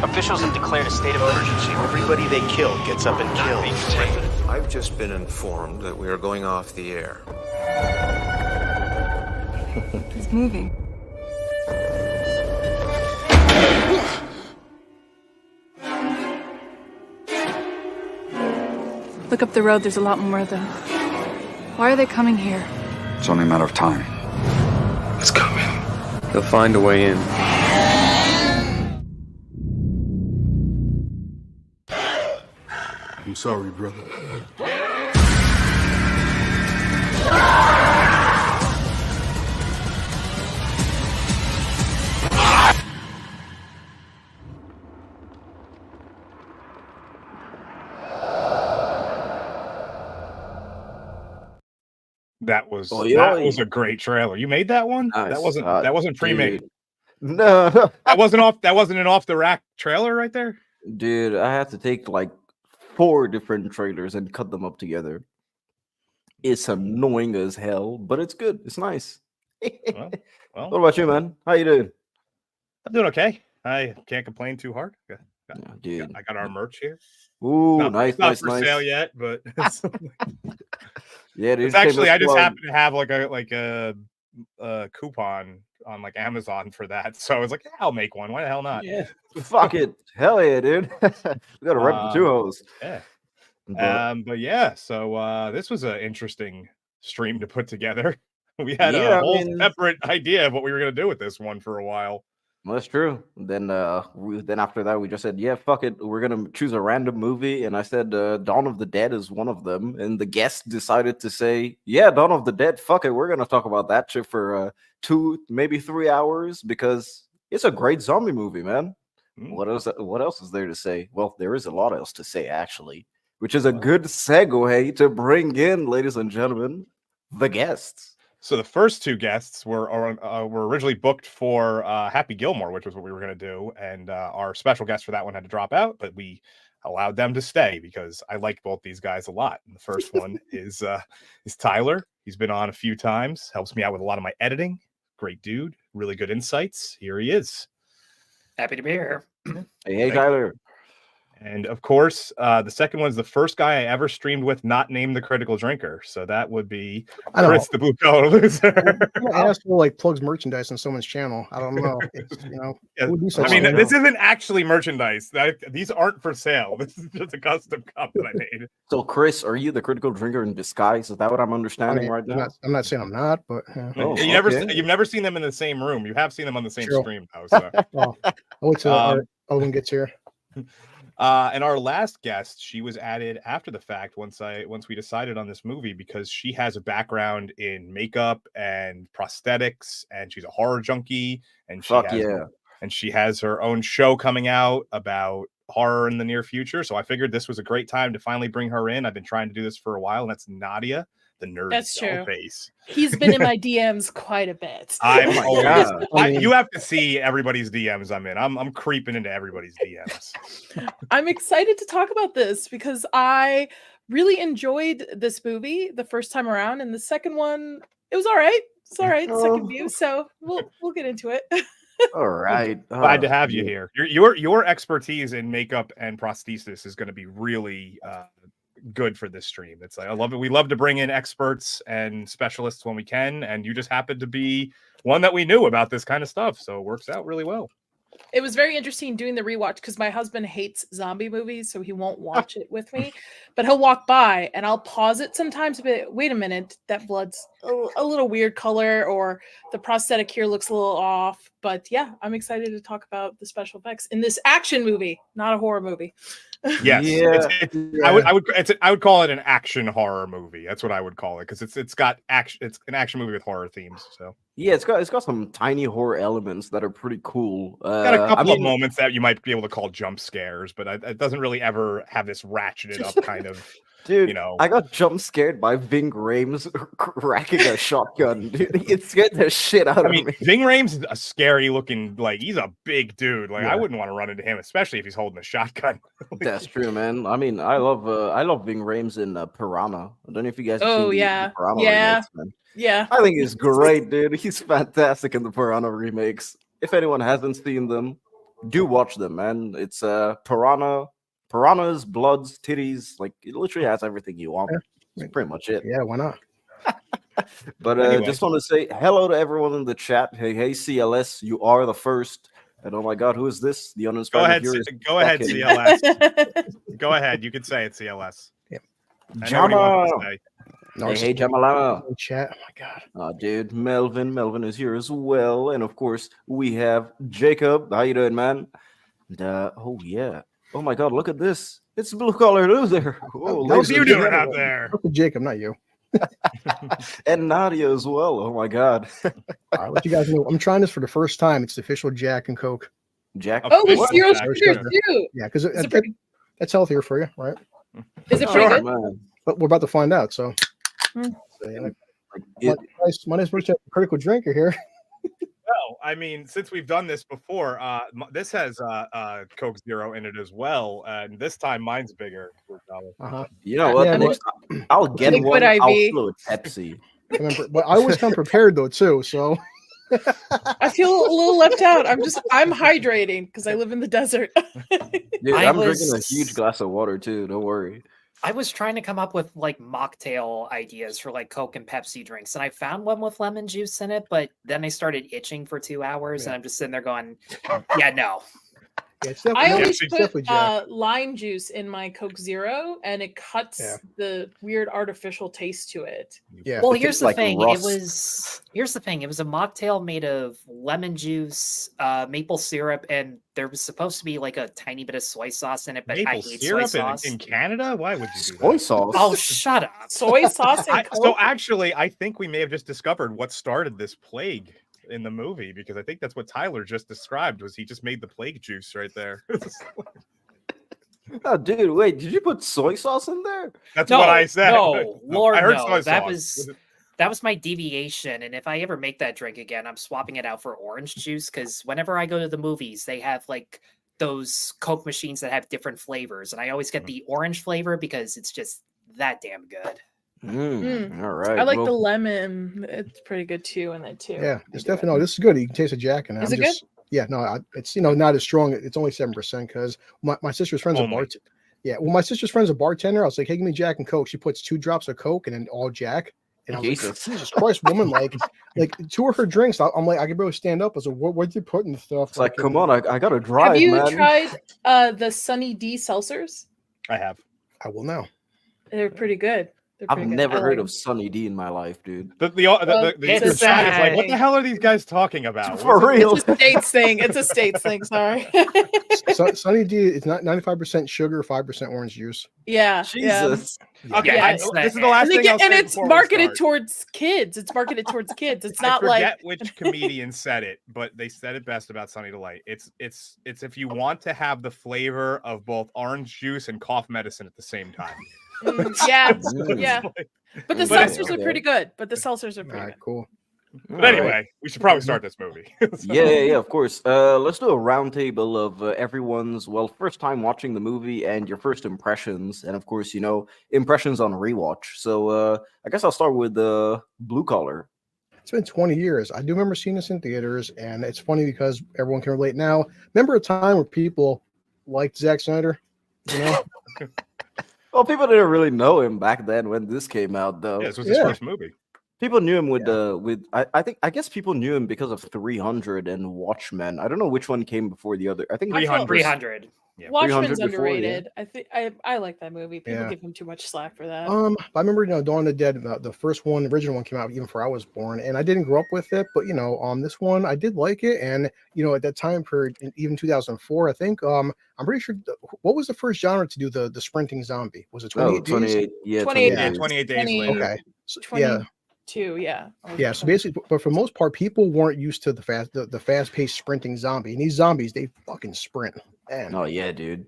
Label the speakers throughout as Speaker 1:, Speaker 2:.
Speaker 1: Officials have declared a state of emergency.
Speaker 2: Everybody they kill gets up and kills.
Speaker 3: I've just been informed that we are going off the air.
Speaker 4: He's moving. Look up the road, there's a lot more of them. Why are they coming here?
Speaker 5: It's only a matter of time.
Speaker 3: It's coming.
Speaker 6: They'll find a way in.
Speaker 7: I'm sorry, brother.
Speaker 8: That was a great trailer. You made that one?
Speaker 6: Nice.
Speaker 8: That wasn't pre-made.
Speaker 6: No.
Speaker 8: That wasn't an off the rack trailer right there.
Speaker 6: Dude, I had to take like 4 different trailers and cut them up together. It's annoying as hell, but it's good. It's nice.
Speaker 8: Well,
Speaker 6: What about you, man? How you doing?
Speaker 8: I'm doing okay. I can't complain too hard.
Speaker 6: Dude.
Speaker 8: I got our merch here.
Speaker 6: Ooh,
Speaker 8: Not
Speaker 6: nice.
Speaker 8: for sale yet, but
Speaker 6: Yeah, dude.
Speaker 8: it's actually I just happen to have like a coupon on like Amazon for that. So I was like, yeah, I'll make one. Why the hell not?
Speaker 6: Yeah. Fuck it. Hell yeah, dude. We gotta rep the 2 hoes.
Speaker 8: Yeah. But yeah, so this was an interesting stream to put together. We had a whole separate idea of what we were gonna do with this one for a while.
Speaker 6: Well, that's true. Then after that, we just said, yeah, fuck it. We're gonna choose a random movie, and I said Dawn of the Dead is one of them. And the guest decided to say, yeah, Dawn of the Dead. Fuck it, we're gonna talk about that shit for 2, maybe 3 hours because it's a great zombie movie, man. What else is there to say? Well, there is a lot else to say actually, which is a good segue to bring in, ladies and gentlemen, the guests.
Speaker 8: So the first 2 guests were originally booked for Happy Gilmore, which was what we were going to do, and our special guest for that one had to drop out, but we allowed them to stay because I like both these guys a lot. And the first one is Tyler. He's been on a few times, helps me out with a lot of my editing. Great dude, really good insights. Here he is.
Speaker 1: Happy to be here.
Speaker 6: Hey, Tyler.
Speaker 8: And of course, the second one's the first guy I ever streamed with not named the Critical Drinker. So that would be Chris, the Blue Collar Loser.
Speaker 9: Asshole like plugs merchandise on someone's channel. I don't know.
Speaker 8: I mean, this isn't actually merchandise. These aren't for sale. This is just a custom cup that I made.
Speaker 6: So, Chris, are you the Critical Drinker in disguise? Is that what I'm understanding right now?
Speaker 9: I'm not saying I'm not, but
Speaker 8: you've never seen them in the same room. You have seen them on the same stream, though. So.
Speaker 9: I'll wait till our other one gets here.
Speaker 8: And our last guest, she was added after the fact once we decided on this movie because she has a background in makeup and prosthetics, and she's a horror junkie, and she has her own show coming out about horror in the near future. So I figured this was a great time to finally bring her in. I've been trying to do this for a while, and that's Nadia, the nerd.
Speaker 10: That's true.
Speaker 8: Face.
Speaker 10: He's been in my DMs quite a bit.
Speaker 8: You have to see everybody's DMs I'm in. I'm creeping into everybody's DMs.
Speaker 10: I'm excited to talk about this because I really enjoyed this movie the first time around, and the second one, it was all right. It's all right. Second view, so we'll get into it.
Speaker 6: All right.
Speaker 8: Glad to have you here. Your expertise in makeup and prosthesis is going to be really good for this stream. It's like I love it. We love to bring in experts and specialists when we can, and you just happen to be one that we knew about this kind of stuff, so it works out really well.
Speaker 10: It was very interesting doing the rewatch because my husband hates zombie movies, so he won't watch it with me. But he'll walk by and I'll pause it sometimes. But wait a minute, that blood's a little weird color, or the prosthetic here looks a little off. But yeah, I'm excited to talk about the special effects in this action movie, not a horror movie.
Speaker 8: Yes, I would call it an action horror movie. That's what I would call it because it's got action. It's an action movie with horror themes. So
Speaker 6: yeah, it's got some tiny horror elements that are pretty cool.
Speaker 8: Got a couple of moments that you might be able to call jump scares, but it doesn't really ever have this ratcheted up kind of.
Speaker 6: Dude, I got jump scared by Ving Rhames cracking a shotgun. Dude, it scared the shit out of me.
Speaker 8: Ving Rhames is a scary looking, he's a big dude. I wouldn't want to run into him, especially if he's holding a shotgun.
Speaker 6: That's true, man. I mean, I love Ving Rhames in Piranha. I don't know if you guys.
Speaker 10: Have seen the Piranha remakes, man. Yeah.
Speaker 6: I think he's great, dude. He's fantastic in the Piranha remakes. If anyone hasn't seen them, do watch them, man. It's piranhas, bloods, titties. Like it literally has everything you want.
Speaker 9: Yeah.
Speaker 6: That's pretty much it.
Speaker 9: Yeah, why not?
Speaker 6: But
Speaker 8: Anyway.
Speaker 6: just want to say hello to everyone in the chat. Hey, CLS, you are the first. And oh my God, who is this? The
Speaker 8: Go
Speaker 6: uninspired.
Speaker 8: ahead, go ahead,
Speaker 6: second.
Speaker 8: CLS. Go ahead. You can say it, CLS.
Speaker 9: Yeah.
Speaker 8: I know what he wants to
Speaker 6: Jama.
Speaker 8: say.
Speaker 6: Hey, Jamalama.
Speaker 9: In chat. Oh my God.
Speaker 6: Dude, Melvin is here as well. And of course, we have Jacob. How you doing, man? And, oh yeah. Oh my God, look at this. It's blue collar loser. Oh,
Speaker 8: What's
Speaker 6: ladies
Speaker 8: you
Speaker 6: and
Speaker 8: doing
Speaker 6: gentlemen.
Speaker 8: out there?
Speaker 9: Look at Jacob, not you.
Speaker 6: And Nadia as well. Oh my God.
Speaker 9: I'll let you guys know. I'm trying this for the first time. It's the official Jack and Coke.
Speaker 6: Jack.
Speaker 10: Oh, with
Speaker 8: What?
Speaker 10: zero
Speaker 8: Jack,
Speaker 10: sugar
Speaker 8: sugar.
Speaker 10: too.
Speaker 9: Yeah, because
Speaker 10: Is it pretty,
Speaker 9: that's healthier for you, right?
Speaker 10: is it
Speaker 6: Oh,
Speaker 10: pretty good?
Speaker 6: man.
Speaker 9: But we're about to find out. So,
Speaker 10: Hmm.
Speaker 9: so yeah.
Speaker 6: It-
Speaker 9: My nice critical drinker here.
Speaker 8: Well, I mean, since we've done this before, this has Coke Zero in it as well, and this time mine's bigger.
Speaker 9: Uh-huh.
Speaker 6: You know what?
Speaker 9: Yeah,
Speaker 6: Next time, I'll get
Speaker 10: Liquid
Speaker 6: one. I'll
Speaker 10: IV.
Speaker 6: fill it with Pepsi.
Speaker 9: But I always come prepared though too. So
Speaker 10: I feel a little left out. I'm hydrating because I live in the desert.
Speaker 6: Dude,
Speaker 1: I
Speaker 6: I'm drinking a
Speaker 1: was-
Speaker 6: huge glass of water too. Don't worry.
Speaker 1: I was trying to come up with like mocktail ideas for like Coke and Pepsi drinks, and I found one with lemon juice in it, but then I started itching for 2 hours,
Speaker 9: Yeah.
Speaker 1: and I'm just sitting there going, "Yeah, no."
Speaker 9: yeah, it's definitely,
Speaker 10: I
Speaker 9: no,
Speaker 10: always
Speaker 9: it's
Speaker 10: put
Speaker 9: definitely Jack.
Speaker 10: lime juice in my Coke Zero, and it cuts
Speaker 9: Yeah.
Speaker 10: the weird artificial taste to it.
Speaker 9: Yeah.
Speaker 1: Well,
Speaker 6: It
Speaker 1: here's
Speaker 6: tastes
Speaker 1: the
Speaker 6: like
Speaker 1: thing.
Speaker 6: rust.
Speaker 1: Here's the thing. It was a mocktail made of lemon juice, maple syrup, and there was supposed to be like a tiny bit of soy sauce in it. But I
Speaker 8: Maple
Speaker 1: hate
Speaker 8: syrup
Speaker 1: soy sauce.
Speaker 8: in Canada? Why would you do
Speaker 6: Soy
Speaker 8: that?
Speaker 6: sauce.
Speaker 1: Oh, shut up!
Speaker 10: Soy sauce and Coke.
Speaker 8: So actually, I think we may have just discovered what started this plague in the movie, because I think that's what Tyler just described. Was he just made the plague juice right there?
Speaker 6: Oh, dude, wait, did you put soy sauce in there?
Speaker 8: That's
Speaker 1: No,
Speaker 8: what I said.
Speaker 1: no, Lord,
Speaker 8: I heard
Speaker 1: no.
Speaker 8: soy
Speaker 1: That
Speaker 8: sauce.
Speaker 1: was my deviation. And if I ever make that drink again, I'm swapping it out for orange juice, because whenever I go to the movies, they have like those Coke machines that have different flavors, and I always get the orange flavor because it's just that damn good.
Speaker 6: All right.
Speaker 10: I like
Speaker 6: well,
Speaker 10: the lemon. It's pretty good too in it too.
Speaker 9: Yeah, it's definitely no. This is good. You can taste a Jack in it.
Speaker 10: Is
Speaker 9: I'm
Speaker 10: it
Speaker 9: just, Yeah, no, it's not as strong. It's only 7% because my sister's friend's a
Speaker 8: Only.
Speaker 9: bartender. Yeah, well, my sister's friend's a bartender. I was like, hey, give me Jack and Coke. She puts 2 drops of Coke and then all Jack. And I was like,
Speaker 6: Jesus.
Speaker 9: Jesus Christ, woman! Like 2 of her drinks. I'm like, I could barely stand up. I was like, what'd you put in the stuff?
Speaker 6: it's like, come on, I gotta drive,
Speaker 10: Have you
Speaker 6: man.
Speaker 10: tried the Sunny D seltzers?
Speaker 8: I have.
Speaker 9: I will now.
Speaker 10: They're pretty good. They're
Speaker 6: I've
Speaker 10: pretty good.
Speaker 6: never
Speaker 10: I
Speaker 6: heard
Speaker 10: like
Speaker 6: of Sunny D in my life, dude.
Speaker 8: The
Speaker 10: it's
Speaker 8: chat is like, what
Speaker 10: a-
Speaker 8: the hell are these guys talking about?
Speaker 6: For
Speaker 8: What's it-
Speaker 6: real.
Speaker 10: It's a states thing. It's a states thing. Sorry.
Speaker 9: Sunny D is not 95% sugar, 5% orange juice.
Speaker 10: yeah.
Speaker 6: Jesus.
Speaker 8: Okay,
Speaker 10: Yeah,
Speaker 1: it's
Speaker 8: this is the
Speaker 1: not-
Speaker 8: last
Speaker 10: And, they
Speaker 8: thing
Speaker 10: get,
Speaker 8: I'll say
Speaker 10: and it's
Speaker 8: before we
Speaker 10: marketed
Speaker 8: start.
Speaker 10: towards kids. It's marketed towards kids. It's
Speaker 8: I
Speaker 10: not
Speaker 8: forget
Speaker 10: like
Speaker 8: which comedian said it, but they said it best about Sunny Delight. It's if you want to have the flavor of both orange juice and cough medicine at the same time.
Speaker 10: yeah,
Speaker 6: Mm.
Speaker 10: yeah. But the
Speaker 8: But it-
Speaker 10: seltzers are pretty good. But the seltzers are
Speaker 9: All
Speaker 10: pretty
Speaker 9: right,
Speaker 10: good.
Speaker 9: cool.
Speaker 8: But anyway, we should probably start this movie.
Speaker 6: Yeah, of course. Let's do a roundtable of everyone's first time watching the movie and your first impressions, and of course, impressions on rewatch. So I guess I'll start with Blue Collar.
Speaker 9: It's been 20 years. I do remember seeing this in theaters, and it's funny because everyone can relate now. Remember a time where people liked Zack Snyder? You know?
Speaker 6: Well, people didn't really know him back then when this came out, though.
Speaker 8: Yeah, this was his
Speaker 9: Yeah.
Speaker 8: first movie.
Speaker 6: People knew him with I guess people knew him because of 300 and Watchmen. I don't know which one came before the other. I think
Speaker 8: 300.
Speaker 1: 300.
Speaker 8: Yeah.
Speaker 10: Watchmen's
Speaker 6: 300 before, yeah.
Speaker 10: underrated. I think I like that movie. People
Speaker 9: Yeah.
Speaker 10: give him too much slack for that.
Speaker 9: I remember, Dawn of the Dead, the first one, the original one came out even before I was born, and I didn't grow up with it, but this one I did like it, and at that time period, even 2004, I think, I'm pretty sure. What was the first genre to do the sprinting zombie? Was it 28 days?
Speaker 6: 28. Yeah,
Speaker 10: 28
Speaker 8: Yeah,
Speaker 6: days.
Speaker 8: 28 days
Speaker 10: 20
Speaker 8: later.
Speaker 9: Okay, so, yeah,
Speaker 10: 22, yeah.
Speaker 9: yeah. So basically, but for the most part, people weren't used to the fast-paced sprinting zombie, and these zombies, they fucking sprint. Man.
Speaker 6: Oh yeah, dude.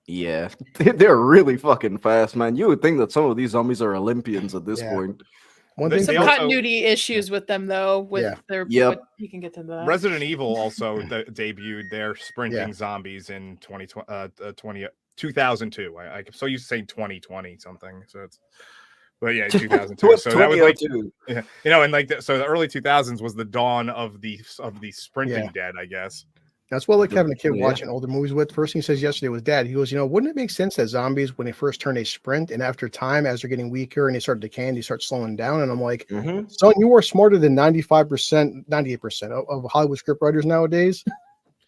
Speaker 6: Yeah, they're really fucking fast, man. You would think that some of these zombies are Olympians at this
Speaker 9: Yeah.
Speaker 6: point.
Speaker 9: One
Speaker 8: They
Speaker 9: thing,
Speaker 10: Some
Speaker 8: also-
Speaker 10: continuity issues with them though. With
Speaker 9: Yeah.
Speaker 10: their,
Speaker 6: Yep.
Speaker 10: but you can get to that.
Speaker 8: Resident Evil also debuted their sprinting
Speaker 9: Yeah.
Speaker 8: zombies in 2002. I so used to say 2020 something. So it's, but yeah, 2002. So that was like,
Speaker 6: 2002.
Speaker 8: and so the early 2000s was the dawn of the sprinting
Speaker 9: Yeah.
Speaker 8: dead, I guess.
Speaker 9: That's what like having a kid
Speaker 6: Yeah.
Speaker 9: watching older movies with. First thing he says yesterday was, Dad, he goes, wouldn't it make sense that zombies, when they first turn, they sprint, and after time, as they're getting weaker and they start decaying, they start slowing down? And I'm like,
Speaker 6: Mhm.
Speaker 9: son, you are smarter than 95%, 98% of Hollywood scriptwriters nowadays.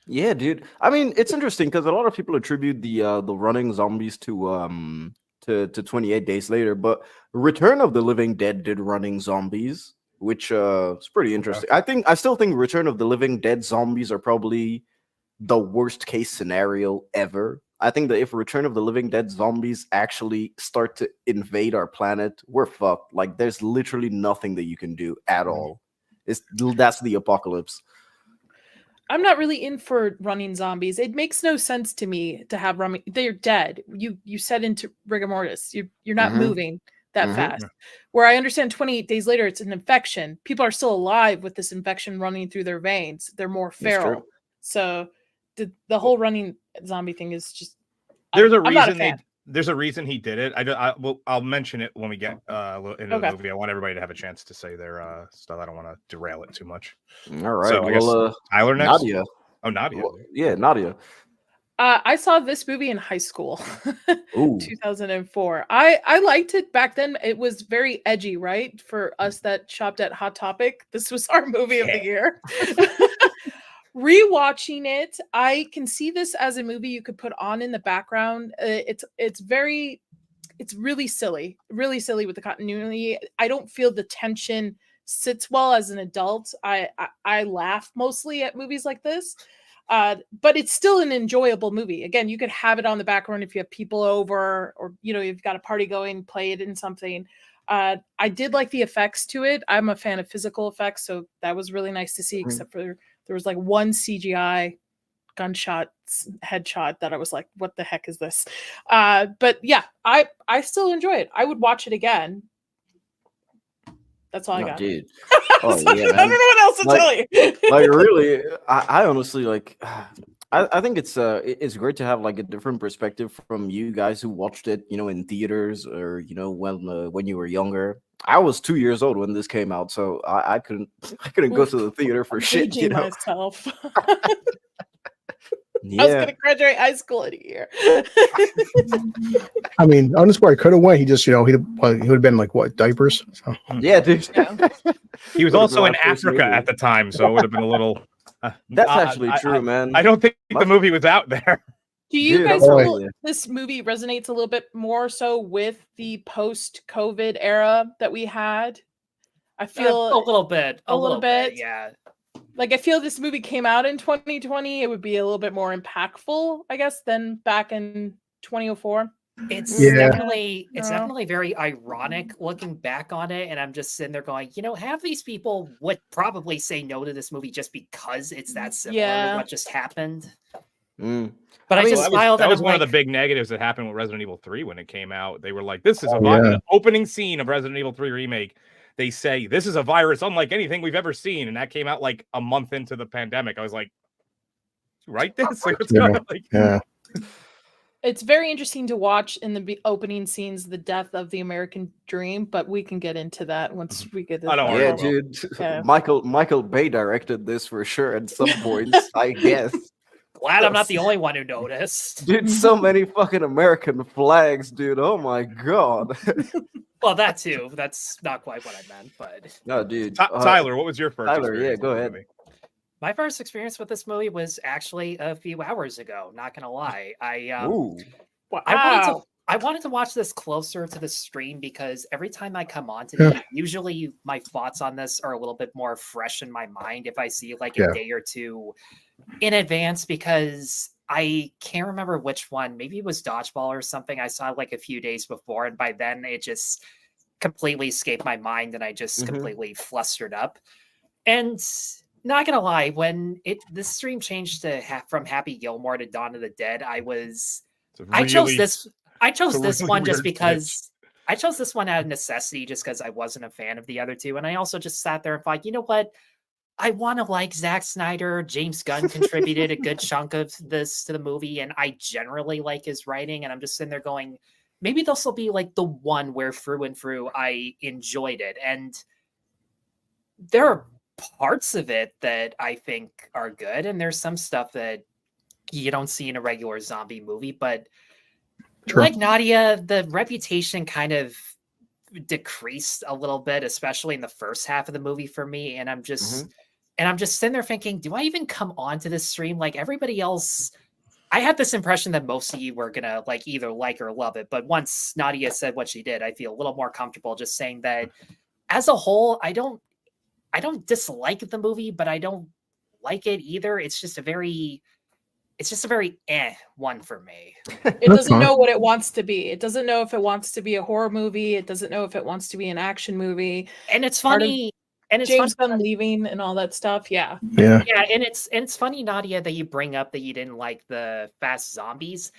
Speaker 6: Yeah, dude. I mean, it's interesting because a lot of people attribute the running zombies to 28 Days Later, but Return of the Living Dead did running zombies, which is pretty interesting. I still think Return of the Living Dead zombies are probably the worst case scenario ever. I think that if Return of the Living Dead zombies actually start to invade our planet, we're fucked. Like, there's literally nothing that you can do at all. That's the apocalypse.
Speaker 10: I'm not really in for running zombies. It makes no sense to me to have running. They're dead. You set into rigor mortis. You're not
Speaker 6: Mhm.
Speaker 10: moving that
Speaker 6: Mhm.
Speaker 10: fast. Where I understand 28 days later, it's an infection. People are still alive with this infection running through their veins. They're more
Speaker 6: That's true.
Speaker 10: feral. So the whole running zombie thing is just.
Speaker 8: There's a
Speaker 10: I'm not a
Speaker 8: reason
Speaker 10: fan.
Speaker 8: there's a reason he did it. I'll mention it when we get into the movie. I want everybody to have a chance to say their stuff. I don't want to derail it too much.
Speaker 6: All right.
Speaker 8: So I guess Tyler next.
Speaker 6: Nadia.
Speaker 8: Oh, Nadia.
Speaker 6: Well, yeah, Nadia.
Speaker 10: I saw this movie in high school,
Speaker 6: Ooh.
Speaker 10: 2004. I liked it back then. It was very edgy, right? For us that shopped at Hot Topic, this was our movie of the year. Rewatching it, I can see this as a movie you could put on in the background. It's really silly with the continuity. I don't feel the tension sits well as an adult. I laugh mostly at movies like this. But it's still an enjoyable movie. Again, you could have it on the background if you have people over, or you've got a party going, play it in something. I did like the effects to it. I'm a fan of physical effects, so that was really nice to see. Except for there was like one CGI gunshot headshot that I was like, "What the heck is this?" But yeah, I still enjoy it. I would watch it again. That's all I got.
Speaker 6: Dude.
Speaker 10: I don't know what else to tell you.
Speaker 6: Like really, I honestly like. I think it's great to have like a different perspective from you guys who watched it, in theaters or when you were younger. I was 2 years old when this came out, so I couldn't go to the theater for shit.
Speaker 10: Aging myself.
Speaker 6: Yeah.
Speaker 10: I was gonna graduate high school in a year.
Speaker 9: I mean, on this where I could have went, he just, he would have been like what, diapers? So.
Speaker 6: Yeah, dude.
Speaker 10: Yeah.
Speaker 8: He was also in Africa at the time, so it would have been a little.
Speaker 6: That's actually true, man.
Speaker 8: I don't think the movie was out there.
Speaker 10: Do you
Speaker 6: Dude,
Speaker 10: guys
Speaker 6: oh,
Speaker 10: feel
Speaker 6: yeah.
Speaker 10: this movie resonates a little bit more so with the post-COVID era that we had? I feel
Speaker 1: a little bit.
Speaker 10: Yeah. Like, I feel this movie came out in 2020, it would be a little bit more impactful, I guess, than back in 2004.
Speaker 1: It's
Speaker 9: Yeah.
Speaker 1: definitely very ironic looking back on it, and I'm just sitting there going, half these people would probably say no to this movie just because it's that similar to what just happened. But I just smiled.
Speaker 8: That was
Speaker 1: I'm
Speaker 8: one
Speaker 1: like,
Speaker 8: of the big negatives that happened with Resident Evil 3 when it came out. They were like, "This is the opening scene of Resident Evil 3 remake." They say this is a virus unlike anything we've ever seen, and that came out like a month into the pandemic. I was like, "Write this?" Like, what's going on?
Speaker 9: Yeah.
Speaker 10: It's very interesting to watch in the opening scenes the death of the American dream, but we can get into that once we get.
Speaker 6: Yeah, dude.
Speaker 10: Yeah.
Speaker 6: Michael Bay directed this for sure at some point, I guess.
Speaker 1: Glad I'm not the only one who noticed.
Speaker 6: Dude, so many fucking American flags, dude. Oh my god.
Speaker 1: Well, that too. That's not quite what I meant, but
Speaker 6: No, dude.
Speaker 8: Tyler, what was your first?
Speaker 6: Tyler, yeah, go ahead.
Speaker 1: My first experience with this movie was actually a few hours ago. Not gonna lie,
Speaker 6: Ooh.
Speaker 1: I wanted to watch this closer to the stream because every time I come on to it, usually my thoughts on this are a little bit more fresh in my mind if I see like a day or two in advance, because I can't remember which one. Maybe it was Dodgeball or something I saw like a few days before, and by then it just completely escaped my mind and I just completely flustered up. And not gonna lie, when this stream changed to from Happy Gilmore to Dawn of the Dead, I chose this one just because I chose this one out of necessity, just because I wasn't a fan of the other two. And I also just sat there and thought, you know what? I want to like Zack Snyder. James Gunn contributed a good chunk of this to the movie, and I generally like his writing. And I'm just sitting there going, maybe this will be like the one where through and through I enjoyed it. And there are parts of it that I think are good, and there's some stuff that you don't see in a regular zombie movie. But
Speaker 9: True.
Speaker 1: like Nadia, the reputation kind of decreased a little bit, especially in the first half of the movie for me. And I'm just sitting there thinking, do I even come onto this stream? Like everybody else, I had this impression that most of you were gonna like either like or love it. But once Nadia said what she did, I feel a little more comfortable just saying that as a whole, I don't dislike the movie, but I don't like it either. It's just a very one for me.
Speaker 10: It doesn't know what it wants to be. It doesn't know if it wants to be a horror movie. It doesn't know if it wants to be an action movie.
Speaker 1: And it's
Speaker 10: Part of
Speaker 1: funny. And it's
Speaker 10: James
Speaker 1: funny,
Speaker 10: Gunn leaving and all that stuff. Yeah.
Speaker 9: Yeah.
Speaker 1: yeah, and it's funny, Nadia, that you bring up that you didn't like the fast zombies.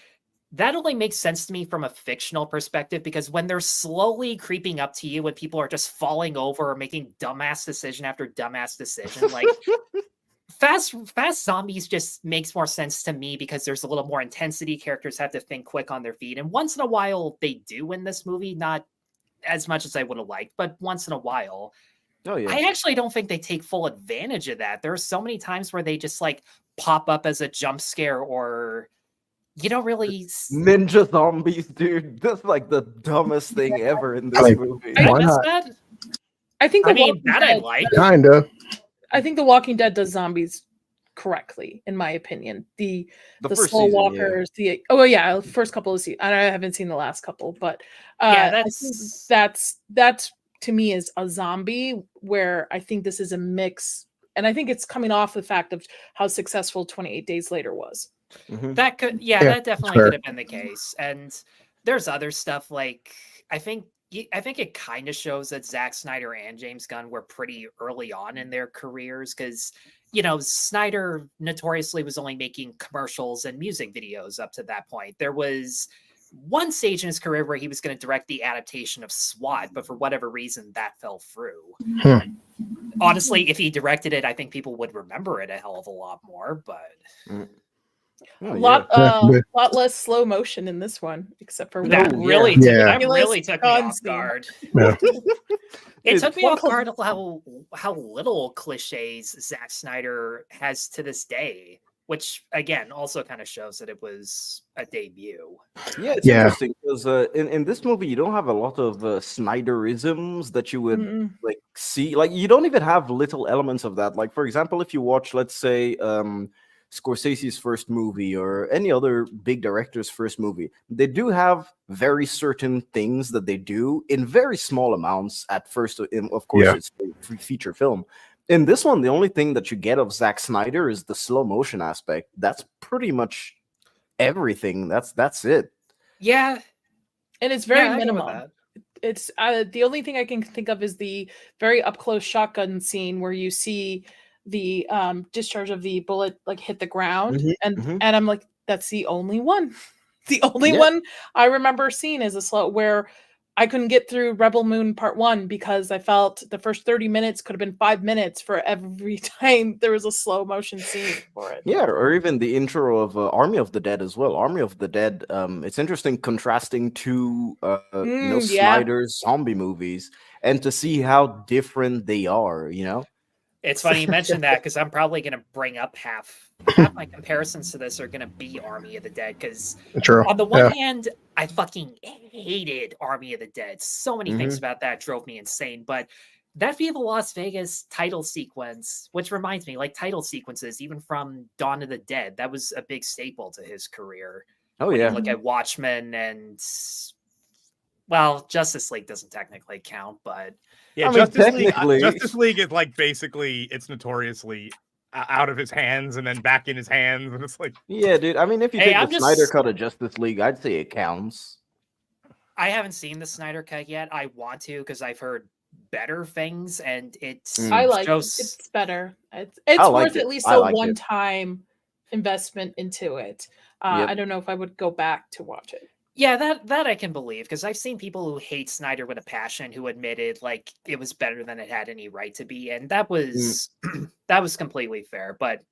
Speaker 1: That only makes sense to me from a fictional perspective, because when they're slowly creeping up to you, when people are just falling over or making dumbass decision after dumbass decision, like fast zombies just makes more sense to me because there's a little more intensity. Characters have to think quick on their feet, and once in a while they do in this movie, not as much as I would have liked, but once in a while.
Speaker 6: Oh yeah.
Speaker 1: I actually don't think they take full advantage of that. There are so many times where they just like pop up as a jump scare, or you don't really
Speaker 6: Ninja zombies, dude. That's like the dumbest thing ever in this
Speaker 9: Like,
Speaker 6: movie.
Speaker 1: I
Speaker 9: Why
Speaker 1: guess
Speaker 9: not?
Speaker 1: that.
Speaker 10: I think
Speaker 1: I
Speaker 10: The
Speaker 1: mean,
Speaker 10: Walking
Speaker 1: that I
Speaker 10: Dead-
Speaker 1: like.
Speaker 9: Kinda.
Speaker 10: I think The Walking Dead does zombies correctly, in my opinion. The
Speaker 6: first
Speaker 10: slow
Speaker 6: season, yeah.
Speaker 10: walkers, first couple of seasons. I haven't seen the last couple, but
Speaker 1: Yeah,
Speaker 10: I think that's to me is a zombie, where I think this is a mix, and I think it's coming off the fact of how successful 28 Days Later was.
Speaker 6: Mhm.
Speaker 1: That could,
Speaker 9: Yeah,
Speaker 1: that definitely
Speaker 9: fair.
Speaker 1: could have been the case. And there's other stuff like I think it kind of shows that Zack Snyder and James Gunn were pretty early on in their careers, because Snyder notoriously was only making commercials and music videos up to that point. There was one stage in his career where he was going to direct the adaptation of SWAT, but for whatever reason that fell through. Honestly, if he directed it, I think people would remember it a hell of a lot more. But
Speaker 6: Oh,
Speaker 10: Lot less slow motion in this one, except for
Speaker 1: that
Speaker 10: one
Speaker 1: really,
Speaker 9: Yeah.
Speaker 1: that
Speaker 10: ridiculous
Speaker 1: really took me
Speaker 10: gun
Speaker 1: off
Speaker 10: scene.
Speaker 1: guard.
Speaker 9: Yeah.
Speaker 1: It took me
Speaker 10: One
Speaker 1: off guard how little cliches Zack Snyder has to this day, which again also kind of shows that it was a debut.
Speaker 6: Yeah, it's
Speaker 9: Yeah.
Speaker 6: interesting because in this movie you don't have a lot of Snyderisms that you would
Speaker 10: Mm-mm.
Speaker 6: like see. Like you don't even have little elements of that. Like for example, if you watch, let's say, Scorsese's first movie or any other big director's first movie, they do have very certain things that they do in very small amounts at first. Of course,
Speaker 9: Yeah.
Speaker 6: it's a feature film. In this one, the only thing that you get of Zack Snyder is the slow motion aspect. That's pretty much everything. That's it.
Speaker 1: Yeah,
Speaker 10: And it's very
Speaker 1: yeah, I go with
Speaker 10: minimal.
Speaker 1: that.
Speaker 10: It's the only thing I can think of is the very up close shotgun scene where you see the discharge of the bullet like hit the ground,
Speaker 9: Mhm,
Speaker 10: and
Speaker 6: mhm.
Speaker 10: and I'm like, that's the only one. The only
Speaker 6: Yeah.
Speaker 10: one I remember seeing is a slow, where I couldn't get through Rebel Moon Part 1 because I felt the first 30 minutes could have been 5 minutes for every time there was a slow motion scene for it.
Speaker 6: Yeah, or even the intro of Army of the Dead as well. Army of the Dead. It's interesting contrasting to
Speaker 10: Yeah.
Speaker 6: Snyder's zombie movies and to see how different they are.
Speaker 1: It's funny you mentioned that, because I'm probably going to bring up half my comparisons to this are going to be Army of the Dead, because
Speaker 9: True.
Speaker 1: on the one
Speaker 9: Yeah.
Speaker 1: hand, I fucking hated Army of the Dead. So many things about that drove me insane. But that Viva Las Vegas title sequence, which reminds me, like title sequences, even from Dawn of the Dead, that was a big staple to his career.
Speaker 6: Oh
Speaker 1: When
Speaker 6: yeah.
Speaker 1: you look at Watchmen and, well, Justice League doesn't technically count, but
Speaker 8: Yeah,
Speaker 6: I mean, technically-
Speaker 8: Justice League is like basically it's notoriously out of his hands and then back in his hands, and it's like
Speaker 6: Yeah, dude. I mean, if you
Speaker 1: Hey,
Speaker 6: take
Speaker 1: I'm
Speaker 6: the
Speaker 1: just-
Speaker 6: Snyder cut of Justice League, I'd say it counts.
Speaker 1: I haven't seen the Snyder Cut yet. I want to, because I've heard better things, and it's
Speaker 6: Mm.
Speaker 10: I like it.
Speaker 1: shows-
Speaker 10: It's better. It's
Speaker 6: I like
Speaker 10: worth
Speaker 6: it.
Speaker 10: at least
Speaker 6: I
Speaker 10: a
Speaker 6: like it.
Speaker 10: one-time investment into it.
Speaker 6: Yep.
Speaker 10: I don't know if I would go back to watch it.
Speaker 1: Yeah, that I can believe, because I've seen people who hate Snyder with a passion who admitted like it was better than it had any right to be, and that was that was completely fair. But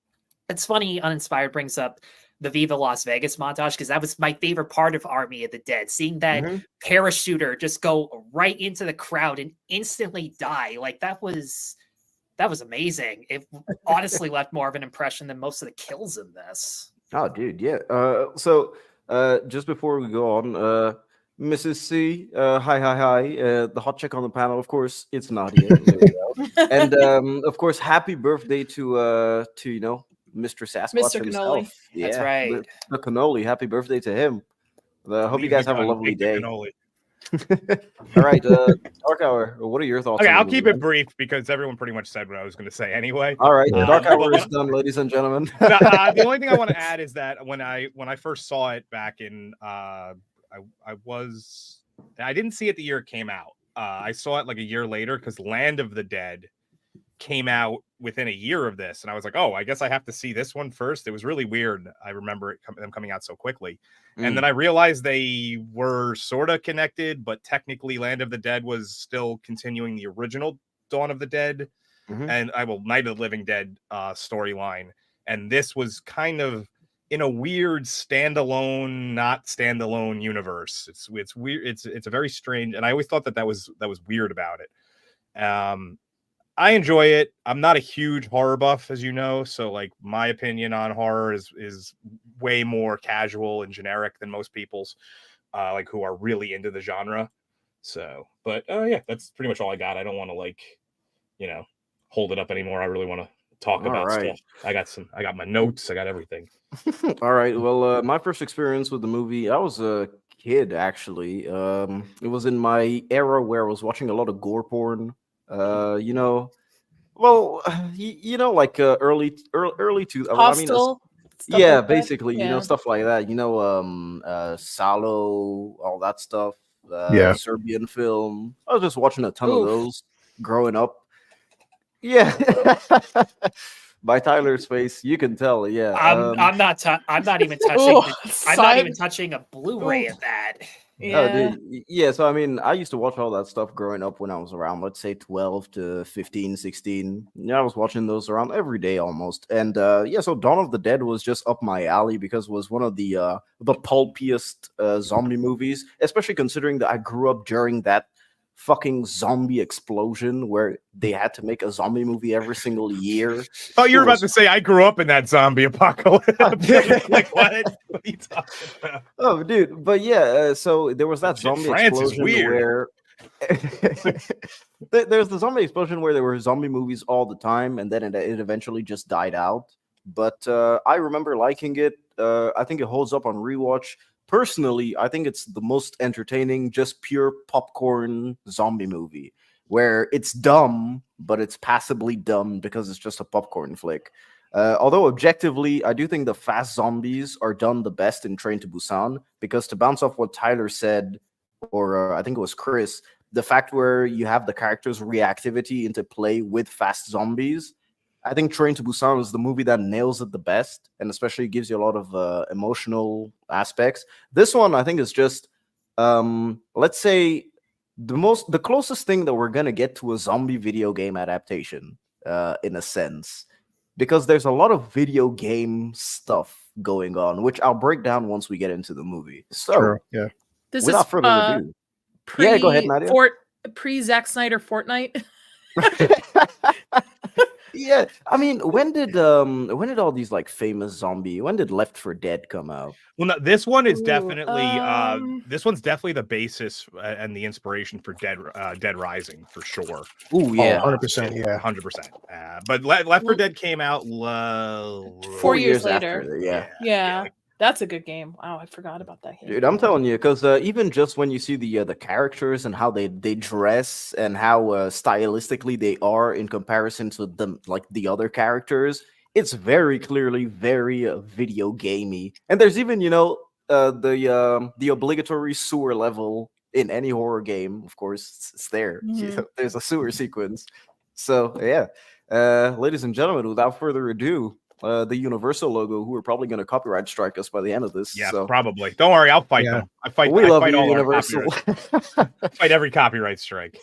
Speaker 1: it's funny, Uninspired brings up the Viva Las Vegas montage, because that was my favorite part of Army of the Dead, seeing that parachuter just go right into the crowd and instantly die. Like that was That was amazing. It honestly left more of an impression than most of the kills in this.
Speaker 6: Oh, dude, yeah. Just before we go on, Mrs. C, hi. The hot chick on the panel, of course, it's Nadia. There we go. And of course, happy birthday to Mr. Sasquatch
Speaker 10: Mr.
Speaker 6: himself.
Speaker 10: Cannoli.
Speaker 6: Yeah,
Speaker 1: That's right.
Speaker 6: the cannoli. Happy birthday to him. Hope you guys have a lovely day. All right, Dark Hour. What are your thoughts?
Speaker 8: Okay,
Speaker 6: on the
Speaker 8: I'll
Speaker 6: movie,
Speaker 8: keep it
Speaker 6: man?
Speaker 8: brief because everyone pretty much said what I was going to say anyway.
Speaker 6: All right, Dark Hour
Speaker 8: but
Speaker 6: is done, ladies and gentlemen.
Speaker 8: the only thing I want to add is that when I first saw it back in I didn't see it the year it came out. I saw it like a year later because Land of the Dead came out within a year of this, and I was like, oh, I guess I have to see this one first. It was really weird. I remember them coming out so quickly, and then I realized they were sort of connected, but technically Land of the Dead was still continuing the original Dawn of the Dead and Night of the Living Dead storyline, and this was kind of in a weird standalone, not standalone universe. It's weird. It's a very strange, and I always thought that was weird about it. I enjoy it. I'm not a huge horror buff, as you know, so like my opinion on horror is way more casual and generic than most people's, like who are really into the genre. So, but yeah, that's pretty much all I got. I don't want to hold it up anymore. I really want to talk about stuff. I got my notes. I got everything.
Speaker 6: All right. Well, my first experience with the movie, I was a kid actually. It was in my era where I was watching a lot of gore porn. Like early to.
Speaker 10: Hostel. Stuff
Speaker 6: Yeah,
Speaker 10: like that.
Speaker 6: basically,
Speaker 10: Yeah.
Speaker 6: stuff like that. Salo, all that stuff.
Speaker 9: Yeah.
Speaker 6: Serbian film. I was just watching a ton of those growing up. Yeah. By Tyler's face, you can tell. Yeah,
Speaker 1: I'm not even touching. I'm not even touching a Blu-ray of that.
Speaker 10: Yeah.
Speaker 6: Oh, dude. Yeah, so I mean, I used to watch all that stuff growing up when I was around, let's say 12 to 15, 16. Yeah, I was watching those around every day almost. And so Dawn of the Dead was just up my alley because it was one of the pulpiest zombie movies, especially considering that I grew up during that fucking zombie explosion where they had to make a zombie movie every single year.
Speaker 8: Oh, you were about to say I grew up in that zombie apocalypse. Like what? What are you talking about?
Speaker 6: Oh, dude, but yeah, so there was that zombie
Speaker 8: France is
Speaker 6: explosion
Speaker 8: weird.
Speaker 6: where there's the zombie explosion where there were zombie movies all the time, and then it eventually just died out. But I remember liking it. I think it holds up on rewatch. Personally, I think it's the most entertaining, just pure popcorn zombie movie where it's dumb, but it's passably dumb because it's just a popcorn flick. Although objectively, I do think the fast zombies are done the best in Train to Busan because to bounce off what Tyler said, or I think it was Chris, the fact where you have the characters' reactivity into play with fast zombies, I think Train to Busan is the movie that nails it the best, and especially gives you a lot of emotional aspects. This one, I think, is just, let's say, the closest thing that we're gonna get to a zombie video game adaptation, in a sense, because there's a lot of video game stuff going on, which I'll break down once we get into the movie. So,
Speaker 9: Sure, yeah.
Speaker 10: This
Speaker 6: without
Speaker 10: is
Speaker 6: further ado, yeah, go ahead, Nadia.
Speaker 10: Pre Zack Snyder Fortnite.
Speaker 6: Yeah, I mean, when did all these like famous zombie? When did Left 4 Dead come out?
Speaker 8: Well, no, this one is
Speaker 10: Ooh,
Speaker 8: definitely this one's definitely the basis and the inspiration for Dead Rising for sure.
Speaker 6: Oh yeah,
Speaker 9: 100%. Yeah.
Speaker 8: 100%. But Left 4 Dead came out
Speaker 10: 4 years later.
Speaker 6: after, yeah.
Speaker 10: Yeah. That's a good game. Wow, I forgot about that game.
Speaker 6: Dude, I'm telling you, because even just when you see the characters and how they dress and how stylistically they are in comparison to the other characters, it's very clearly very video gamey. And there's even the obligatory sewer level in any horror game. Of course, it's there.
Speaker 10: Mm-hmm.
Speaker 6: There's a sewer sequence. So yeah, ladies and gentlemen, without further ado. The Universal logo, who are probably going to copyright strike us by the end of this.
Speaker 8: Yeah,
Speaker 6: so.
Speaker 8: Probably. Don't worry, I'll fight them. I fight.
Speaker 6: We love you,
Speaker 8: all
Speaker 6: Universal.
Speaker 8: fight every copyright strike.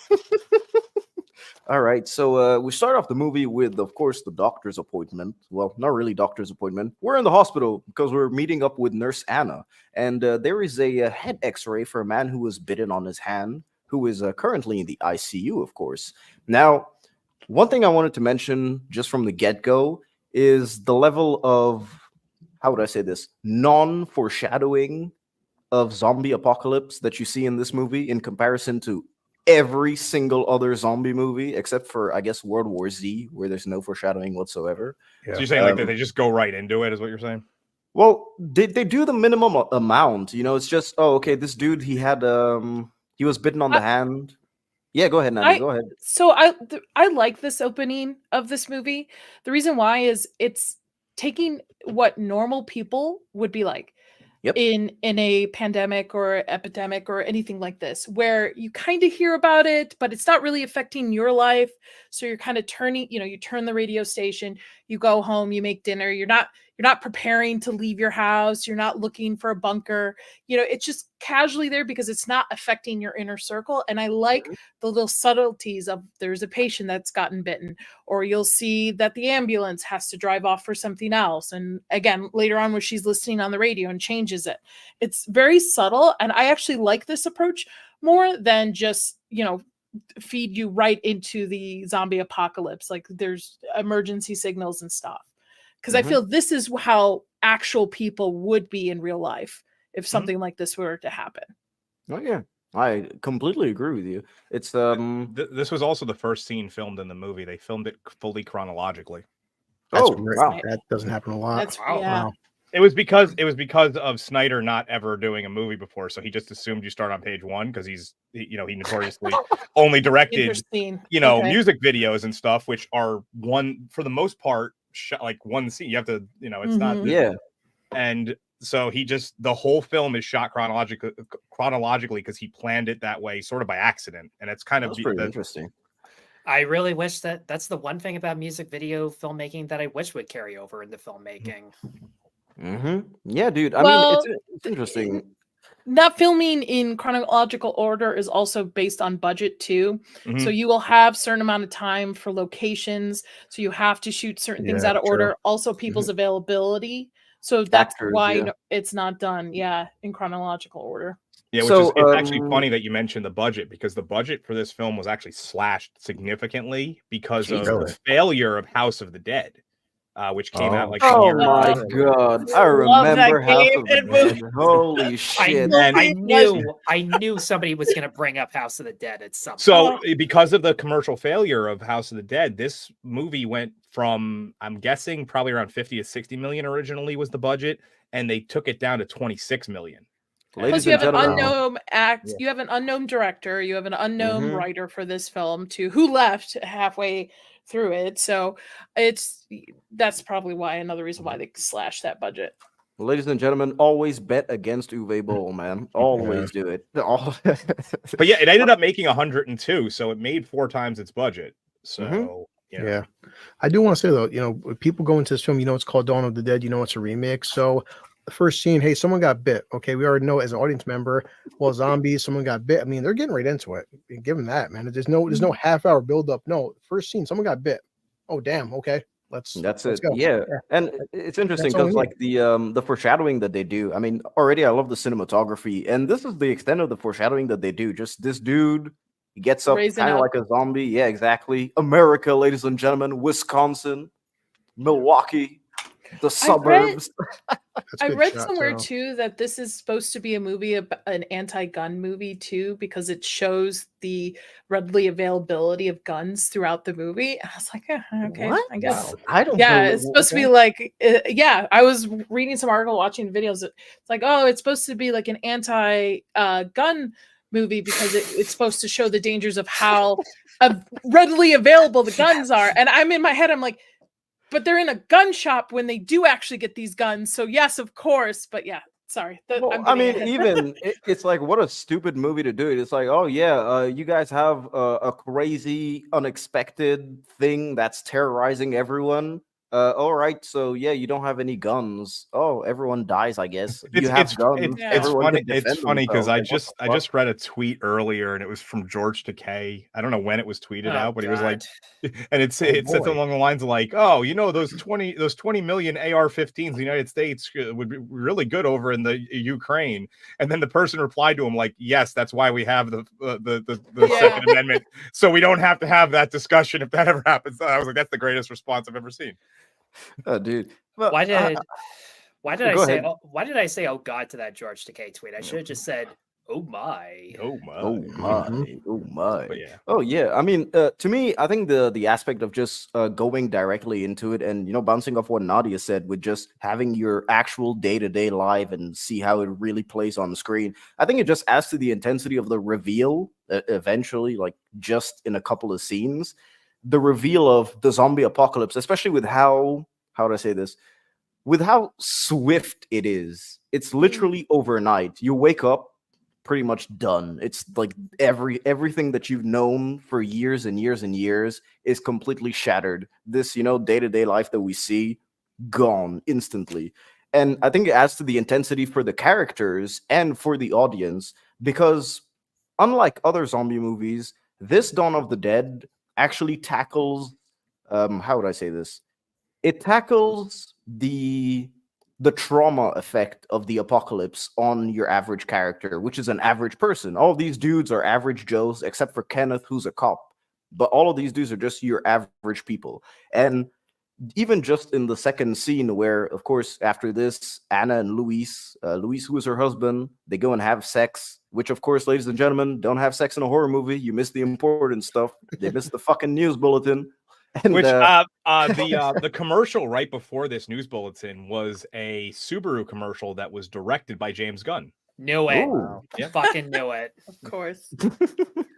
Speaker 6: All right, so we start off the movie with, of course, the doctor's appointment. Well, not really doctor's appointment. We're in the hospital because we're meeting up with Nurse Anna, and there is a head X-ray for a man who was bitten on his hand, who is currently in the ICU, of course. Now, One thing I wanted to mention just from the get-go is the level of, how would I say this, non-foreshadowing of zombie apocalypse that you see in this movie in comparison to every single other zombie movie except for, I guess, World War Z, where there's no foreshadowing whatsoever.
Speaker 8: So you're saying like that they just go right into it, is what you're saying?
Speaker 6: Well, they do the minimum amount. It's just, oh, okay, this dude, he was bitten on the hand. Yeah, go ahead, Nani. Go ahead.
Speaker 10: So I like this opening of this movie. The reason why is it's taking what normal people would be like in a pandemic or epidemic or anything like this, where you kind of hear about it, but it's not really affecting your life. So you're kind of turning, you turn the radio station, you go home, you make dinner, you're not preparing to leave your house, you're not looking for a bunker, it's just casually there because it's not affecting your inner circle. And I like the little subtleties of there's a patient that's gotten bitten, or you'll see that the ambulance has to drive off for something else. And again, later on where she's listening on the radio and changes it. It's very subtle. And I actually like this approach more than just, feed you right into the zombie apocalypse. Like there's emergency signals and stuff. Because I feel this is how actual people would be in real life if something like this were to happen.
Speaker 6: Oh yeah, I completely agree with you. It's
Speaker 8: this was also the first scene filmed in the movie. They filmed it fully chronologically.
Speaker 6: Wow,
Speaker 9: that doesn't happen a lot.
Speaker 10: That's wow.
Speaker 8: It was because of Snyder not ever doing a movie before, so he just assumed you start on page 1 because he notoriously only directed music videos and stuff, which are for the most part like one scene. You have to it's not and so the whole film is shot chronologically because he planned it that way sort of by accident, and it's kind of
Speaker 6: pretty interesting.
Speaker 1: I really wish that's the one thing about music video filmmaking that I wish would carry over into filmmaking.
Speaker 6: Yeah, dude. I mean, it's interesting.
Speaker 10: Not filming in chronological order is also based on budget too. So you will have certain amount of time for locations. So you have to shoot certain things out of order. Also people's availability. So that's why it's not done, in chronological order.
Speaker 8: Yeah, which is it's actually funny that you mentioned the budget, because the budget for this film was actually slashed significantly because of the failure of House of the Dead. Which came out like a year ago.
Speaker 6: My god, I remember House of the Dead. Holy shit!
Speaker 1: I knew somebody was going to bring up House of the Dead at some point.
Speaker 8: So because of the commercial failure of House of the Dead, this movie went from, I'm guessing, probably around 50 to 60 million originally was the budget, and they took it down to 26 million.
Speaker 10: Plus, you have an unknown you have an unknown director, you have an unknown writer for this film too, who left halfway through it. So that's probably another reason why they slashed that budget.
Speaker 6: Ladies and gentlemen, always bet against Uwe Boll, man. Always do it.
Speaker 8: But yeah, it ended up making 102, so it made 4 times its budget. So
Speaker 9: yeah. I do want to say though, people go into this film, it's called Dawn of the Dead, it's a remake. So the first scene, hey, someone got bit. Okay, we already know as an audience member, well, zombies, someone got bit. I mean, they're getting right into it. Give them that, man. There's no half-hour build-up. No, first scene, someone got bit. Oh, damn. Okay, let's go.
Speaker 6: Yeah, and it's interesting because like the foreshadowing that they do. I mean, already I love the cinematography, and this is the extent of the foreshadowing that they do. Just this dude, he gets up kind of like a zombie. Yeah, exactly. America, ladies and gentlemen, Wisconsin, Milwaukee. The suburbs.
Speaker 10: I read somewhere too that this is supposed to be a movie about an anti-gun movie too, because it shows the readily availability of guns throughout the movie. I was like, okay, what? I guess.
Speaker 6: I don't.
Speaker 10: Yeah, it's supposed to be like, I was reading some article, watching videos. It's like, it's supposed to be like an anti-gun movie because it's supposed to show the dangers of how readily available the guns are. And I'm in my head, I'm like, but they're in a gun shop when they do actually get these guns. So yes, of course. But yeah, sorry.
Speaker 6: I mean, even it's like, what a stupid movie to do it. It's like, oh yeah, you guys have a crazy, unexpected thing that's terrorizing everyone. All right, so yeah, you don't have any guns. Oh, everyone dies, I guess. You
Speaker 8: It's
Speaker 6: have
Speaker 8: it's
Speaker 6: guns.
Speaker 8: it's
Speaker 10: Yeah.
Speaker 8: it's
Speaker 6: Everyone
Speaker 8: funny.
Speaker 6: can
Speaker 8: It's
Speaker 6: defend
Speaker 8: funny because
Speaker 6: themselves. Like, what the
Speaker 8: I
Speaker 6: fuck?
Speaker 8: just read a tweet earlier and it was from George Takei. I don't know when it was tweeted
Speaker 1: Oh,
Speaker 8: out, but he was like,
Speaker 1: God.
Speaker 8: and it said
Speaker 9: boy.
Speaker 8: along the lines of like, oh, you know, those 20 million AR-15s in the United States would be really good over in the Ukraine. And then the person replied to him like, yes, that's why we have the
Speaker 10: Yeah.
Speaker 8: Second Amendment, so we don't have to have that discussion if that ever happens. I was like, that's the greatest response I've ever seen.
Speaker 6: Oh, dude. But
Speaker 1: Why did I
Speaker 6: go
Speaker 1: say
Speaker 6: ahead.
Speaker 1: why did I say oh God to that George Takei tweet? I should have just said oh my.
Speaker 8: Oh my.
Speaker 6: Oh my! Oh my!
Speaker 8: But yeah.
Speaker 6: Oh yeah! I mean, to me, I think the aspect of just going directly into it and bouncing off what Nadia said with just having your actual day-to-day life and see how it really plays on the screen. I think it just adds to the intensity of the reveal. Eventually, like just in a couple of scenes, the reveal of the zombie apocalypse, especially with how do I say this? With how swift it is. It's literally overnight. You wake up pretty much done. It's like everything that you've known for years and years and years is completely shattered. This, day-to-day life that we see, gone instantly. And I think it adds to the intensity for the characters and for the audience because unlike other zombie movies, this Dawn of the Dead actually tackles how would I say this? It tackles the trauma effect of the apocalypse on your average character, which is an average person. All of these dudes are average Joes, except for Kenneth, who's a cop. But all of these dudes are just your average people. And even just in the second scene, where, of course, after this, Anna and Luis, who is her husband, they go and have sex, which, of course, ladies and gentlemen, don't have sex in a horror movie. You miss the important stuff. They miss the fucking news bulletin. And,
Speaker 8: Which the commercial right before this news bulletin was a Subaru commercial that was directed by James Gunn.
Speaker 1: Knew it.
Speaker 6: Ooh.
Speaker 8: Yeah.
Speaker 1: Fucking knew it.
Speaker 10: Of course.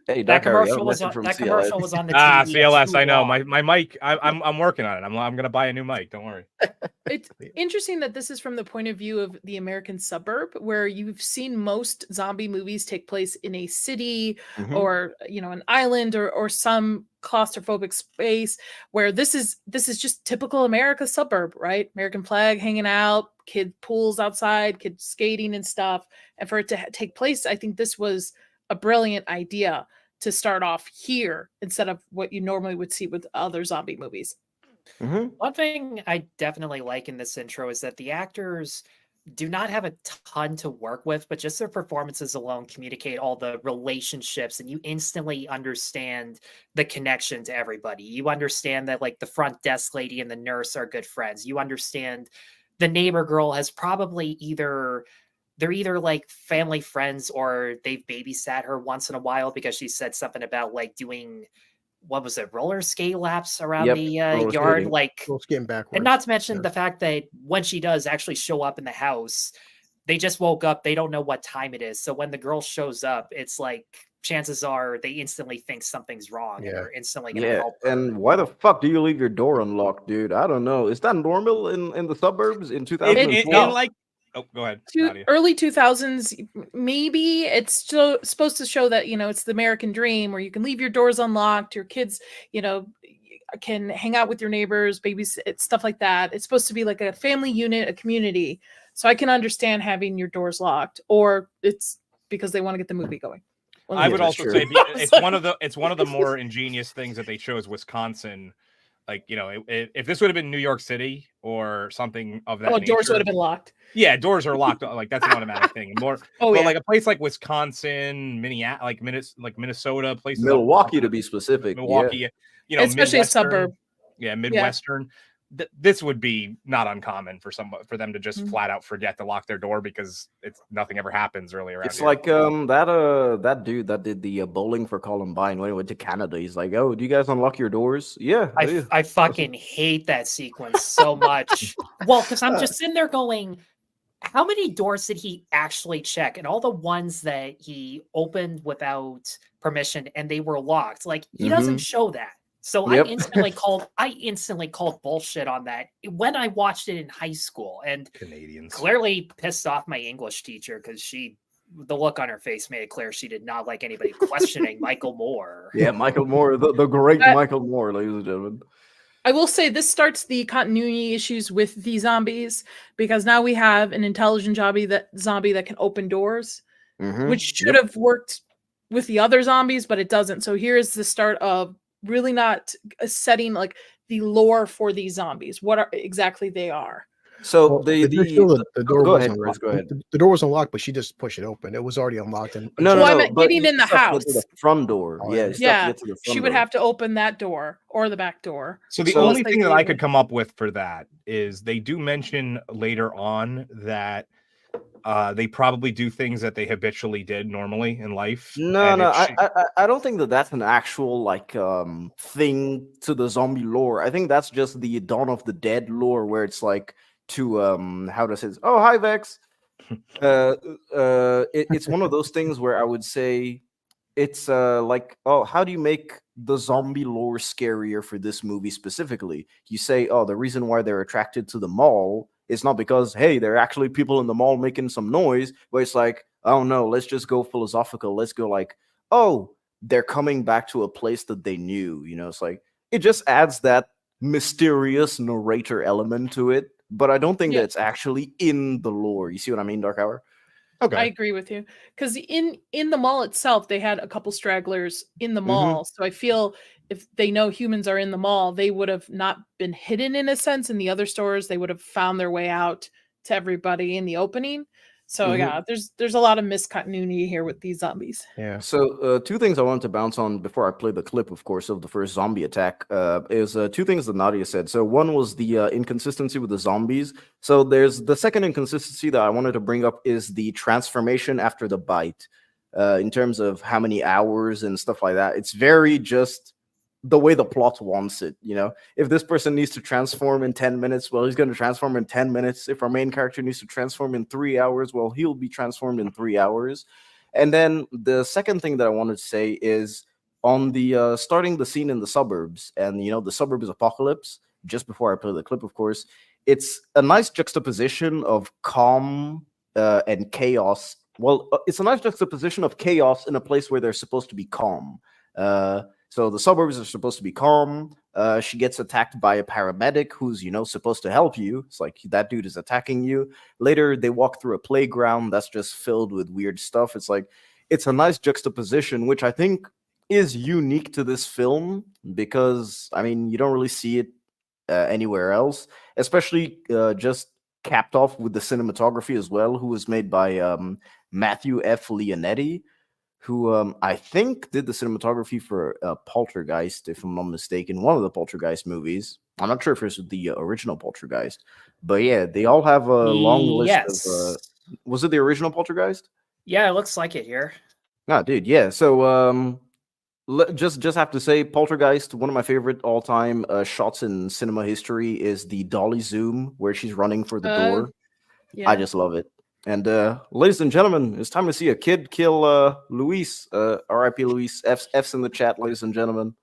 Speaker 6: Hey,
Speaker 1: That
Speaker 6: don't carry
Speaker 1: commercial
Speaker 6: on.
Speaker 1: was
Speaker 6: Message
Speaker 1: on
Speaker 6: from
Speaker 1: that
Speaker 6: CLS.
Speaker 1: commercial was on the TV. at
Speaker 8: CLS,
Speaker 1: too
Speaker 8: I know.
Speaker 1: long.
Speaker 8: My mic, I'm working on it. I'm gonna buy a new mic. Don't worry.
Speaker 10: It's interesting that this is from the point of view of the American suburb, where you've seen most zombie movies take place in a city
Speaker 6: Mhm.
Speaker 10: or an island or some claustrophobic space, where this is just typical America suburb, right? American flag hanging out, kid pools outside, kids skating and stuff. And for it to take place, I think this was a brilliant idea to start off here instead of what you normally would see with other zombie movies.
Speaker 6: Mhm.
Speaker 1: One thing I definitely like in this intro is that the actors do not have a ton to work with, but just their performances alone communicate all the relationships, and you instantly understand the connection to everybody. You understand that, like, the front desk lady and the nurse are good friends. You understand the neighbor girl has probably they're either like family friends or they've babysat her once in a while because she said something about like doing what was it, roller skate laps around
Speaker 6: Yep,
Speaker 1: the
Speaker 6: roller
Speaker 1: yard,
Speaker 6: skating.
Speaker 1: like,
Speaker 9: Girls getting backwards.
Speaker 1: and not to mention
Speaker 9: Yeah.
Speaker 1: the fact that when she does actually show up in the house, they just woke up, they don't know what time it is. So when the girl shows up, it's like chances are they instantly think something's wrong and
Speaker 9: Yeah.
Speaker 1: are instantly gonna
Speaker 6: Yeah,
Speaker 1: help her.
Speaker 6: and why the fuck do you leave your door unlocked, dude? I don't know. Is that normal in the suburbs in
Speaker 8: In
Speaker 6: 2004?
Speaker 8: like, oh, go ahead,
Speaker 10: To
Speaker 8: Nadia.
Speaker 10: early 2000s, maybe it's still supposed to show that it's the American dream where you can leave your doors unlocked, your kids can hang out with your neighbors, babies, stuff like that. It's supposed to be like a family unit, a community. So I can understand having your doors locked, or it's because they want to get the movie going. One of
Speaker 8: I
Speaker 10: the
Speaker 8: would
Speaker 10: two.
Speaker 6: that's
Speaker 8: also
Speaker 6: true.
Speaker 8: say it's one of the more ingenious things that they chose Wisconsin. Like, if this would have been New York City or something of that nature,
Speaker 10: Doors would have been locked.
Speaker 8: yeah, doors are locked. Like, that's an automatic thing. And more,
Speaker 10: Oh,
Speaker 8: but
Speaker 10: yeah.
Speaker 8: like a place like Wisconsin, Minneapolis, Minnesota, places up
Speaker 6: Milwaukee, to be specific.
Speaker 8: Milwaukee,
Speaker 10: Especially a
Speaker 8: Midwestern,
Speaker 10: suburb.
Speaker 8: yeah, Midwestern. This would be not uncommon for them to just
Speaker 10: Mhm.
Speaker 8: flat out forget to lock their door because nothing ever happens really around
Speaker 6: It's
Speaker 8: here.
Speaker 6: like that dude that did the bowling for Columbine when he went to Canada. He's like, "Oh, do you guys unlock your doors?" Yeah. yeah.
Speaker 1: I fucking hate that sequence so much. Well, because I'm just sitting there going, how many doors did he actually check? And all the ones that he opened without permission and they were locked. Like, he doesn't show that. So
Speaker 6: Yep.
Speaker 1: I instantly called bullshit on that when I watched it in high school, and
Speaker 8: Canadians.
Speaker 1: clearly pissed off my English teacher because the look on her face made it clear she did not like anybody questioning Michael Moore.
Speaker 6: Yeah, Michael Moore, the great
Speaker 10: That-
Speaker 6: Michael Moore, ladies and gentlemen.
Speaker 10: I will say this starts the continuity issues with the zombies because now we have an intelligent zombie that can open doors, which should have worked with the other zombies, but it doesn't. So here is the start of really not setting like the lore for these zombies, what are exactly they are.
Speaker 6: So
Speaker 9: Well, they did show that the door
Speaker 6: go
Speaker 9: was
Speaker 6: ahead, Chris,
Speaker 9: unlocked.
Speaker 6: go ahead.
Speaker 9: The door was unlocked, but she just pushed it open. It was already unlocked. And
Speaker 6: No,
Speaker 10: Well, I
Speaker 6: no,
Speaker 10: meant
Speaker 6: but
Speaker 10: getting
Speaker 6: you
Speaker 10: in the
Speaker 6: still have to get to
Speaker 10: house.
Speaker 6: the front door.
Speaker 9: Oh,
Speaker 6: Yeah,
Speaker 9: yeah.
Speaker 6: you still have to
Speaker 10: Yeah,
Speaker 6: get to the front
Speaker 10: she would
Speaker 6: door.
Speaker 10: have to open that door or the back door.
Speaker 8: So the
Speaker 6: So-
Speaker 8: only
Speaker 10: Unless they
Speaker 8: thing that I
Speaker 10: leave
Speaker 8: could
Speaker 10: it.
Speaker 8: come up with for that is they do mention later on that they probably do things that they habitually did normally in life.
Speaker 6: No,
Speaker 8: and
Speaker 6: no,
Speaker 8: if she-
Speaker 6: I don't think that that's an actual like thing to the zombie lore. I think that's just the Dawn of the Dead lore, where it's like to how does it? Oh, hi Vex. It's one of those things where I would say it's like, oh, how do you make the zombie lore scarier for this movie specifically? You say, oh, the reason why they're attracted to the mall is not because, hey, there are actually people in the mall making some noise, but it's like, oh no, let's just go philosophical. Let's go like, oh, they're coming back to a place that they knew. You know, it's like it just adds that mysterious narrator element to it. But I don't think
Speaker 10: Yeah.
Speaker 6: that it's actually in the lore. You see what I mean, Dark Hour?
Speaker 8: okay,
Speaker 10: I agree with you because in the mall itself, they had a couple stragglers in the mall. So I feel if they know humans are in the mall, they would have not been hidden in a sense. In the other stores, they would have found their way out to everybody in the opening. So yeah, there's a lot of miscontinuity here with these zombies.
Speaker 9: yeah.
Speaker 6: So, two things I wanted to bounce on before I play the clip, of course, of the first zombie attack is two things that Nadia said. So, one was the inconsistency with the zombies. So, there's the second inconsistency that I wanted to bring up is the transformation after the bite, in terms of how many hours and stuff like that. It's very just the way the plot wants it. You know, if this person needs to transform in 10 minutes, well, he's going to transform in 10 minutes. If our main character needs to transform in 3 hours, well, he'll be transformed in 3 hours. And then the second thing that I wanted to say is on the starting the scene in the suburbs, and you know, the suburbs apocalypse, just before I play the clip, of course, it's a nice juxtaposition of calm and chaos. Well, it's a nice juxtaposition of chaos in a place where they're supposed to be calm. So the suburbs are supposed to be calm. She gets attacked by a paramedic who's, you know, supposed to help you. It's like that dude is attacking you. Later, they walk through a playground that's just filled with weird stuff. It's like, it's a nice juxtaposition, which I think is unique to this film because, I mean, you don't really see it anywhere else, especially just capped off with the cinematography as well, who was made by Matthew F. Leonetti, who I think did the cinematography for Poltergeist, if I'm not mistaken, one of the Poltergeist movies. I'm not sure if it's the original Poltergeist, but yeah, they all have a long list of. Was it the original Poltergeist?
Speaker 1: Yeah, it looks like it here.
Speaker 6: Ah, dude, yeah. So just have to say, Poltergeist, one of my favorite all-time shots in cinema history is the dolly zoom where she's running for the door.
Speaker 10: Yeah.
Speaker 6: I just love it. And ladies and gentlemen, it's time to see a kid kill Luis. R.I.P. Luis. F's in the chat, ladies and gentlemen.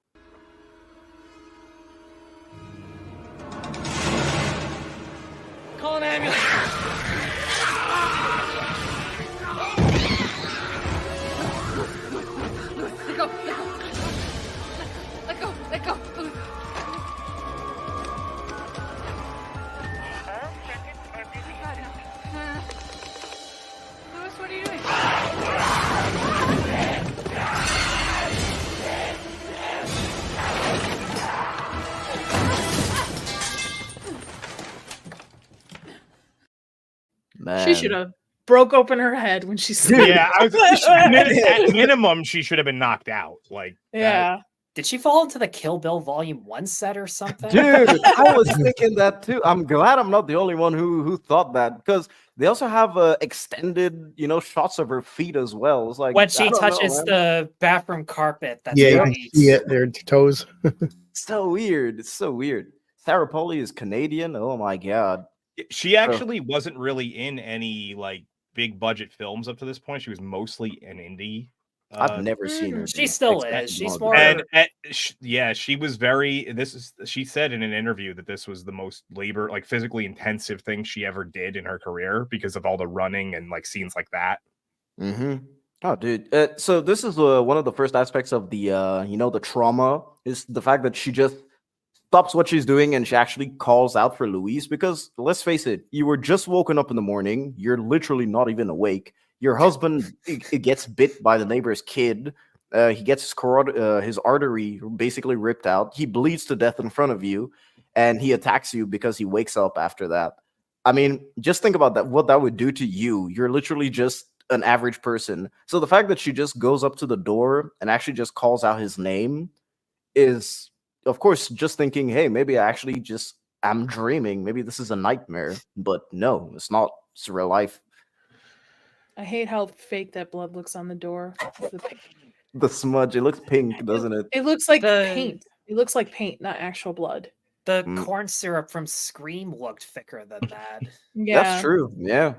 Speaker 5: Call an ambulance. Let go. Louis, what are you doing?
Speaker 6: Man.
Speaker 10: She should have broke open her head when she said,
Speaker 8: yeah, at minimum, she should have been knocked out. Like,
Speaker 10: yeah.
Speaker 1: Did she fall into the Kill Bill Volume 1 set or something?
Speaker 6: Dude, I was thinking that too. I'm glad I'm not the only one who thought that, because they also have extended, you know, shots of her feet as well. It's like
Speaker 1: When she
Speaker 6: I don't know,
Speaker 1: touches
Speaker 6: man.
Speaker 1: the bathroom carpet, that's
Speaker 9: Yeah, you
Speaker 1: great.
Speaker 9: can see it. Their toes.
Speaker 6: It's so weird. It's so weird. Sarah Polley is Canadian. Oh my god.
Speaker 8: she actually wasn't really in any like big budget films up to this point. She was mostly an indie.
Speaker 6: I've never seen her.
Speaker 1: She
Speaker 6: dude.
Speaker 1: still
Speaker 6: Except
Speaker 1: is. She's
Speaker 6: Mother.
Speaker 1: more.
Speaker 8: Yeah, she was very. She said in an interview that this was the most like physically intensive thing she ever did in her career because of all the running and like scenes like that.
Speaker 6: Mm-hmm. Oh, dude. So this is one of the first aspects of the, you know, the trauma is the fact that she just stops what she's doing and she actually calls out for Luis because let's face it, you were just woken up in the morning. You're literally not even awake. Your husband it gets bit by the neighbor's kid. He gets his artery basically ripped out. He bleeds to death in front of you, and he attacks you because he wakes up after that. I mean, just think about that. What that would do to you. You're literally just an average person. So the fact that she just goes up to the door and actually just calls out his name is, of course, just thinking, hey, maybe I actually just am dreaming. Maybe this is a nightmare. But no, it's not. It's real life.
Speaker 10: I hate how fake that blood looks on the door.
Speaker 6: The smudge, it looks pink, doesn't it?
Speaker 10: It looks like paint. It looks like paint, not actual blood.
Speaker 1: The corn syrup from Scream looked thicker than that.
Speaker 10: Yeah,
Speaker 6: That's true. Yeah.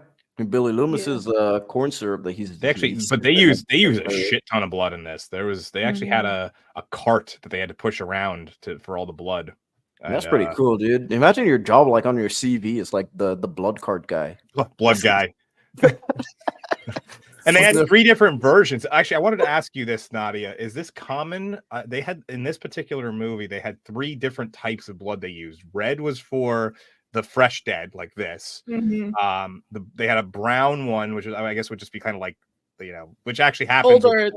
Speaker 6: Billy Loomis's corn syrup that he's
Speaker 8: They use a shit ton of blood in this. They actually had a cart that they had to push around for all the blood.
Speaker 6: That's pretty cool, dude. Imagine your job like on your CV is like the blood cart guy.
Speaker 8: Blood guy. And they had 3 different versions. Actually, I wanted to ask you this, Nadia. Is this common? They had in this particular movie, they had 3 different types of blood they used. Red was for the fresh dead, like this.
Speaker 10: Mm-hmm.
Speaker 8: They had a brown one, which I guess would just be kind of like, which actually happens.
Speaker 10: Older.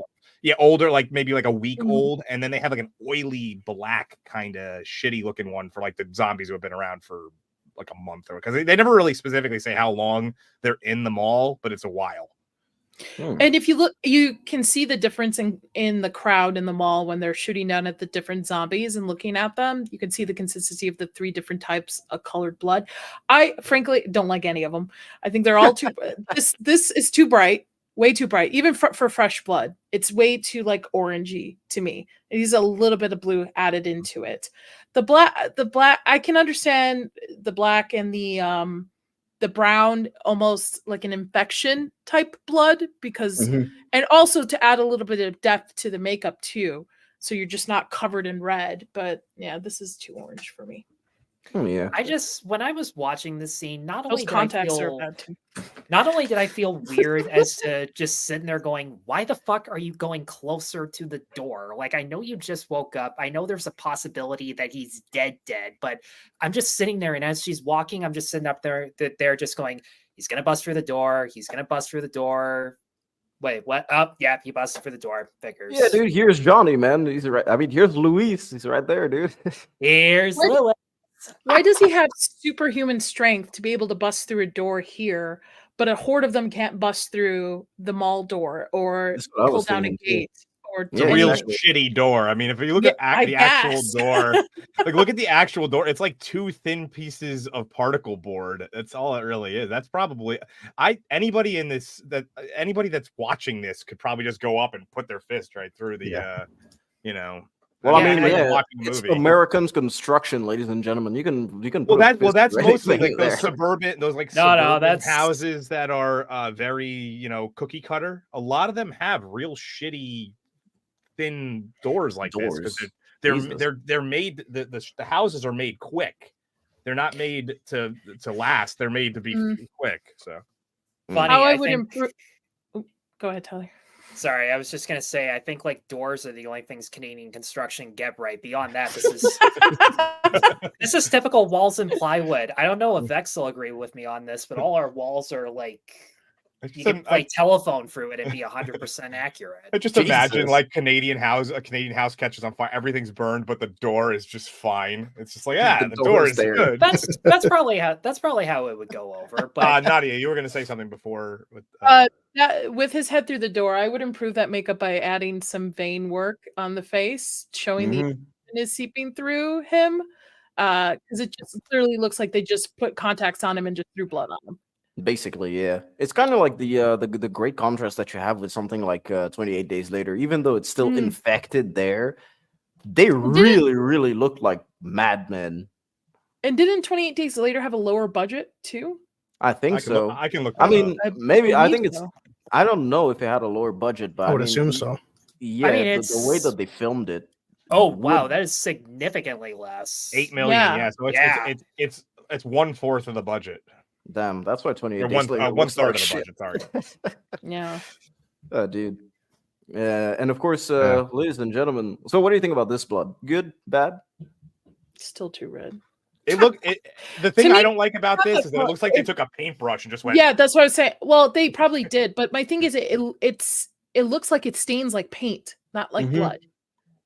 Speaker 8: Older, like maybe like a week old. And then they have like an oily black kind of shitty looking one for like the zombies who have been around for like a month, or because they never really specifically say how long they're in the mall, but it's a while.
Speaker 10: And if you look, you can see the difference in the crowd in the mall when they're shooting down at the different zombies and looking at them. You can see the consistency of the 3 different types of colored blood. I frankly don't like any of them. I think they're all too. This is too bright, way too bright. Even for fresh blood, it's way too like orangey to me. It needs a little bit of blue added into it. The black. I can understand the black and the brown, almost like an infection type blood, because and also to add a little bit of depth to the makeup too, so you're just not covered in red. But yeah, this is too orange for me.
Speaker 6: Yeah,
Speaker 1: when I was watching this scene, not only did I feel weird as to just sitting there going, why the fuck are you going closer to the door? Like, I know you just woke up. I know there's a possibility that he's dead, but I'm just sitting there, and as she's walking, I'm just sitting up there just going, he's gonna bust through the door. He's gonna bust through the door. Wait, what? Oh, yeah, he busted through the door. Figures.
Speaker 6: Yeah, dude, here's Johnny, man. He's right. I mean, here's Luis. He's right there, dude.
Speaker 1: Here's Lilith.
Speaker 10: Why does he have superhuman strength to be able to bust through a door here, but a horde of them can't bust through the mall door or pull down a gate?
Speaker 8: It's a real shitty door. I mean, if you look at the actual door, like look at the actual door, it's like 2 thin pieces of particle board. That's all it really is. That's probably anybody that's watching this could probably just go up and put their fist right through the
Speaker 6: Well, I mean, it's Americans construction, ladies and gentlemen. You can.
Speaker 8: That's mostly like those suburban, suburban
Speaker 1: that's
Speaker 8: houses that are very cookie cutter. A lot of them have real shitty thin doors like this because they're made. The houses are made quick. They're not made to last. They're made to be quick. So
Speaker 1: funny.
Speaker 10: How I would improve. Go ahead, Tyler.
Speaker 1: Sorry, I was just gonna say I think like doors are the only things Canadian construction get right. Beyond that, this is typical walls and plywood. I don't know if Vex will agree with me on this, but all our walls are like you can play telephone through it and be 100% accurate.
Speaker 8: I just imagine like a Canadian house catches on fire, everything's burned, but the door is just fine. It's just like the door is there. Good.
Speaker 1: That's probably how it would go over. But
Speaker 8: Nadia, you were gonna say something before
Speaker 10: with his head through the door, I would improve that makeup by adding some vein work on the face, showing the is seeping through him. Because it just clearly looks like they just put contacts on him and just threw blood on him.
Speaker 6: Basically, yeah. It's kind of like the great contrast that you have with something like 28 Days Later. Even though it's still infected there, they really look like madmen.
Speaker 10: And didn't 28 Days Later have a lower budget too?
Speaker 6: I think so.
Speaker 8: I can look.
Speaker 6: I mean, maybe I think it's. I don't know if it had a lower budget, but
Speaker 9: I would assume so.
Speaker 6: Yeah, the way that they filmed it.
Speaker 1: Oh wow, that is significantly less.
Speaker 8: 8 million. Yeah, so it's 1/4 of the budget.
Speaker 6: Damn, that's why 28
Speaker 8: Days
Speaker 6: Later.
Speaker 8: 1/3 of the budget. Sorry.
Speaker 10: Yeah.
Speaker 6: Oh, dude. Yeah, and of course, ladies and gentlemen. So, what do you think about this blood? Good, bad?
Speaker 10: Still too red.
Speaker 8: The thing
Speaker 10: me,
Speaker 8: I don't like about
Speaker 10: not
Speaker 8: this
Speaker 10: the
Speaker 8: is that it looks like they took a paintbrush and just went.
Speaker 10: Yeah, that's what I was saying. Well, they probably did, but my thing is, it looks like it stains like paint, not like blood.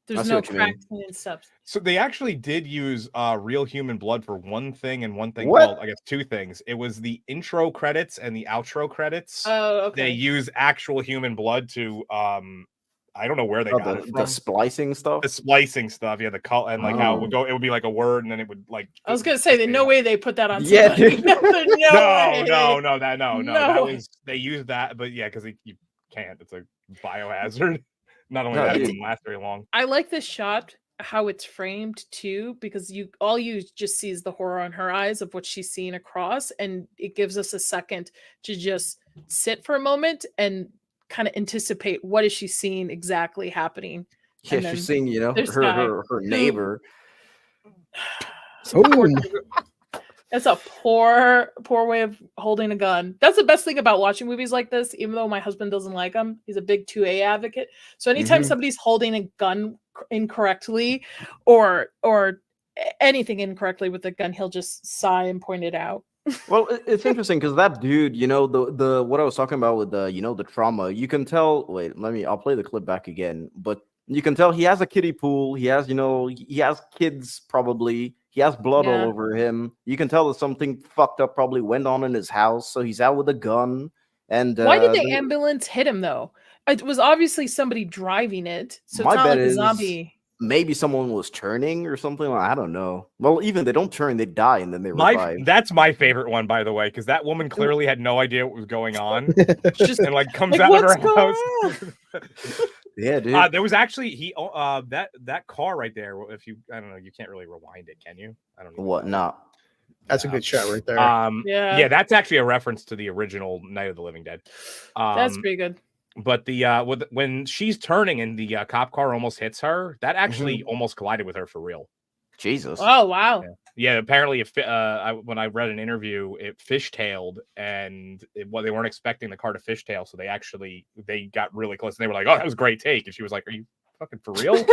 Speaker 10: There's no cracks and stuff.
Speaker 8: So they actually did use real human blood for one thing and one thing.
Speaker 6: What?
Speaker 8: Well, I guess two things. It was the intro credits and the outro credits.
Speaker 10: Oh, okay.
Speaker 8: They use actual human blood to I don't know where they got it from.
Speaker 6: The splicing stuff.
Speaker 8: The splicing stuff, yeah. The color and like how it would go. It would be like a word, and then it would like.
Speaker 10: I was gonna say, there's no way they put that on.
Speaker 6: Yeah,
Speaker 10: somebody.
Speaker 6: dude.
Speaker 10: no.
Speaker 8: That was they used that, but yeah, because you can't. It's a biohazard. Not only that, it wouldn't last very long.
Speaker 10: I like this shot, how it's framed too, because you just sees the horror on her eyes of what she's seeing across, and it gives us a second to just sit for a moment and kind of anticipate what is she seeing exactly happening.
Speaker 6: Yeah, she's seeing, her neighbor.
Speaker 10: That's a poor way of holding a gun. That's the best thing about watching movies like this, even though my husband doesn't like them. He's a big 2A advocate. So anytime somebody's holding a gun incorrectly or anything incorrectly with a gun, he'll just sigh and point it out.
Speaker 6: Well, it's interesting because that dude, the what I was talking about with the trauma, you can tell. Wait, I'll play the clip back again. But you can tell he has a kiddie pool. He has, he has kids probably. He has blood all over him. You can tell that something fucked up probably went on in his house. So he's out with a gun. And
Speaker 10: why did the ambulance hit him though? It was obviously somebody driving it. So it's not like a zombie.
Speaker 6: Maybe someone was turning or something. I don't know. Well, even they don't turn, they die and then they revive.
Speaker 8: That's my favorite one, by the way, because that woman clearly had no idea what was going on. And comes out of her house.
Speaker 6: Yeah, dude.
Speaker 8: There was actually that car right there. If I don't know, you can't really rewind it, can you? I don't know.
Speaker 6: What? No.
Speaker 9: That's a good shot right there.
Speaker 10: Yeah,
Speaker 8: that's actually a reference to the original Night of the Living Dead.
Speaker 10: That's pretty good.
Speaker 8: But when she's turning and the cop car almost hits her, that actually almost collided with her for real.
Speaker 6: Jesus.
Speaker 10: Oh wow.
Speaker 8: Yeah, apparently, when I read an interview, it fishtailed, and they weren't expecting the car to fishtail, so they got really close, and they were like, "Oh, that was a great take," and she was like, "Are you fucking for real?"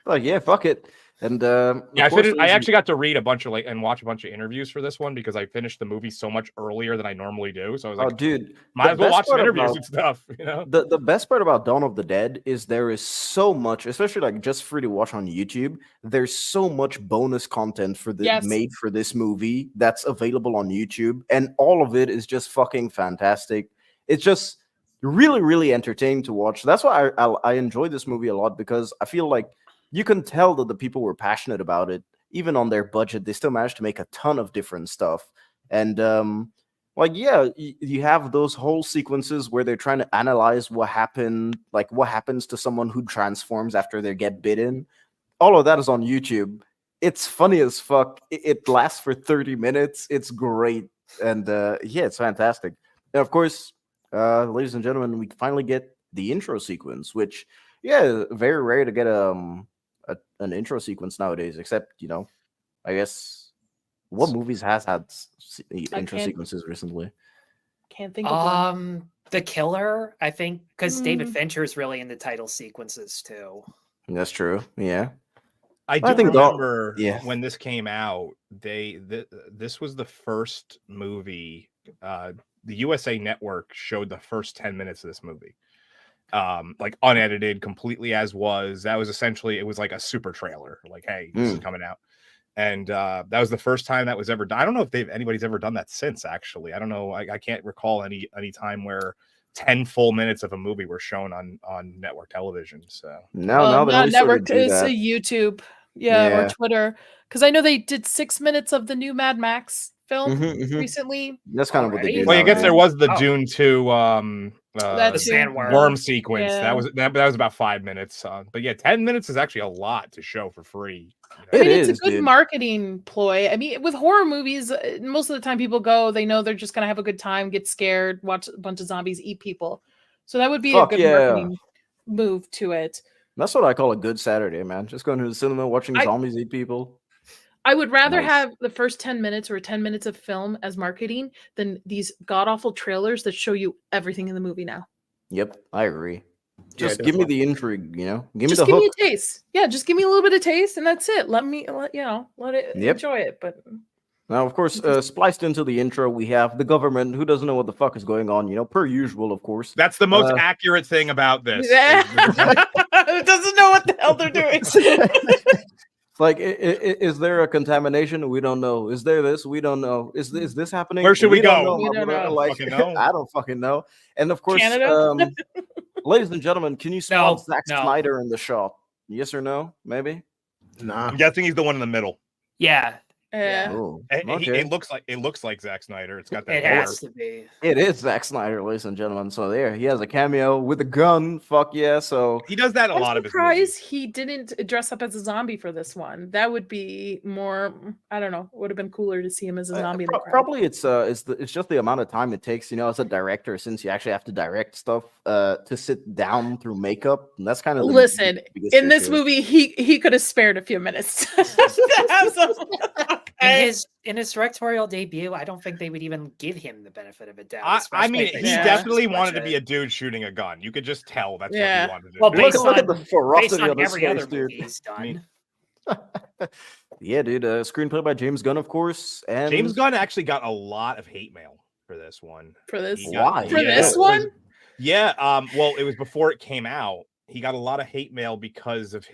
Speaker 6: Like, yeah, fuck it. And
Speaker 8: I actually got to read a bunch of and watch a bunch of interviews for this one because I finished the movie so much earlier than I normally do. So I was like,
Speaker 6: "Oh, dude,
Speaker 8: might as well watch some interviews and stuff."
Speaker 6: The best part about Dawn of the Dead is there is so much, especially just free to watch on YouTube. There's so much bonus content made for this movie that's available on YouTube, and all of it is just fucking fantastic. It's just really, really entertaining to watch. That's why I enjoy this movie a lot, because I feel like you can tell that the people were passionate about it. Even on their budget, they still managed to make a ton of different stuff. And you have those whole sequences where they're trying to analyze what happened, like what happens to someone who transforms after they get bitten. All of that is on YouTube. It's funny as fuck. It lasts for 30 minutes. It's great. And it's fantastic. And of course, ladies and gentlemen, we finally get the intro sequence, which, very rare to get an intro sequence nowadays, except, I guess, what movies has had intro sequences recently?
Speaker 10: Can't think of one.
Speaker 1: The Killer, I think, because David Fincher is really in the title sequences too.
Speaker 6: That's true. Yeah.
Speaker 8: I think remember when this came out, this was the first movie. The USA Network showed the first 10 minutes of this movie. Unedited, completely as was. That was essentially, it was like a super trailer, like, hey, this is coming out. And that was the first time that was ever done. I don't know if anybody's ever done that since, actually. I don't know. I can't recall any time where 10 full minutes of a movie were shown on network television. So
Speaker 6: not
Speaker 10: network, it's a YouTube, or Twitter. Because I know they did 6 minutes of the new Mad Max film recently.
Speaker 6: That's kind of what they do.
Speaker 8: Well, I guess there was the Dune 2
Speaker 1: the sandworm
Speaker 8: worm sequence. That was about 5 minutes. But 10 minutes is actually a lot to show for free.
Speaker 10: It's a good marketing ploy. I mean, with horror movies, most of the time people go, they know they're just gonna have a good time, get scared, watch a bunch of zombies eat people. So that would be a good marketing move to it.
Speaker 6: That's what I call a good Saturday, man. Just going to the cinema, watching zombies eat people.
Speaker 10: I would rather have the first 10 minutes or 10 minutes of film as marketing than these god-awful trailers that show you everything in the movie now.
Speaker 6: Yep, I agree. Just give me the intrigue, you know. Give me
Speaker 10: Just
Speaker 6: the
Speaker 10: give
Speaker 6: hook.
Speaker 10: me a taste. Yeah, just give me a little bit of taste, and that's it. Let it
Speaker 6: Yep.
Speaker 10: enjoy it. But
Speaker 6: Now, of course, spliced into the intro, we have the government who doesn't know what the fuck is going on, you know, per usual, of course.
Speaker 8: That's the most accurate thing about this.
Speaker 10: yeah, it doesn't know what the hell they're doing.
Speaker 6: It's like, is there a contamination? We don't know. Is there this? We don't know. Is this happening?
Speaker 8: Where should we
Speaker 6: don't
Speaker 8: go?
Speaker 6: know,
Speaker 10: We
Speaker 6: my
Speaker 10: don't
Speaker 6: brother.
Speaker 10: know.
Speaker 6: Like,
Speaker 8: Fucking know.
Speaker 6: I don't fucking know. And of course,
Speaker 10: Canada?
Speaker 6: ladies and gentlemen, can you spot Zack
Speaker 1: no.
Speaker 6: Snyder in the shot? Yes or no? Maybe.
Speaker 9: Nah.
Speaker 8: I'm guessing he's the one in the middle.
Speaker 1: Yeah,
Speaker 10: Yeah.
Speaker 6: Oh,
Speaker 8: It looks like Zack Snyder. It's got that
Speaker 1: it
Speaker 8: hair.
Speaker 1: has to be.
Speaker 6: It is Zack Snyder, ladies and gentlemen. So there, he has a cameo with a gun. Fuck yeah! So
Speaker 8: He does that a
Speaker 10: I'm
Speaker 8: lot of his
Speaker 10: surprised
Speaker 8: movies.
Speaker 10: he didn't dress up as a zombie for this one. That would be more. I don't know. Would have been cooler to see him as a zombie. in the crowd.
Speaker 6: probably it's just the amount of time it takes, you know, as a director, since you actually have to direct stuff to sit down through makeup. And that's kind of
Speaker 10: Listen,
Speaker 6: biggest
Speaker 10: in this
Speaker 6: issue.
Speaker 10: movie, he could have spared a few minutes. to have some-
Speaker 1: In his directorial debut, I don't think they would even give him the benefit of a doubt.
Speaker 8: I mean,
Speaker 1: especially if
Speaker 8: he
Speaker 1: they
Speaker 10: Yeah.
Speaker 8: definitely
Speaker 1: stretch
Speaker 8: wanted to be
Speaker 1: it.
Speaker 8: a dude shooting a gun. You could just tell that's
Speaker 10: Yeah.
Speaker 8: what he wanted to
Speaker 1: Well,
Speaker 8: do.
Speaker 1: based
Speaker 6: Look at the
Speaker 1: on
Speaker 6: ferocity on his
Speaker 1: every
Speaker 6: face,
Speaker 1: other
Speaker 6: dude.
Speaker 1: movie he's done.
Speaker 6: Yeah, dude. Screenplay by James Gunn, of course. And
Speaker 8: James Gunn actually got a lot of hate mail for this one.
Speaker 10: for this.
Speaker 8: He got-
Speaker 6: Why?
Speaker 10: For
Speaker 8: yeah.
Speaker 10: this one?
Speaker 8: Yeah. Well, it was before it came out. He got a lot of hate mail because of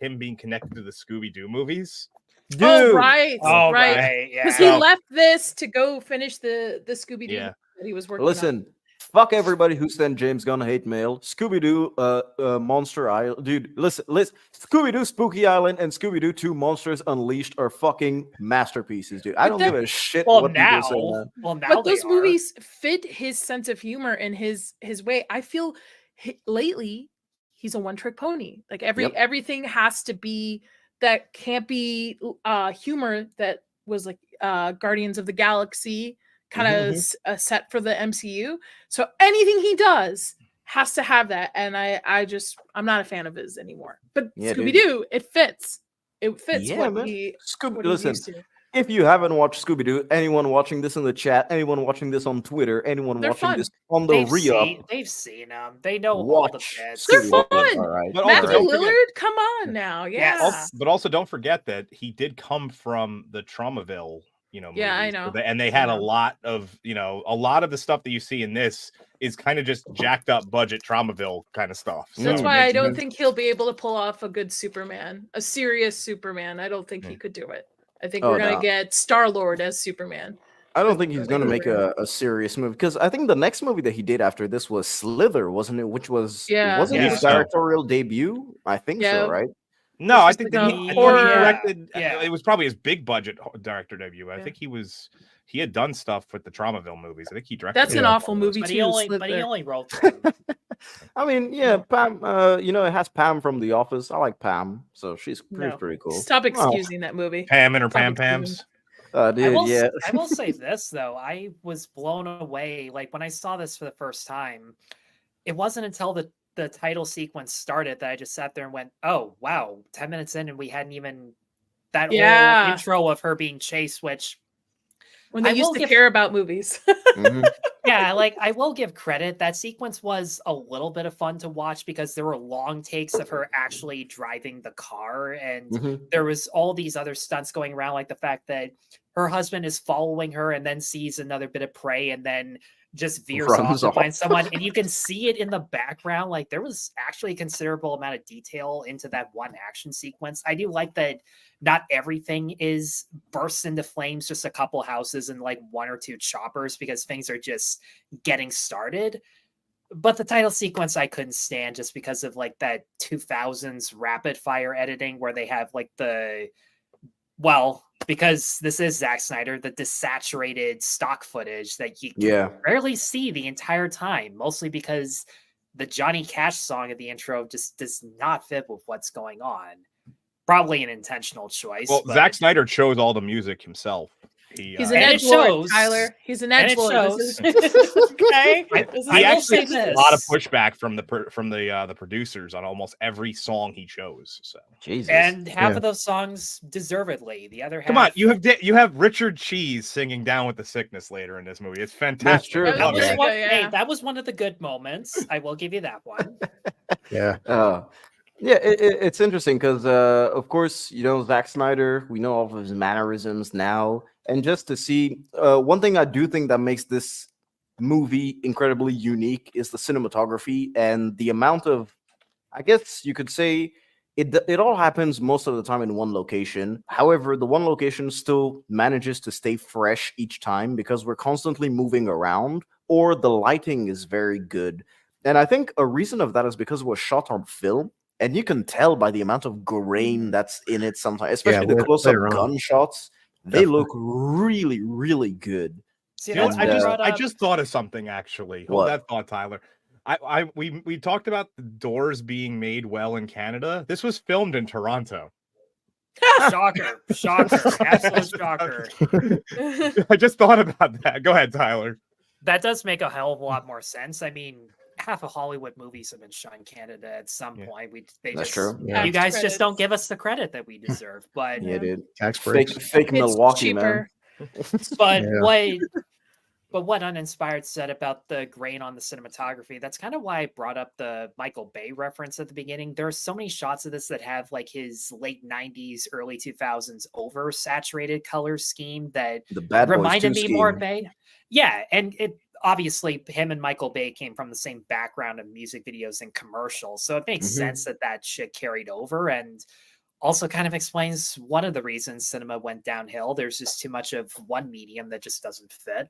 Speaker 8: him being connected to the Scooby Doo movies.
Speaker 6: dude,
Speaker 10: Oh, right.
Speaker 1: Oh,
Speaker 10: right.
Speaker 1: right.
Speaker 10: Because
Speaker 1: Yeah.
Speaker 10: he left this to go finish the Scooby Doo
Speaker 8: Yeah.
Speaker 10: that he was working on.
Speaker 6: listen. Fuck everybody who sent James Gunn hate mail. Scooby Doo, Monster Island, dude. Listen. Scooby Doo, Spooky Island, and Scooby Doo 2: Monsters Unleashed are fucking masterpieces, dude. I
Speaker 10: But
Speaker 6: don't give a shit
Speaker 1: Well,
Speaker 6: what
Speaker 1: now,
Speaker 6: people say, man.
Speaker 10: But
Speaker 1: they
Speaker 10: those
Speaker 1: are.
Speaker 10: movies fit his sense of humor and his way. I feel lately he's a one-trick pony. Like
Speaker 6: Yep.
Speaker 10: everything has to be that can't be humor that was like Guardians of the Galaxy kind of set for the MCU. So anything he does has to have that, and I'm not a fan of his anymore. But
Speaker 6: Yeah, dude.
Speaker 10: Scooby Doo, it fits. It fits
Speaker 6: Yeah,
Speaker 10: what
Speaker 6: man.
Speaker 10: what he's
Speaker 6: Listen,
Speaker 10: used to.
Speaker 6: if you haven't watched Scooby Doo, anyone watching this in the chat, anyone watching this on Twitter, anyone
Speaker 10: They're
Speaker 6: watching
Speaker 10: fun.
Speaker 6: this on the re-up,
Speaker 1: They've seen them. They know all the
Speaker 6: watch
Speaker 1: bits.
Speaker 10: They're
Speaker 6: Scooby Doo.
Speaker 10: fun.
Speaker 6: All right.
Speaker 8: But
Speaker 10: Matthew
Speaker 8: also, don't forget-
Speaker 10: Lillard, come on now, yeah.
Speaker 1: Yes.
Speaker 8: But also, don't forget that he did come from the Traumaville,
Speaker 10: Yeah, I
Speaker 8: movies.
Speaker 10: know.
Speaker 8: And they had
Speaker 10: I
Speaker 8: a
Speaker 10: know.
Speaker 8: lot of, a lot of the stuff that you see in this is kind of just jacked up budget Traumaville kind of stuff. So
Speaker 10: That's
Speaker 8: it
Speaker 10: why I
Speaker 8: makes-
Speaker 10: don't think he'll be able to pull off a good Superman, a serious Superman. I don't think he could do it. I think
Speaker 6: Oh,
Speaker 10: we're gonna
Speaker 6: no.
Speaker 10: get Star-Lord as Superman.
Speaker 6: I don't think he's gonna make a serious movie, because I think the next movie that he did after this was Slither, wasn't it? Which was wasn't
Speaker 8: Yeah.
Speaker 6: his directorial debut? I think
Speaker 10: Yeah.
Speaker 6: so, right?
Speaker 8: No,
Speaker 10: This
Speaker 8: I
Speaker 10: is
Speaker 8: think
Speaker 10: like
Speaker 8: that
Speaker 10: a
Speaker 8: I thought he
Speaker 10: horror-
Speaker 8: directed.
Speaker 1: Yeah.
Speaker 8: It was probably his big budget director debut. I
Speaker 10: Yeah.
Speaker 8: think he had done stuff with the Traumaville movies. I think he directed.
Speaker 10: That's an
Speaker 8: a couple
Speaker 10: awful
Speaker 8: of those.
Speaker 10: movie
Speaker 1: But
Speaker 10: too.
Speaker 1: he only
Speaker 10: Slither.
Speaker 1: wrote them.
Speaker 6: I mean, yeah, Pam. It has Pam from The Office. I like Pam, so she's
Speaker 10: No.
Speaker 6: pretty cool.
Speaker 10: Stop excusing that movie.
Speaker 8: Pam and her
Speaker 10: Stop
Speaker 8: Pam
Speaker 10: excusing.
Speaker 8: Pams.
Speaker 6: Dude, yeah.
Speaker 1: I will say this though, I was blown away. Like when I saw this for the first time, it wasn't until the title sequence started that I just sat there and went, "Oh wow!" 10 minutes in, and we hadn't even that
Speaker 10: Yeah.
Speaker 1: whole intro of her being chased, which
Speaker 10: When they
Speaker 1: I
Speaker 10: used
Speaker 1: will
Speaker 10: to
Speaker 1: give-
Speaker 10: care about movies.
Speaker 6: Mhm.
Speaker 1: yeah, like I will give credit. That sequence was a little bit of fun to watch because there were long takes of her actually driving the car, and
Speaker 6: Mhm.
Speaker 1: there was all these other stunts going around, like the fact that her husband is following her and then sees another bit of prey and then just veers off
Speaker 6: Runs
Speaker 1: to
Speaker 6: off.
Speaker 1: find someone, and you can see it in the background. Like there was actually a considerable amount of detail into that one action sequence. I do like that not everything is bursts into flames, just a couple houses and like one or two choppers, because things are just getting started. But the title sequence I couldn't stand just because of like that 2000s rapid fire editing where they have like because this is Zack Snyder, the desaturated stock footage that you
Speaker 6: Yeah.
Speaker 1: rarely see the entire time, mostly because the Johnny Cash song at the intro just does not fit with what's going on. Probably an intentional choice.
Speaker 8: Well,
Speaker 1: but-
Speaker 8: Zack Snyder chose all the music himself.
Speaker 10: He's an
Speaker 1: And it
Speaker 10: edgelord,
Speaker 1: shows.
Speaker 10: Tyler. He's an
Speaker 1: And it
Speaker 10: edgelord. This
Speaker 1: shows.
Speaker 10: is okay. This is
Speaker 1: I
Speaker 8: He
Speaker 1: will
Speaker 8: actually
Speaker 1: say
Speaker 8: gets a lot of
Speaker 1: this.
Speaker 8: pushback from the producers on almost every song he chose. So
Speaker 6: Jesus.
Speaker 1: And half
Speaker 9: Yeah.
Speaker 1: of those songs deservedly. The other half.
Speaker 8: come on, you have Richard Cheese singing "Down with the Sickness" later in this movie. It's fantastic.
Speaker 6: true.
Speaker 8: I
Speaker 1: That
Speaker 8: love
Speaker 1: was
Speaker 8: it.
Speaker 1: one,
Speaker 10: Yeah.
Speaker 1: hey, that was one of the good moments. I will give you that one.
Speaker 9: Yeah.
Speaker 6: Yeah, it's interesting because, of course, you know, Zack Snyder, we know all of his mannerisms now. And just to see, one thing I do think that makes this movie incredibly unique is the cinematography and the amount of, I guess you could say, it all happens most of the time in one location. However, the one location still manages to stay fresh each time because we're constantly moving around, or the lighting is very good. And I think a reason of that is because it was shot on film. And you can tell by the amount of grain that's in it sometimes, especially the close-up
Speaker 9: later on.
Speaker 6: gunshots. They look really, really good.
Speaker 1: See,
Speaker 8: You know
Speaker 1: that's
Speaker 8: what?
Speaker 1: what you brought
Speaker 8: I
Speaker 1: up.
Speaker 8: just thought of something actually.
Speaker 6: What?
Speaker 8: Hold that thought, Tyler. We talked about the doors being made well in Canada. This was filmed in Toronto.
Speaker 1: Shocker. Absolute shocker.
Speaker 8: I just thought about that. Go ahead, Tyler.
Speaker 1: That does make a hell of a lot more sense. I mean, half of Hollywood movies have been shot in Canada at some point.
Speaker 6: That's true.
Speaker 9: Yeah.
Speaker 1: You guys just don't
Speaker 10: Credits.
Speaker 1: give us the credit that we deserve. But
Speaker 6: Yeah, dude.
Speaker 9: Tax
Speaker 6: Fake,
Speaker 9: breaks.
Speaker 6: fake
Speaker 10: It's
Speaker 6: Milwaukee, man.
Speaker 10: cheaper.
Speaker 1: but
Speaker 9: Yeah.
Speaker 1: what Uninspired said about the grain on the cinematography, that's kind of why I brought up the Michael Bay reference at the beginning. There are so many shots of this that have like his late 90s, early 2000s oversaturated color scheme that
Speaker 6: The Bad Boys
Speaker 1: reminded
Speaker 6: 2
Speaker 1: me more of
Speaker 6: scheme.
Speaker 1: Bay. Yeah, and it obviously him and Michael Bay came from the same background of music videos and commercials, so it makes sense that shit carried over, and also kind of explains one of the reasons cinema went downhill. There's just too much of one medium that just doesn't fit.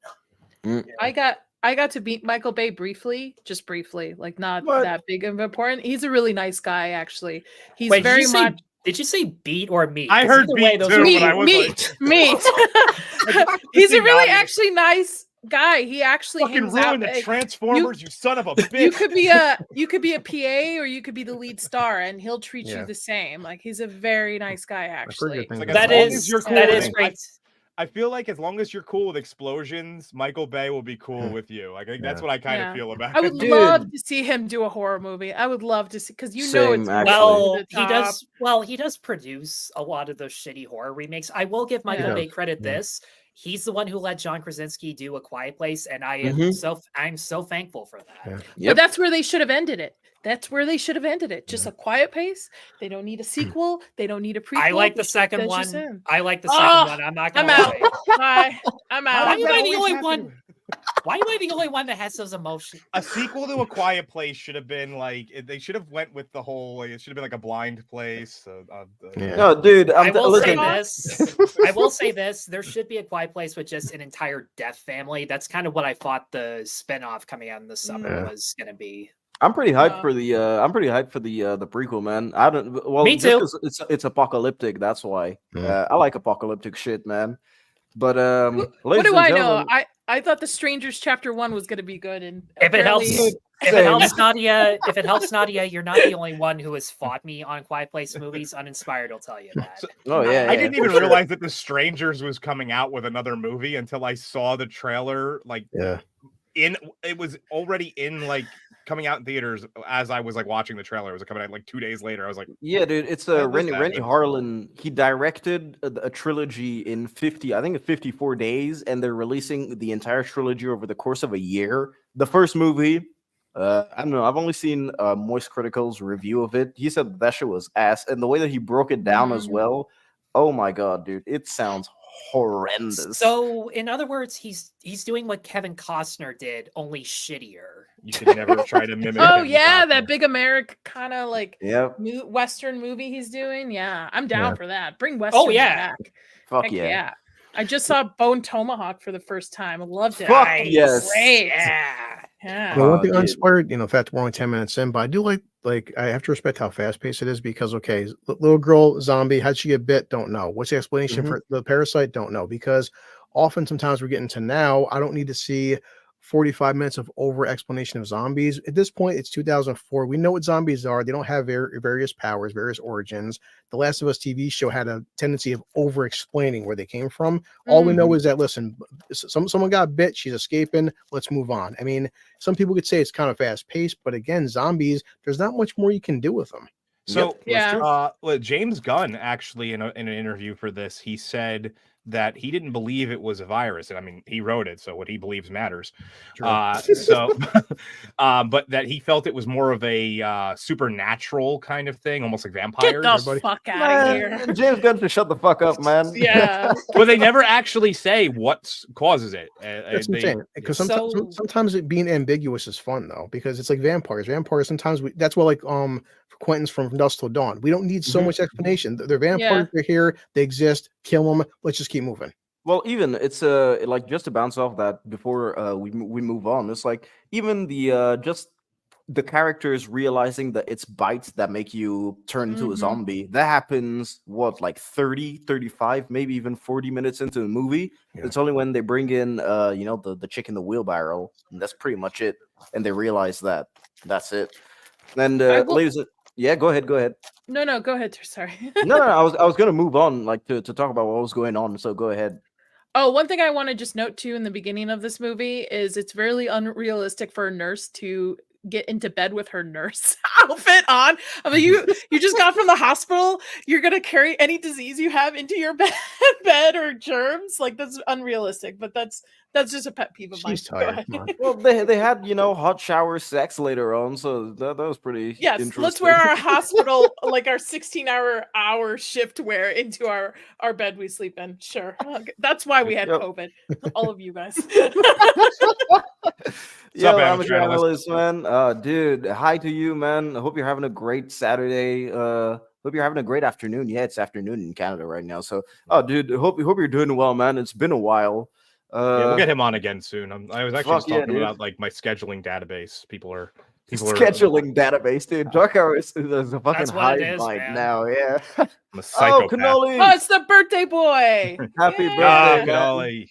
Speaker 10: I got to meet Michael Bay briefly, just briefly, like not
Speaker 9: What?
Speaker 10: that big of important. He's a really nice guy, actually. He's
Speaker 1: Wait,
Speaker 10: very
Speaker 1: did you say,
Speaker 10: much
Speaker 1: did you say beat or meat?
Speaker 8: I
Speaker 1: 'Cause
Speaker 8: heard
Speaker 1: either way,
Speaker 8: beat
Speaker 1: those
Speaker 8: too,
Speaker 1: are-
Speaker 8: but I was
Speaker 10: meat. He's a really actually nice guy. He actually
Speaker 8: Fucking
Speaker 10: hangs out.
Speaker 8: ruin the
Speaker 10: like,
Speaker 8: Transformers, you son of a bitch.
Speaker 10: you could be a PA or you could be the lead star, and he'll treat
Speaker 9: Yeah.
Speaker 10: you the same. Like he's a very nice guy, actually.
Speaker 9: things
Speaker 8: Like,
Speaker 9: about
Speaker 1: that
Speaker 8: as long
Speaker 1: is
Speaker 8: as you're cool
Speaker 1: that
Speaker 8: with
Speaker 1: is
Speaker 8: it,
Speaker 1: great.
Speaker 8: I feel like as long as you're cool with explosions, Michael Bay will be cool with you. Like, I think that's what I kind
Speaker 10: Yeah.
Speaker 8: of feel about
Speaker 10: I would
Speaker 8: it.
Speaker 6: Dude.
Speaker 10: love to see him do a horror movie. I would love to see because you know
Speaker 6: Same,
Speaker 10: it's
Speaker 6: actually.
Speaker 10: over the
Speaker 1: Well,
Speaker 10: top.
Speaker 1: he does produce a lot of those shitty horror remakes. I will give Michael
Speaker 10: Yeah.
Speaker 1: Bay credit
Speaker 9: Yeah.
Speaker 1: this. He's the one who let John Krasinski do A Quiet Place, and I'm so thankful for that.
Speaker 9: Yeah.
Speaker 10: But that's where they should have ended it. That's where they should have ended it. Just a quiet pace. They don't need a sequel. They don't need a prequel.
Speaker 1: I like
Speaker 10: They
Speaker 1: the
Speaker 10: should-
Speaker 1: second
Speaker 10: that's just
Speaker 1: one.
Speaker 10: him.
Speaker 1: I like the
Speaker 10: Oh,
Speaker 1: second one. I'm not
Speaker 10: I'm
Speaker 1: gonna
Speaker 10: out.
Speaker 1: lie.
Speaker 10: Bye. I'm
Speaker 1: Why
Speaker 10: out.
Speaker 1: am I the
Speaker 8: always
Speaker 1: only
Speaker 8: happen
Speaker 1: one? Why am I the only one that has those emotions?
Speaker 8: A sequel to A Quiet Place should have been like they should have went with the whole. Like, it should have been like a blind place.
Speaker 9: Yeah.
Speaker 6: No, dude,
Speaker 1: I will say
Speaker 6: listen.
Speaker 1: this. I will say this. There should be A Quiet Place with just an entire deaf family. That's kind of what I thought the spinoff coming out in the summer
Speaker 9: Yeah.
Speaker 1: was going to be.
Speaker 6: I'm pretty hyped
Speaker 10: Yeah.
Speaker 6: for the. I'm pretty hyped for the prequel, man. I don't. Well,
Speaker 1: Me
Speaker 6: just
Speaker 1: too.
Speaker 6: 'cause it's apocalyptic. That's why.
Speaker 9: Yeah.
Speaker 6: I like apocalyptic shit, man. But
Speaker 10: What
Speaker 6: ladies
Speaker 10: do
Speaker 6: and
Speaker 10: I know?
Speaker 6: gentlemen,
Speaker 10: I thought The Strangers Chapter 1 was going to be good, and
Speaker 1: If it helps,
Speaker 10: apparently-
Speaker 1: if it helps Nadia, you're not the only one who has fought me on Quiet Place movies. Uninspired will tell you that.
Speaker 6: Oh yeah,
Speaker 8: I
Speaker 6: yeah,
Speaker 8: didn't
Speaker 6: for
Speaker 8: even
Speaker 6: sure.
Speaker 8: realize that The Strangers was coming out with another movie until I saw the trailer. Like,
Speaker 9: Yeah.
Speaker 8: it was already in like coming out in theaters as I was like watching the trailer. It was coming out like 2 days later. I was like,
Speaker 6: Yeah, dude, it's
Speaker 8: Why does
Speaker 6: Rennie
Speaker 8: that
Speaker 6: Rennie
Speaker 8: happen?
Speaker 6: Harlan. He directed a trilogy in 54 days, and they're releasing the entire trilogy over the course of a year. The first movie, I don't know. I've only seen Moist Critical's review of it. He said that shit was ass, and the way that he broke it down as well. Oh my god, dude, it sounds horrendous.
Speaker 1: So, in other words, he's doing what Kevin Costner did, only shittier.
Speaker 8: you should never try to mimic.
Speaker 10: Oh
Speaker 8: Kevin
Speaker 10: yeah,
Speaker 8: Costner.
Speaker 10: that big America kind of like
Speaker 6: Yep.
Speaker 10: Western movie he's doing. Yeah, I'm down
Speaker 9: Yeah.
Speaker 10: for that. Bring Western
Speaker 1: yeah.
Speaker 10: back.
Speaker 6: Fuck
Speaker 10: Heck
Speaker 6: yeah.
Speaker 10: yeah. I just saw Bone Tomahawk for the first time. I loved it.
Speaker 6: Fuck
Speaker 1: Nice.
Speaker 6: yes.
Speaker 10: Great.
Speaker 1: Yeah.
Speaker 10: Yeah.
Speaker 9: Well, one thing
Speaker 6: dude.
Speaker 9: uninspired, in fact, we're only 10 minutes in, but I do like I have to respect how fast paced it is because okay, little girl zombie, how'd she get bit? Don't know. What's the explanation for the parasite? Don't know. Because often sometimes we're getting to now, I don't need to see 45 minutes of over explanation of zombies. At this point, it's 2004. We know what zombies are. They don't have various powers, various origins. The Last of Us TV show had a tendency of over explaining where they came from. All we know is that, listen, someone got bit, she's escaping, let's move on. I mean, some people could say it's kind of fast paced, but again, zombies, there's not much more you can do with them.
Speaker 8: So,
Speaker 10: Yeah.
Speaker 8: James Gunn actually in an interview for this, he said that he didn't believe it was a virus, and I mean, he wrote it, so what he believes matters. But that he felt it was more of a supernatural kind of thing, almost like vampires.
Speaker 10: Get the fuck out of here.
Speaker 6: James Gunn, should shut the fuck up, man.
Speaker 10: Yeah.
Speaker 8: Well, they never actually say what causes it.
Speaker 9: That's insane. Because sometimes it being ambiguous is fun though, because it's like vampires. Vampires sometimes that's why like Quentin's from Dusk Till Dawn. We don't need so much explanation. They're vampires. They're here. They exist. Kill them. Let's just keep moving.
Speaker 6: Well, even it's like just to bounce off that before we move on. It's like even the just the characters realizing that it's bites that make you turn into a zombie. That happens like 30, 35, maybe even 40 minutes into the movie. Yeah. It's only when they bring in the chick in the wheelbarrow, and that's pretty much it. And they realize that that's it. And ladies, yeah, go ahead.
Speaker 10: No, go ahead. Sorry.
Speaker 6: no, I was gonna move on, like to talk about what was going on. So go ahead.
Speaker 10: Oh, one thing I want to just note too in the beginning of this movie is it's very unrealistic for a nurse to get into bed with her nurse outfit on. I mean, you just got from the hospital. You're gonna carry any disease you have into your bed or germs. Like that's unrealistic. But that's just a pet peeve of mine.
Speaker 9: She's tired.
Speaker 6: Well, they had hot shower sex later on, so that was pretty.
Speaker 10: Yes,
Speaker 6: interesting.
Speaker 10: let's wear our hospital like our 16-hour shift wear into our bed we sleep in. Sure, that's why we had COVID. All of you guys.
Speaker 6: Yo, amateur analyst, man. Dude, hi to you, man. I hope you're having a great Saturday. Hope you're having a great afternoon. Yeah, it's afternoon in Canada right now. So, dude, hope you're doing well, man. It's been a while.
Speaker 8: We'll get him on again soon. I was actually just talking about like my scheduling database. People are
Speaker 6: scheduling database, dude. Dark Hour is a fucking hive mind now. Yeah.
Speaker 8: I'm a psychopath.
Speaker 6: Cannoli.
Speaker 10: Oh, it's the birthday boy.
Speaker 6: Happy birthday,
Speaker 8: Cannoli.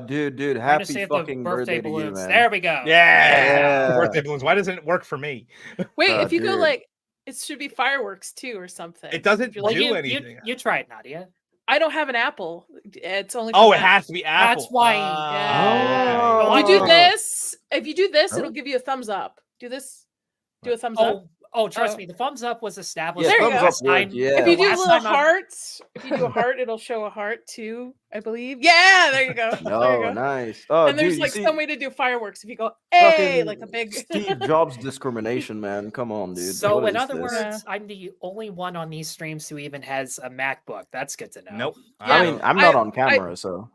Speaker 6: Dude, happy fucking birthday to you, man.
Speaker 1: There we go.
Speaker 8: Yeah. Birthday balloons. Why doesn't it work for me?
Speaker 10: Wait, if you go like it should be fireworks too or something.
Speaker 8: It doesn't do anything.
Speaker 1: You try it, Nadia.
Speaker 10: I don't have an Apple. It's only.
Speaker 8: It has to be Apple.
Speaker 1: That's why.
Speaker 10: Yeah. You do this. If you do this, it'll give you a thumbs up. Do this. Do a thumbs up.
Speaker 1: Oh, trust me, the thumbs up was established.
Speaker 10: There you go.
Speaker 6: Yeah.
Speaker 10: If you do little hearts, if you do a heart, it'll show a heart too, I believe. Yeah, there you go.
Speaker 6: Oh, nice.
Speaker 10: And there's some way to do fireworks. If you go, hey, like a big
Speaker 6: Steve Jobs discrimination, man. Come on, dude.
Speaker 1: So in other words, I'm the only one on these streams who even has a MacBook. That's good to know.
Speaker 8: Nope.
Speaker 6: I mean, I'm not on camera, so.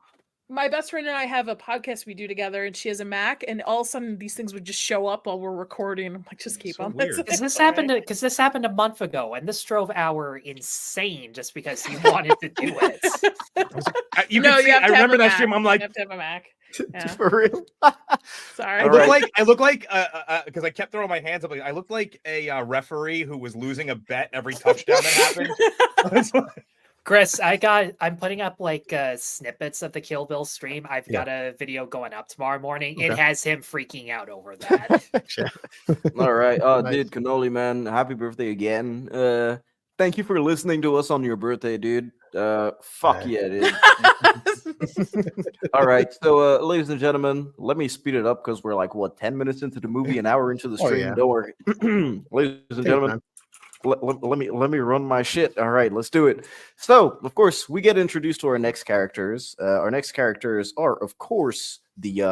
Speaker 10: My best friend and I have a podcast we do together, and she has a Mac, and all of a sudden these things would just show up while we're recording. I'm like, just keep on.
Speaker 1: Because this happened a month ago, and this drove our insane just because he wanted to do it.
Speaker 8: I remember that stream. I'm like,
Speaker 10: you have to have a Mac. Yeah.
Speaker 6: For real.
Speaker 10: Sorry.
Speaker 8: I look like because I kept throwing my hands up. I looked like a referee who was losing a bet every touchdown that happened.
Speaker 1: Chris, I'm putting up like snippets of the Kill Bill stream. I've got a video going up tomorrow morning. Okay. It has him freaking out over that.
Speaker 6: All right. Nice. Dude, Cannoli, man, happy birthday again. Thank you for listening to us on your birthday, dude. Fuck yeah, dude. All right. So, ladies and gentlemen, let me speed it up because we're like, 10 minutes into the movie, an hour into the stream. Don't worry. Ladies and gentlemen. Let me run my shit. All right, let's do it. So, of course, we get introduced to our next characters. Our next characters are, of course, the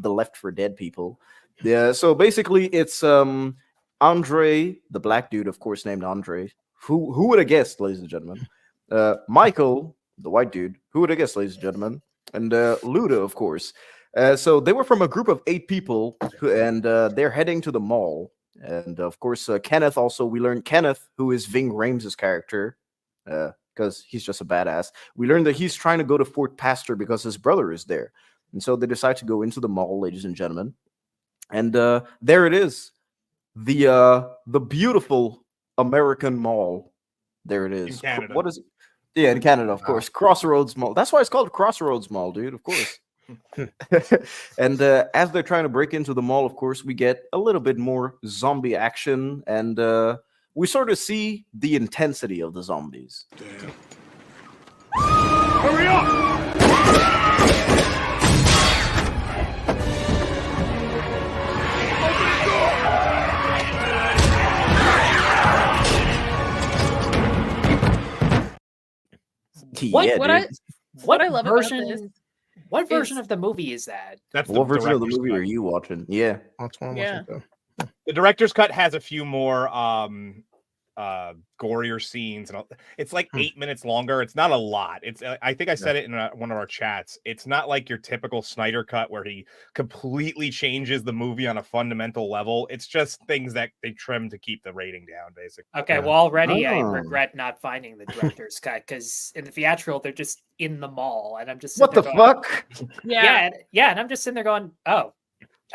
Speaker 6: Left 4 Dead people. Yeah. So basically, it's Andre, the black dude, of course, named Andre. Who would have guessed, ladies and gentlemen? Michael, the white dude. Who would have guessed, ladies and gentlemen? And Luda, of course. So they were from a group of 8 people, and they're heading to the mall. And of course, Kenneth also, we learned Kenneth, who is Ving Rhames' character, because he's just a badass. We learned that he's trying to go to Fort Pastor because his brother is there. And so they decide to go into the mall, ladies and gentlemen. And there it is. The beautiful American mall. There it is.
Speaker 8: In Canada.
Speaker 6: What is it? Yeah, in Canada, of course. Crossroads Mall. That's why it's called Crossroads Mall, dude, of course. And as they're trying to break into the mall, of course, we get a little bit more zombie action, and we sort of see the intensity of the zombies.
Speaker 3: Hurry up!
Speaker 10: What
Speaker 6: Yeah,
Speaker 10: what
Speaker 6: dude.
Speaker 10: what I love about
Speaker 1: version?
Speaker 10: this
Speaker 1: What version
Speaker 10: is-
Speaker 1: of the movie is that?
Speaker 8: That's
Speaker 6: What version of the
Speaker 8: director's
Speaker 6: movie
Speaker 8: cut.
Speaker 6: are you watching? Yeah.
Speaker 9: That's what I'm
Speaker 10: Yeah.
Speaker 9: watching too.
Speaker 8: The director's cut has a few more gorier scenes, and it's like 8 minutes longer. It's not a lot. It's I think I said it in one of our chats. It's not like your typical Snyder cut where he completely changes the movie on a fundamental level. It's just things that they trim to keep the rating down, basically.
Speaker 1: Okay,
Speaker 9: Yeah.
Speaker 1: well, already I
Speaker 6: Oh.
Speaker 1: regret not finding the director's cut because in the theatrical they're just in the mall, and I'm just
Speaker 6: What the
Speaker 1: sitting there going,
Speaker 6: fuck?
Speaker 10: Yeah.
Speaker 1: and I'm just sitting there going, oh,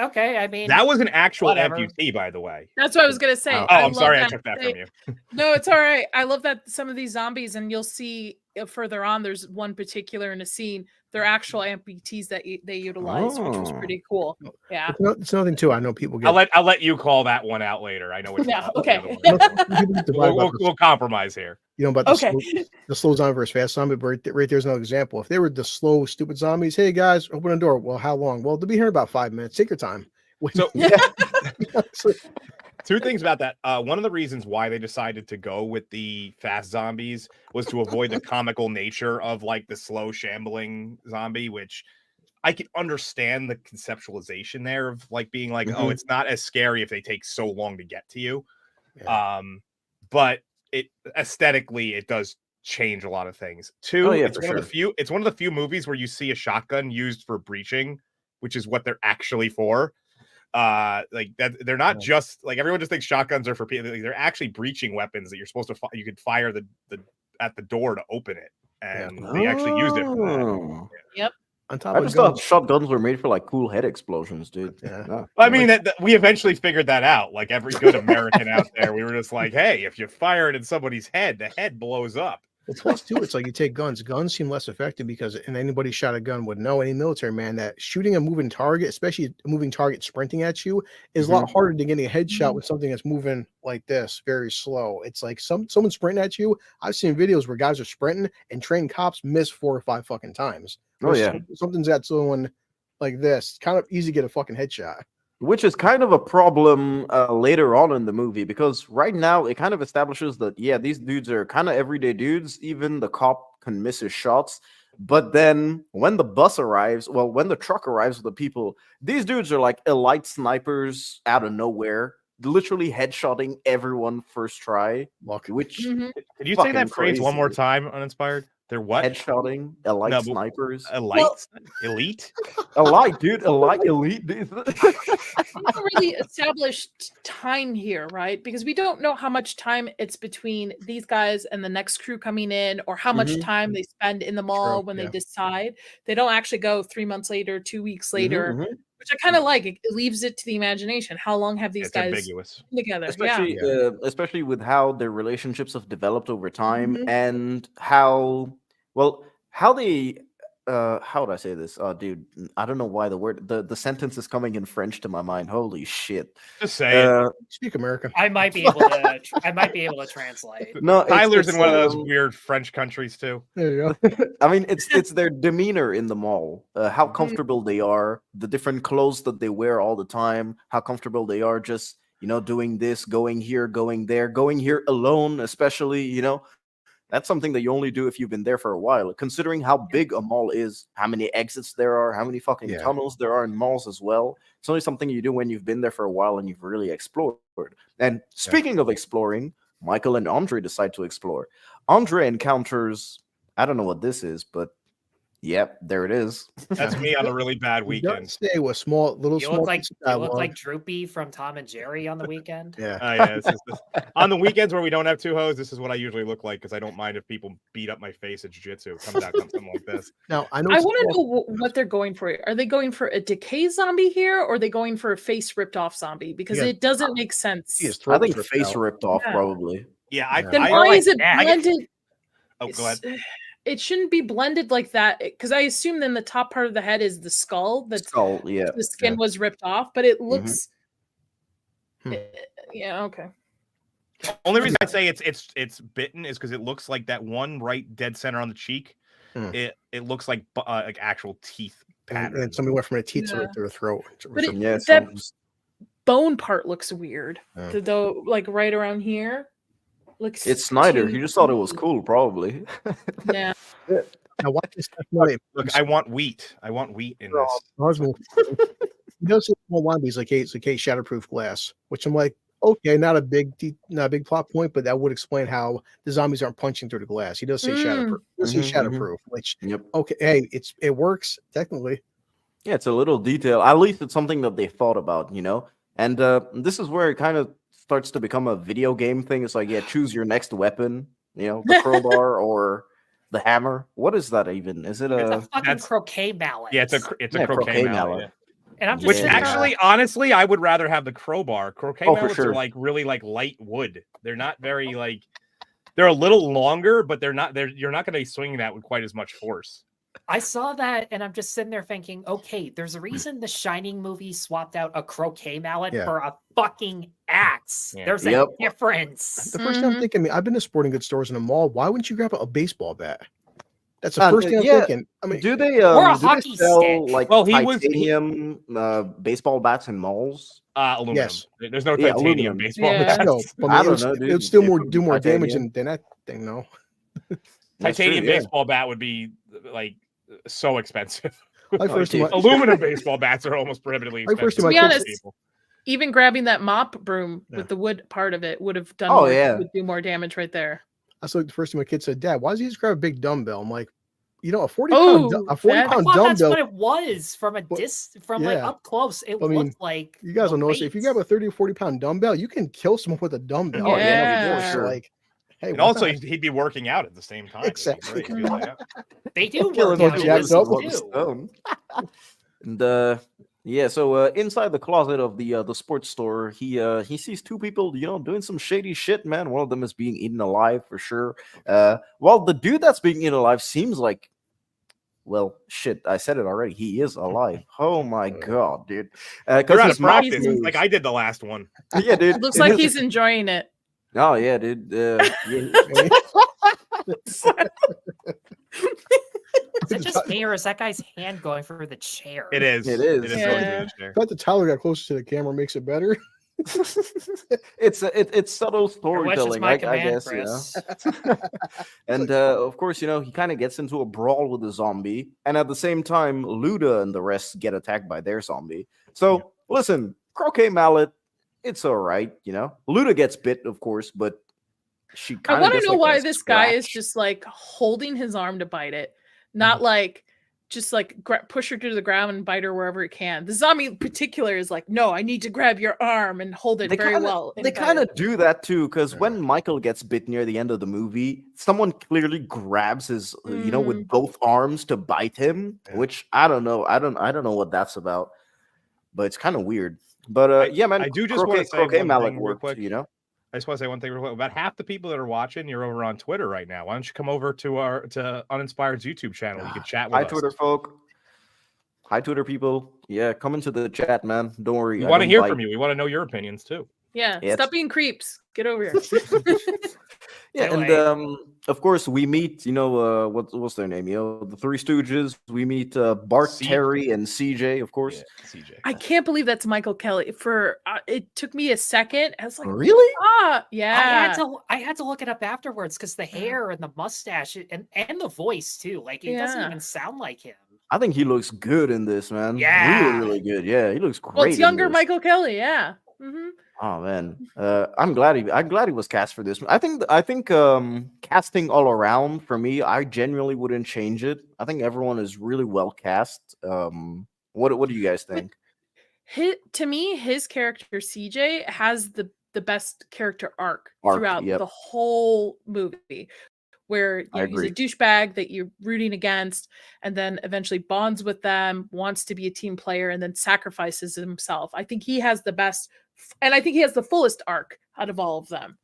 Speaker 1: okay. I mean,
Speaker 8: That was an actual
Speaker 1: whatever.
Speaker 8: amputee, by the way.
Speaker 10: That's what I was gonna say.
Speaker 8: Oh,
Speaker 10: I
Speaker 8: I'm
Speaker 10: love
Speaker 8: sorry, I
Speaker 10: that
Speaker 8: took that
Speaker 10: they-
Speaker 8: from you.
Speaker 10: No, it's all right. I love that some of these zombies, and you'll see further on. There's one particular in a scene. They're actual amputees that they utilized, which was
Speaker 6: Oh.
Speaker 10: pretty cool. Yeah.
Speaker 9: It's nothing too. I know people get.
Speaker 8: I'll let you call that one out later. I know which
Speaker 10: Yeah,
Speaker 8: one.
Speaker 10: okay.
Speaker 9: people get divided about this,
Speaker 8: We'll compromise here.
Speaker 9: you know, about the,
Speaker 10: Okay.
Speaker 9: the slow zombie versus fast zombie. But right there's no example. If they were the slow, stupid zombies, hey guys, open the door. Well, how long? Well, they'll be here in about 5 minutes. Take your time.
Speaker 8: So
Speaker 9: It's like,
Speaker 8: two things about that. One of the reasons why they decided to go with the fast zombies was to avoid the comical nature of like the slow shambling zombie, which I can understand the conceptualization there of like being like, oh,
Speaker 6: Mhm.
Speaker 8: it's not as scary if they take so long to get to you.
Speaker 9: Yeah.
Speaker 8: But it aesthetically it does change a lot of things. Two,
Speaker 6: Oh, yeah,
Speaker 8: it's
Speaker 6: for
Speaker 8: one of the
Speaker 6: sure.
Speaker 8: few it's one of the few movies where you see a shotgun used for breaching, which is what they're actually for. Like that they're not just like everyone just thinks shotguns are for people. They're actually breaching weapons that you're supposed to you could fire the at the door to open it, and they actually used it for that.
Speaker 6: Oh.
Speaker 9: on top
Speaker 6: I
Speaker 9: of
Speaker 6: just thought
Speaker 9: guns.
Speaker 6: shotguns were made for like cool head explosions, dude.
Speaker 9: Yeah.
Speaker 6: No.
Speaker 8: I mean, that we eventually figured that out. Like every good American out there, we were just like, "Hey, if you fire it in somebody's head, the head blows up."
Speaker 9: Well, plus too, it's like you take guns. Guns seem less effective because, and anybody shot a gun would know, any military man, that shooting a moving target, especially a moving target sprinting at you, is a lot harder than getting a headshot with something that's moving like this, very slow. It's like someone sprinting at you. I've seen videos where guys are sprinting and trained cops miss 4 or 5 fucking times.
Speaker 6: Oh,
Speaker 9: Whereas
Speaker 6: yeah.
Speaker 9: something's got someone like this, kind of easy to get a fucking headshot.
Speaker 6: Which is kind of a problem later on in the movie, because right now it kind of establishes that, yeah, these dudes are kind of everyday dudes. Even the cop can miss his shots. But then when the bus arrives, well, when the truck arrives with the people, these dudes are like elite snipers out of nowhere, literally headshotting everyone first try.
Speaker 9: Luck.
Speaker 6: Which
Speaker 10: Mhm.
Speaker 8: Could you say
Speaker 6: Fucking
Speaker 8: that phrase one more
Speaker 6: crazy.
Speaker 8: time, uninspired? They're what?
Speaker 6: headshotting elite
Speaker 8: No, but-
Speaker 6: snipers.
Speaker 8: Elite?
Speaker 6: Elite, dude. Elite, dude.
Speaker 10: We haven't really established time here, right? Because we don't know how much time it's between these guys and the next crew coming in, or how much
Speaker 6: Mhm.
Speaker 10: time they spend in the mall when
Speaker 9: yeah.
Speaker 10: they decide. They don't actually go 3 months later, 2 weeks later,
Speaker 6: Mhm.
Speaker 10: which I kind of like. It leaves it to the imagination. How long have these
Speaker 8: It's
Speaker 10: guys
Speaker 8: ambiguous.
Speaker 10: been together?
Speaker 6: Especially, especially with how their relationships have developed over time,
Speaker 10: Mhm.
Speaker 6: and how they how would I say this? Oh, dude, I don't know why the sentence is coming in French to my mind. Holy shit!
Speaker 8: Just say it.
Speaker 9: Speak American.
Speaker 1: I might be able to. I might be able to translate.
Speaker 6: No,
Speaker 8: Tyler's in one of those
Speaker 6: um,
Speaker 8: weird French countries too.
Speaker 9: There you go.
Speaker 6: I mean, it's their demeanor in the mall, how
Speaker 10: Mhm.
Speaker 6: comfortable they are, the different clothes that they wear all the time, how comfortable they are just, doing this, going here, going there, going here alone, especially, that's something that you only do if you've been there for a while. Considering how big a mall is, how many exits there are, how many fucking
Speaker 9: Yeah.
Speaker 6: tunnels there are in malls as well. It's only something you do when you've been there for a while and you've really explored. And speaking of exploring, Michael and Andre decide to explore. Andre encounters, I don't know what this is, but yep, there it is.
Speaker 8: That's me on a really bad
Speaker 9: We don't
Speaker 8: weekend.
Speaker 9: say what small little
Speaker 1: You
Speaker 9: small
Speaker 1: look like
Speaker 9: piece of
Speaker 1: you look
Speaker 9: dialogue.
Speaker 1: like Droopy from Tom and Jerry on the weekend.
Speaker 9: Yeah.
Speaker 8: Yeah, on the weekends where we don't have two hoes, this is what I usually look like because I don't mind if people beat up my face at jiu-jitsu. It comes out something like this.
Speaker 9: Now I know.
Speaker 10: I
Speaker 9: it's
Speaker 10: want to
Speaker 9: small-
Speaker 10: know what they're going for. Are they going for a decay zombie here, or are they going for a face ripped off zombie? Because
Speaker 9: Yeah.
Speaker 10: it doesn't make sense.
Speaker 9: His
Speaker 6: I
Speaker 9: throat
Speaker 6: think
Speaker 9: was ripped
Speaker 6: face
Speaker 9: out.
Speaker 6: ripped off,
Speaker 10: Yeah.
Speaker 6: probably.
Speaker 8: Yeah,
Speaker 9: Yeah.
Speaker 10: Then
Speaker 8: I
Speaker 10: why
Speaker 1: like
Speaker 10: is it
Speaker 1: that.
Speaker 10: blended?
Speaker 8: Oh, go ahead.
Speaker 10: it shouldn't be blended like that because I assume then the top part of the head is the skull. That's
Speaker 6: Skull, yeah.
Speaker 10: the skin was ripped off, but it looks.
Speaker 9: Hmm.
Speaker 10: Yeah. Okay.
Speaker 8: Only reason I say it's bitten is because it looks like that one right dead center on the cheek. It looks like actual teeth pattern.
Speaker 9: And somebody went from a teeth right through the throat.
Speaker 10: But
Speaker 6: Yeah,
Speaker 10: bone part looks weird. Though, like right around here, looks.
Speaker 6: it's Snyder. He just thought it was cool, probably.
Speaker 10: Yeah.
Speaker 9: Now watch this testimony.
Speaker 8: Look, I want wheat. I want wheat in this.
Speaker 9: My husband, he does say small one, but he's like, hey, it's like, hey, shatterproof glass, which I'm like, okay, not a big plot point, but that would explain how the zombies aren't punching through the glass. He does say shatterproof. He does say shatterproof, which okay, hey, it works technically.
Speaker 6: Yeah, it's a little detail. At least it's something that they thought about, you know. And this is where it kind of starts to become a video game thing. It's like, yeah, choose your next weapon. You know, the crowbar or the hammer. What is that even? Is it
Speaker 1: It's a fucking croquet mallet.
Speaker 8: Yeah, it's a croquet mallet. Yeah.
Speaker 1: And I'm just
Speaker 8: Which actually, honestly, I would rather have the crowbar. Croquet mallets are like really like light wood. They're not very like. They're a little longer, but you're not going to be swinging that with quite as much force.
Speaker 1: I saw that and I'm just sitting there thinking, okay, there's a reason the Shining movie swapped out a croquet mallet for a fucking axe. Yeah. There's a difference.
Speaker 9: The first thing I'm thinking, I've been to sporting goods stores in a mall. Why wouldn't you grab a baseball bat? That's the first thing I'm thinking. I mean,
Speaker 6: do they sell like titanium baseball bats in malls?
Speaker 8: Aluminum.
Speaker 9: Yes.
Speaker 8: There's no titanium baseball
Speaker 9: bats. No, but
Speaker 6: I don't know, dude.
Speaker 9: It would still do more damage than that thing, though.
Speaker 8: Titanium baseball bat would be like so expensive.
Speaker 9: Aluminum
Speaker 8: baseball bats are almost prohibitively expensive.
Speaker 10: To be honest, even grabbing that mop broom with the wood part of it would have done would do more damage right there.
Speaker 9: That's like the first thing my kid said, Dad, why does he just grab a big dumbbell? I'm like, you know, a 40-pound dumbbell.
Speaker 1: That's what it was from a like up close. It looked like
Speaker 9: you guys will notice if you grab a 30 or 40-pound dumbbell, you can kill someone with a dumbbell.
Speaker 10: Yeah.
Speaker 9: So like, hey,
Speaker 8: and also he'd be working out at the same time.
Speaker 9: Exactly.
Speaker 1: They do work out.
Speaker 6: And yeah, so inside the closet of the sports store, he sees two people, you know, doing some shady shit, man. One of them is being eaten alive for sure. While the dude that's being eaten alive seems like, well, shit, I said it already. He is alive. Oh my god, dude.
Speaker 8: You're out of practice, like I did the last one.
Speaker 6: Yeah, dude.
Speaker 10: It looks like he's enjoying it.
Speaker 6: Oh yeah, dude.
Speaker 1: Is that just me, or is that guy's hand going for the chair?
Speaker 8: It is.
Speaker 6: It is.
Speaker 9: But the Tyler got closer to the camera makes it better.
Speaker 6: It's subtle storytelling, I guess.
Speaker 1: Chris.
Speaker 6: You know? And of course, you know, he kind of gets into a brawl with a zombie, and at the same time, Luda and the rest get attacked by their zombie. So listen, croquet mallet, it's all right. You know, Luda gets bit, of course, but she kind of.
Speaker 10: I want to know why this guy is just like holding his arm to bite it. Not like just like push her to the ground and bite her wherever it can. The zombie in particular is like, no, I need to grab your arm and hold it very well.
Speaker 6: They kind of do that too, because when Michael gets bit near the end of the movie, someone clearly grabs his, you know, with both arms to bite him, which I don't know. I don't know what that's about, but it's kind of weird. But yeah, man,
Speaker 8: I do just want to say
Speaker 6: croquet mallet
Speaker 8: real
Speaker 6: worked,
Speaker 8: quick.
Speaker 6: you know.
Speaker 8: I just want to say one thing real quick. About half the people that are watching, you're over on Twitter right now. Why don't you come over to Uninspired's YouTube channel? You can chat with us.
Speaker 6: Hi, Twitter folk. Hi, Twitter people. Yeah, come into the chat, man. Don't worry.
Speaker 8: We want to hear from you. We want to know your opinions too.
Speaker 10: Yeah, stop being creeps. Get over here.
Speaker 6: Yeah, and of course we meet, you know, what's their name? You know, the Three Stooges. We meet Bart, Terry, and CJ, of course.
Speaker 8: Yeah, CJ.
Speaker 10: I can't believe that's Michael Kelly. It took me a second. I was like,
Speaker 6: really?
Speaker 10: Yeah.
Speaker 1: I had to look it up afterwards because the hair and the mustache and the voice too. Like it doesn't even sound like him.
Speaker 6: I think he looks good in this, man.
Speaker 1: Yeah,
Speaker 6: really good. Yeah, he looks great.
Speaker 10: Well, it's younger Michael Kelly. Yeah. Mm-hmm.
Speaker 6: Oh man, I'm glad he was cast for this. I think casting all around for me, I genuinely wouldn't change it. I think everyone is really well cast. What do you guys think?
Speaker 10: To me, his character CJ has the best character arc throughout the whole movie, where he's a douchebag that you're rooting against, and then eventually bonds with them, wants to be a team player, and then sacrifices himself. I think he has the best. And I think he has the fullest arc out of all of them.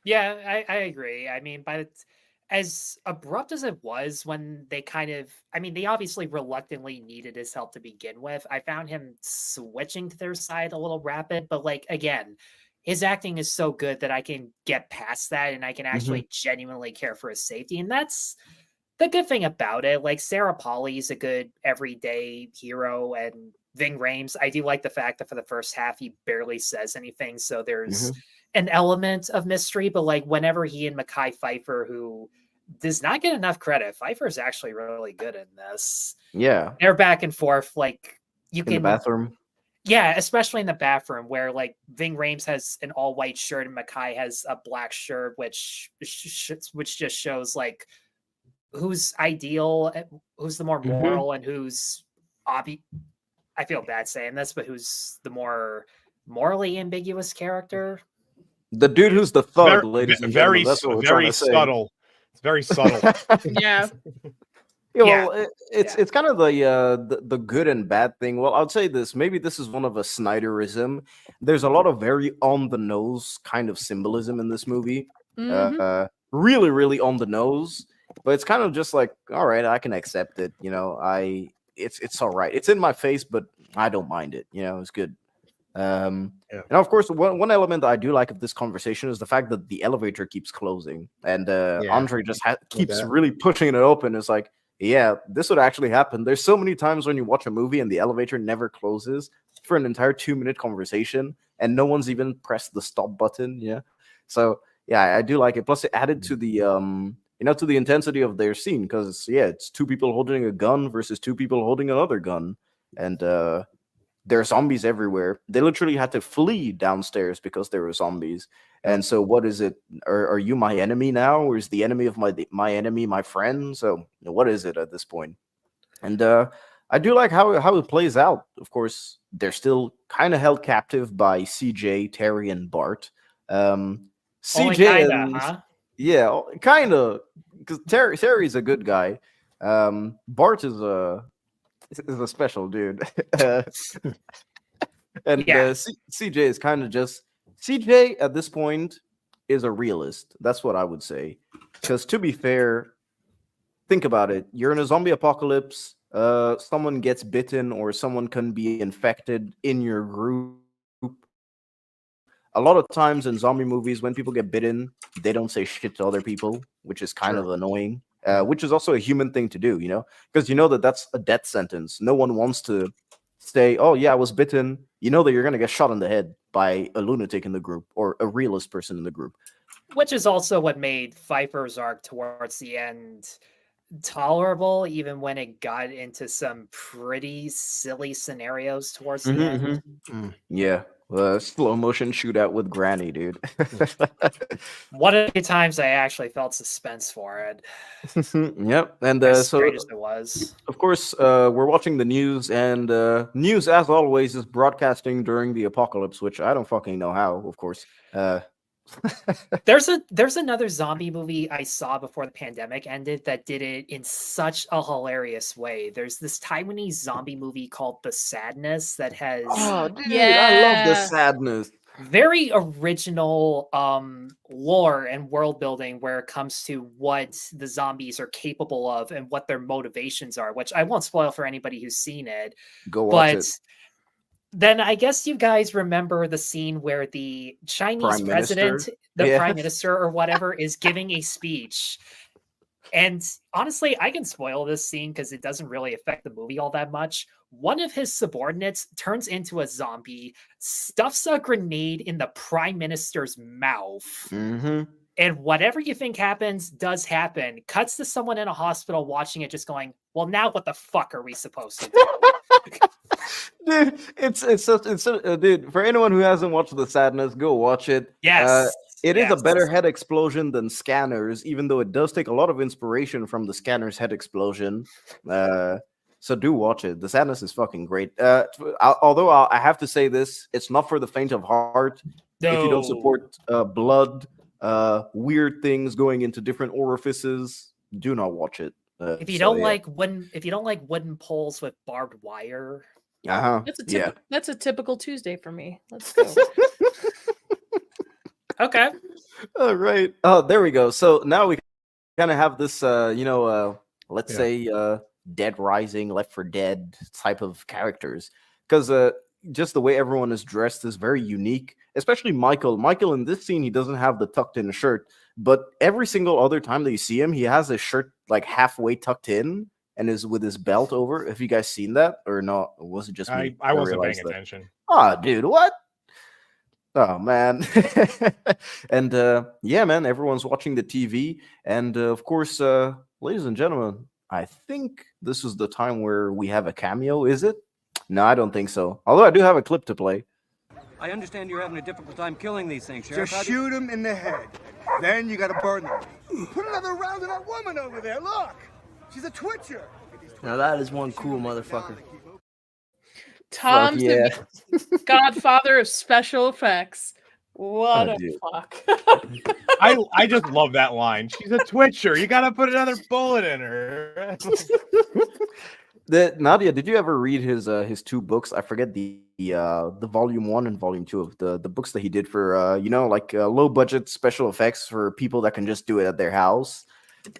Speaker 1: Yeah, I agree. I mean, as abrupt as it was when they kind of, I mean, they obviously reluctantly needed his help to begin with. I found him switching to their side a little rapid, but like again, his acting is so good that I can get past that and I can
Speaker 6: Hmm.
Speaker 1: actually genuinely care for his safety. And that's the good thing about it. Like Sarah Polley is a good everyday hero, and Ving Rhames, I do like the fact that for the first half he barely says anything, so there's
Speaker 6: Hmm.
Speaker 1: an element of mystery. But like whenever he and Mekhi Phifer, who does not get enough credit, Pfeiffer is actually really good in this.
Speaker 6: Yeah,
Speaker 1: They're back and forth, like you
Speaker 6: in the
Speaker 1: can,
Speaker 6: bathroom.
Speaker 1: yeah, especially in the bathroom where like Ving Rhames has an all white shirt and Mekhi has a black shirt, which just shows like who's ideal, who's the more
Speaker 6: Hmm.
Speaker 1: moral, and who's obvi. I feel bad saying this, but who's the more morally ambiguous character?
Speaker 6: The dude who's the thug, ladies and gentlemen. That's what we're trying
Speaker 8: very
Speaker 6: to say.
Speaker 8: subtle. It's very subtle.
Speaker 10: Yeah.
Speaker 6: Yeah,
Speaker 1: Yeah,
Speaker 6: well, it's kind of the good and bad thing. Well, I would say this. Maybe this is one of a Snyderism. There's a lot of very on the nose kind of symbolism in this movie.
Speaker 10: Hmm.
Speaker 6: Really, really on the nose. But it's kind of just like, all right, I can accept it. It's all right. It's in my face, but I don't mind it. It's good.
Speaker 9: Yeah.
Speaker 6: And of course, one element that I do like of this conversation is the fact that the elevator keeps closing, and
Speaker 9: Yeah.
Speaker 6: Andre just keeps
Speaker 9: that.
Speaker 6: really pushing it open. It's like, yeah, this would actually happen. There's so many times when you watch a movie and the elevator never closes for an entire 2-minute conversation, and no one's even pressed the stop button. Yeah, so yeah, I do like it. Plus, it added to the to the intensity of their scene because yeah, it's two people holding a gun versus two people holding another gun, and there are zombies everywhere. They literally had to flee downstairs because there were zombies. And so, what is it? Are you my enemy now, or is the enemy of my enemy my friend? So, what is it at this point? And I do like how it plays out. Of course, they're still kind of held captive by CJ, Terry, and Bart.
Speaker 1: only
Speaker 6: CJ
Speaker 1: kinda,
Speaker 6: and
Speaker 1: huh?
Speaker 6: yeah, kind of because Terry's a good guy. Bart is a special dude. And
Speaker 1: Yeah,
Speaker 6: CJ is kind of just CJ at this point is a realist. That's what I would say. Because to be fair, think about it. You're in a zombie apocalypse. Someone gets bitten or someone can be infected in your group. A lot of times in zombie movies, when people get bitten, they don't say shit to other people, which is kind of
Speaker 9: Sure.
Speaker 6: annoying. Which is also a human thing to do, because that's a death sentence. No one wants to say, "Oh yeah, I was bitten." You know that you're gonna get shot in the head by a lunatic in the group or a realist person in the group.
Speaker 1: which is also what made Pfeiffer's arc towards the end tolerable, even when it got into some pretty silly scenarios towards the end.
Speaker 6: Yeah, slow motion shootout with Granny, dude.
Speaker 1: One of the times I actually felt suspense for it,
Speaker 6: Yep, and
Speaker 1: as
Speaker 6: so
Speaker 1: great as it was.
Speaker 6: of course we're watching the news, and news as always is broadcasting during the apocalypse, which I don't fucking know how. Of course,
Speaker 1: There's another zombie movie I saw before the pandemic ended that did it in such a hilarious way. There's this Taiwanese zombie movie called The Sadness that has
Speaker 6: oh, dude, I love the
Speaker 10: Yeah.
Speaker 6: sadness.
Speaker 1: very original lore and world building where it comes to what the zombies are capable of and what their motivations are, which I won't spoil for anybody who's seen it.
Speaker 6: Go watch
Speaker 1: But
Speaker 6: it.
Speaker 1: then I guess you guys remember the scene where the Chinese
Speaker 6: Prime Minister.
Speaker 1: president, the
Speaker 6: Yeah.
Speaker 1: prime minister or whatever, is giving a speech. And honestly, I can spoil this scene because it doesn't really affect the movie all that much. One of his subordinates turns into a zombie, stuffs a grenade in the prime minister's mouth,
Speaker 6: Mm-hmm.
Speaker 1: and whatever you think happens does happen. Cuts to someone in a hospital watching it, just going, "Well, now what the fuck are we supposed to do?"
Speaker 6: Dude, dude. For anyone who hasn't watched The Sadness, go watch it.
Speaker 1: Yes,
Speaker 6: It is a
Speaker 1: yes.
Speaker 6: better head explosion than Scanners, even though it does take a lot of inspiration from the Scanners head explosion. So do watch it. The Sadness is fucking great. Although I have to say this, it's not for the faint of heart. If you don't
Speaker 1: No.
Speaker 6: support blood, weird things going into different orifices, do not watch it.
Speaker 1: If you
Speaker 6: So,
Speaker 1: don't
Speaker 6: yeah.
Speaker 1: like wooden poles with barbed wire,
Speaker 6: Uh-huh.
Speaker 10: That's a that's a typical Tuesday for me. Let's go.
Speaker 1: okay.
Speaker 6: All right. Oh, there we go. So now we kind of have this, let's
Speaker 9: Yeah.
Speaker 6: say, Dead Rising, Left for Dead type of characters, because just the way everyone is dressed is very unique. Especially Michael. Michael in this scene, he doesn't have the tucked in shirt, but every single other time that you see him, he has his shirt like halfway tucked in and is with his belt over. Have you guys seen that or not? Or was it just me?
Speaker 8: I wasn't paying
Speaker 6: realized that.
Speaker 8: attention.
Speaker 6: Oh, dude, what? Oh man. And yeah, man, everyone's watching the TV, and of course, ladies and gentlemen, I think this is the time where we have a cameo. Is it? No, I don't think so. Although I do have a clip to play.
Speaker 7: I understand you're having a difficult time killing these things, Sheriff.
Speaker 3: Just shoot them in the head. Then you gotta burn them. Put another round in that woman over there. Look, she's a twitcher.
Speaker 7: Now that is one cool motherfucker.
Speaker 10: Tom
Speaker 6: yeah.
Speaker 10: Savini, godfather of special effects. What
Speaker 6: Oh,
Speaker 10: a
Speaker 6: dude.
Speaker 10: fuck.
Speaker 8: I just love that line. She's a twitcher. You gotta put another bullet in her.
Speaker 6: Nadia, did you ever read his two books? I forget the volume 1 and volume 2 of the books that he did for low budget special effects for people that can just do it at their house.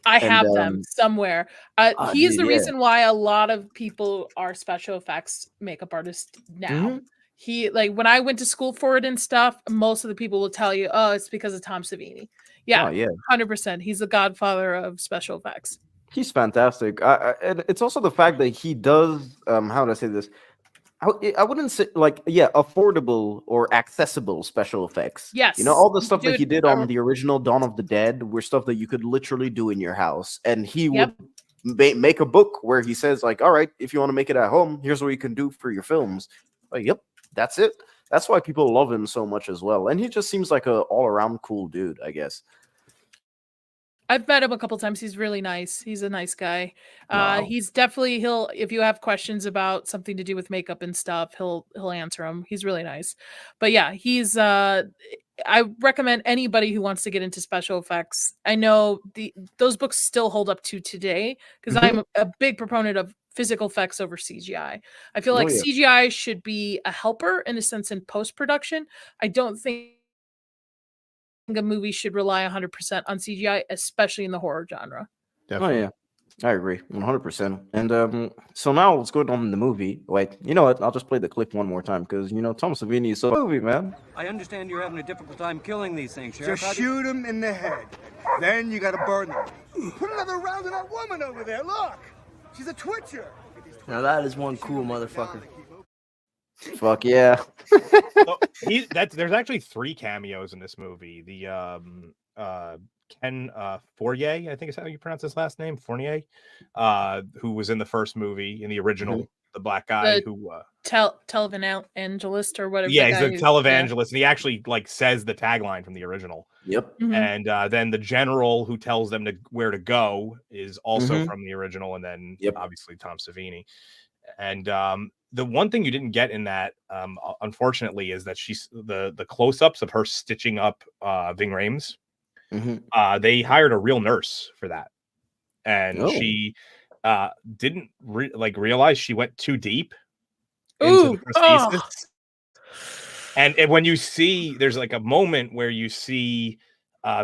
Speaker 10: I
Speaker 6: And,
Speaker 10: have them somewhere. He is
Speaker 6: dude,
Speaker 10: the
Speaker 6: yeah.
Speaker 10: reason why a lot of people are special effects makeup artists now.
Speaker 6: Mhm.
Speaker 10: He when I went to school for it and stuff, most of the people will tell you, "Oh, it's because of Tom Savini." Yeah,
Speaker 6: Oh, yeah.
Speaker 10: 100%. He's the godfather of special effects.
Speaker 6: He's fantastic. And it's also the fact that he does, how do I say this? I wouldn't say affordable or accessible special effects.
Speaker 10: Yes,
Speaker 6: You know, all the
Speaker 10: you
Speaker 6: stuff
Speaker 10: do
Speaker 6: that he
Speaker 10: it
Speaker 6: did on the original Dawn of the Dead were stuff that you could literally do in your house. And he
Speaker 10: Yep.
Speaker 6: would make a book where he says, like, all right, if you want to make it at home, here's what you can do for your films. Like, yep, that's it. That's why people love him so much as well. And he just seems like a all-around cool dude, I guess.
Speaker 10: I've met him a couple times. He's really nice. He's a nice guy.
Speaker 6: Wow.
Speaker 10: He's definitely if you have questions about something to do with makeup and stuff, he'll answer them. He's really nice. But yeah, he's I recommend anybody who wants to get into special effects. I know those books still hold up to today because
Speaker 6: Mhm.
Speaker 10: I'm a big proponent of physical effects over CGI. I feel like
Speaker 6: Oh, yeah.
Speaker 10: CGI should be a helper in a sense in post-production. I don't think a movie should rely 100% on CGI, especially in the horror genre.
Speaker 9: Definitely.
Speaker 6: Oh yeah, I agree 100%. And so now what's going on in the movie? Wait, you know what? I'll just play the clip one more time because Tom Savini is so movie, man.
Speaker 7: I understand you're having a difficult time killing these things, Sheriff.
Speaker 3: Just shoot them in the head. Then you gotta burn them. Put another round in that woman over there. Look, she's a twitcher.
Speaker 7: Now that is one cool motherfucker.
Speaker 6: Fuck yeah.
Speaker 8: So there's actually 3 cameos in this movie. The Ken Fournier, I think is how you pronounce his last name, Fournier, who was in the first movie in the original, the black guy who
Speaker 10: televangelist or whatever.
Speaker 8: yeah, he's a
Speaker 10: Yeah.
Speaker 8: televangelist, and he actually says the tagline from the original.
Speaker 6: Yep.
Speaker 10: Mhm.
Speaker 8: And then the general who tells them where to go is also
Speaker 6: Mhm.
Speaker 8: from the original, and then
Speaker 6: Yep.
Speaker 8: obviously Tom Savini. And the one thing you didn't get in that, unfortunately, is that she's the close-ups of her stitching up Ving Rhames.
Speaker 6: Mhm.
Speaker 8: They hired a real nurse for that, and
Speaker 6: Oh.
Speaker 8: she didn't realize she went too deep
Speaker 10: Ooh,
Speaker 8: into the prosthesis. And when you see, there's like a moment where you see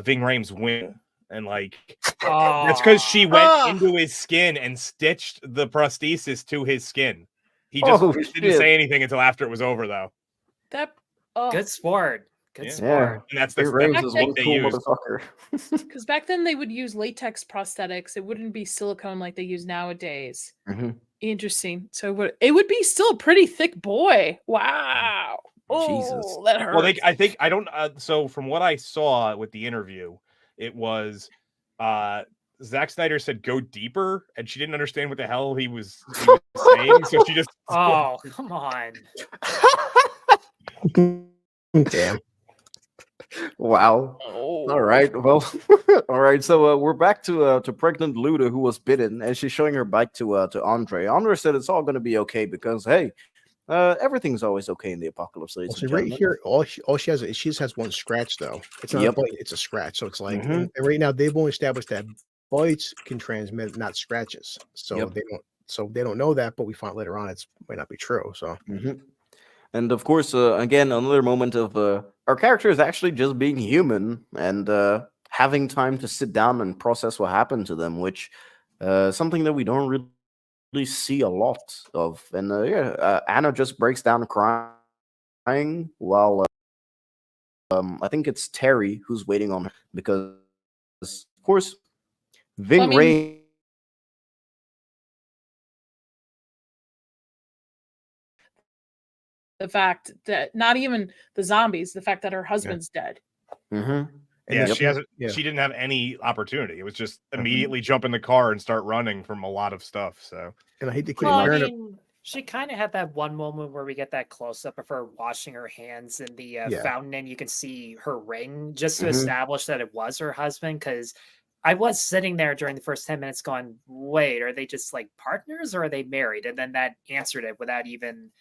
Speaker 8: Ving Rhames win, and that's because she went into his skin and stitched the prosthesis to his skin. He just didn't say anything until after it was over, though.
Speaker 1: Good sport. Good
Speaker 8: Yeah.
Speaker 1: sport.
Speaker 8: And that's the
Speaker 6: Ving Rhames
Speaker 8: technique
Speaker 6: is one
Speaker 8: they
Speaker 6: cool
Speaker 8: used.
Speaker 6: motherfucker.
Speaker 10: Because back then they would use latex prosthetics. It wouldn't be silicone like they use nowadays.
Speaker 6: Mhm.
Speaker 10: Interesting. So it would be still a pretty thick boy. Wow.
Speaker 6: Jesus.
Speaker 10: Oh, that hurts.
Speaker 8: Well, I think I don't. So from what I saw with the interview, it was Zack Snyder said go deeper, and she didn't understand what the hell he was saying, so she just.
Speaker 1: Oh, come on.
Speaker 9: Damn.
Speaker 6: Wow. All right. Well, all right. So we're back to pregnant Luda, who was bitten, and she's showing her bike to Andre. Andre said it's all going to be okay because hey, everything's always okay in the apocalypse.
Speaker 9: Well, see, right here, all she has is she just has one scratch though. It's not a bite; it's a scratch. So it's like, and right now they've only established that bites can transmit, not scratches. So they don't know that, but we find later on it might not be true. So.
Speaker 6: And of course, again, another moment of our character is actually just being human and having time to sit down and process what happened to them, which something that we don't really see a lot of. And Anna just breaks down crying while I think it's Terry who's waiting on her because, of course, Ving Rhames.
Speaker 10: The fact that not even the zombies, the fact that her husband's dead.
Speaker 6: Mm-hmm.
Speaker 8: Yeah, she hasn't. Yeah. She didn't have any opportunity. It was just immediately jump in the car and start running from a lot of stuff. So,
Speaker 9: and I hate to keep
Speaker 1: she kind of had that one moment where we get that close up of her washing her hands in the fountain, and you can see her ring just to establish that it was her husband. Because I was sitting there during the first 10 minutes, going, "Wait, are they just like partners, or are they married?" And then that answered it without even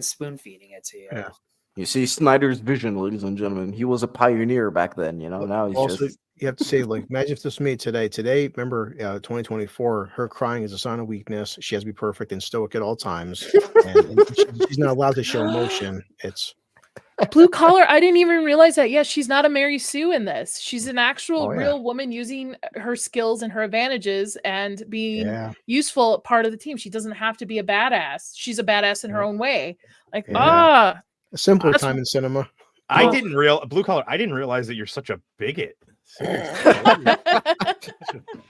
Speaker 1: spoon feeding it to you.
Speaker 6: Yeah. You see Snyder's vision, ladies and gentlemen. He was a pioneer back then, you know. Now he's
Speaker 9: also,
Speaker 6: just.
Speaker 9: You have to say, like, imagine if this was made today. Today, remember, 2024, her crying is a sign of weakness. She has to be perfect and stoic at all times. And she's not allowed to show emotion. It's
Speaker 10: Blue Collar. I didn't even realize that. Yes, she's not a Mary Sue in this. She's an actual real woman using her skills and her advantages and being useful part of the team. She doesn't have to be a badass. She's a badass in her own way. Like,
Speaker 9: a simpler time in cinema.
Speaker 8: I didn't realize that you're such a bigot.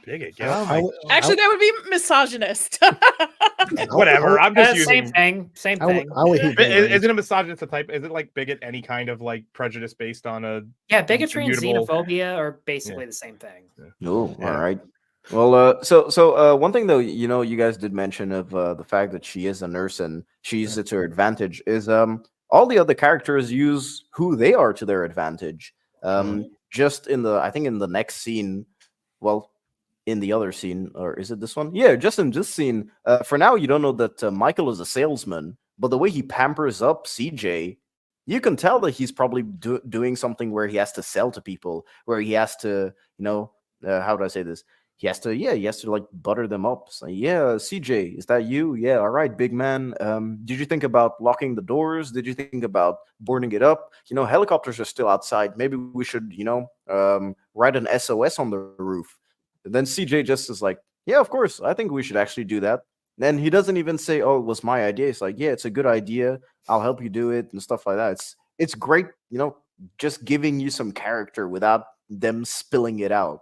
Speaker 8: Bigot.
Speaker 10: Actually, that would be misogynist.
Speaker 8: Whatever. I'm just using
Speaker 1: same thing.
Speaker 8: Isn't a misogynist a type? Is it like bigot any kind of like prejudice based on a
Speaker 1: bigotry and xenophobia are basically the same thing.
Speaker 6: All right. Well, so one thing though, you know, you guys did mention of the fact that she is a nurse and she uses it to her advantage is all the other characters use who they are to their advantage. Just in the, I think in the next scene, well, in the other scene, or is it this one? Yeah, just in this scene. For now, you don't know that Michael is a salesman, but the way he pampers up CJ, you can tell that he's probably doing something where he has to sell to people, where he has to, you know, how do I say this? He has to like butter them up. So, CJ, is that you? Yeah, all right, big man. Did you think about locking the doors? Did you think about boarding it up? You know, helicopters are still outside. Maybe we should, you know, write an SOS on the roof. And then CJ just is like, yeah, of course. I think we should actually do that. Then he doesn't even say, oh, it was my idea. It's like, yeah, it's a good idea. I'll help you do it and stuff like that. It's great, you know, just giving you some character without them spilling it out.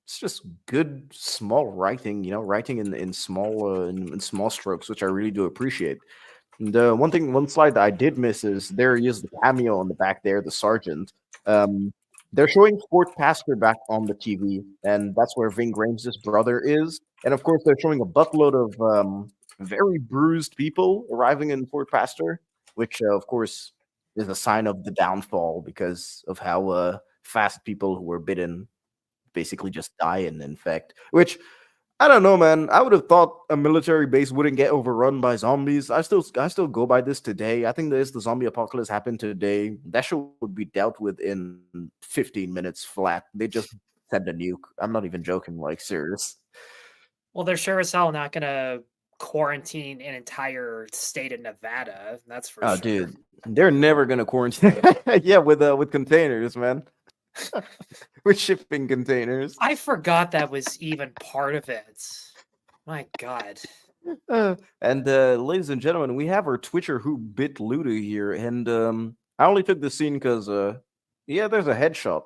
Speaker 6: It's just good small writing, you know, writing in small in small strokes, which I really do appreciate. And one slide that I did miss is there he is, the cameo on the back there, the sergeant. They're showing Fort Pastor back on the TV, and that's where Ving Rhames' brother is. And of course, they're showing a buttload of very bruised people arriving in Fort Pastor, which of course is a sign of the downfall because of how fast people who were bitten basically just die and infect, which I don't know, man. I would have thought a military base wouldn't get overrun by zombies. I still go by this today. I think the zombie apocalypse happened today. That shit would be dealt with in 15 minutes flat. They just send a nuke. I'm not even joking, like serious.
Speaker 1: Well, they're sure as hell not gonna quarantine an entire state of Nevada. That's for sure.
Speaker 6: Dude, they're never gonna quarantine. Yeah, with containers, man. With shipping containers.
Speaker 1: I forgot that was even part of it. My God.
Speaker 6: And ladies and gentlemen, we have our Twitcher who bit Luda here, and I only took the scene because there's a headshot,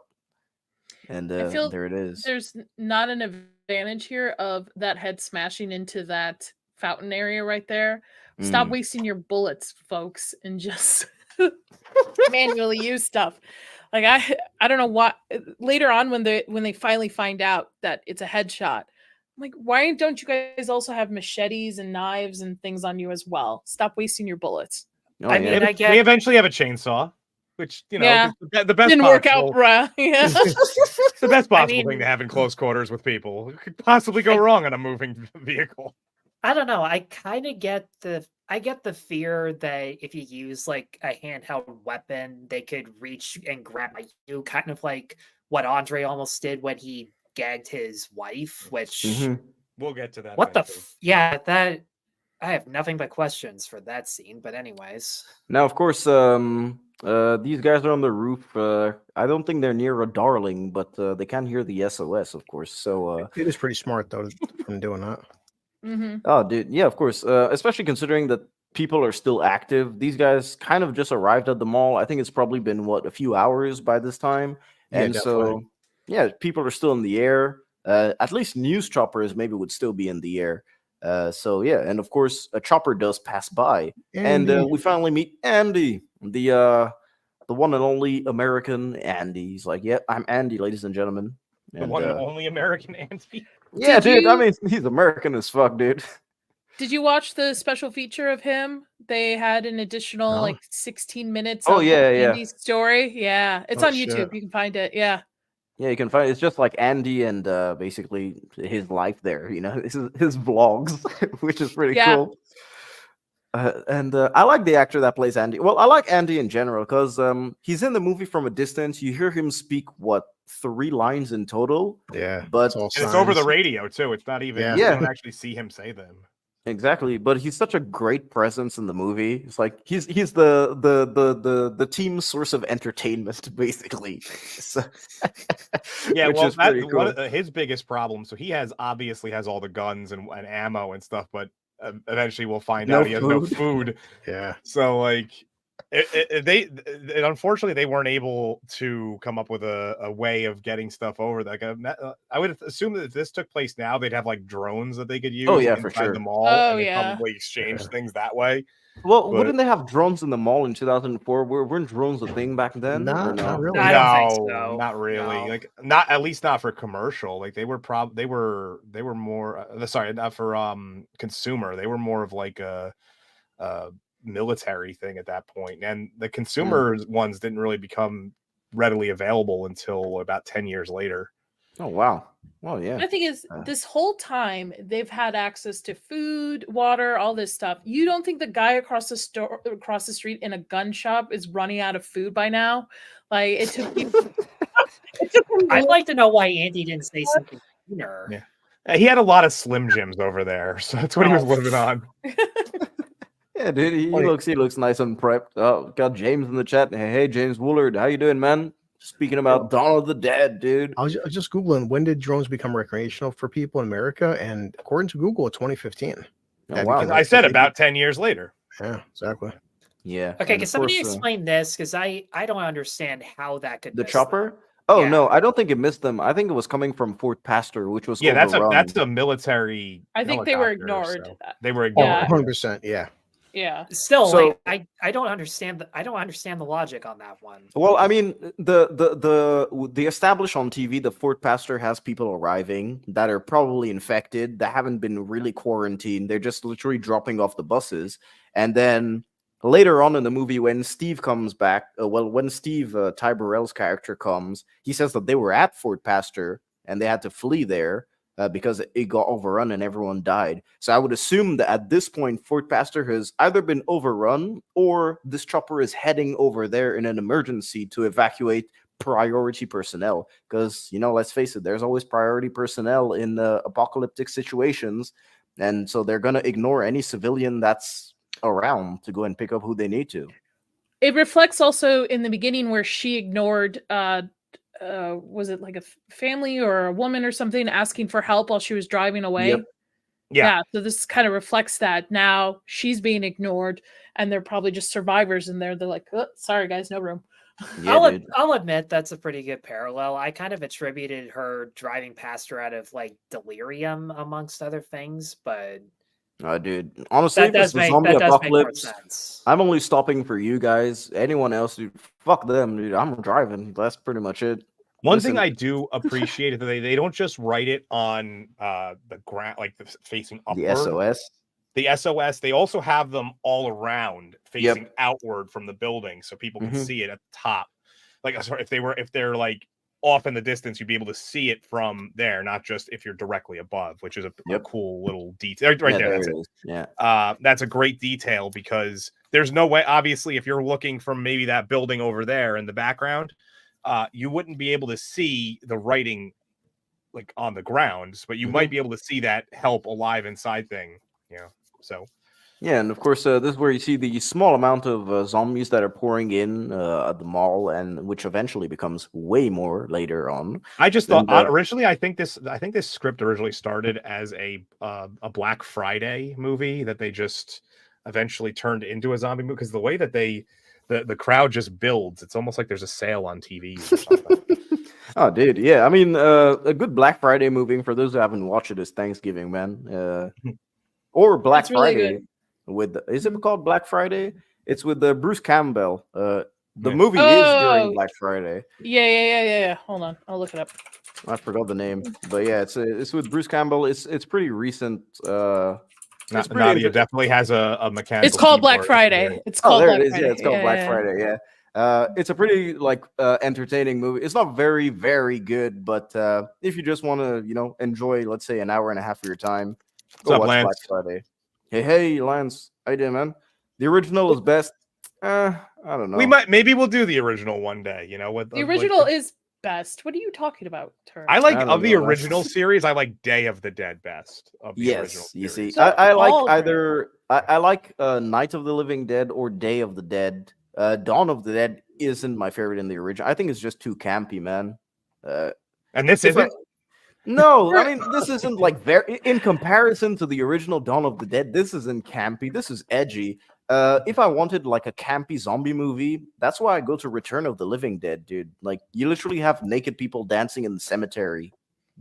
Speaker 6: and
Speaker 10: I feel
Speaker 6: there it is.
Speaker 10: There's not an advantage here of that head smashing into that fountain area right there. Stop wasting your bullets, folks, and just manually use stuff. Like I don't know what later on when they finally find out that it's a headshot, I'm like, why don't you guys also have machetes and knives and things on you as well? Stop wasting your bullets.
Speaker 1: I mean,
Speaker 8: we eventually have a chainsaw, which the best
Speaker 10: didn't work out, bruh. Yeah.
Speaker 8: It's the best possible thing to have in close quarters with people. It could possibly go wrong on a moving vehicle.
Speaker 1: I don't know. I kind of get the fear that if you use like a handheld weapon, they could reach and grab you, kind of like what Andre almost did when he gagged his wife, which
Speaker 8: we'll get to that.
Speaker 1: What the that I have nothing but questions for that scene, but anyways.
Speaker 6: Now, of course, these guys are on the roof. I don't think they're near a darling, but they can hear the SOS, of course. So,
Speaker 9: It is pretty smart though from doing that.
Speaker 10: Mm-hmm.
Speaker 6: oh, dude, yeah, of course. Especially considering that people are still active. These guys kind of just arrived at the mall. I think it's probably been a few hours by this time,
Speaker 9: Yeah,
Speaker 6: and
Speaker 9: definitely.
Speaker 6: so yeah, people are still in the air. At least news choppers maybe would still be in the air. So yeah, and of course a chopper does pass by, and
Speaker 9: Andy.
Speaker 6: we finally meet Andy, the one and only American Andy. He's like, "Yeah, I'm Andy, ladies and gentlemen."
Speaker 8: The
Speaker 6: And,
Speaker 8: one and only American Andy.
Speaker 6: yeah,
Speaker 10: Did
Speaker 6: dude. I
Speaker 10: you-
Speaker 6: mean, he's American as fuck, dude.
Speaker 10: Did you watch the special feature of him? They had an additional
Speaker 9: No.
Speaker 10: like 16 minutes
Speaker 6: Oh,
Speaker 10: of
Speaker 6: yeah, yeah.
Speaker 10: Andy's story. Yeah, it's
Speaker 9: Oh,
Speaker 10: on YouTube.
Speaker 9: shit.
Speaker 10: You can find it. Yeah.
Speaker 6: Yeah, you can find it's just like Andy and basically his life there, his vlogs, which is pretty
Speaker 10: Yeah.
Speaker 6: cool. And I like the actor that plays Andy. Well, I like Andy in general because he's in the movie from a distance. You hear him speak 3 lines in total,
Speaker 9: Yeah,
Speaker 6: but
Speaker 9: it's all
Speaker 8: And it's over the
Speaker 9: signs.
Speaker 8: radio too. It's not even.
Speaker 9: Yeah.
Speaker 8: You
Speaker 6: Yeah.
Speaker 8: don't actually see him say them.
Speaker 6: exactly. But he's such a great presence in the movie. It's like he's the team's source of entertainment, basically. So,
Speaker 8: Yeah,
Speaker 6: which
Speaker 8: well,
Speaker 6: is pretty
Speaker 8: that's
Speaker 6: cool.
Speaker 8: his biggest problem. So he obviously has all the guns and ammo and stuff, but eventually we'll find
Speaker 6: No
Speaker 8: out he has no
Speaker 6: food.
Speaker 8: food.
Speaker 9: Yeah.
Speaker 8: So like, unfortunately they weren't able to come up with a way of getting stuff over. Like I would assume that if this took place now, they'd have like drones that they could use.
Speaker 6: Oh, yeah, for
Speaker 8: inside
Speaker 6: sure.
Speaker 8: the mall,
Speaker 10: Oh,
Speaker 8: and they
Speaker 10: yeah.
Speaker 8: probably exchange things that way.
Speaker 6: Well,
Speaker 8: But-
Speaker 6: wouldn't they have drones in the mall in 2004? Weren't drones a thing back then?
Speaker 9: Nah,
Speaker 6: or
Speaker 9: not
Speaker 6: no?
Speaker 9: really.
Speaker 1: I don't think
Speaker 8: No,
Speaker 1: so.
Speaker 8: not really.
Speaker 1: No.
Speaker 8: Like not at least not for commercial. Like they were more sorry, not for consumer. They were more of like a military thing at that point. And the consumer ones didn't really become readily available until about 10 years later.
Speaker 6: Oh wow. Well, yeah.
Speaker 10: The thing is, this whole time they've had access to food, water, all this stuff. You don't think the guy across the street in a gun shop is running out of food by now? Like it took you.
Speaker 1: I'd like to know why Andy didn't say something sooner.
Speaker 8: Yeah. He had a lot of Slim Jims over there, so that's what he was
Speaker 1: Oh.
Speaker 8: living on.
Speaker 6: Yeah, dude, he
Speaker 9: Wait.
Speaker 6: looks nice and prepped. Oh, got James in the chat. Hey, James Woolard, how you doing, man? Speaking about Dawn of the Dead, dude.
Speaker 9: I was just Googling when did drones become recreational for people in America, and according to Google, 2015.
Speaker 6: Oh,
Speaker 9: Yeah,
Speaker 6: wow.
Speaker 9: because
Speaker 8: I said about 10 years later.
Speaker 9: Yeah, exactly.
Speaker 6: Yeah.
Speaker 1: Okay,
Speaker 6: and
Speaker 1: can
Speaker 6: of
Speaker 1: somebody
Speaker 6: course,
Speaker 1: explain this? Because I don't understand how that could
Speaker 6: the
Speaker 1: miss
Speaker 6: chopper?
Speaker 1: them.
Speaker 6: Oh
Speaker 1: Yeah.
Speaker 6: no, I don't think it missed them. I think it was coming from Fort Pastor, which was
Speaker 8: Yeah,
Speaker 6: overrun.
Speaker 8: that's a military.
Speaker 10: I think they were
Speaker 8: helicopter,
Speaker 10: ignored.
Speaker 8: so they were
Speaker 9: Oh,
Speaker 8: ignored.
Speaker 9: 100%. Yeah.
Speaker 10: Yeah.
Speaker 1: Still,
Speaker 6: So-
Speaker 1: like, I don't understand the logic on that one.
Speaker 6: Well, I mean, the established on TV, the Fort Pastor has people arriving that are probably infected, that haven't been really quarantined. They're just literally dropping off the buses, and then later on in the movie, when Steve comes back, when Steve Ty Burrell's character comes, he says that they were at Fort Pastor and they had to flee there. Because it got overrun and everyone died. So I would assume that at this point, Fort Pastor has either been overrun or this chopper is heading over there in an emergency to evacuate priority personnel. Because, let's face it, there's always priority personnel in apocalyptic situations. And so they're going to ignore any civilian that's around to go and pick up who they need to.
Speaker 10: It reflects also in the beginning where she ignored was it like a family or a woman or something asking for help while she was driving away?
Speaker 6: Yep.
Speaker 8: Yeah.
Speaker 10: So this kind of reflects that now she's being ignored and they're probably just survivors in there. They're like, oh, sorry guys, no room.
Speaker 6: Yeah, dude.
Speaker 1: I'll admit that's a pretty good parallel. I kind of attributed her driving past her out of like delirium amongst other things, but
Speaker 6: Dude, honestly,
Speaker 1: that
Speaker 6: if it's
Speaker 1: does
Speaker 6: the
Speaker 1: make
Speaker 6: zombie
Speaker 1: that does make more
Speaker 6: apocalypse,
Speaker 1: sense.
Speaker 6: I'm only stopping for you guys. Anyone else, dude, fuck them, dude. I'm driving. That's pretty much it.
Speaker 8: One
Speaker 6: Listen.
Speaker 8: thing I do appreciate is that they don't just write it on the ground, like facing upward.
Speaker 6: The SOS.
Speaker 8: The SOS, they also have them all around facing outward from the building so people can see it at the top. Like, sorry, if they're like off in the distance, you'd be able to see it from there, not just if you're directly above, which is a cool little detail. Right
Speaker 6: Yeah,
Speaker 8: there,
Speaker 6: there
Speaker 8: that's
Speaker 6: it
Speaker 8: it.
Speaker 6: is. Yeah.
Speaker 8: That's a great detail because there's no way, obviously, if you're looking from maybe that building over there in the background, you wouldn't be able to see the writing like on the ground, but you might be able to see that help alive inside thing. So
Speaker 6: Yeah, and of course, this is where you see the small amount of zombies that are pouring in at the mall, and which eventually becomes way more later on.
Speaker 8: I just
Speaker 6: And,
Speaker 8: thought originally, I think this script originally started as a Black Friday movie that they just eventually turned into a zombie movie, because the way that the crowd just builds, it's almost like there's a sale on TV or something.
Speaker 6: Oh, dude, yeah. I mean, a good Black Friday movie, for those who haven't watched it, is Thanksgiving, man. Or Black
Speaker 10: That's really
Speaker 6: Friday.
Speaker 10: good.
Speaker 6: Is it called Black Friday? It's with Bruce Campbell. The
Speaker 8: Yeah.
Speaker 6: movie is during
Speaker 10: Oh.
Speaker 6: Black Friday.
Speaker 10: Yeah. Hold on, I'll look it up.
Speaker 6: I forgot the name, but yeah, it's with Bruce Campbell. It's pretty recent. It's pretty
Speaker 8: Nadia
Speaker 6: inter-
Speaker 8: definitely has a mechanical.
Speaker 10: It's called Black
Speaker 8: keyboard.
Speaker 10: Friday.
Speaker 8: Yeah.
Speaker 10: It's
Speaker 6: Oh,
Speaker 10: called
Speaker 6: there
Speaker 10: Black
Speaker 6: it is.
Speaker 10: Friday.
Speaker 6: Yeah, it's called Black Friday. Yeah. It's a pretty entertaining movie. It's not very, very good, but if you just want to, enjoy, let's say, an hour and a half of your time,
Speaker 8: What's up, Lance?
Speaker 6: Black Friday. Hey, Lance, how you doing, man? The original is best. I don't know.
Speaker 8: Maybe we'll do the original one day. What
Speaker 10: The original is best. What are you talking about, Turn?
Speaker 8: I like
Speaker 6: I don't
Speaker 8: of the
Speaker 6: know,
Speaker 8: original series. I like Day of the Dead best. Of the original
Speaker 6: Yes, you see,
Speaker 8: series.
Speaker 10: So
Speaker 6: I like
Speaker 10: all
Speaker 6: either I like Night of the Living Dead or Day of the Dead. Dawn of the Dead isn't my favorite in the original. I think it's just too campy, man.
Speaker 8: And this
Speaker 6: if I-
Speaker 8: isn't.
Speaker 6: No, I mean this isn't like very in comparison to the original Dawn of the Dead. This isn't campy. This is edgy. If I wanted like a campy zombie movie, that's why I go to Return of the Living Dead, dude. Like you literally have naked people dancing in the cemetery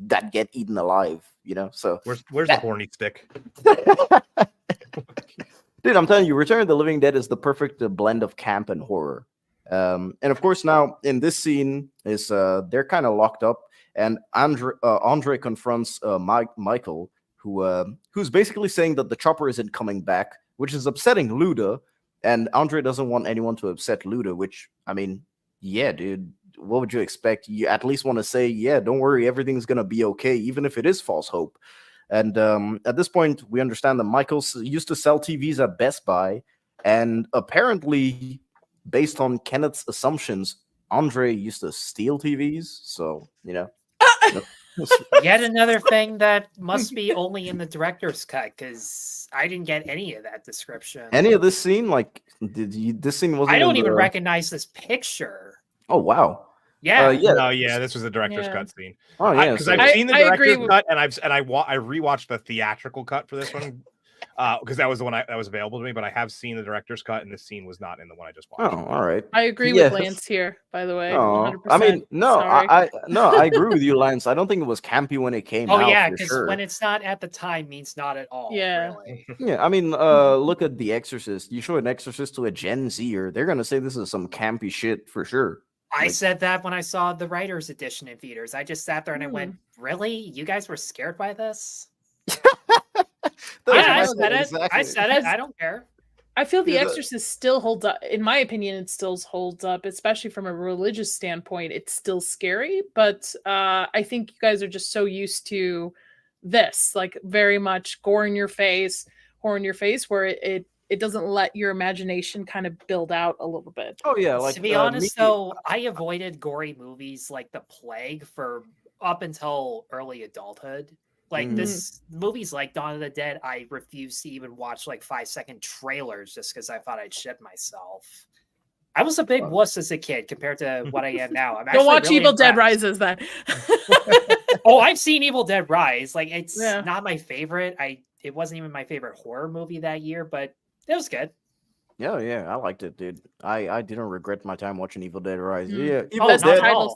Speaker 6: that get eaten alive. So
Speaker 8: Where's the horny stick?
Speaker 6: dude, I'm telling you, Return of the Living Dead is the perfect blend of camp and horror. And of course, now in this scene is they're kind of locked up, and Andre confronts Michael, who's basically saying that the chopper isn't coming back, which is upsetting Luda. And Andre doesn't want anyone to upset Luda, which I mean, yeah, dude. What would you expect? You at least want to say, yeah, don't worry, everything's gonna be okay, even if it is false hope. And at this point, we understand that Michael used to sell TVs at Best Buy, and apparently, based on Kenneth's assumptions, Andre used to steal TVs. So,
Speaker 1: Yet another thing that must be only in the director's cut, because I didn't get any of that description.
Speaker 6: Any of this scene, this scene wasn't.
Speaker 1: I don't
Speaker 6: in
Speaker 1: even
Speaker 6: the-
Speaker 1: recognize this picture.
Speaker 6: Oh wow.
Speaker 1: Yeah.
Speaker 8: Yeah, this was the director's cut scene.
Speaker 6: Oh yeah,
Speaker 8: because
Speaker 6: so-
Speaker 8: I've seen the
Speaker 10: I agree
Speaker 8: director's cut, and I rewatched the theatrical cut for this one because that was the one that was available to me. But I have seen the director's cut, and this scene was not in the one I just watched.
Speaker 6: Oh, all right.
Speaker 10: I agree
Speaker 6: Yes.
Speaker 10: with Lance here, by the way.
Speaker 6: Oh,
Speaker 10: 100%.
Speaker 6: I mean, no,
Speaker 10: Sorry.
Speaker 6: I agree with you, Lance. I don't think it was campy when it came
Speaker 1: Oh
Speaker 6: out.
Speaker 1: yeah,
Speaker 6: for
Speaker 1: because
Speaker 6: sure.
Speaker 1: when it's not at the time means not at all.
Speaker 10: Yeah.
Speaker 1: Really.
Speaker 6: Yeah, I mean, look at The Exorcist. You show an Exorcist to a Gen Zer, they're gonna say this is some campy shit for sure.
Speaker 1: I
Speaker 6: Like-
Speaker 1: said that when I saw the writer's edition in theaters. I just sat there and I
Speaker 10: Hmm.
Speaker 1: went, "Really? You guys were scared by this?"
Speaker 6: That's
Speaker 1: Yeah, I
Speaker 6: right,
Speaker 1: said it. I
Speaker 6: exactly.
Speaker 1: said it. I don't care.
Speaker 10: I feel The
Speaker 6: Yeah,
Speaker 10: Exorcist still holds up. In my opinion, it still holds up, especially from a religious standpoint. It's still scary, but I think you guys are just so used to this, like very much gore in your face, horror in your face, where it doesn't let your imagination kind of build out a little bit.
Speaker 6: Oh yeah, like
Speaker 1: to be honest, though, I avoided gory movies like The Plague for up until early adulthood. Like this movies like Dawn of the Dead, I refused to even watch like 5-second trailers just because I thought I'd shit myself. I was a big wuss as a kid compared to what I am now. I'm
Speaker 10: Don't watch
Speaker 1: really
Speaker 10: Evil Dead
Speaker 1: impressed.
Speaker 10: Rises then.
Speaker 1: Oh, I've seen Evil Dead Rise. Like it's
Speaker 10: Yeah.
Speaker 1: not my favorite. It wasn't even my favorite horror movie that year, but it was good.
Speaker 6: yeah, I liked it, dude. I didn't regret my time watching Evil Dead Rise.
Speaker 10: Mm.
Speaker 6: Yeah, Evil
Speaker 1: Best
Speaker 6: Dead.
Speaker 10: title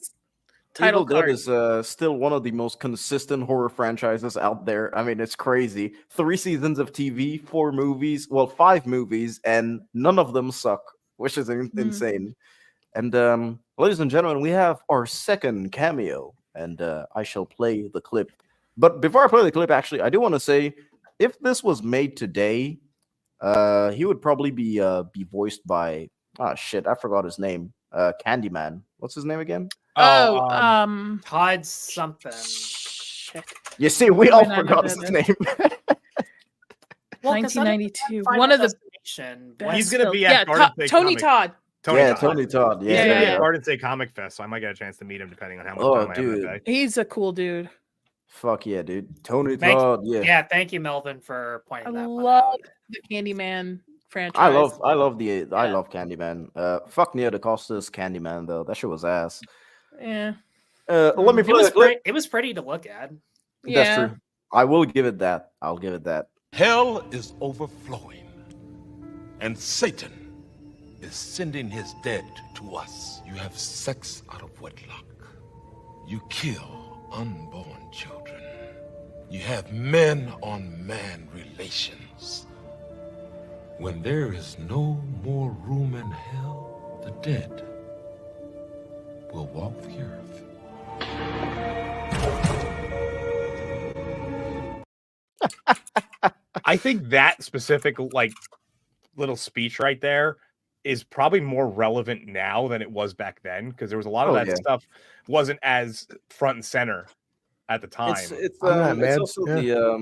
Speaker 6: Evil Dead
Speaker 10: card.
Speaker 6: is still one of the most consistent horror franchises out there. I mean, it's crazy. 3 seasons of TV, 4 movies, well, 5 movies, and none of them suck, which is insane. And ladies and gentlemen, we have our second cameo, and I shall play the clip. But before I play the clip, actually, I do want to say, if this was made today, he would probably be voiced by shit, I forgot his name. Candyman. What's his name again?
Speaker 1: Todd something.
Speaker 10: Shit.
Speaker 6: You see, we all
Speaker 10: Wait,
Speaker 6: forgot his name.
Speaker 1: Well, 'cause I didn't
Speaker 10: 1992.
Speaker 1: find
Speaker 10: One of the
Speaker 1: destination.
Speaker 10: best
Speaker 8: He's gonna be
Speaker 10: films.
Speaker 8: at Garden State
Speaker 10: Tony
Speaker 8: Comic.
Speaker 10: Todd.
Speaker 6: Tony Todd.
Speaker 8: He's gonna be
Speaker 10: Yeah.
Speaker 8: at Garden State Comic Fest, so I might get a chance to meet him depending on how much
Speaker 6: Oh,
Speaker 8: time I have in the
Speaker 6: dude.
Speaker 8: day.
Speaker 10: He's a cool dude.
Speaker 6: Fuck yeah, dude. Tony
Speaker 1: Thank,
Speaker 6: Todd, yeah.
Speaker 1: yeah, thank you, Melvin, for
Speaker 10: I
Speaker 1: pointing that one
Speaker 10: love
Speaker 1: out.
Speaker 10: the Candyman franchise.
Speaker 6: I love
Speaker 10: Yeah.
Speaker 6: Candyman. Fuck Nia DaCosta's Candyman though. That shit was ass.
Speaker 10: Yeah.
Speaker 6: Let me
Speaker 1: It
Speaker 6: play
Speaker 1: was
Speaker 6: a clip.
Speaker 1: it was pretty to look at.
Speaker 6: That's
Speaker 10: Yeah.
Speaker 6: true. I will give it that. I'll give it that.
Speaker 11: Hell is overflowing, and Satan is sending his dead to us. You have sex out of wedlock. You kill unborn children. You have man-on-man relations. When there is no more room in hell, the dead will walk the earth.
Speaker 8: I think that specific little speech right there is probably more relevant now than it was back then, because there was a lot of that stuff wasn't as front and center at the time.
Speaker 6: It's
Speaker 9: mad.
Speaker 6: also
Speaker 9: Yeah.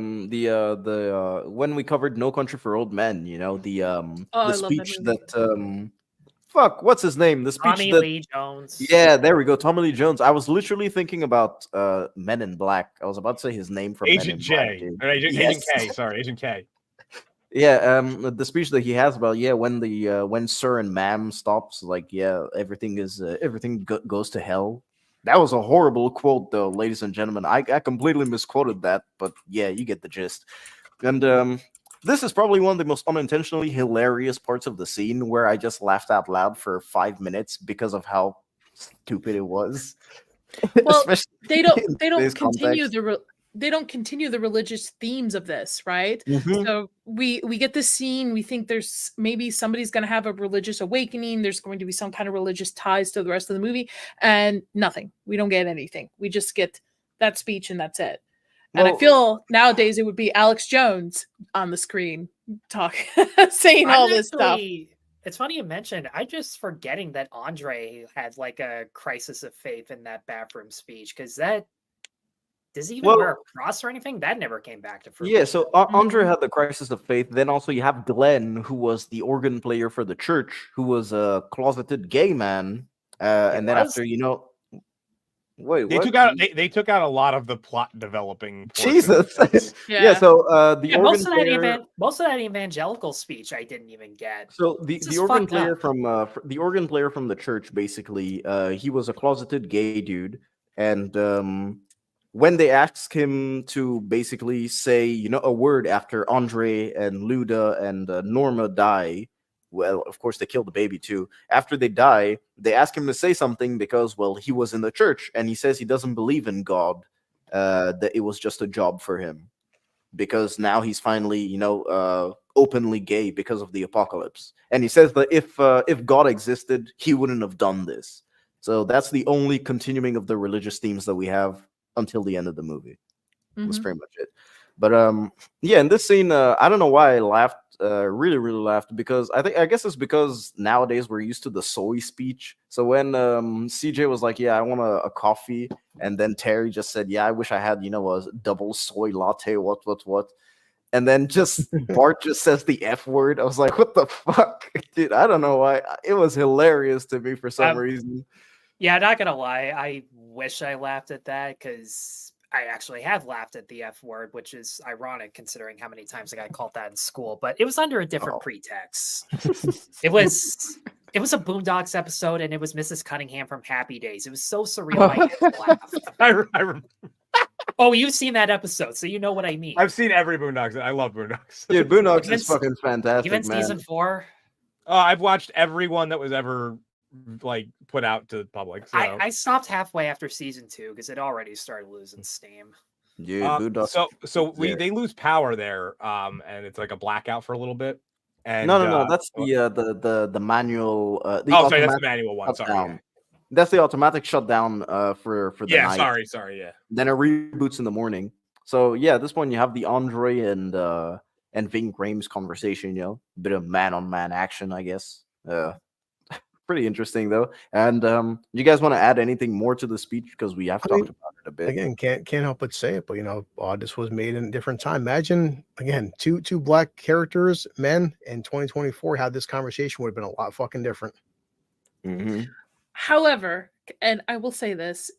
Speaker 6: the when we covered No Country for Old Men, you know, the
Speaker 10: I love that
Speaker 6: speech
Speaker 10: movie.
Speaker 6: that fuck, what's his name? The speech
Speaker 1: Tommy
Speaker 6: that
Speaker 1: Lee Jones.
Speaker 6: Yeah, there we go. Tommy Lee Jones. I was literally thinking about Men in Black. I was about to say his name from
Speaker 8: Agent
Speaker 6: Men in
Speaker 8: J.
Speaker 6: Black,
Speaker 8: Or Agent
Speaker 6: Yes.
Speaker 8: K, sorry, Agent K.
Speaker 6: Yeah, the speech that he has about when Sir and Ma'am stops, like everything is goes to hell. That was a horrible quote, though, ladies and gentlemen. I completely misquoted that, but yeah, you get the gist. And this is probably one of the most unintentionally hilarious parts of the scene, where I just laughed out loud for 5 minutes because of how stupid it was.
Speaker 10: Well,
Speaker 6: Especially
Speaker 10: they
Speaker 6: in
Speaker 10: don't
Speaker 6: today's
Speaker 10: continue
Speaker 6: context.
Speaker 10: they don't continue the religious themes of this, right?
Speaker 6: Mhm.
Speaker 10: So we get this scene, we think there's maybe somebody's going to have a religious awakening, there's going to be some kind of religious ties to the rest of the movie, and nothing. We don't get anything. We just get that speech and that's it. And I
Speaker 6: Well,
Speaker 10: feel nowadays it would be Alex Jones on the screen saying all this stuff.
Speaker 1: It's funny you mentioned. I'm just forgetting that Andre had like a crisis of faith in that bathroom speech, because that does he even wear a cross or anything? That never came back to fruition.
Speaker 6: Yeah, so Andre had the crisis of faith. Then also you have Glenn, who was the organ player for the church, who was a closeted gay man. And then after, wait,
Speaker 8: They
Speaker 6: what?
Speaker 8: took out a lot of the plot developing portion.
Speaker 6: Jesus. Yeah. So the organ
Speaker 1: most of that evangelical speech I didn't even get.
Speaker 6: So the organ player from the church, basically, he was a closeted gay dude, and when they asked him to basically say, a word after Andre and Luda and Norma die, well, of course they killed the baby too. After they die, they ask him to say something because, well, he was in the church and he says he doesn't believe in God, that it was just a job for him, because now he's finally, openly gay because of the apocalypse. And he says that if God existed, he wouldn't have done this. So that's the only continuing of the religious themes that we have until the end of the movie. That's pretty much it. But yeah, in this scene, I don't know why I laughed, really laughed, because I guess it's because nowadays we're used to the soy speech. So when CJ was like, yeah, I want a coffee, and then Terry just said, yeah, I wish I had, a double soy latte, what. And then just Bart just says the F word. I was like, what the fuck? Dude, I don't know why. It was hilarious to me for some reason.
Speaker 1: Yeah, not gonna lie. I wish I laughed at that, because I actually have laughed at the F word, which is ironic considering how many times I got called that in school, but it was under a different pretext. It was a Boondocks episode, and it was Mrs. Cunningham from Happy Days. It was so surreal. I had to laugh. Oh, you've seen that episode, so you know what I mean.
Speaker 8: I've seen every Boondocks. I love Boondocks.
Speaker 6: Dude, Boondocks is fucking fantastic,
Speaker 1: even
Speaker 6: man.
Speaker 1: season 4.
Speaker 8: I've watched every one that was ever put out to the public. So.
Speaker 1: I stopped halfway after season 2 because it already started losing steam.
Speaker 6: Dude, Boondocks.
Speaker 8: So they lose power there, and it's like a blackout for a little bit. And
Speaker 6: no, that's the manual.
Speaker 8: Sorry, that's the manual one. Sorry.
Speaker 6: Yeah. That's the automatic shutdown for the night.
Speaker 8: Sorry, yeah.
Speaker 6: Then it reboots in the morning. So yeah, at this point you have the Andre and Ving Rhames conversation, bit of man-on-man action, I guess. Pretty interesting though. And you guys want to add anything more to the speech, because we have talked about it a bit.
Speaker 9: Again, can't help but say it, but this was made in a different time. Imagine again, two black characters, men in 2024 had this conversation, would have been a lot fucking different.
Speaker 10: However, and I will say this,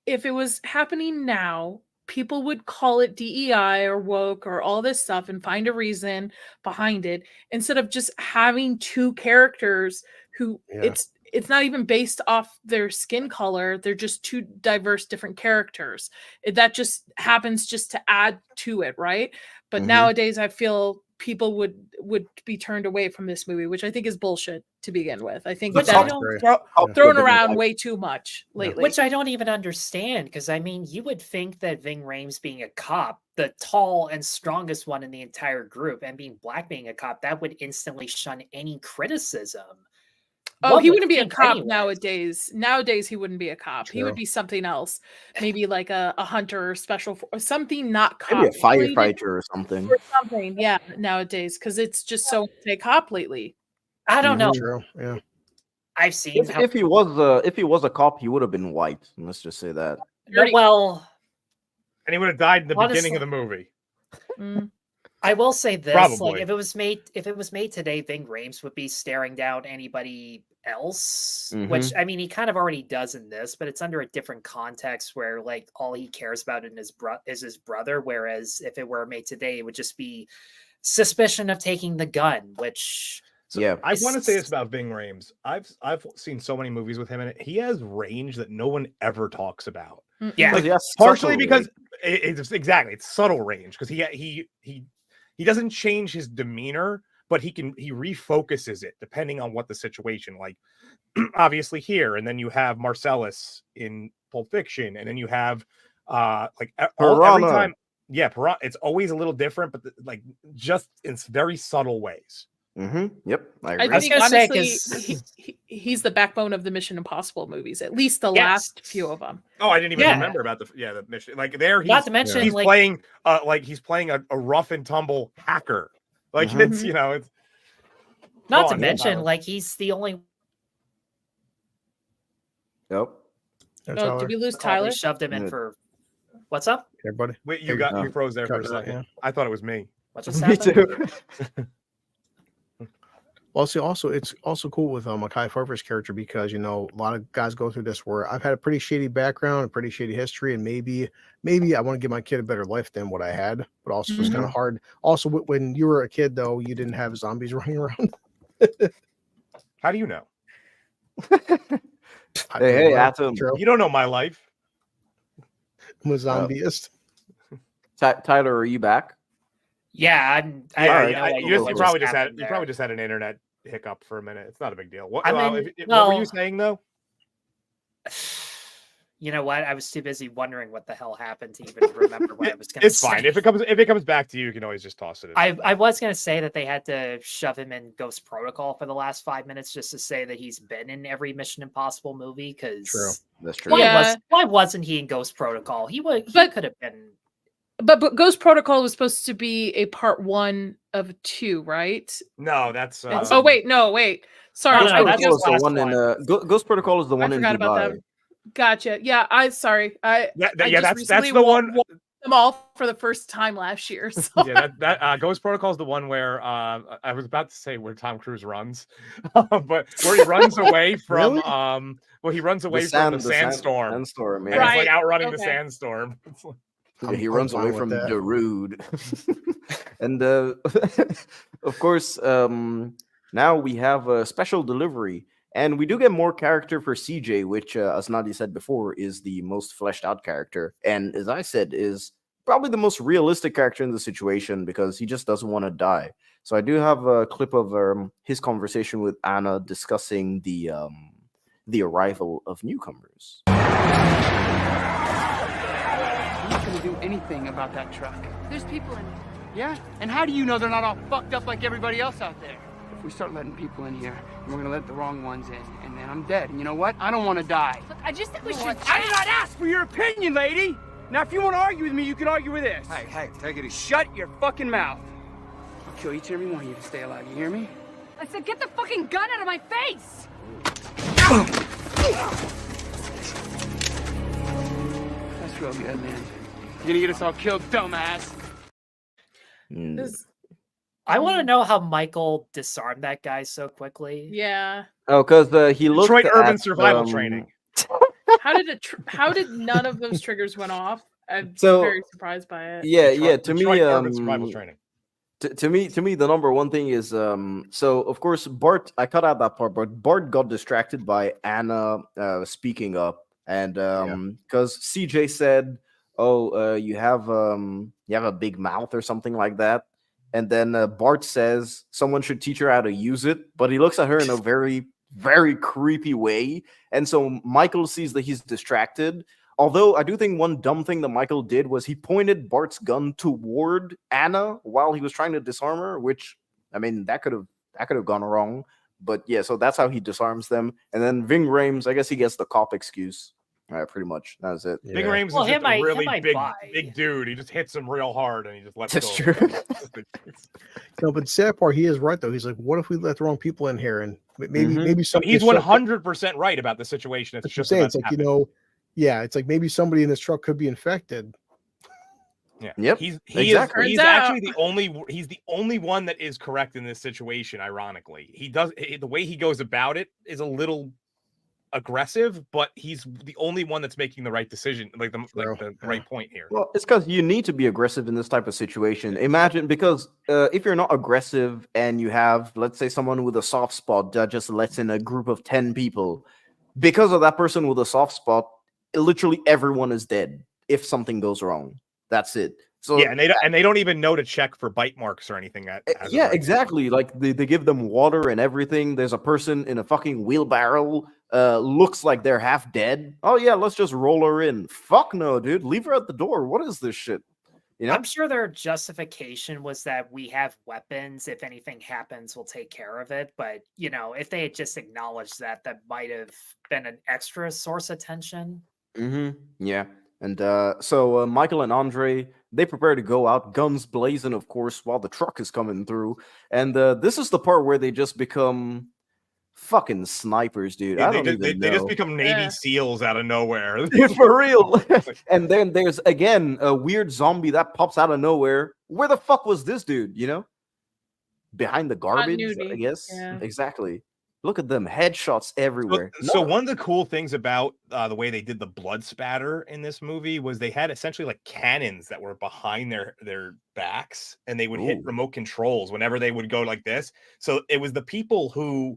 Speaker 10: if it was happening now, people would call it DEI or woke or all this stuff and find a reason behind it instead of just having two characters who it's not even based off their skin color. They're just two diverse different characters. That just happens just to add to it, right? But nowadays I feel people would be turned away from this movie, which I think is bullshit to begin with. I think that's thrown around way too much lately.
Speaker 1: Which I don't even understand, because I mean, you would think that Ving Rhames being a cop, the tall and strongest one in the entire group, and being black being a cop, that would instantly shun any criticism.
Speaker 10: Oh, he wouldn't be a cop nowadays. Nowadays, he wouldn't be a cop. He would be something else. Maybe like a hunter or or something not cop.
Speaker 6: Maybe a firefighter or something.
Speaker 10: Or something, yeah, nowadays. Because it's just so cop lately.
Speaker 1: I don't know.
Speaker 9: True. Yeah.
Speaker 1: I've seen
Speaker 6: if he was a cop, he would have been white. Let's just say that.
Speaker 1: Well,
Speaker 8: and he would have died in the beginning of the movie.
Speaker 1: I will say this:
Speaker 8: Probably.
Speaker 1: like if it was made today, Ving Rhames would be staring down anybody else. Which I mean, he kind of already does in this, but it's under a different context where like all he cares about is his brother. Whereas if it were made today, it would just be suspicion of taking the gun. Which
Speaker 8: I want to say this about Ving Rhames. I've seen so many movies with him in it. He has range that no one ever talks about.
Speaker 1: Yeah,
Speaker 8: like, partially because it's subtle range because he doesn't change his demeanor, but he refocuses it depending on what the situation. Like obviously here, and then you have Marcellus in Pulp Fiction, and then you have every time. Yeah, it's always a little different, but just in very subtle ways.
Speaker 6: Yep, I agree.
Speaker 10: I think honestly, he's the backbone of the Mission Impossible movies. At least the last few of them.
Speaker 8: Oh, I didn't even remember about the mission. Like there,
Speaker 1: not to mention
Speaker 8: he's playing he's playing a rough and tumble hacker. Like it's it's
Speaker 1: not to mention like he's the only.
Speaker 6: Yep.
Speaker 10: Oh, did we lose Tyler?
Speaker 1: We shoved him in for. What's up?
Speaker 9: Hey, buddy.
Speaker 8: Wait, you froze there for a second.
Speaker 9: Yeah.
Speaker 8: I thought it was me.
Speaker 1: What just happened?
Speaker 6: Me too.
Speaker 9: Well, see, also it's also cool with Mekhi Phifer's character because a lot of guys go through this where I've had a pretty shady background, a pretty shady history, and maybe I want to give my kid a better life than what I had, but also it's kind of hard. Also, when you were a kid, though, you didn't have zombies running around.
Speaker 8: How do you know?
Speaker 6: Hey, Atom.
Speaker 8: You don't know my life.
Speaker 9: I'm a zombieist.
Speaker 6: Tyler, are you back?
Speaker 1: Yeah,
Speaker 8: you probably just had an internet hiccup for a minute. It's not a big deal. What were you saying though?
Speaker 1: You know what? I was too busy wondering what the hell happened to even remember what I was going to say.
Speaker 8: It's fine. If it comes back to you, you can always just toss it in.
Speaker 1: I was going to say that they had to shove him in Ghost Protocol for the last 5 minutes just to say that he's been in every Mission Impossible movie. Because
Speaker 6: that's true.
Speaker 1: Why wasn't he in Ghost Protocol? He could have been.
Speaker 10: But Ghost Protocol was supposed to be a part 1 of 2, right?
Speaker 8: No, that's.
Speaker 10: Wait. Sorry,
Speaker 6: Ghost Protocol is the one in Dubai.
Speaker 10: I forgot about that. Gotcha. Yeah, that's
Speaker 8: the one.
Speaker 10: Them all for the first time last year. So.
Speaker 8: Yeah, that Ghost Protocol is the one where I was about to say where Tom Cruise runs, but where he runs away from he runs away from the sandstorm.
Speaker 6: Sandstorm,
Speaker 8: yeah. And it's like outrunning the sandstorm.
Speaker 6: He runs away from Darude. And of course, now we have a special delivery. And we do get more character for CJ, which, as Nadia said before, is the most fleshed out character. And as I said, is probably the most realistic character in the situation because he just doesn't want to die. So I do have a clip of his conversation with Anna discussing the arrival of newcomers.
Speaker 12: I'm not going to do anything about that truck.
Speaker 5: There's people in it.
Speaker 12: Yeah? And how do you know they're not all fucked up like everybody else out there? If we start letting people in here, we're gonna let the wrong ones in, and then I'm dead. And you know what? I don't want to die.
Speaker 5: Look, I just think we should.
Speaker 12: I did not ask for your opinion, lady. Now, if you want to argue with me, you can argue with this.
Speaker 3: Hey, take it easy.
Speaker 12: Shut your fucking mouth. I'll kill each and every one of you to stay alive. You hear me?
Speaker 5: I said, get the fucking gun out of my face.
Speaker 12: That's real good, man. You're gonna get us all killed, dumbass.
Speaker 1: I want to know how Michael disarmed that guy so quickly.
Speaker 10: Yeah.
Speaker 6: Oh, because he looked
Speaker 8: Detroit
Speaker 6: at
Speaker 8: urban survival training.
Speaker 10: How did none of those triggers went off I'm
Speaker 6: So-
Speaker 10: very surprised by it.
Speaker 6: Yeah. To me,
Speaker 8: Detroit Urban Survival Training.
Speaker 6: To me, the number one thing is so of course Bart. I cut out that part, but Bart got distracted by Anna speaking up, and because CJ said, "Oh, you have a big mouth" or something like that, and then Bart says someone should teach her how to use it, but he looks at her in a very creepy way, and so Michael sees that he's distracted. Although I do think one dumb thing that Michael did was he pointed Bart's gun toward Anna while he was trying to disarm her, which I mean that could have gone wrong. But yeah, so that's how he disarms them. And then Ving Rhames, I guess he gets the cop excuse. Pretty much. That's it.
Speaker 8: Ving Rhames is just a really big dude. He just hits him real hard and he just lets
Speaker 6: That's
Speaker 8: go.
Speaker 6: true.
Speaker 9: No, but the sad part, he is right though. He's like, what if we let the wrong people in here? And maybe
Speaker 8: So
Speaker 9: some.
Speaker 8: he's
Speaker 9: if some-
Speaker 8: 100% right about the situation. It's
Speaker 9: That's what I'm
Speaker 8: just
Speaker 9: saying.
Speaker 8: about
Speaker 9: It's like,
Speaker 8: to happen.
Speaker 9: yeah, it's like maybe somebody in this truck could be infected.
Speaker 8: Yeah.
Speaker 6: Yep.
Speaker 8: He's
Speaker 6: Exactly.
Speaker 8: he's
Speaker 10: Turns
Speaker 8: actually the only one that is correct in this situation. Ironically, the way he goes about it is a little aggressive, but he's the only one that's making the right decision, like the right point here.
Speaker 6: Well, it's because you need to be aggressive in this type of situation. Imagine, because if you're not aggressive and you have, let's say, someone with a soft spot that just lets in a group of 10 people, because of that person with a soft spot, literally everyone is dead if something goes wrong. That's it. So
Speaker 8: Yeah, and they don't even know to check for bite marks or anything.
Speaker 6: yeah, exactly. Like they give them water and everything. There's a person in a fucking wheelbarrow. Looks like they're half dead. Oh yeah, let's just roll her in. Fuck no, dude. Leave her at the door. What is this shit? You know?
Speaker 1: I'm sure their justification was that we have weapons. If anything happens, we'll take care of it. But, you know, if they had just acknowledged that, that might have been an extra source of tension.
Speaker 6: Yeah. And so Michael and Andre, they prepare to go out, guns blazing, of course, while the truck is coming through. And this is the part where they just become fucking snipers, dude. I don't even know.
Speaker 8: They just become Navy SEALs out of nowhere.
Speaker 6: For real. And then there's again a weird zombie that pops out of nowhere. Where the fuck was this dude? You know, behind the garbage,
Speaker 10: Continuity.
Speaker 6: I guess.
Speaker 10: Yeah.
Speaker 6: Exactly. Look at them headshots everywhere.
Speaker 8: So one of the cool things about the way they did the blood spatter in this movie was they had essentially like cannons that were behind their backs, and they would hit remote controls whenever they would go like this. So it was the people who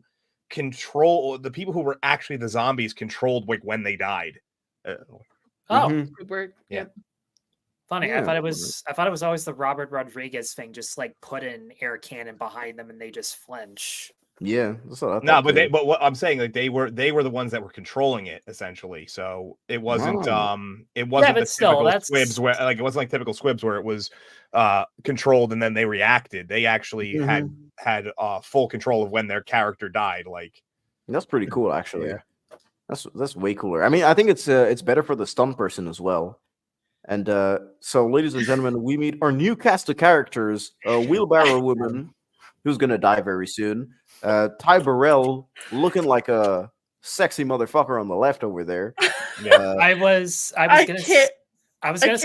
Speaker 8: were actually the zombies controlled like when they died.
Speaker 10: Good work.
Speaker 8: Yeah.
Speaker 1: Funny.
Speaker 6: Yeah.
Speaker 1: I thought it was always the Robert Rodriguez thing, just like put an air cannon behind them and they just flinch.
Speaker 6: Yeah, that's what I thought.
Speaker 8: No, but
Speaker 6: too.
Speaker 8: but what I'm saying, like they were the ones that were controlling it essentially. So it wasn't
Speaker 1: Yeah,
Speaker 8: the
Speaker 1: but still,
Speaker 8: typical
Speaker 1: that's
Speaker 8: squibs where like it wasn't like typical squibs where it was controlled and then they reacted. They actually had full control of when their character died. Like
Speaker 6: that's pretty cool, actually. Yeah. That's way cooler. I mean, I think it's better for the stunt person as well. And so, ladies and gentlemen, we meet our new cast of characters: Wheelbarrow Woman, who's gonna die very soon. Ty Burrell, looking like a sexy motherfucker on the left over there.
Speaker 1: I was gonna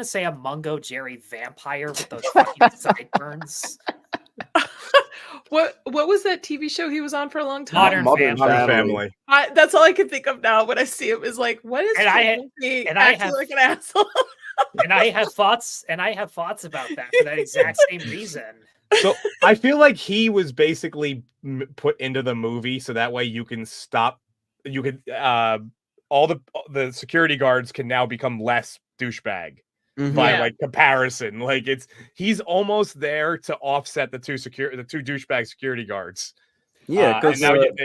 Speaker 1: say a Mungo Jerry vampire with those fucking sideburns.
Speaker 10: What was that TV show he was on for a long time?
Speaker 1: Modern Family.
Speaker 10: That's all I can think of now when I see him is like, what is
Speaker 1: I have
Speaker 10: like an asshole?
Speaker 1: and I have thoughts about that for that exact same reason.
Speaker 8: So I feel like he was basically put into the movie so that way you can all the security guards can now become less douchebag by like comparison. Like he's almost there to offset the two douchebag security guards.
Speaker 6: Yeah, because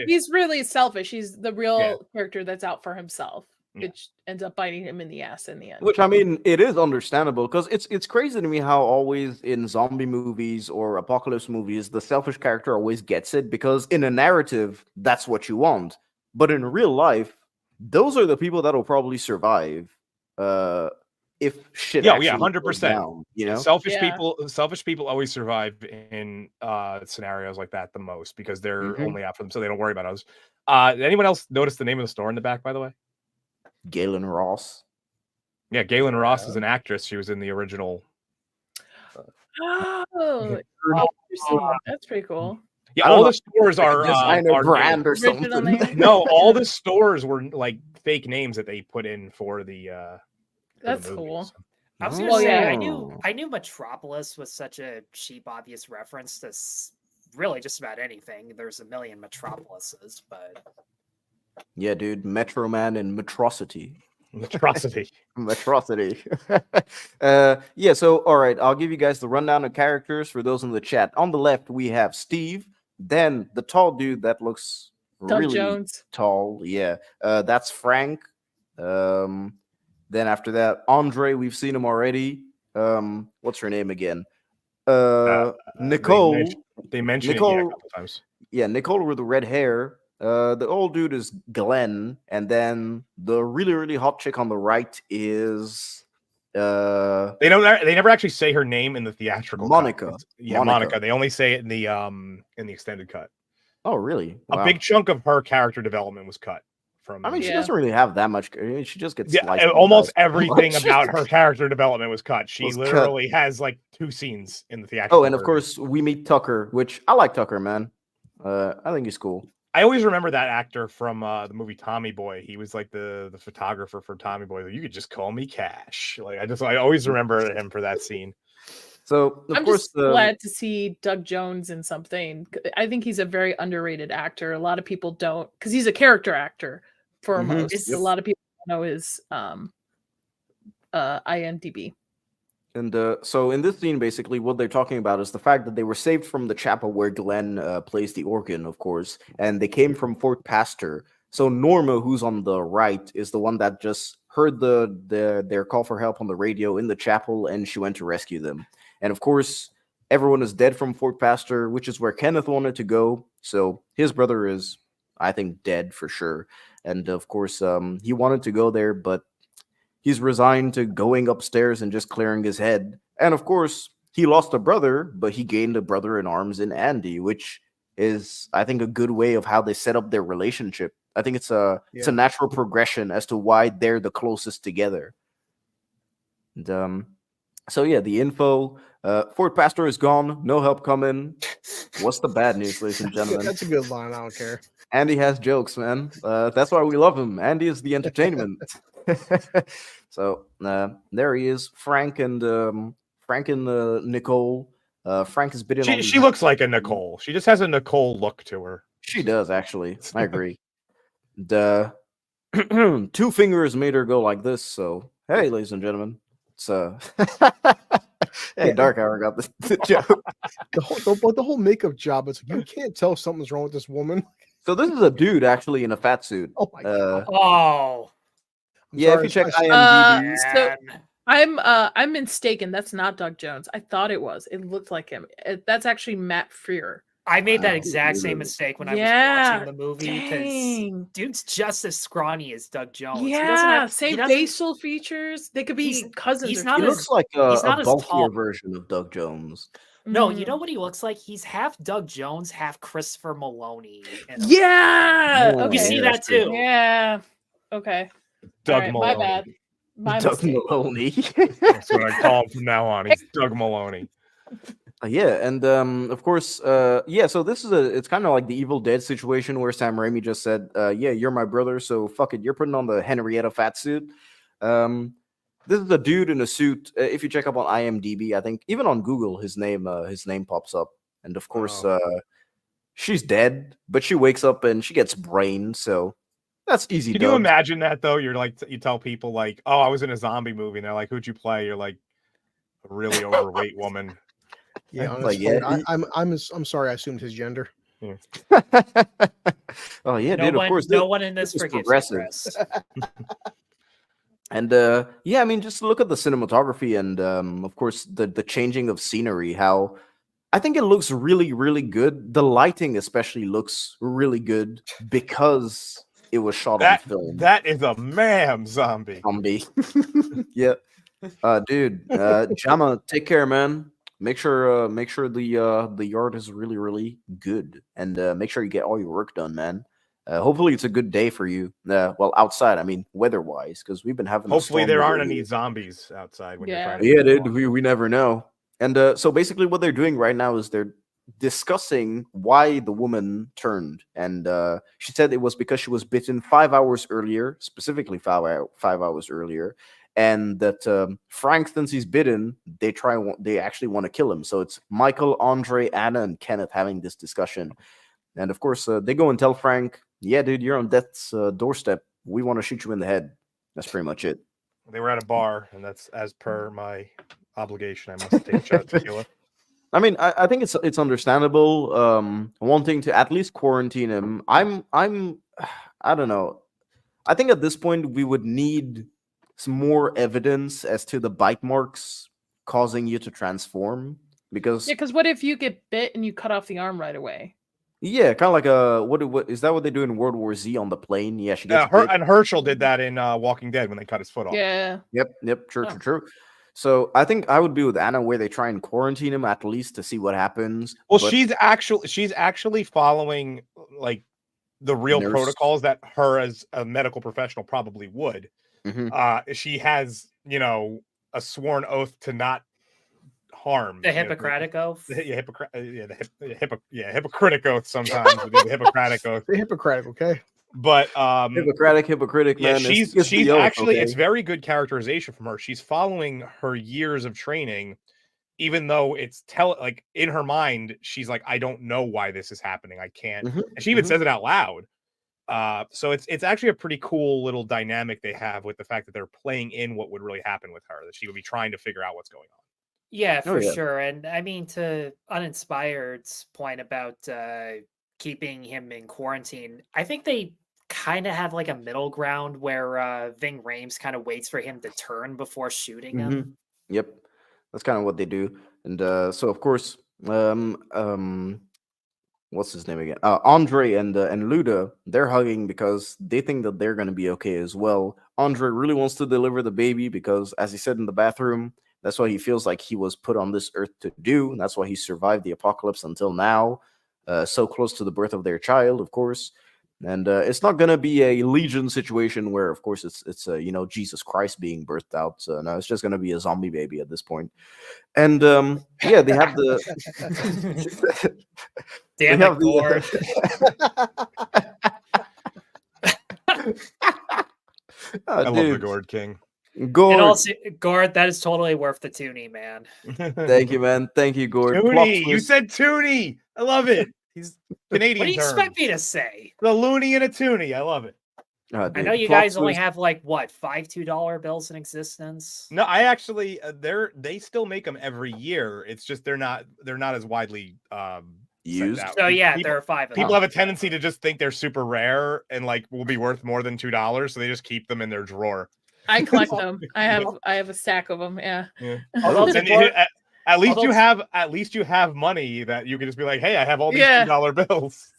Speaker 10: he's really selfish. He's the real character that's out for himself, which ends up biting him in the ass in the end.
Speaker 6: Which I mean, it is understandable because it's crazy to me how always in zombie movies or apocalypse movies, the selfish character always gets it because in a narrative, that's what you want. But in real life, those are the people that will probably survive if shit.
Speaker 8: Yeah, 100%.
Speaker 6: You know,
Speaker 8: selfish people always survive in scenarios like that the most because they're only out for them, so they don't worry about us. Did anyone else notice the name of the store in the back, by the way?
Speaker 6: Galen Ross.
Speaker 8: Yeah, Galen Ross is an actress. She was in the original.
Speaker 10: Oh, that's pretty cool.
Speaker 8: Yeah, all the stores are
Speaker 6: designer brand or something.
Speaker 8: No, all the stores were like fake names that they put in for the
Speaker 10: That's cool.
Speaker 1: I was gonna
Speaker 10: Well,
Speaker 1: say
Speaker 10: yeah.
Speaker 1: I knew Metropolis was such a cheap, obvious reference to really just about anything. There's a million Metropolises, but
Speaker 6: Yeah, dude, Metro Man and Metrocity.
Speaker 8: Metrocity.
Speaker 6: Metrocity. Yeah, so all right, I'll give you guys the rundown of characters for those in the chat. On the left, we have Steve, then the tall dude that looks
Speaker 10: Doug
Speaker 6: really
Speaker 10: Jones.
Speaker 6: tall. Yeah, that's Frank. Then after that, Andre, we've seen him already. What's her name again? Nicole.
Speaker 8: They mentioned it
Speaker 6: Nicole,
Speaker 8: a couple times.
Speaker 6: Yeah, Nicole with the red hair. The old dude is Glenn, and then the really hot chick on the right is
Speaker 8: They never actually say her name in the theatrical
Speaker 6: Monica.
Speaker 8: cut. Monica. They only say it in the extended cut.
Speaker 6: Oh, really?
Speaker 8: A
Speaker 6: Wow.
Speaker 8: big chunk of her character development was cut from.
Speaker 6: I mean, she doesn't really have that much. I mean, she just gets sliced
Speaker 8: almost
Speaker 6: up.
Speaker 8: everything about her character development was cut. She
Speaker 6: Was cut.
Speaker 8: literally has like 2 scenes in the theatrical.
Speaker 6: Oh, and of
Speaker 8: version.
Speaker 6: course we meet Tucker, which I like Tucker, man. I think he's cool.
Speaker 8: I always remember that actor from the movie Tommy Boy. He was like the photographer for Tommy Boy. You could just call me Cash. Like I always remember him for that scene.
Speaker 6: So
Speaker 10: I'm just glad to see Doug Jones in something. I think he's a very underrated actor. A lot of people don't, because he's a character actor foremost.
Speaker 6: Yep.
Speaker 10: A lot of people don't know his IMDb.
Speaker 6: And so in this scene, basically, what they're talking about is the fact that they were saved from the chapel where Glenn plays the organ, of course, and they came from Fort Pastor. So Norma, who's on the right, is the one that just heard their call for help on the radio in the chapel, and she went to rescue them. And of course, everyone is dead from Fort Pastor, which is where Kenneth wanted to go. So his brother is, I think, dead for sure. And of course, he wanted to go there, but he's resigned to going upstairs and just clearing his head. And of course, he lost a brother, but he gained a brother in arms in Andy, which is, I think, a good way of how they set up their relationship. I think it's a natural progression as to why they're the closest together. And so yeah, the info. Fort Pastor is gone. No help coming. What's the bad news, ladies and gentlemen?
Speaker 9: That's a good line. I don't care.
Speaker 6: Andy has jokes, man. That's why we love him. Andy is the entertainment. So there he is, Frank and Nicole. Frank is bidding.
Speaker 8: She looks like a Nicole. She just has a Nicole look to her.
Speaker 6: She does, actually. I agree. The 2 fingers made her go like this. So hey, ladies and gentlemen, it's hey, Dark Hour got the joke.
Speaker 9: The whole makeup job. It's like, you can't tell something's wrong with this woman.
Speaker 6: So this is a dude actually in a fat suit.
Speaker 9: Oh my god.
Speaker 1: oh.
Speaker 6: Yeah, if you check IMDb,
Speaker 10: So I'm mistaken. That's not Doug Jones. I thought it was. It looked like him. That's actually Matt Freer.
Speaker 1: I made that exact same mistake when I was watching the movie because
Speaker 10: dang.
Speaker 1: dude's just as scrawny as Doug Jones. He doesn't
Speaker 10: Yeah,
Speaker 1: have- he
Speaker 10: same
Speaker 1: doesn't-
Speaker 10: facial features. They could be cousins.
Speaker 1: he's
Speaker 10: or
Speaker 1: not
Speaker 6: he
Speaker 10: something.
Speaker 6: looks like a
Speaker 1: he's not as
Speaker 6: bulkier
Speaker 1: tall.
Speaker 6: version of Doug Jones.
Speaker 1: No, you know what he looks like? He's half Doug Jones, half Christopher Maloney.
Speaker 10: Yeah.
Speaker 6: Oh,
Speaker 10: Okay.
Speaker 1: You see that too.
Speaker 10: Yeah. Okay.
Speaker 8: Doug
Speaker 10: All right,
Speaker 8: Maloney.
Speaker 10: my bad. My
Speaker 6: Doug
Speaker 10: mistake.
Speaker 6: Maloney.
Speaker 8: That's what I call him from now on. He's Doug Maloney.
Speaker 6: Yeah, and of course, yeah. So this is it's kind of like the Evil Dead situation where Sam Raimi just said, "Yeah, you're my brother, so fuck it, you're putting on the Henrietta fat suit." This is a dude in a suit. If you check up on IMDb, I think even on Google, his name pops up, and of course, she's dead, but she wakes up and she gets brain, so that's easy.
Speaker 8: Can you imagine that though? You're like, you tell people like, "Oh, I was in a zombie movie," and they're like, "Who'd you play?" You're like, a really overweight woman.
Speaker 9: Yeah,
Speaker 6: Like,
Speaker 9: honestly,
Speaker 6: yeah,
Speaker 9: I'm sorry. I assumed his gender.
Speaker 8: Yeah.
Speaker 6: Oh yeah,
Speaker 1: No
Speaker 6: dude.
Speaker 1: one,
Speaker 6: Of course,
Speaker 1: no one in this
Speaker 6: is
Speaker 1: forgives you,
Speaker 6: progressive.
Speaker 1: Chris.
Speaker 6: And yeah, I mean, just look at the cinematography and of course the changing of scenery. How I think it looks really, really good. The lighting especially looks really good because it was shot on film.
Speaker 8: That is a ma'am zombie.
Speaker 6: Yeah. Dude, Jama, take care, man. Make sure the yard is really, really good, and make sure you get all your work done, man. Hopefully it's a good day for you. Well, outside, I mean, weather-wise, because we've been having.
Speaker 8: Hopefully there aren't any zombies outside when you're trying to.
Speaker 6: Yeah, dude, we never know. And so basically, what they're doing right now is they're discussing why the woman turned, and she said it was because she was bitten 5 hours earlier, specifically 5 hours earlier, and that Frank, since he's bitten, they actually want to kill him. So it's Michael, Andre, Anna, and Kenneth having this discussion, and of course they go and tell Frank, "Yeah, dude, you're on death's doorstep. We want to shoot you in the head." That's pretty much it.
Speaker 8: They were at a bar, and that's as per my obligation. I must take a shot of tequila.
Speaker 6: I mean, I think it's understandable wanting to at least quarantine him. I don't know. I think at this point we would need some more evidence as to the bite marks causing you to transform, because
Speaker 10: because what if you get bit and you cut off the arm right away?
Speaker 6: yeah, kind of like what is that what they do in World War Z on the plane? Yeah, she gets bit.
Speaker 8: And Herschel did that in Walking Dead when they cut his foot off.
Speaker 10: Yeah.
Speaker 6: Yep, true. So I think I would be with Anna where they try and quarantine him at least to see what happens.
Speaker 8: Well, she's actually following like the real
Speaker 6: Nurse.
Speaker 8: protocols that her as a medical professional probably would. She has, a sworn oath to not harm.
Speaker 1: The Hippocratic oath.
Speaker 8: Hippocratic oath sometimes. The Hippocratic oath.
Speaker 9: The Hippocratic, okay.
Speaker 8: But
Speaker 6: Hippocratic,
Speaker 8: yeah,
Speaker 6: man.
Speaker 8: she's
Speaker 6: the oath,
Speaker 8: actually
Speaker 6: okay?
Speaker 8: it's very good characterization from her. She's following her years of training, even though it's like in her mind, she's like, I don't know why this is happening. I can't. And she even says it out loud. So it's actually a pretty cool little dynamic they have with the fact that they're playing in what would really happen with her, that she would be trying to figure out what's going on.
Speaker 1: Yeah, for sure. And I mean, to Uninspired's point about keeping him in quarantine, I think they kind of have like a middle ground where Ving Rhames kind of waits for him to turn before shooting him.
Speaker 6: Yep, that's kind of what they do. And so of course, what's his name again? Andre and Luda, they're hugging because they think that they're going to be okay as well. Andre really wants to deliver the baby because, as he said in the bathroom, that's what he feels like he was put on this earth to do. And that's why he survived the apocalypse until now, so close to the birth of their child, of course. And it's not going to be a Legion situation where, of course, it's Jesus Christ being birthed out. So no, it's just going to be a zombie baby at this point. And yeah, they have the
Speaker 1: Damn it, Gord.
Speaker 8: I love the Gord King.
Speaker 6: Gord.
Speaker 1: Gord, that is totally worth the toonie, man.
Speaker 6: Thank you, man. Thank you, Gord.
Speaker 8: Toonie, you said toonie. I love it. He's Canadian.
Speaker 1: What do you expect me to say?
Speaker 8: The loony and a toonie. I love it.
Speaker 1: I know you guys only have like what, 5 $2 bills in existence.
Speaker 8: No, I actually they still make them every year. It's just they're not as widely
Speaker 6: used.
Speaker 1: So yeah, there are 5 of them.
Speaker 8: People have a tendency to just think they're super rare and like will be worth more than $2, so they just keep them in their drawer.
Speaker 10: I collect them. I have a stack of them. Yeah.
Speaker 8: At least you have money that you can just be like, hey, I have all these $2 bills.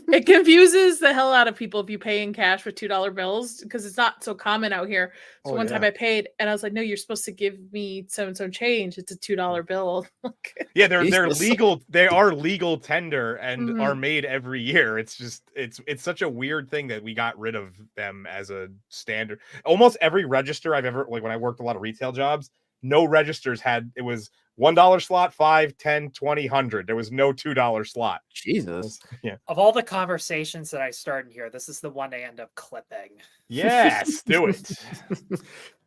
Speaker 10: It confuses the hell out of people if you pay in cash with $2 bills because it's not so common out here. So one time I paid and I was like, no, you're supposed to give me some change. It's a $2 bill.
Speaker 8: Yeah, they're legal. They are legal tender and are made every year. It's just it's such a weird thing that we got rid of them as a standard. Almost every register I've ever, like when I worked a lot of retail jobs, no registers it was $1 slot, 5, 10, 20, 100. There was no $2 slot.
Speaker 6: Jesus.
Speaker 8: Yeah.
Speaker 1: Of all the conversations that I start in here, this is the one I end up clipping.
Speaker 8: Yes, do it.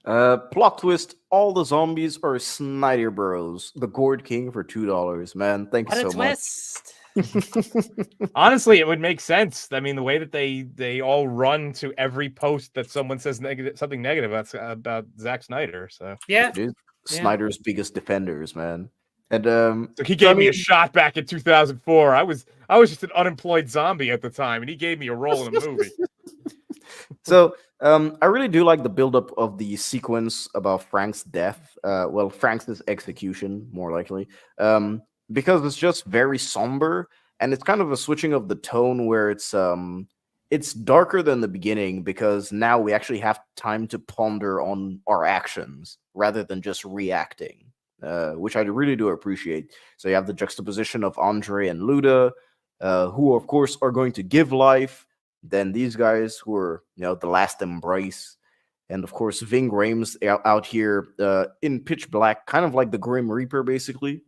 Speaker 6: Plot twist: all the zombies are Snyder Bros. The Gord King for $2. Man, thanks so much.
Speaker 8: Honestly, it would make sense. I mean, the way that they all run to every post that someone says something negative about Zack Snyder. So
Speaker 1: yeah.
Speaker 6: Snyder's biggest defenders, man. And
Speaker 8: so he gave me a shot back in 2004. I was just an unemployed zombie at the time, and he gave me a role in a movie.
Speaker 6: So I really do like the buildup of the sequence about Frank's death. Well, Frank's execution, more likely, because it's just very somber, and it's kind of a switching of the tone where it's darker than the beginning because now we actually have time to ponder on our actions rather than just reacting, which I really do appreciate. So you have the juxtaposition of Andre and Luda, who of course are going to give life. Then these guys who are, the last embrace. And of course, Ving Rhames out here in pitch black, kind of like the Grim Reaper, basically.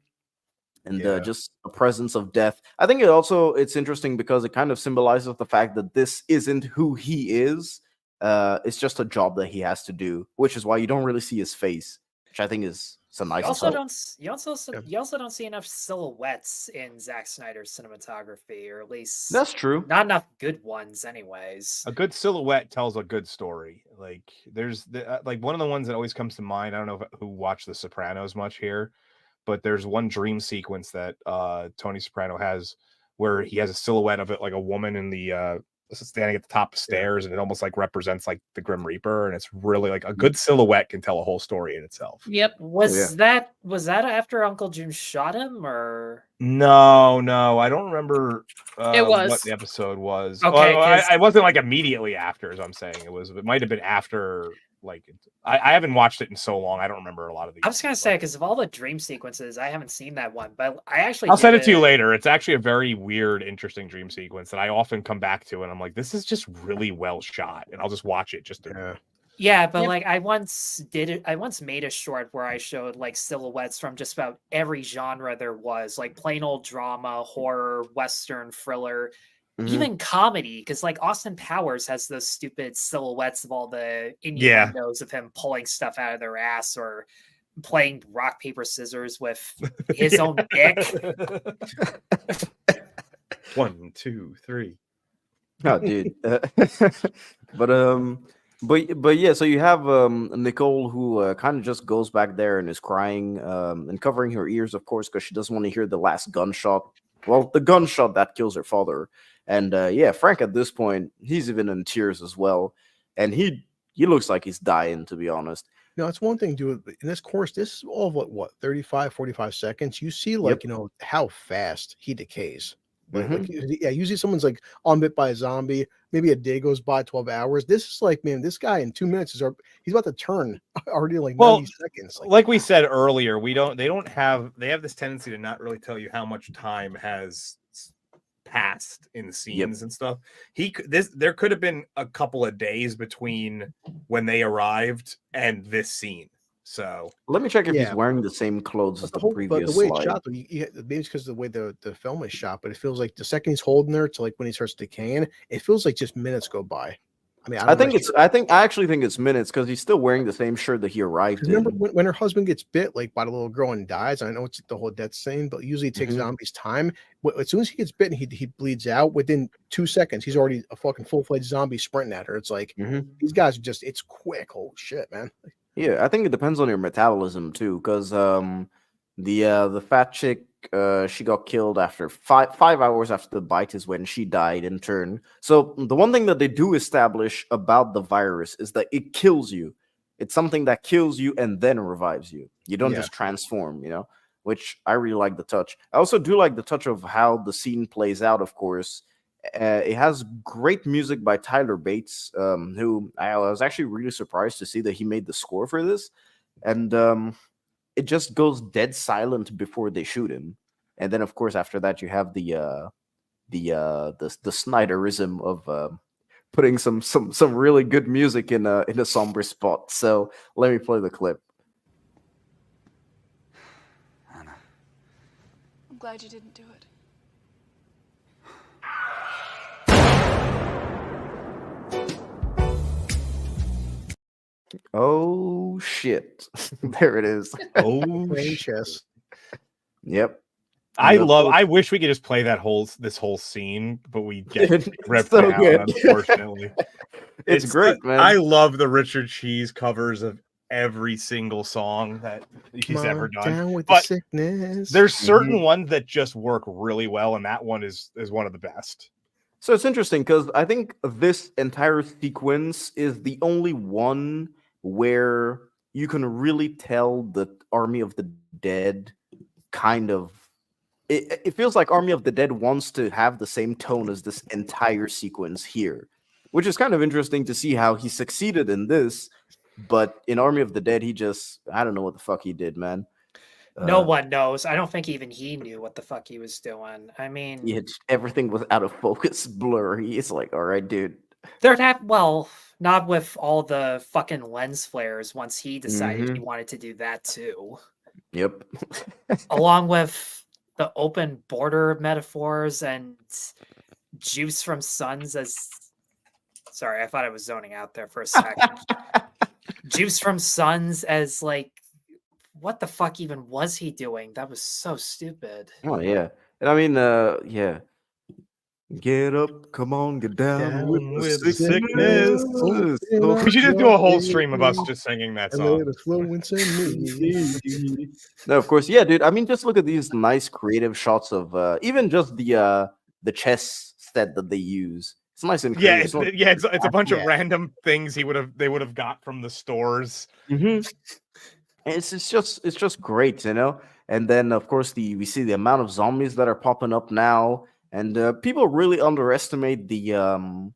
Speaker 6: And just a presence of death. I think it's interesting because it kind of symbolizes the fact that this isn't who he is. It's just a job that he has to do, which is why you don't really see his face, which I think is a nice
Speaker 1: You also
Speaker 6: touch.
Speaker 1: don't. You also don't see enough silhouettes in Zack Snyder's cinematography, or at least
Speaker 6: That's true.
Speaker 1: not enough good ones, anyways.
Speaker 8: A good silhouette tells a good story. Like there's like one of the ones that always comes to mind. I don't know who watched The Sopranos much here, but there's one dream sequence that Tony Soprano has where he has a silhouette of it like a woman in the standing at the top of stairs, and it almost like represents like the Grim Reaper, and it's really like a good silhouette can tell a whole story in itself.
Speaker 10: Yep.
Speaker 1: Was that after Uncle June shot him, or
Speaker 8: No, I don't remember
Speaker 10: It was.
Speaker 8: what the episode was.
Speaker 1: Okay,
Speaker 8: I wasn't like immediately after, as I'm saying. It might have been after. Like I haven't watched it in so long. I don't remember a lot of these.
Speaker 1: I was gonna say, because of all the dream sequences, I haven't seen that one, but
Speaker 8: I'll send it to you later. It's actually a very weird, interesting dream sequence that I often come back to, and I'm like, this is just really well shot, and I'll just watch it just to.
Speaker 1: Yeah, but like I once made a short where I showed like silhouettes from just about every genre there was, like plain old drama, horror, western, thriller, even comedy, because like Austin Powers has those stupid silhouettes of all the innuendos of him pulling stuff out of their ass or playing rock paper scissors with his own dick.
Speaker 8: 1, 2, 3.
Speaker 6: Oh, dude. But yeah, so you have Nicole who kind of just goes back there and is crying and covering her ears, of course, because she doesn't want to hear the last gunshot. Well, the gunshot that kills her father. And yeah, Frank at this point, he's even in tears as well. And he looks like he's dying, to be honest.
Speaker 9: No, it's one thing, dude. In this course, this is all of what 35, 45 seconds. You see, like, how fast he decays. Yeah, usually someone's like on bit by a zombie. Maybe a day goes by, 12 hours. This is like, man, this guy in 2 minutes he's about to turn already in like 90 seconds.
Speaker 8: Like we said earlier, they have this tendency to not really tell you how much time has passed in the scenes and stuff. There could have been a couple of days between when they arrived and this scene. So
Speaker 6: let me check if he's wearing the same clothes as the previous.
Speaker 9: But the way
Speaker 6: slide.
Speaker 9: it's shot, though, maybe it's because of the way the film is shot, but it feels like the second he's holding her to like when he starts decaying, it feels like just minutes go by. I mean,
Speaker 6: I actually think it's minutes because he's still wearing the same shirt that he arrived in.
Speaker 9: Remember when her husband gets bit like by the little girl and dies? I know it's the whole death scene, but usually it takes zombies time. As soon as he gets bitten, he bleeds out. Within 2 seconds, he's already a fucking full-fledged zombie sprinting at her. It's like these guys are it's quick. Holy shit, man.
Speaker 6: Yeah, I think it depends on your metabolism too, because the fat chick she got killed after 5 hours after the bite is when she died in turn. So the one thing that they do establish about the virus is that it kills you. It's something that kills you and then revives you. You don't just transform, which I really like the touch. I also do like the touch of how the scene plays out, of course. It has great music by Tyler Bates, who I was actually really surprised to see that he made the score for this. And it just goes dead silent before they shoot him. And then, of course, after that, you have the Snyderism of putting some really good music in a somber spot. So let me play the clip.
Speaker 4: I'm glad you didn't do it.
Speaker 6: Oh shit! There it is.
Speaker 8: Oh
Speaker 9: chess.
Speaker 6: Yep.
Speaker 8: I wish we could just play this whole scene, but we get ripped down, unfortunately.
Speaker 6: It's great, man.
Speaker 8: I love the Richard Cheese covers of every single song that he's ever done.
Speaker 9: Down with
Speaker 8: but
Speaker 9: the sickness.
Speaker 8: there's certain ones that just work really well, and that one is one of the best.
Speaker 6: So it's interesting because I think this entire sequence is the only one where you can really tell the Army of the Dead kind of. It feels like Army of the Dead wants to have the same tone as this entire sequence here, which is kind of interesting to see how he succeeded in this. But in Army of the Dead, I don't know what the fuck he did, man.
Speaker 1: No one knows. I don't think even he knew what the fuck he was doing. I mean,
Speaker 6: everything was out of focus, blurry. It's like, all right, dude.
Speaker 1: Not with all the fucking lens flares once he decided he wanted to do that too.
Speaker 6: Yep.
Speaker 1: Along with the open border metaphors and juice from suns as Sorry, I thought I was zoning out there for a second. Juice from Sons as like, what the fuck even was he doing? That was so stupid.
Speaker 6: Oh yeah, and I mean, yeah. Get up, come on, get down, with the sickness.
Speaker 8: We should just do a whole stream of us just singing that song.
Speaker 6: No, of course, yeah, dude. I mean, just look at these nice creative shots of even just the chess set that they use. It's nice and creative.
Speaker 8: It's a bunch of random things they would have got from the stores.
Speaker 6: It's just great, you know. And then of course we see the amount of zombies that are popping up now, and people really underestimate the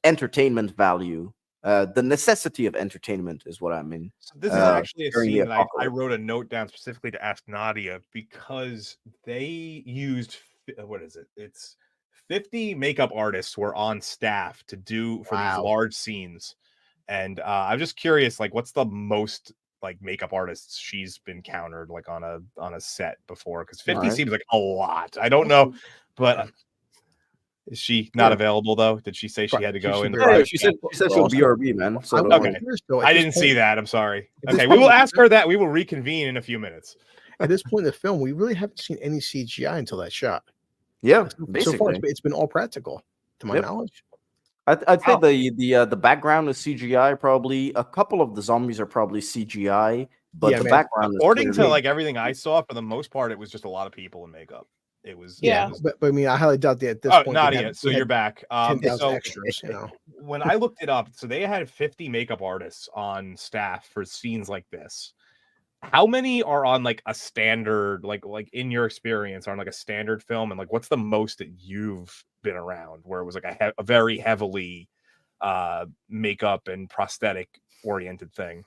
Speaker 6: entertainment value. The necessity of entertainment is what I mean.
Speaker 8: So this is actually a scene that I wrote a note down specifically to ask Nadia, because they used what is it? It's 50 makeup artists were on staff to do for these large scenes. And I'm just curious, like, what's the most like makeup artists she's been countered like on a set before? Because 50 seems like a lot. I don't know, but is she not available though? Did she say she had to go in?
Speaker 6: She said she'll BRB, man. So
Speaker 8: okay, I didn't see that. I'm sorry. Okay, we will ask her that. We will reconvene in a few minutes.
Speaker 9: At this point in the film, we really haven't seen any CGI until that shot.
Speaker 6: Yeah,
Speaker 9: so far it's been all practical, to my knowledge.
Speaker 6: I'd say the background is CGI. Probably a couple of the zombies are probably CGI, but the background,
Speaker 8: according to like everything I saw, for the most part, it was just a lot of people in makeup. It was
Speaker 9: but I mean, I highly doubt that at this point.
Speaker 8: Nadia, so you're back.
Speaker 9: 10,000 extras, you know.
Speaker 8: When I looked it up, so they had 50 makeup artists on staff for scenes like this. How many are on like a standard, like in your experience, on like a standard film, and like what's the most that you've been around where it was like a very heavily makeup and prosthetic oriented thing?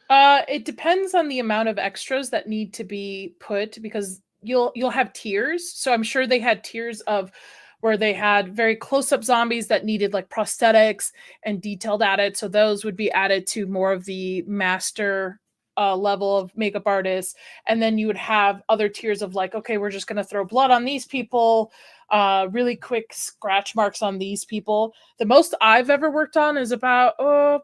Speaker 10: It depends on the amount of extras that need to be put, because you'll have tiers. So I'm sure they had tiers of where they had very close-up zombies that needed like prosthetics and detailed added. So those would be added to more of the master level of makeup artists. And then you would have other tiers of like, okay, we're just going to throw blood on these people, really quick scratch marks on these people. The most I've ever worked on is about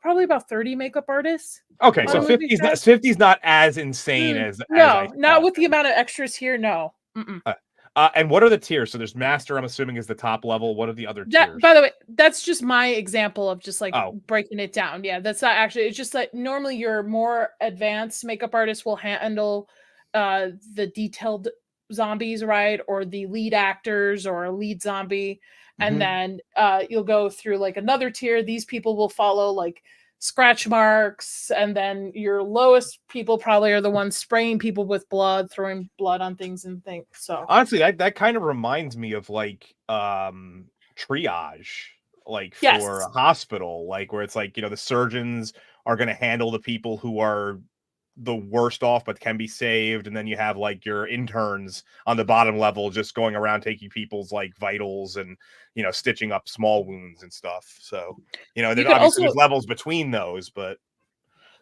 Speaker 10: probably about 30 makeup artists.
Speaker 8: Okay, so 50's not as insane as
Speaker 10: not with the amount of extras here. No.
Speaker 8: And what are the tiers? So there's master, I'm assuming, is the top level. What are the other tiers?
Speaker 10: By the way, that's just my example of just like breaking it down. Yeah, that's not actually. It's just that normally your more advanced makeup artists will handle the detailed zombies, right? Or the lead actors or a lead zombie. And then you'll go through like another tier. These people will follow like scratch marks, and then your lowest people probably are the ones spraying people with blood, throwing blood on things and things. So
Speaker 8: honestly, that kind of reminds me of like triage, like for a hospital, like where it's like, you know, the surgeons are going to handle the people who are the worst off but can be saved, and then you have like your interns on the bottom level just going around taking people's like vitals and, you know, stitching up small wounds and stuff. So, you know, obviously there's levels between those, but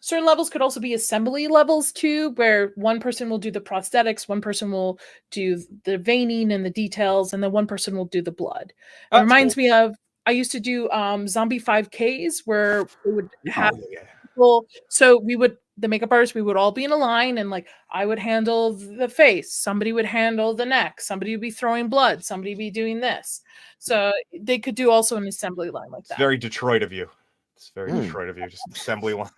Speaker 10: certain levels could also be assembly levels too, where one person will do the prosthetics, one person will do the veining and the details, and then one person will do the blood. It reminds me of, I used to do zombie 5Ks where we would have people, so the makeup artists, we would all be in a line, and like I would handle the face, somebody would handle the neck, somebody would be throwing blood, somebody would be doing this. So they could do also an assembly line like that.
Speaker 8: It's very Detroit of you. It's very Detroit of you, just assembly lines.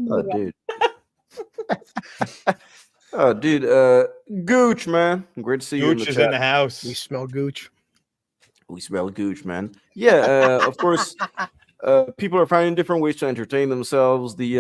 Speaker 6: Oh, dude. Oh, dude. Gooch, man. Great to see you.
Speaker 8: Gooch is in the house.
Speaker 9: We smell Gooch.
Speaker 6: We smell Gooch, man. Yeah, of course. People are finding different ways to entertain themselves. The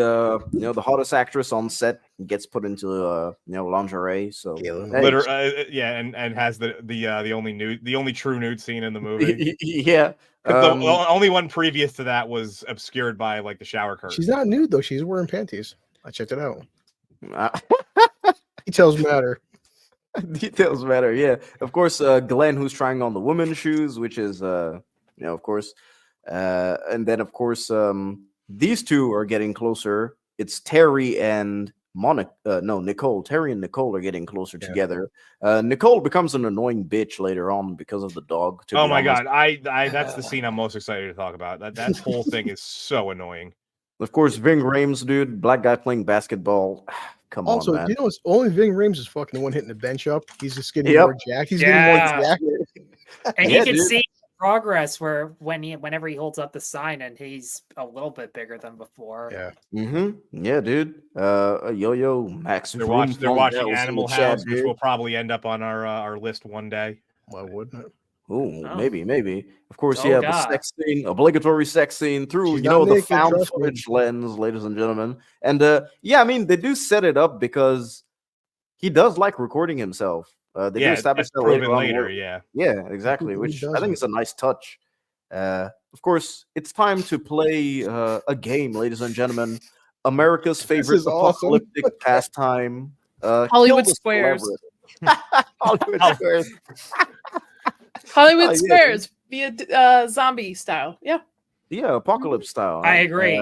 Speaker 6: the hottest actress on set gets put into lingerie. So
Speaker 8: and has the only true nude scene in the movie.
Speaker 6: Yeah.
Speaker 8: The only one previous to that was obscured by like the shower curtain.
Speaker 9: She's not nude though. She's wearing panties. I checked it out. Details matter.
Speaker 6: Details matter. Yeah. Of course, Glenn, who's trying on the woman's shoes, which is of course. And then, of course, these two are getting closer. It's Terry and Nicole, Terry and Nicole are getting closer together. Nicole becomes an annoying bitch later on because of the dog.
Speaker 8: Oh my god, I that's the scene I'm most excited to talk about. That whole thing is so annoying.
Speaker 6: Of course, Ving Rhames, dude, black guy playing basketball. Come
Speaker 9: Also,
Speaker 6: on, man.
Speaker 9: you know, it's only Ving Rhames is fucking the one hitting the bench up. He's just getting more jacked. He's getting more jacked.
Speaker 1: And you can see progress whenever he holds up the sign, and he's a little bit bigger than before.
Speaker 9: Yeah.
Speaker 6: Yeah, dude. Yo, Max.
Speaker 8: They're watching Animal House, which will probably end up on our list one day.
Speaker 9: Why wouldn't it?
Speaker 6: Oh, maybe. Of course,
Speaker 1: Oh,
Speaker 6: the sex scene, obligatory sex scene through,
Speaker 9: She's not
Speaker 6: the
Speaker 9: naked,
Speaker 6: found
Speaker 9: trust me.
Speaker 6: footage lens, ladies and gentlemen. And I mean, they do set it up because he does like recording himself. They do establish that later. Yeah, exactly. Which I think is a nice touch. Of course, it's time to play a game, ladies and gentlemen. America's favorite apocalyptic pastime.
Speaker 10: Hollywood Squares.
Speaker 6: Hollywood Squares.
Speaker 10: Hollywood Squares via zombie style. Yeah.
Speaker 6: Yeah, apocalypse style.
Speaker 1: I agree.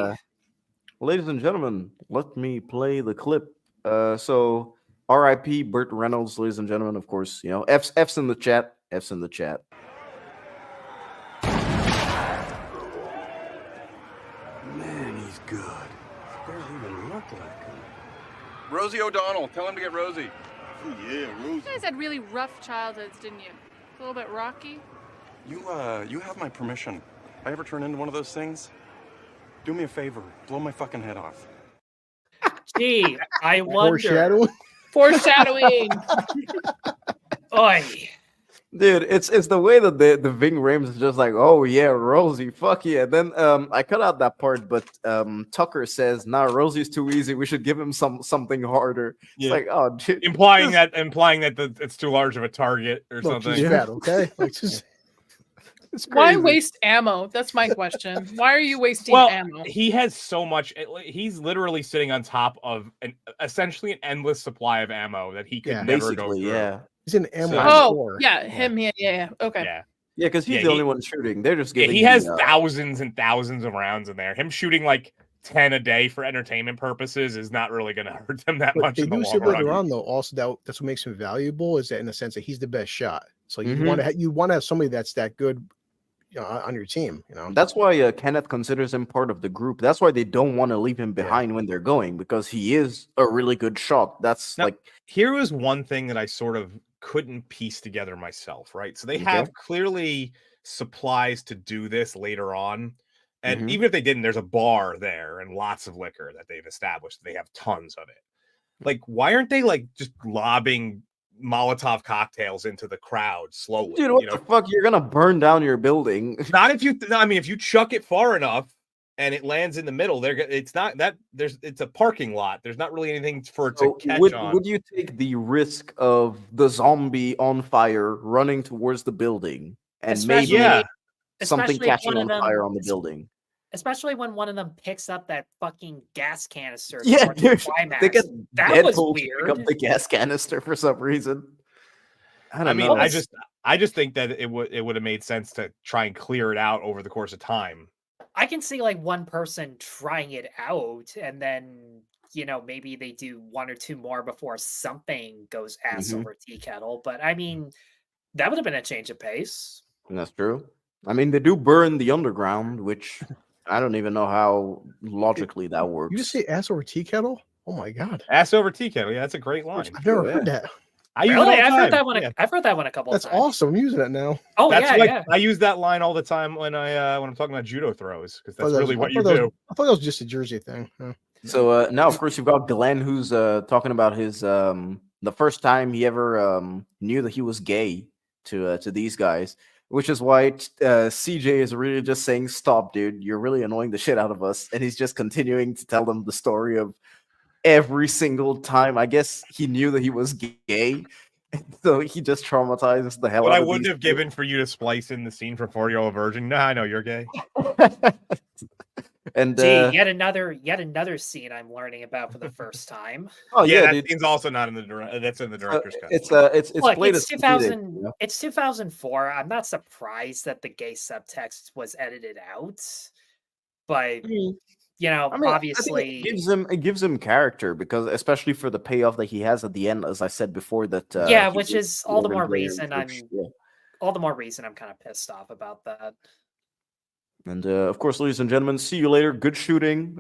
Speaker 6: Ladies and gentlemen, let me play the clip. So R.I.P. Burt Reynolds, ladies and gentlemen. Of course, F's in the chat. F's in the chat.
Speaker 3: Man, he's good. Barely even look like him.
Speaker 13: Rosie O'Donnell, tell him to get Rosie.
Speaker 3: Oh, yeah, Rosie.
Speaker 5: You guys had really rough childhoods, didn't you? A little bit rocky?
Speaker 13: You have my permission. I ever turn into one of those things? Do me a favor, blow my fucking head off.
Speaker 1: Gee, I wonder.
Speaker 10: Foreshadowing.
Speaker 1: Oi.
Speaker 6: Dude, it's the way that the Ving Rhames is just like, oh yeah, Rosie, fuck yeah. Then I cut out that part, but Tucker says, nah, Rosie's too easy. We should give him something harder. It's like, oh, dude.
Speaker 8: Implying that it's too large of a target or something.
Speaker 9: She's fat, okay? Like, just...
Speaker 10: Why waste ammo? That's my question. Why are you wasting ammo?
Speaker 8: He has so much. He's literally sitting on top of essentially an endless supply of ammo that he could never go through.
Speaker 6: Yeah.
Speaker 9: He's an ammo.
Speaker 10: Him. Yeah. Okay.
Speaker 8: Yeah.
Speaker 6: Yeah, because he's the only one shooting. They're just giving.
Speaker 8: He has thousands and thousands of rounds in there. Him shooting like 10 a day for entertainment purposes is not really going to hurt them that much.
Speaker 9: They
Speaker 8: in the
Speaker 9: do
Speaker 8: long
Speaker 9: say later
Speaker 8: run.
Speaker 9: on, though. Also, that's what makes him valuable. Is that in the sense that he's the best shot. So you want to have somebody that's that good. On your team,
Speaker 6: That's why Kenneth considers him part of the group. That's why they don't want to leave him behind when they're going, because he is a really good shot. That's
Speaker 8: here was one thing that I sort of couldn't piece together myself, right? So they have clearly supplies to do this later on, and even if they didn't, there's a bar there and lots of liquor that they've established. They have tons of it. Like, why aren't they like just lobbing Molotov cocktails into the crowd slowly?
Speaker 6: Dude, what the fuck? You're gonna burn down your building.
Speaker 8: Not if you. I mean, if you chuck it far enough and it lands in the middle, it's not that it's a parking lot. There's not really anything for it to catch on.
Speaker 6: Would you take the risk of the zombie on fire running towards the building and something catching on fire on the building?
Speaker 1: Especially when one of them picks up that fucking gas canister.
Speaker 6: Yeah, dude, they get
Speaker 1: that was
Speaker 6: Deadpool
Speaker 1: weird.
Speaker 6: to pick up the gas canister for some reason.
Speaker 8: I mean, I just think that it would have made sense to try and clear it out over the course of time.
Speaker 1: I can see like one person trying it out, and then maybe they do one or two more before something goes ass over tea kettle. But I mean, that would have been a change of pace.
Speaker 6: And that's true. I mean, they do burn the underground, which I don't even know how logically that works.
Speaker 9: You just say ass over tea kettle? Oh my god.
Speaker 8: Ass over tea kettle. Yeah, that's a great line.
Speaker 9: I've never heard that.
Speaker 1: I've heard that one. I've heard that one a couple of times.
Speaker 9: That's awesome. I'm using it now.
Speaker 1: Oh,
Speaker 8: I use that line all the time when I'm talking about judo throws, because that's really what you do.
Speaker 9: I thought that was just a Jersey thing. Yeah.
Speaker 6: So now, of course, you've got Glenn, who's talking about his the first time he ever knew that he was gay to these guys. Which is why CJ is really just saying, stop, dude. You're really annoying the shit out of us. And he's just continuing to tell them the story of every single time. I guess he knew that he was gay. So he just traumatizes the hell out of
Speaker 8: What I wouldn't have given for you to splice in the scene from 40-Year-Old Virgin. No, I know you're gay.
Speaker 6: And
Speaker 1: yet another scene I'm learning about for the first time.
Speaker 6: Oh yeah,
Speaker 8: that scene's also not in the that's in the director's cut.
Speaker 6: It's
Speaker 1: Look,
Speaker 6: played
Speaker 1: it's 2000. It's 2004. I'm not surprised that the gay subtext was edited out, but you know,
Speaker 6: I mean, I think
Speaker 1: obviously,
Speaker 6: it gives him character because, especially for the payoff that he has at the end, as I said before, that
Speaker 1: yeah,
Speaker 6: he
Speaker 1: which
Speaker 6: was
Speaker 1: is all the
Speaker 6: Logan
Speaker 1: more
Speaker 6: player,
Speaker 1: reason
Speaker 6: which, yeah.
Speaker 1: all the more reason I'm kind of pissed off about that.
Speaker 6: And of course, ladies and gentlemen, see you later. Good shooting,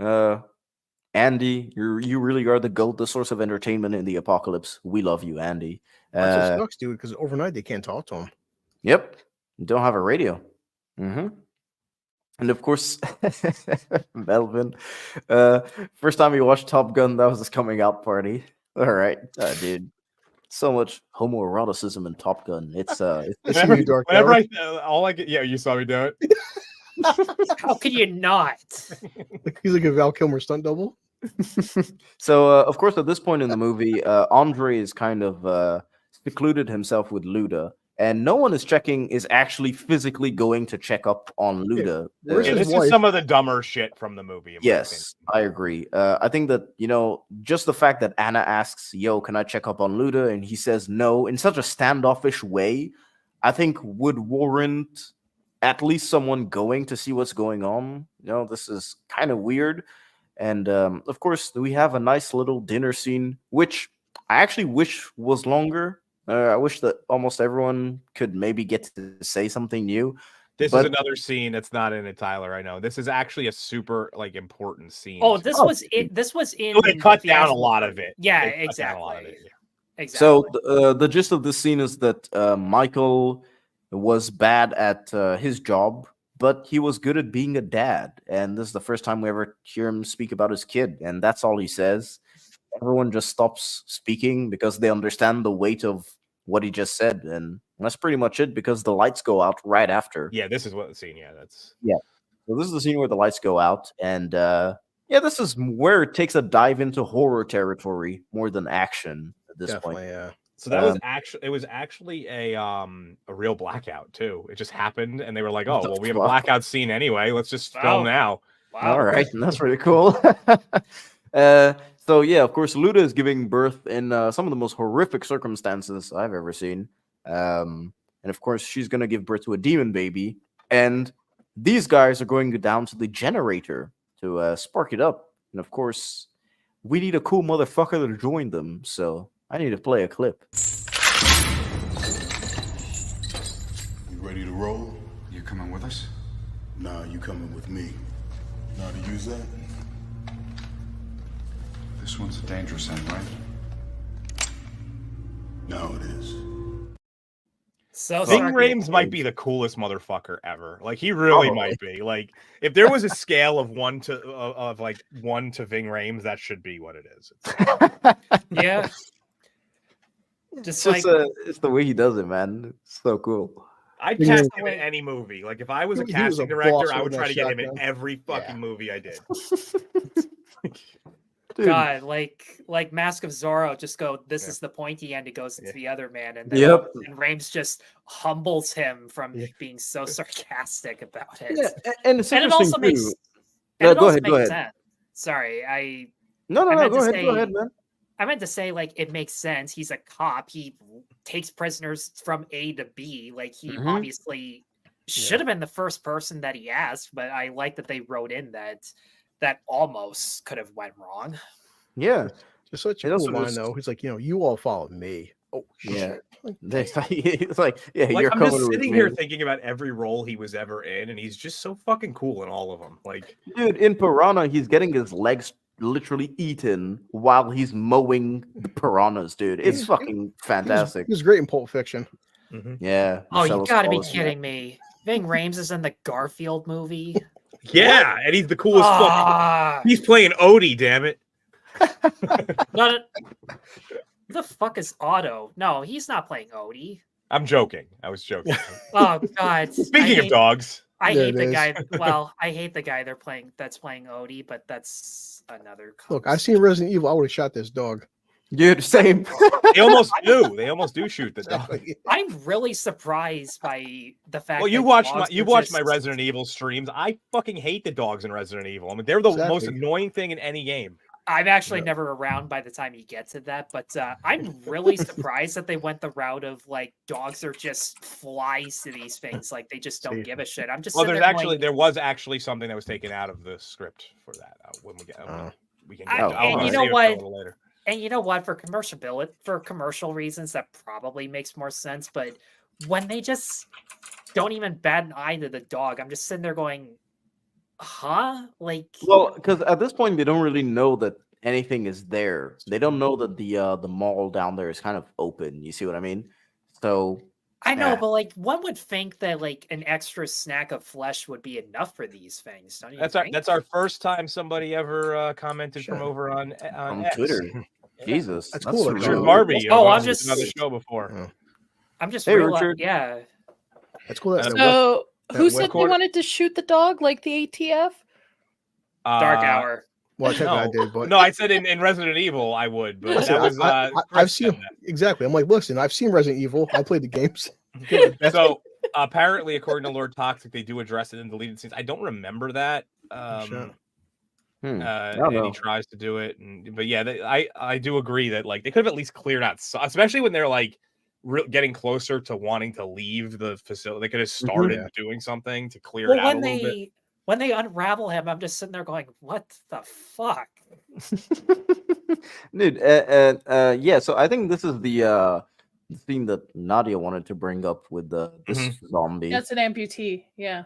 Speaker 6: Andy. You really are the GOAT, the source of entertainment in the apocalypse. We love you, Andy.
Speaker 9: That's what sucks, dude. Because overnight they can't talk to him.
Speaker 6: Yep, don't have a radio. And of course, Melvin. First time you watched Top Gun, that was his coming out party. All right, dude. So much homoeroticism in Top Gun. It's
Speaker 8: whenever all I get, yeah, you saw me do it.
Speaker 1: How could you not?
Speaker 9: He's like a Val Kilmer stunt double.
Speaker 6: So, of course, at this point in the movie, Andre is kind of secluded himself with Luda, and no one is actually physically going to check up on Luda.
Speaker 8: This is some of the dumber shit from the movie.
Speaker 6: Yes, I agree. I think that, just the fact that Anna asks, "Yo, can I check up on Luda?" and he says no in such a standoffish way, I think would warrant at least someone going to see what's going on. This is kind of weird. And of course, we have a nice little dinner scene, which I actually wish was longer. I wish that almost everyone could maybe get to say something new.
Speaker 8: This is another scene that's not in it, Tyler. I know this is actually a super important scene.
Speaker 1: Oh, this was in.
Speaker 8: They cut down a lot of it.
Speaker 1: Yeah, exactly. Exactly.
Speaker 6: So the gist of this scene is that Michael was bad at his job, but he was good at being a dad. And this is the first time we ever hear him speak about his kid. And that's all he says. Everyone just stops speaking because they understand the weight of what he just said. And that's pretty much it, because the lights go out right after.
Speaker 8: Yeah, this is what the scene. Yeah, that's.
Speaker 6: Yeah. So this is the scene where the lights go out. And this is where it takes a dive into horror territory more than action at this point.
Speaker 9: Yeah.
Speaker 8: So that was actually a real blackout too. It just happened, and they were like, "Oh, well, we have a blackout scene anyway. Let's just film now."
Speaker 6: Wow. All right, and that's pretty cool. So yeah, of course, Luda is giving birth in some of the most horrific circumstances I've ever seen, and of course, she's gonna give birth to a demon baby, and these guys are going down to the generator to spark it up, and of course, we need a cool motherfucker to join them, so I need to play a clip.
Speaker 14: You ready to roll? You coming with us? Nah, you coming with me. Know how to use that? This one's a dangerous end, right? Now it is.
Speaker 1: So
Speaker 8: Ving Rhames might be the coolest motherfucker ever. Like, he really might be. Like, if there was a scale of one to Ving Rhames, that should be what it is.
Speaker 1: Yeah.
Speaker 6: It's the way he does it, man. It's so cool.
Speaker 8: I'd cast him in any movie. Like, if I was a casting director, I would try to get him in every fucking movie I did.
Speaker 1: God, like Mask of Zorro, just go, this is the pointy end, it goes into the other man, and then and Rhames just humbles him from being so sarcastic about it.
Speaker 6: Yeah, and it's
Speaker 1: it also makes
Speaker 6: go ahead.
Speaker 1: sense. Sorry,
Speaker 6: No, go ahead, man.
Speaker 1: I meant to say, like, it makes sense. He's a cop. He takes prisoners from A to B. Like, he obviously should have been the first person that he asked, but I like that they wrote in that almost could have went wrong.
Speaker 6: Yeah.
Speaker 9: Just such a cool line, though. He's like, you all followed me. Oh, shit.
Speaker 6: Yeah. It's like, yeah,
Speaker 8: like,
Speaker 6: you're
Speaker 8: I'm
Speaker 6: coming
Speaker 8: just
Speaker 6: with
Speaker 8: sitting
Speaker 6: me.
Speaker 8: here thinking about every role he was ever in, and he's just so fucking cool in all of them. Like,
Speaker 6: dude, in Piranha, he's getting his legs literally eaten while he's mowing the piranhas, dude. It's fucking fantastic.
Speaker 9: He was great in Pulp Fiction.
Speaker 6: Yeah.
Speaker 1: Oh, you gotta be kidding me. Ving Rhames is in the Garfield movie.
Speaker 8: Yeah, and he's the coolest fucking. He's playing Odie, damn it.
Speaker 1: The fuck is Otto? No, he's not playing Odie.
Speaker 8: I'm joking. I was joking.
Speaker 1: Oh God.
Speaker 8: Speaking of dogs.
Speaker 1: I hate the guy. Well, I hate the guy that's playing Odie, but that's another.
Speaker 9: Look, I've seen Resident Evil. I would have shot this dog.
Speaker 6: Dude, same.
Speaker 8: They almost do. They almost do shoot the dog.
Speaker 1: I'm really surprised by the fact.
Speaker 8: Well, you watched my Resident Evil streams. I fucking hate the dogs in Resident Evil. I mean, they're the most annoying thing in any game.
Speaker 1: I'm actually never around by the time you get to that, but I'm really surprised that they went the route of like dogs are just flies to these things, like they just don't give a shit. I'm just
Speaker 8: Well,
Speaker 1: sitting
Speaker 8: there was actually something that was taken out of the script for that. When we get, we can get.
Speaker 1: And you know what? And you know what? For commercial reasons, that probably makes more sense. But when they just don't even bat an eye to the dog, I'm just sitting there going, huh? Like,
Speaker 6: well, because at this point they don't really know that anything is there. They don't know that the mall down there is kind of open. You see what I mean? So
Speaker 1: I know, but like one would think that like an extra snack of flesh would be enough for these things. Don't you think?
Speaker 8: That's our first time somebody ever commented from over on X.
Speaker 6: Twitter. Jesus,
Speaker 9: that's cool.
Speaker 8: Richard Barbie.
Speaker 1: I'm just
Speaker 8: another show before.
Speaker 1: I'm just
Speaker 6: Richard.
Speaker 1: Yeah.
Speaker 9: That's cool.
Speaker 10: So who said they wanted to shoot the dog like the ATF?
Speaker 1: Dark Hour.
Speaker 9: Well, I did, but
Speaker 8: no, I said in Resident Evil I would, but
Speaker 9: listen,
Speaker 8: that was
Speaker 9: I've seen exactly. I'm like, listen, I've seen Resident Evil. I played the games.
Speaker 8: So apparently, according to Lord Toxic, they do address it in deleted scenes. I don't remember that. And he tries to do it, but yeah, I do agree that like they could have at least cleared out, especially when they're like getting closer to wanting to leave the facility. They could have started doing something to clear it out a little bit.
Speaker 1: When they unravel him, I'm just sitting there going, "What the fuck,
Speaker 6: dude?" Yeah. So I think this is the thing that Nadia wanted to bring up with this zombie.
Speaker 10: That's an amputee. Yeah.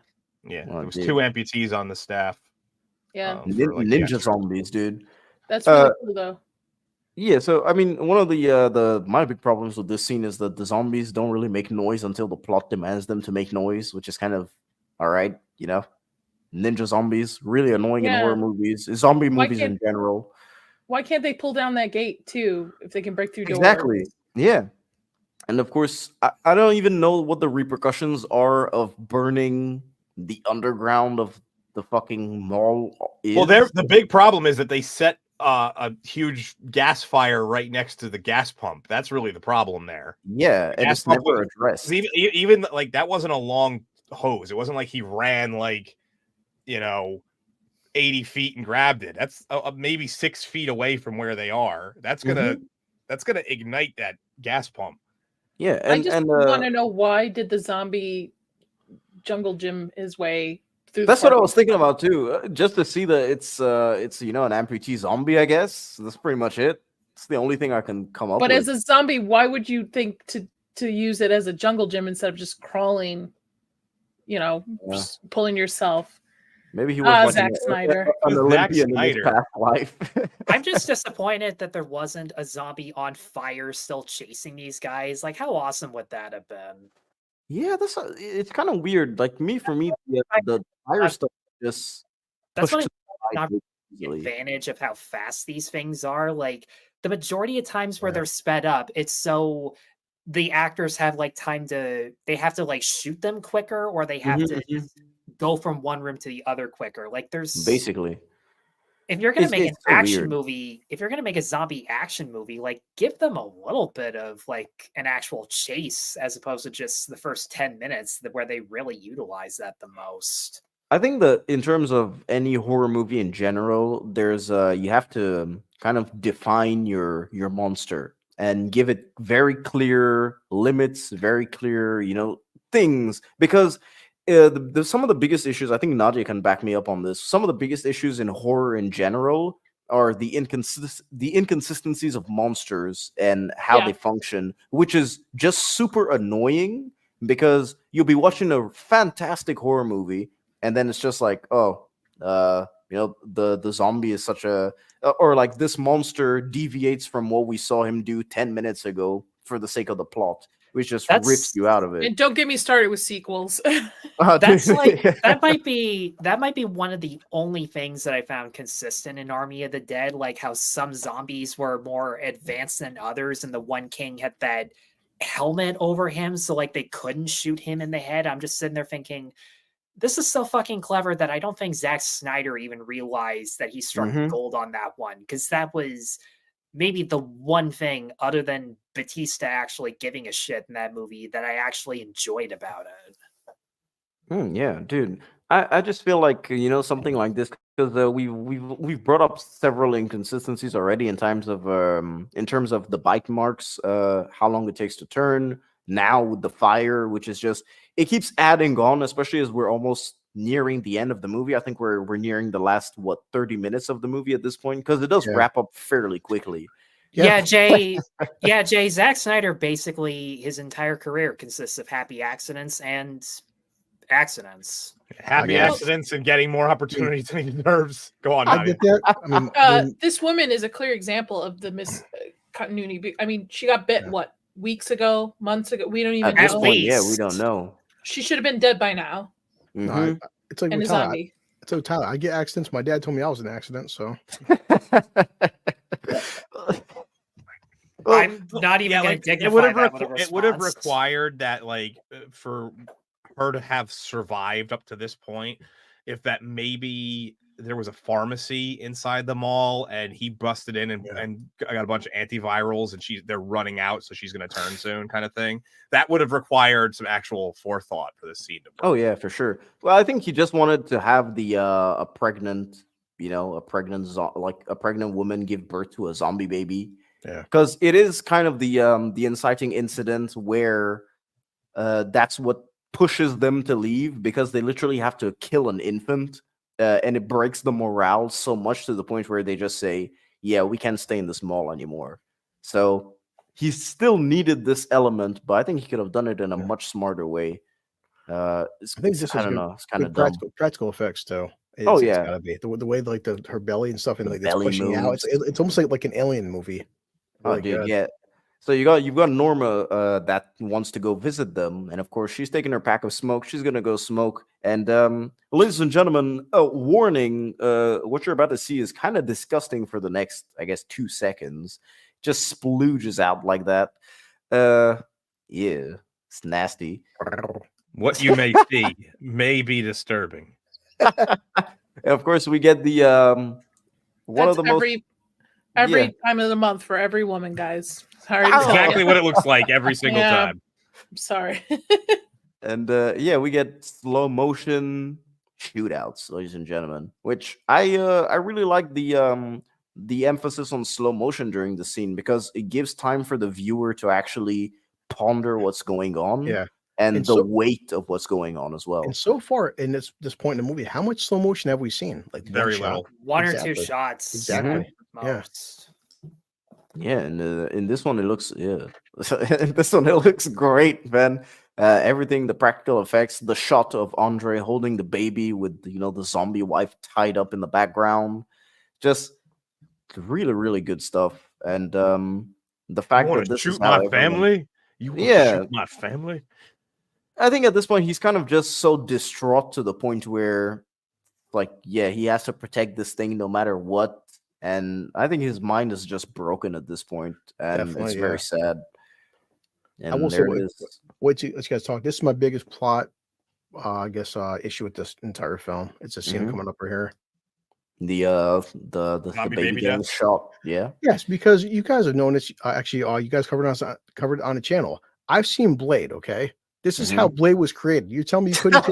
Speaker 8: Yeah. There was 2 amputees on the staff.
Speaker 10: Yeah.
Speaker 6: Ninja zombies, dude.
Speaker 10: That's really cool, though.
Speaker 6: Yeah, so I mean, one of my big problems with this scene is that the zombies don't really make noise until the plot demands them to make noise, which is kind of all right, you know. Ninja zombies really annoying in horror movies, zombie movies in general.
Speaker 10: Why can't they pull down that gate too if they can break through doors?
Speaker 6: Exactly. Yeah, and of course, I don't even know what the repercussions are of burning the underground of the fucking mall is.
Speaker 8: Well, the big problem is that they set a huge gas fire right next to the gas pump. That's really the problem there.
Speaker 6: Yeah, and it's never addressed.
Speaker 8: Even like that wasn't a long hose. It wasn't like he ran like 80 feet and grabbed it. That's maybe 6 feet away from where they are. That's gonna ignite that gas pump.
Speaker 6: Yeah,
Speaker 10: I just want to know, why did the zombie jungle gym his way through?
Speaker 6: That's what I was thinking about too. Just to see that it's an amputee zombie. I guess that's pretty much it. It's the only thing I can come up with.
Speaker 10: But as a zombie, why would you think to use it as a jungle gym instead of just crawling? Just pulling yourself.
Speaker 6: Maybe he was
Speaker 10: Zack Snyder.
Speaker 6: An Olympian in his past life.
Speaker 1: I'm just disappointed that there wasn't a zombie on fire still chasing these guys. Like, how awesome would that have been?
Speaker 6: Yeah, it's kind of weird. Like for me, the fire stuff just
Speaker 1: that's what not the advantage of how fast these things are. Like the majority of times where they're sped up, it's so the actors have like time they have to like shoot them quicker, or they have to go from one room to the other quicker. Like there's
Speaker 6: basically,
Speaker 1: if you're gonna make an action movie, if you're gonna make a zombie action movie, like give them a little bit of like an actual chase as opposed to just the first 10 minutes where they really utilize that the most.
Speaker 6: I think that in terms of any horror movie in general, there's you have to kind of define your monster and give it very clear limits, very clear, things, because some of the biggest issues, I think Nadia can back me up on this. Some of the biggest issues in horror in general are the inconsistencies of monsters and how they function, which is just super annoying because you'll be watching a fantastic horror movie and then it's just like, the zombie is such a, or like this monster deviates from what we saw him do 10 minutes ago for the sake of the plot, which just rips you out of it.
Speaker 10: And don't get me started with sequels.
Speaker 1: That's like that might be one of the only things that I found consistent in Army of the Dead, like how some zombies were more advanced than others, and the one king had that helmet over him, so like they couldn't shoot him in the head. I'm just sitting there thinking, this is so fucking clever that I don't think Zack Snyder even realized that he struck gold on that one, because that was maybe the one thing other than Batista actually giving a shit in that movie that I actually enjoyed about it.
Speaker 6: Yeah, dude. I just feel like something like this because we've brought up several inconsistencies already in terms of the bite marks, how long it takes to turn. Now with the fire, which is just it keeps adding on, especially as we're almost nearing the end of the movie. I think we're nearing the last 30 minutes of the movie at this point because it does wrap up fairly quickly.
Speaker 1: Yeah, Jay. Yeah, Jay. Zack Snyder basically his entire career consists of happy accidents and accidents.
Speaker 8: Happy accidents and getting more opportunities than he deserves. Go on,
Speaker 9: I get that. I mean,
Speaker 10: this woman is a clear example of the miscontinuity. I mean, she got bit weeks ago, months ago. We don't even
Speaker 6: At this
Speaker 10: know.
Speaker 6: point, yeah, we don't know.
Speaker 10: She should have been dead by now.
Speaker 9: No, it's like
Speaker 10: And
Speaker 9: with
Speaker 10: a
Speaker 9: Tyler.
Speaker 10: zombie.
Speaker 9: It's like Tyler. I get accidents. My dad told me I was an accident, so.
Speaker 1: I'm not even going to dignify that with a
Speaker 8: it would have
Speaker 1: response.
Speaker 8: required that, like, for her to have survived up to this point, if that maybe there was a pharmacy inside the mall and he busted in and got a bunch of antivirals and they're running out, so she's going to turn soon, kind of thing. That would have required some actual forethought for this scene to work.
Speaker 6: Oh yeah, for sure. Well, I think he just wanted to have the a pregnant woman give birth to a zombie baby.
Speaker 9: Yeah,
Speaker 6: because it is kind of the inciting incident where that's what pushes them to leave because they literally have to kill an infant, and it breaks the morale so much to the point where they just say, "Yeah, we can't stay in this mall anymore." So he still needed this element, but I think he could have done it in a much smarter way.
Speaker 9: I think this
Speaker 6: I don't
Speaker 9: is
Speaker 6: know. It's kind of dumb.
Speaker 9: practical effects too. It's gotta be the way like her belly and stuff and like it's
Speaker 6: belly
Speaker 9: pushing out. It's almost like an alien movie.
Speaker 6: Oh, dude, yeah. So you've got Norma that wants to go visit them, and of course she's taking her pack of smoke. She's gonna go smoke. And ladies and gentlemen, warning: what you're about to see is kind of disgusting for the next, I guess, 2 seconds. Just splooges out like that. Yeah, it's nasty.
Speaker 8: What you may see may be disturbing.
Speaker 6: And of course, we get the one of the
Speaker 10: every time of the month for every woman, guys. Sorry,
Speaker 8: exactly what it looks like every single time.
Speaker 10: I'm sorry.
Speaker 6: And we get slow motion shootouts, ladies and gentlemen, which I really like the emphasis on slow motion during the scene because it gives time for the viewer to actually ponder what's going on.
Speaker 9: Yeah.
Speaker 6: And the weight of what's going on as well.
Speaker 9: And so far in this point in the movie, how much slow motion have we seen? Like
Speaker 8: very little,
Speaker 1: one or two shots.
Speaker 9: Exactly.
Speaker 1: Most.
Speaker 6: Yeah, and in this one it looks in this one it looks great, man. Everything, the practical effects, the shot of Andre holding the baby with the zombie wife tied up in the background, just really, really good stuff. And the fact that this
Speaker 8: shoot
Speaker 6: is how
Speaker 8: my family, you want to shoot my family.
Speaker 6: I think at this point he's kind of just so distraught to the point where, he has to protect this thing no matter what. And I think his mind is just broken at this point, and it's very sad. And
Speaker 9: I will say, wait till you guys talk. This is my biggest plot, issue with this entire film. It's a scene coming up right here.
Speaker 6: The baby getting shot. Yeah.
Speaker 9: Yes, because you guys have known this. You guys covered on the channel. I've seen Blade. Okay. This is how Blade was created. You tell me you couldn't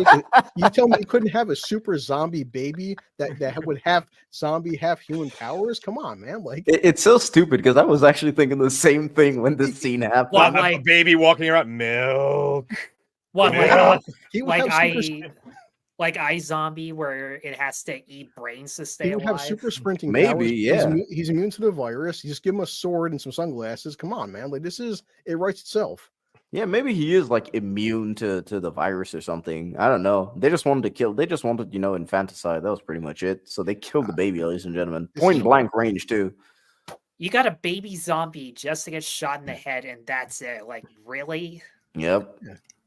Speaker 9: you tell me you couldn't have a super zombie baby that would have zombie half human powers? Come on, man! Like
Speaker 6: it's so stupid because I was actually thinking the same thing when this scene happened.
Speaker 8: Well, like a baby walking around milk.
Speaker 1: What
Speaker 9: like
Speaker 1: iZombie, where it has to eat brains to stay
Speaker 9: he would
Speaker 1: alive.
Speaker 9: have super sprinting.
Speaker 6: Maybe,
Speaker 9: powers.
Speaker 6: yeah.
Speaker 9: He's immune to the virus. You just give him a sword and some sunglasses. Come on, man! Like it writes itself.
Speaker 6: Yeah, maybe he is immune to the virus or something. I don't know. They just wanted to kill. They just wanted, infanticide. That was pretty much it. So they killed the baby, ladies and gentlemen. Point blank range too.
Speaker 1: You got a baby zombie just to get shot in the head, and that's it. Like, really?
Speaker 6: Yep.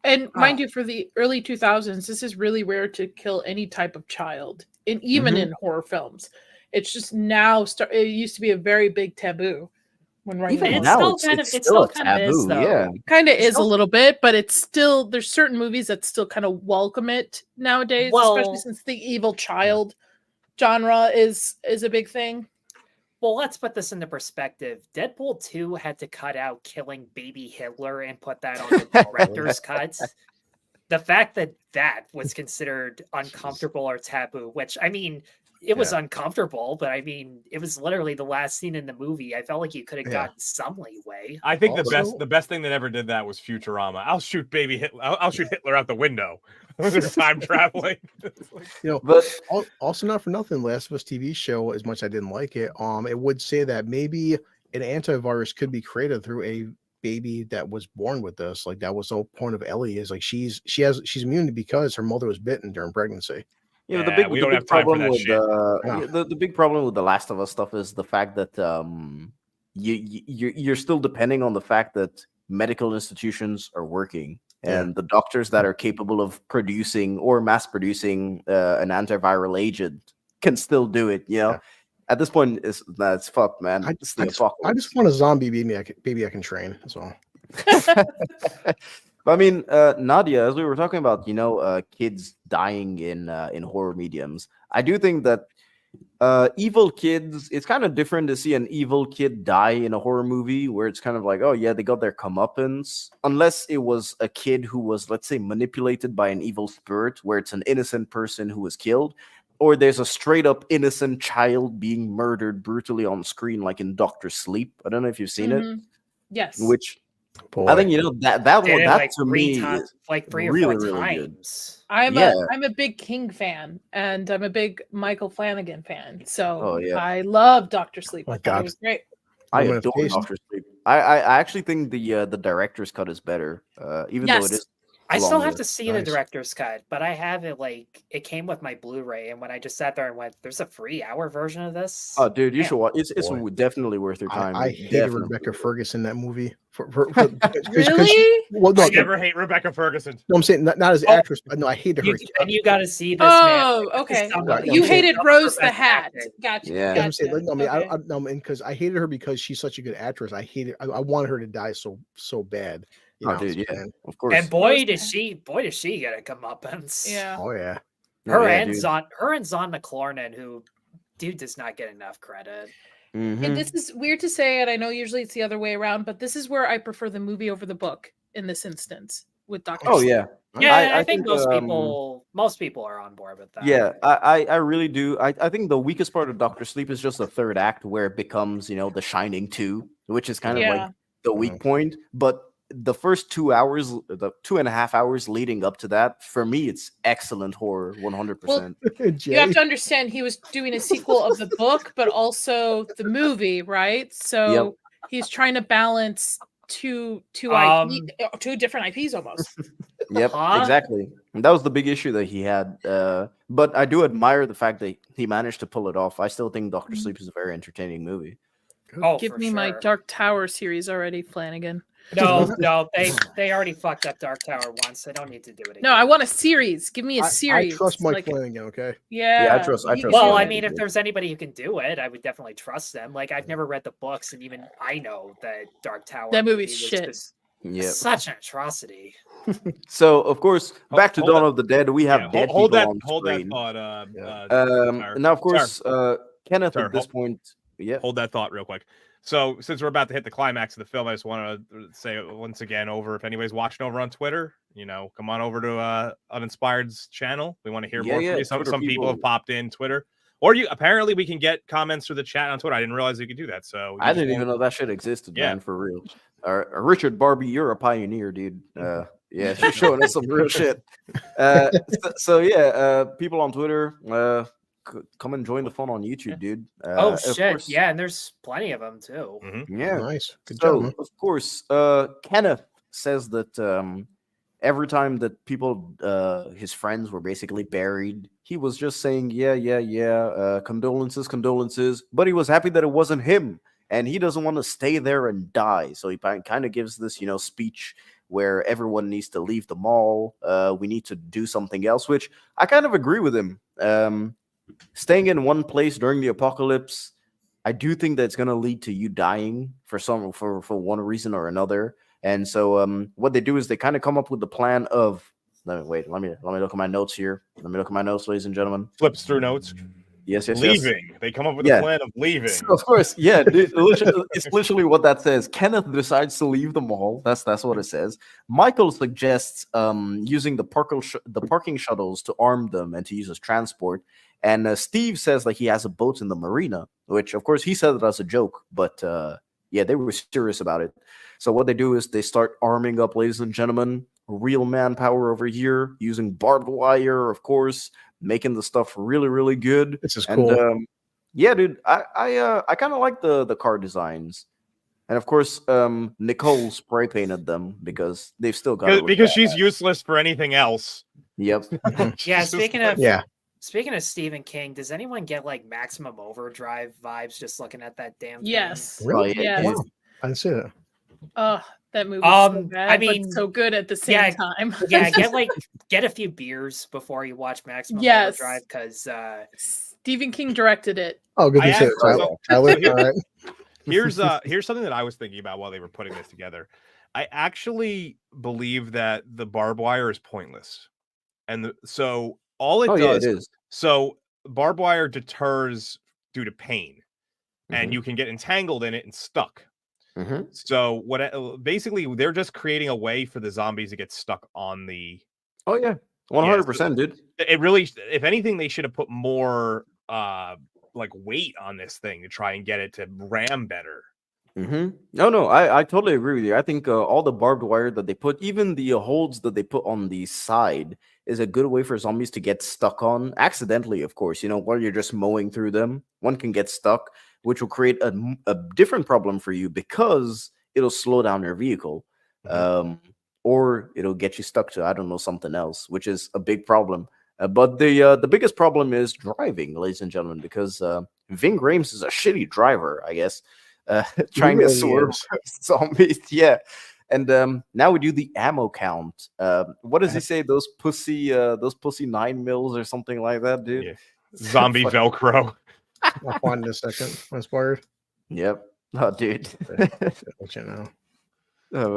Speaker 10: And mind you, for the early 2000s, this is really rare to kill any type of child, and even in horror films. It's just now it used to be a very big taboo.
Speaker 1: Even now, it's still kind of is, though.
Speaker 6: Yeah,
Speaker 10: kind of is a little bit, but it's still there's certain movies that still kind of welcome it nowadays, especially since the evil child genre is a big thing.
Speaker 1: Well, let's put this into perspective. Deadpool 2 had to cut out killing baby Hitler and put that on the director's cut. the fact that that was considered uncomfortable or taboo, which I mean, it was uncomfortable, but I mean, it was literally the last scene in the movie. I felt like you could have gotten some leeway.
Speaker 8: I think the best thing that ever did that was Futurama. I'll shoot baby Hitler. I'll shoot Hitler out the window. There's time traveling.
Speaker 9: But also not for nothing, Last of Us TV show, as much as I didn't like it, it would say that maybe an antivirus could be created through a baby that was born with this. Like that was the whole point of Ellie, is like she's immune because her mother was bitten during pregnancy.
Speaker 6: You know, the big problem with the big problem with the Last of Us stuff is the fact that you're still depending on the fact that medical institutions are working and the doctors that are capable of producing or mass producing an antiviral agent can still do it. You know, at this point, it's fucked, man.
Speaker 9: I just want a zombie baby I can train. That's all.
Speaker 6: I mean, Nadia, as we were talking about, kids dying in horror mediums, I do think that evil kids, it's kind of different to see an evil kid die in a horror movie where it's kind of like, oh yeah, they got their comeuppance, unless it was a kid who was, let's say, manipulated by an evil spirit, where it's an innocent person who was killed, or there's a straight up innocent child being murdered brutally on screen, like in Doctor Sleep. I don't know if you've seen it.
Speaker 10: Yes.
Speaker 6: Which I think that one
Speaker 1: like
Speaker 6: to me
Speaker 1: like 3
Speaker 6: really,
Speaker 1: or 4
Speaker 6: really
Speaker 1: times.
Speaker 10: I'm a big King fan, and I'm a big Michael Flanagan fan. So I love Doctor Sleep. I thought it was great.
Speaker 6: I adore Doctor Sleep. I actually think the director's cut is better, even though it is.
Speaker 1: I still have to see the director's cut, but I have it it came with my Blu-ray, and when I just sat there and went, "There's a free hour version of this."
Speaker 6: Oh, dude, you should watch. It's definitely worth your time.
Speaker 9: I hated Rebecca Ferguson in that movie.
Speaker 10: Really?
Speaker 8: I never hate Rebecca Ferguson.
Speaker 9: No, I'm saying not as an actress. No, I hated her.
Speaker 1: And you got to see this.
Speaker 10: Oh,
Speaker 1: man.
Speaker 10: okay.
Speaker 1: You
Speaker 10: hated Rose the Hat. Gotcha.
Speaker 6: Yeah.
Speaker 9: I'm saying, because I hated her because she's such a good actress. I wanted her to die so bad.
Speaker 6: Dude, yeah, of course.
Speaker 1: And boy, does she get a comeuppance.
Speaker 10: Yeah.
Speaker 9: Oh yeah.
Speaker 1: Her and Zon McLornan, who does not get enough credit.
Speaker 6: Mm-hmm.
Speaker 10: And this is weird to say, and I know usually it's the other way around, but this is where I prefer the movie over the book in this instance with Dr.
Speaker 6: Oh
Speaker 10: Sleep.
Speaker 6: yeah.
Speaker 1: Yeah, I think most people are on board with that.
Speaker 6: Yeah, I really do. I think the weakest part of Doctor Sleep is just the third act where it becomes, The Shining 2, which is kind of like the weak point. But the first 2 hours, the 2.5 hours leading up to that, for me, it's excellent horror, 100%.
Speaker 10: Well, you have to understand he was doing a sequel of the book, but also the movie, right? So he's trying to balance two different IPs almost.
Speaker 6: Yep, exactly. And that was the big issue that he had. But I do admire the fact that he managed to pull it off. I still think Doctor Sleep is a very entertaining movie.
Speaker 10: Give me my Dark Tower series already, Flanagan.
Speaker 1: No, they already fucked up Dark Tower once. They don't need to do it again.
Speaker 10: No, I want a series. Give me a series.
Speaker 9: I trust Mike Flanagan, okay?
Speaker 10: Yeah.
Speaker 6: I trust.
Speaker 1: Well, I mean, if there's anybody who can do it, I would definitely trust them. Like, I've never read the books, and even I know that Dark Tower.
Speaker 10: That movie's shit.
Speaker 1: Such an atrocity.
Speaker 6: So, of course, back to Dawn of the Dead, we have dead
Speaker 8: hold
Speaker 6: people
Speaker 8: that,
Speaker 6: on
Speaker 8: hold
Speaker 6: screen.
Speaker 8: that thought.
Speaker 6: Now, of course, Kenneth at this point. Yeah.
Speaker 8: Hold that thought real quick. So, since we're about to hit the climax of the film, I just want to say once again, if anybody's watching over on Twitter, come on over to Uninspired's channel. We want to hear more from you. Some people have popped in Twitter. Or apparently we can get comments through the chat on Twitter. I didn't realize you could do that. So
Speaker 6: I didn't even know that shit existed, man, for real. Richard Barbie, you're a pioneer, dude. Yeah, she's showing us some real shit. People on Twitter, come and join the fun on YouTube, dude.
Speaker 1: Shit.
Speaker 6: Course,
Speaker 1: yeah, and there's plenty of them too.
Speaker 6: Mm-hmm. Yeah,
Speaker 9: nice. Good job.
Speaker 6: Of course, Kenneth says that every time that people, his friends were basically buried, he was just saying, condolences, but he was happy that it wasn't him, and he doesn't want to stay there and die. So he kind of gives this, speech where everyone needs to leave the mall. We need to do something else, which I kind of agree with him. Staying in one place during the apocalypse, I do think that's going to lead to you dying for one reason or another. And so what they do is they kind of come up with the plan of let me look at my notes here. Let me look at my notes, ladies and gentlemen.
Speaker 8: Flips through notes.
Speaker 6: Yes.
Speaker 8: Leaving. They come up with
Speaker 6: Yeah.
Speaker 8: a plan of leaving.
Speaker 6: So, of course, yeah. Dude, it's literally what that says. Kenneth decides to leave the mall. That's what it says. Michael suggests using the parking shuttles to arm them and to use as transport. And Steve says that he has a boat in the marina, which, of course, he said it as a joke, but yeah, they were serious about it. So what they do is they start arming up, ladies and gentlemen, real manpower over here, using barbed wire, of course, making the stuff really, really good.
Speaker 9: This is cool.
Speaker 6: And yeah, dude, I kind of like the car designs, and of course, Nicole spray painted them because they've still got
Speaker 8: because she's useless for anything else.
Speaker 6: Yep.
Speaker 1: Yeah. Speaking of Stephen King, does anyone get like Maximum Overdrive vibes just looking at that damn thing?
Speaker 10: Yes.
Speaker 9: Really?
Speaker 10: Yes.
Speaker 9: Wow. I didn't see that.
Speaker 10: Oh, that movie so bad,
Speaker 1: I mean,
Speaker 10: but so good at the same time.
Speaker 1: Yeah, get a few beers before you watch Maximum Overdrive because
Speaker 10: Stephen King directed it.
Speaker 9: Oh, good to see it, Tyler. All right.
Speaker 8: Here's something that I was thinking about while they were putting this together. I actually believe that the barbed wire is pointless, and so all it does.
Speaker 6: Yeah, it is.
Speaker 8: So barbed wire deters due to pain, and you can get entangled in it and stuck. So basically they're just creating a way for the zombies to get stuck on the.
Speaker 6: Oh yeah, 100%, dude.
Speaker 8: It really, if anything, they should have put more like weight on this thing to try and get it to ram better.
Speaker 6: No, I totally agree with you. I think all the barbed wire that they put, even the holds that they put on the side, is a good way for zombies to get stuck on accidentally. Of course, while you're just mowing through them, one can get stuck, which will create a different problem for you because it'll slow down your vehicle, or it'll get you stuck to, I don't know, something else, which is a big problem. But the biggest problem is driving, ladies and gentlemen, because Ving Rhames is a shitty driver, I guess, trying to swerve zombies. Yeah. And now we do the ammo count. What does he say? Those pussy 9 mils or something like that, dude.
Speaker 8: Yeah. Zombie Velcro.
Speaker 9: I'll find it in a second. Inspired.
Speaker 6: Yep. Oh, dude.
Speaker 9: Let you know.
Speaker 6: Oh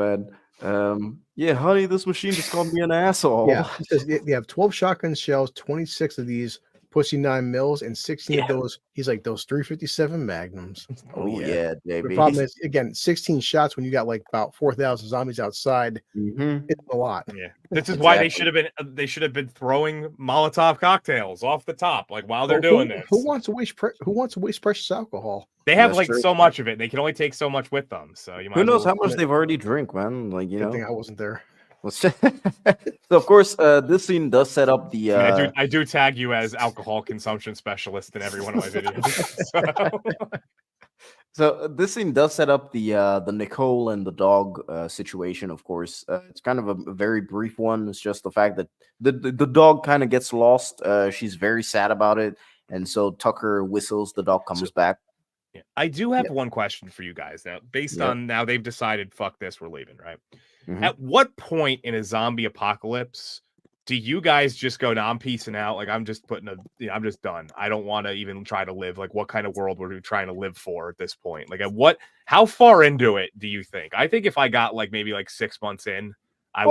Speaker 6: man. Yeah, honey, this machine just called me an asshole.
Speaker 9: Yeah. It says they have 12 shotgun shells, 26 of these pussy 9 mils, and 16 of those. He's like those 357 Magnums.
Speaker 6: Oh yeah, baby.
Speaker 9: The problem is, again, 16 shots when you got like about 4,000 zombies outside. It's a lot.
Speaker 8: Yeah, this is why they should have been throwing Molotov cocktails off the top, like while they're doing this.
Speaker 9: Who wants to waste precious alcohol?
Speaker 8: They have so much of it. They can only take so much with them. So you might.
Speaker 6: Who knows how much they've already drank, man? Like
Speaker 9: Good thing I wasn't there.
Speaker 6: So of course, this scene does set up the.
Speaker 8: I do tag you as alcohol consumption specialist in every one of my videos.
Speaker 6: So this scene does set up the Nicole and the dog situation. Of course, it's kind of a very brief one. It's just the fact that the dog kind of gets lost. She's very sad about it, and so Tucker whistles. The dog comes back.
Speaker 8: Yeah. I do have one question for you guys now. Based on now they've decided, fuck this, we're leaving, right? At what point in a zombie apocalypse do you guys just go, I'm peacing out? Like, I'm just I'm just done. I don't want to even try to live. Like, what kind of world were we trying to live for at this point? Like, how far into it do you think? I think if I got like maybe like 6 months in, I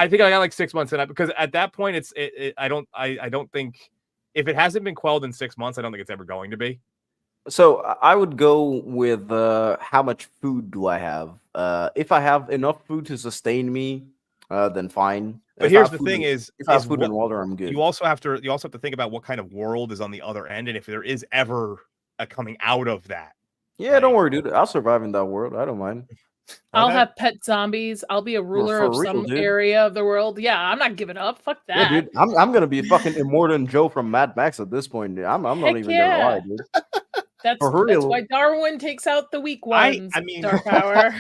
Speaker 8: think I got like 6 months in, because at that point I don't think, if it hasn't been quelled in 6 months, I don't think it's ever going to be.
Speaker 6: So I would go with how much food do I have? If I have enough food to sustain me, then fine.
Speaker 8: But here's the thing: if
Speaker 6: I have food and water, I'm good.
Speaker 8: You also have to think about what kind of world is on the other end, and if there is ever a coming out of that.
Speaker 6: Yeah, don't worry, dude. I'll survive in that world. I don't mind.
Speaker 10: I'll have pet zombies. I'll be a ruler of some area of the world. Yeah, I'm not giving up. Fuck that.
Speaker 6: Yeah, dude. I'm gonna be fucking Immortan Joe from Mad Max at this point. Dude. I'm not even gonna lie, dude.
Speaker 10: That's why Darwin takes out the weak ones. I mean, Star Power.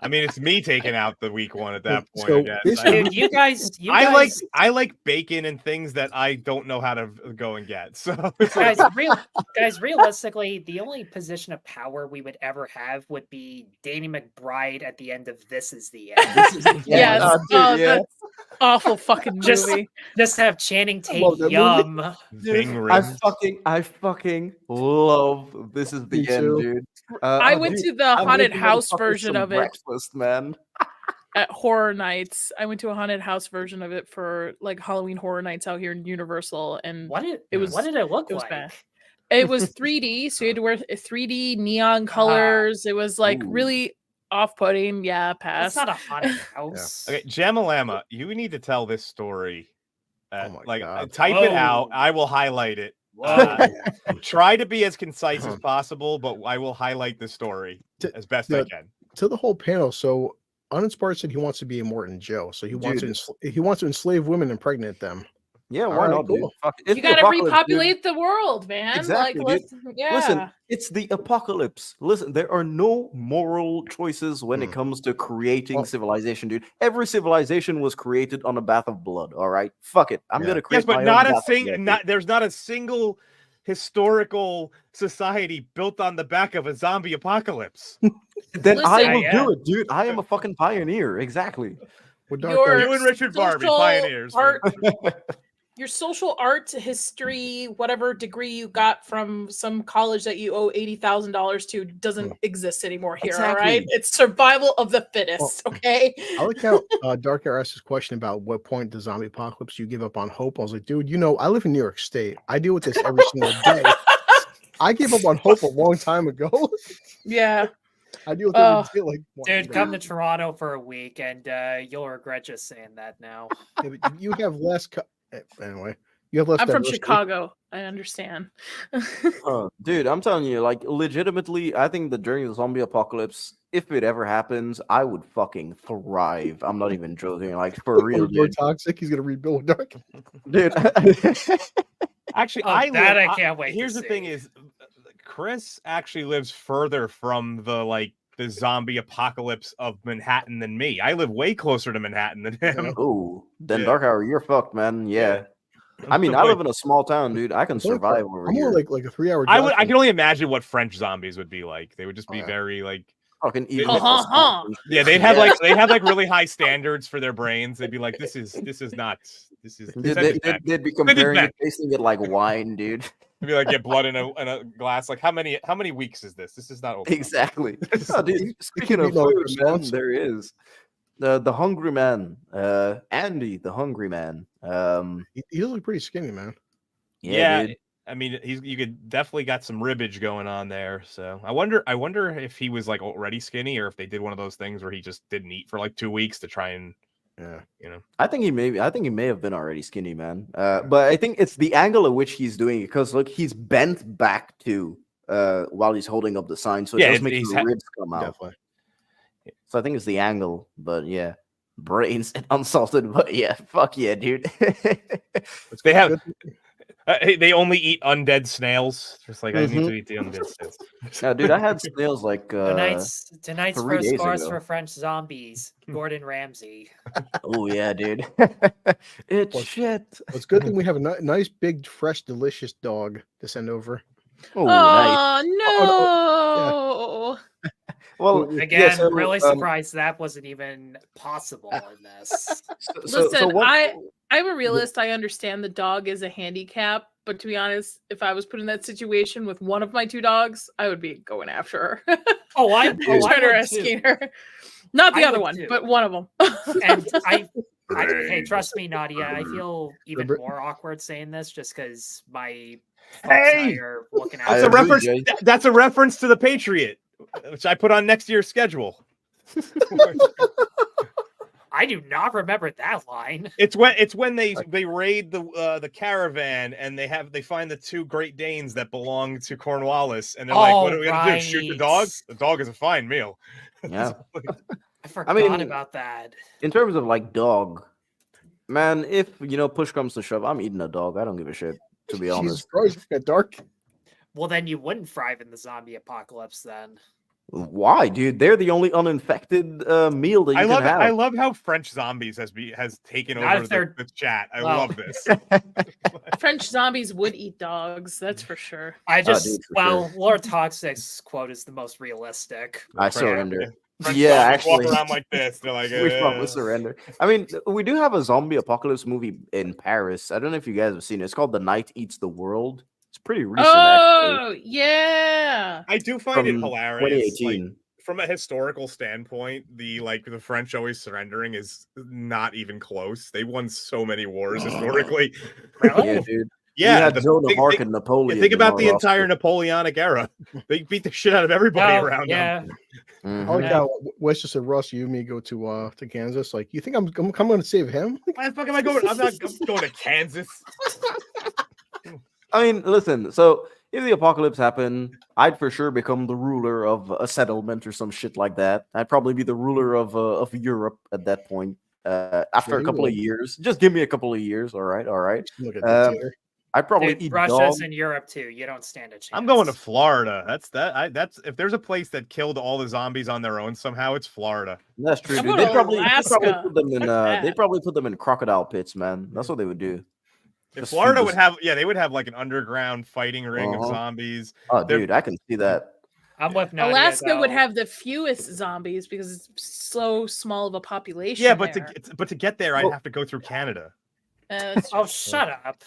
Speaker 8: I mean, it's me taking out the weak one at that point.
Speaker 1: Dude, you guys,
Speaker 8: I like bacon and things that I don't know how to go and get. So,
Speaker 1: guys, realistically, the only position of power we would ever have would be Danny McBride at the end of This Is the End.
Speaker 10: Yes, that's awful fucking movie.
Speaker 1: Just have Channing Tatum. Yum.
Speaker 6: I fucking love This Is the End, dude.
Speaker 10: I went to the haunted house version of it.
Speaker 6: Breakfast, man.
Speaker 10: at Horror Nights. I went to a haunted house version of it for like Halloween Horror Nights out here in Universal, and
Speaker 1: What did
Speaker 10: it was
Speaker 1: it look
Speaker 10: was
Speaker 1: like?
Speaker 10: bad. It was 3D, so you had to wear 3D neon colors. It was like really off-putting. Yeah, pass.
Speaker 1: That's not a haunted house.
Speaker 8: Okay, Jamalama, you need to tell this story.
Speaker 9: God.
Speaker 8: Type it out. I will highlight it. Try to be as concise as possible, but I will highlight the story as best I can.
Speaker 9: To the whole panel. So Uninspired said he wants to be a Morton Joe. So he wants to enslave women and impregnate them.
Speaker 6: Yeah,
Speaker 9: All
Speaker 6: why
Speaker 9: right,
Speaker 6: not, dude?
Speaker 9: cool.
Speaker 6: Fuck, it's
Speaker 10: You
Speaker 6: the
Speaker 10: gotta
Speaker 6: apocalypse,
Speaker 10: repopulate
Speaker 6: dude.
Speaker 10: the world, man.
Speaker 6: Exactly,
Speaker 10: like,
Speaker 6: dude.
Speaker 10: yeah.
Speaker 6: Listen, it's the apocalypse. Listen, there are no moral choices when it comes to creating civilization, dude. Every civilization was created on a bath of blood. All right, fuck it. I'm gonna create.
Speaker 8: Yes, but
Speaker 6: my
Speaker 8: not
Speaker 6: own
Speaker 8: a
Speaker 6: bath of blood, dude.
Speaker 8: there's not a single historical society built on the back of a zombie apocalypse.
Speaker 6: Then I
Speaker 10: Listen,
Speaker 6: will do it, dude. I am a fucking pioneer. Exactly.
Speaker 8: You and Richard Barbie,
Speaker 10: social
Speaker 8: pioneers.
Speaker 10: Your social art history, whatever degree you got from some college that you owe $80,000 to, doesn't exist anymore here. All right, it's survival of the fittest. Okay.
Speaker 9: I like how Dark Air asked this question about what point the zombie apocalypse you give up on hope. I was like, dude, I live in New York State. I deal with this every single day. I gave up on hope a long time ago.
Speaker 10: Yeah.
Speaker 9: I deal with it every day, like,
Speaker 1: Dude, come to Toronto for a week and you'll regret just saying that now.
Speaker 9: Yeah, but you have less. Anyway, you have less.
Speaker 10: I'm from
Speaker 9: diversity.
Speaker 10: Chicago. I understand.
Speaker 6: Dude, I'm telling you, like, legitimately, I think that during the zombie apocalypse, if it ever happens, I would fucking thrive. I'm not even joking. Like, for real,
Speaker 9: You're
Speaker 6: dude.
Speaker 9: toxic. He's gonna rebuild Dark.
Speaker 6: Dude.
Speaker 8: Actually,
Speaker 1: I can't wait.
Speaker 8: Here's the thing: is Chris actually lives further from the zombie apocalypse of Manhattan than me. I live way closer to Manhattan than him.
Speaker 6: Oh, then Dark Hour, you're fucked, man. Yeah. I mean, I live in a small town, dude. I can survive over
Speaker 9: I'm
Speaker 6: here.
Speaker 9: more like a 3 hour.
Speaker 8: I can only imagine what French zombies would be like. They would just be very
Speaker 6: fucking
Speaker 8: yeah, they'd have really high standards for their brains. They'd be like, they'd
Speaker 6: be comparing it, tasting it like wine, dude.
Speaker 8: It'd be like get blood in a glass. Like how many weeks is this? This is not open.
Speaker 6: Exactly. Oh, dude, speaking of food, man, there is the hungry man, Andy, the hungry man.
Speaker 9: He looks pretty skinny, man.
Speaker 6: Yeah, dude.
Speaker 8: I mean, you could definitely got some ribbage going on there. So I wonder if he was like already skinny, or if they did one of those things where he just didn't eat for like 2 weeks to try and. Yeah,
Speaker 6: I think he may have been already skinny, man. But I think it's the angle at which he's doing it, because look, he's bent back to while he's holding up the sign, so it does make the ribs come out.
Speaker 9: Definitely.
Speaker 6: So I think it's the angle, but yeah, brains and unsalted. But yeah, fuck yeah, dude.
Speaker 8: They have. They only eat undead snails. Just like I need to eat the undead snails.
Speaker 6: Yeah, dude, I had snails like
Speaker 1: tonight's
Speaker 6: 3
Speaker 1: first
Speaker 6: days
Speaker 1: course
Speaker 6: ago.
Speaker 1: for French zombies. Gordon Ramsay.
Speaker 6: Oh yeah, dude. It's shit.
Speaker 9: It's a good thing we have a nice, big, fresh, delicious dog to send over.
Speaker 6: Oh, nice.
Speaker 10: No.
Speaker 6: Well,
Speaker 1: again, really surprised that wasn't even possible in this.
Speaker 10: Listen, I'm a realist. I understand the dog is a handicap, but to be honest, if I was put in that situation with one of my 2 dogs, I would be going after her.
Speaker 1: I'm
Speaker 10: trying to rescue her. Not the other one, but one of them.
Speaker 1: And hey, trust me, Nadia, I feel even more awkward saying this just because my are looking at
Speaker 8: that's a reference to the Patriot, which I put on next year's schedule.
Speaker 1: I do not remember that line.
Speaker 8: It's when they raid the caravan and they find the 2 Great Danes that belong to Cornwallis, and they're like, "What are we gonna do? Shoot the dog? The dog is a fine meal."
Speaker 6: Yeah,
Speaker 1: I forgot about that.
Speaker 6: In terms of like dog, man, if push comes to shove, I'm eating a dog. I don't give a shit, to be honest.
Speaker 9: Dark.
Speaker 1: Well, then you wouldn't thrive in the zombie apocalypse then.
Speaker 6: Why, dude? They're the only uninfected meal that you can have.
Speaker 8: I love how French zombies has taken over the chat. I love this.
Speaker 10: French zombies would eat dogs, that's for sure.
Speaker 1: Lord Toxic's quote is the most realistic.
Speaker 6: I surrender.
Speaker 8: French
Speaker 6: yeah, actually,
Speaker 8: walk around like this. They're like,
Speaker 6: we probably surrender. I mean, we do have a zombie apocalypse movie in Paris. I don't know if you guys have seen it. It's called The Night Eats the World. It's pretty recent.
Speaker 10: Oh, yeah.
Speaker 8: I do find it hilarious.
Speaker 6: 2018.
Speaker 8: from a historical standpoint, the French always surrendering is not even close. They won so many wars historically.
Speaker 1: Really?
Speaker 6: Yeah, dude.
Speaker 8: Yeah,
Speaker 6: we had Joan of Arc and Napoleon.
Speaker 8: Think about the
Speaker 6: our
Speaker 8: entire
Speaker 6: roster.
Speaker 8: Napoleonic era. They beat the shit out of everybody
Speaker 1: Oh,
Speaker 8: around
Speaker 1: yeah.
Speaker 8: them.
Speaker 6: Mhm.
Speaker 9: I like how Wes just said, Russ, you and me go to Kansas. Like, you think I'm going to save him?
Speaker 8: Why the fuck am I going? I'm not going to Kansas.
Speaker 6: I mean, listen. So if the apocalypse happened, I'd for sure become the ruler of a settlement or some shit like that. I'd probably be the ruler of Europe at that point. After a couple of years, just give me a couple of years. All right.
Speaker 9: Look at dictator.
Speaker 6: I'd probably
Speaker 1: Dude,
Speaker 6: eat
Speaker 1: Russia's
Speaker 6: dog.
Speaker 1: in Europe too. You don't stand a chance.
Speaker 8: I'm going to Florida. That's if there's a place that killed all the zombies on their own somehow, it's Florida.
Speaker 6: That's true.
Speaker 10: I'm
Speaker 6: Dude.
Speaker 10: going
Speaker 6: They'd
Speaker 10: to
Speaker 6: probably
Speaker 10: Alaska.
Speaker 6: put them in.
Speaker 10: Fuck that.
Speaker 6: They'd probably put them in crocodile pits, man. That's what they would do.
Speaker 8: If
Speaker 6: Just
Speaker 8: Florida
Speaker 6: feed
Speaker 8: would
Speaker 6: this-
Speaker 8: have, they would have like an underground fighting ring of
Speaker 6: Uh-huh.
Speaker 8: zombies.
Speaker 6: Oh,
Speaker 8: They're-
Speaker 6: dude, I can see that.
Speaker 1: I'm with Nadia,
Speaker 10: Alaska would
Speaker 1: though.
Speaker 10: have the fewest zombies because it's so small of a population.
Speaker 8: Yeah, but
Speaker 10: there.
Speaker 8: to get there, I'd have to go through Canada.
Speaker 1: Oh, shut up.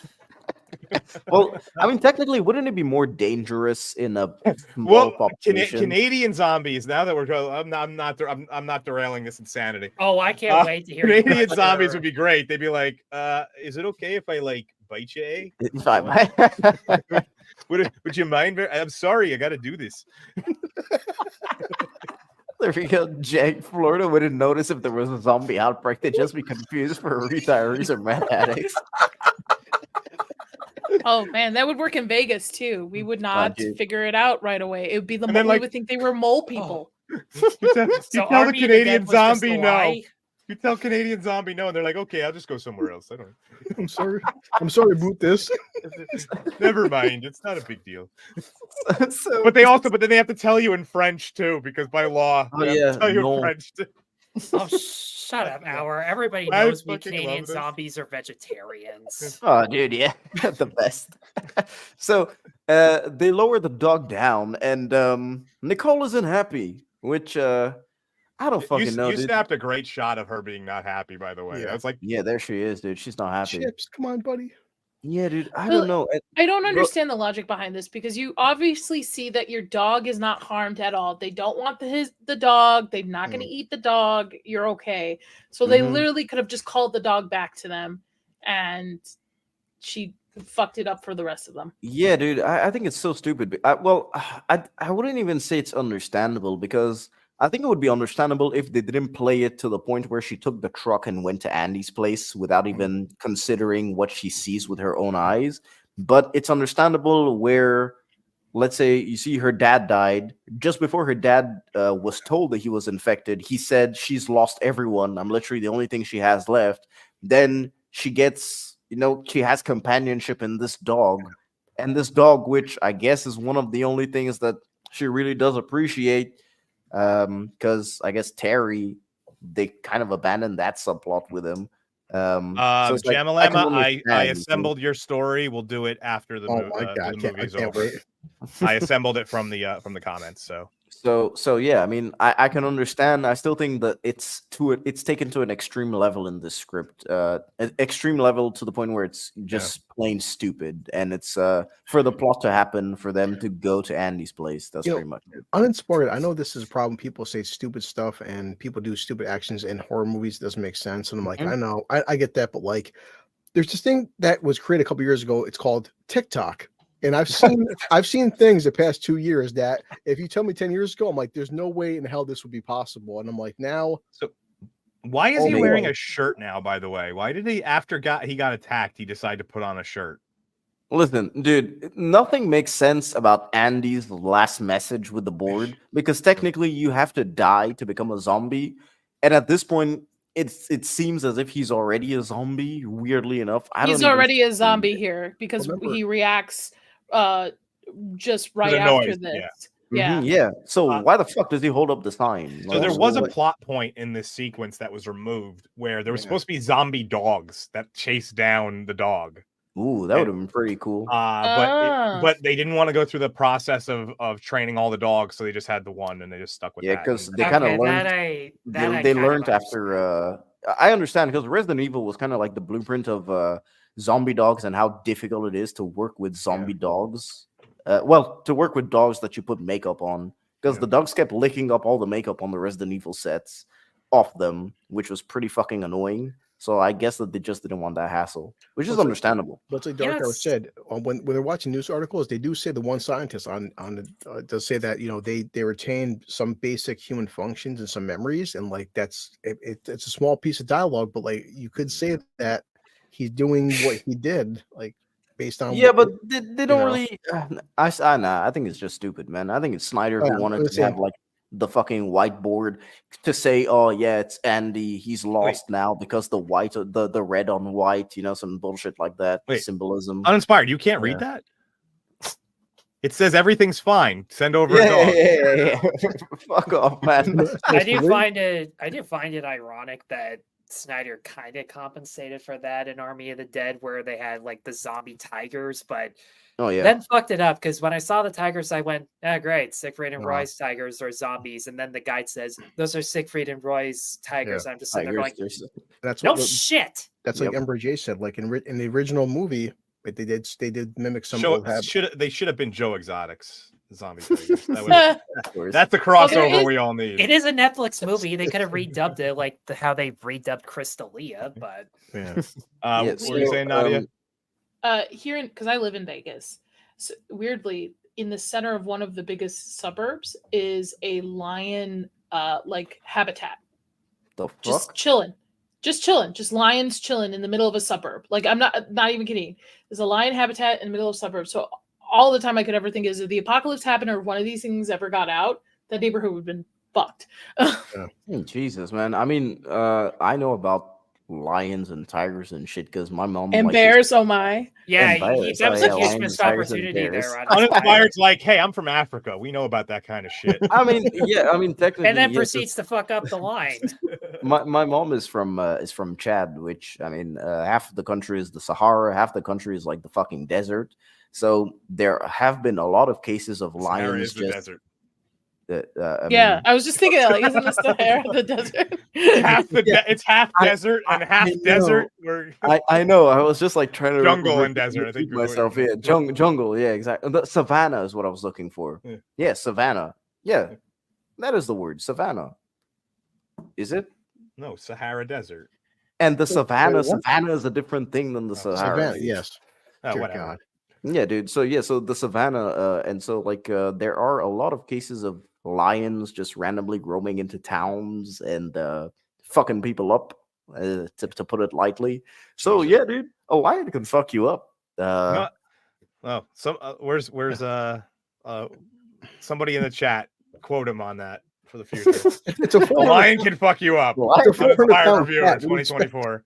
Speaker 6: Well, I mean, technically, wouldn't it be more dangerous in a small
Speaker 8: Well,
Speaker 6: population?
Speaker 8: Canadian zombies. Now that we're, I'm not derailing this insanity.
Speaker 1: Oh, I can't wait to hear you
Speaker 8: Canadian
Speaker 1: guys
Speaker 8: zombies
Speaker 1: are-
Speaker 8: would be great. They'd be like, "Is it okay if I bite you? Eh?
Speaker 6: If I might-
Speaker 8: Would you mind? I'm sorry, I got to do this."
Speaker 6: There we go. Florida wouldn't notice if there was a zombie outbreak. They'd just be confused for retirees or meth addicts.
Speaker 10: Oh man, that would work in Vegas too. We would not
Speaker 6: dude.
Speaker 10: figure it out right away. It would be the
Speaker 8: And then,
Speaker 10: we would think they were mole people.
Speaker 8: You tell the
Speaker 1: Army of the
Speaker 8: Canadian
Speaker 1: Dead was just
Speaker 8: zombie
Speaker 1: a
Speaker 8: no.
Speaker 1: lie?
Speaker 8: You tell Canadian zombie no, and they're like, "Okay, I'll just go somewhere else." I don't.
Speaker 9: I'm sorry. I'm sorry, boot this.
Speaker 8: Never mind. It's not a big deal.
Speaker 6: So-
Speaker 8: But then they have to tell you in French too, because by law,
Speaker 6: Oh,
Speaker 8: they have
Speaker 6: yeah,
Speaker 8: to tell you
Speaker 6: no.
Speaker 8: in French too.
Speaker 1: Oh, shut up, Hour. Everybody
Speaker 8: I
Speaker 1: knows we
Speaker 8: fucking
Speaker 1: Canadian
Speaker 8: love this.
Speaker 1: zombies are vegetarians.
Speaker 6: Oh, dude, yeah, the best. So they lower the dog down, and Nicole isn't happy, which I don't fucking know.
Speaker 8: You
Speaker 6: Dude.
Speaker 8: snapped a great shot of her being not happy. By the way,
Speaker 9: Yeah.
Speaker 8: I was like,
Speaker 6: Yeah, there she is, dude. She's not happy.
Speaker 9: Chips, come on, buddy.
Speaker 6: Yeah, dude. I
Speaker 10: Well,
Speaker 6: don't know.
Speaker 10: I don't understand the logic behind this because you obviously see that your dog is not harmed at all. They don't want the dog. They're not going to eat the dog. You're okay. So they
Speaker 6: Mhm.
Speaker 10: literally could have just called the dog back to them, and she fucked it up for the rest of them.
Speaker 6: Yeah, dude. I think it's so stupid. I wouldn't even say it's understandable because I think it would be understandable if they didn't play it to the point where she took the truck and went to Andy's place without even considering what she sees with her own eyes. But it's understandable where, let's say, you see her dad died. Just before her dad was told that he was infected, he said, "She's lost everyone. I'm literally the only thing she has left." Then she gets, she has companionship in this dog. And this dog, which I guess is one of the only things that she really does appreciate, because I guess Terry, they kind of abandoned that subplot with him. So it's like,
Speaker 8: Jamalema,
Speaker 6: can
Speaker 8: I
Speaker 6: understand,
Speaker 8: assembled your story. We'll do it after the,
Speaker 9: Oh my God,
Speaker 8: the
Speaker 9: I
Speaker 8: movie's
Speaker 9: can't
Speaker 8: over.
Speaker 9: wait.
Speaker 8: I assembled it from the comments.
Speaker 6: So yeah, I mean, I can understand. I still think that it's taken to an extreme level in this script, an extreme level to the point where it's just plain stupid, and it's for the plot to happen, for them to go to Andy's place. That's pretty much it.
Speaker 9: Uninspired. I know this is a problem. People say stupid stuff and people do stupid actions in horror movies. It doesn't make sense. And I'm like, I know, I get that, but like, there's this thing that was created a couple years ago. It's called TikTok. And I've seen things the past 2 years that if you tell me 10 years ago, I'm like, there's no way in hell this would be possible. And I'm like, now.
Speaker 8: So why is
Speaker 9: Oh,
Speaker 8: he
Speaker 9: man.
Speaker 8: wearing a shirt now? By the way, why did he he got attacked? He decided to put on a shirt.
Speaker 6: Listen, dude, nothing makes sense about Andy's last message with the board because technically you have to die to become a zombie, and at this point, it seems as if he's already a zombie. Weirdly enough,
Speaker 10: He's already a zombie here because
Speaker 9: Remember-
Speaker 10: he reacts just right
Speaker 8: The
Speaker 10: after
Speaker 8: noise,
Speaker 10: this.
Speaker 8: yeah.
Speaker 10: Yeah.
Speaker 6: Yeah. So why the fuck does he hold up the sign?
Speaker 8: So there was a plot point in this sequence that was removed where there was supposed to be zombie dogs that chased down the dog.
Speaker 6: Ooh, that would have been pretty cool.
Speaker 8: But they didn't want to go through the process of training all the dogs, so they just had the one and they just stuck with
Speaker 6: Yeah,
Speaker 8: that.
Speaker 6: because they kind of learned. They learned after. I understand because Resident Evil was kind of like the blueprint of zombie dogs and how difficult it is to work with zombie dogs. Well, to work with dogs that you put makeup on, because the dogs kept licking up all the makeup on the Resident Evil sets off them, which was pretty fucking annoying. So I guess that they just didn't want that hassle, which is understandable.
Speaker 9: But it's like Dark Tower said, when they're watching news articles, they do say the one scientist does say that they retain some basic human functions and some memories, and like it's a small piece of dialogue, but like you could say that he's doing what he did, like based on
Speaker 6: but they don't really. I think it's just stupid, man. I think it's Snyder who wanted to have like the fucking whiteboard to say, oh yeah, it's Andy, he's lost now because the white, the red on white, some bullshit like that. Symbolism.
Speaker 8: Uninspired, you can't read that. It says everything's fine. Send over a dog.
Speaker 6: Yeah. Fuck off, man.
Speaker 1: I do find it ironic that Snyder kind of compensated for that in Army of the Dead, where they had like the zombie tigers, but then fucked it up, because when I saw the tigers, I went, great, Siegfried and Roy's tigers are zombies, and then the guide says those are Siegfried and Roy's tigers. I'm just sitting there going, shit.
Speaker 9: That's like Ember J said, like in the original movie, but they did mimic some.
Speaker 8: They should have been Joe Exotic's zombie tigers. That's the crossover we all need.
Speaker 1: It is a Netflix movie. They could have redubbed it like how they redubbed Crystalia, but
Speaker 8: what were you saying, Nadia?
Speaker 10: Here, because I live in Vegas, so weirdly, in the center of one of the biggest suburbs is a lion like habitat.
Speaker 6: The fuck?
Speaker 10: Just lions chilling in the middle of a suburb. Like, I'm not even kidding. There's a lion habitat in the middle of a suburb. So all the time I could ever think is, if the apocalypse happened or one of these things ever got out, that neighborhood would have been fucked.
Speaker 6: Jesus, man. I mean, I know about lions and tigers and shit because my mom
Speaker 10: and bears. Oh my,
Speaker 1: that was a huge missed opportunity there.
Speaker 8: Uninspired's like, hey, I'm from Africa. We know about that kind of shit.
Speaker 6: I mean, technically,
Speaker 1: and then proceeds to fuck up the line.
Speaker 6: My mom is from Chad, which I mean, half of the country is the Sahara, half the country is like the fucking desert. So there have been a lot of cases of lions
Speaker 8: just. Desert.
Speaker 10: I was just thinking, like, isn't this the hair of the desert?
Speaker 8: It's half desert and half desert.
Speaker 6: I know. I was just like trying to
Speaker 8: jungle and desert. I think
Speaker 6: myself. Yeah, jungle. Yeah, exactly. The savannah is what I was looking for. Yeah, savannah. Yeah, that is the word, savannah. Is it?
Speaker 8: No, Sahara Desert.
Speaker 6: And the savannah is a different thing than the Sahara.
Speaker 9: Savannah, yes.
Speaker 8: Whatever.
Speaker 9: God.
Speaker 6: Yeah, dude. So the savannah, and so like there are a lot of cases of lions just randomly roaming into towns and fucking people up, to put it lightly. So yeah, dude, a lion can fuck you up.
Speaker 8: Where's somebody in the chat quote him on that for the future.
Speaker 9: It's a
Speaker 8: lion can fuck you up. Uninspired reviewer in 2024.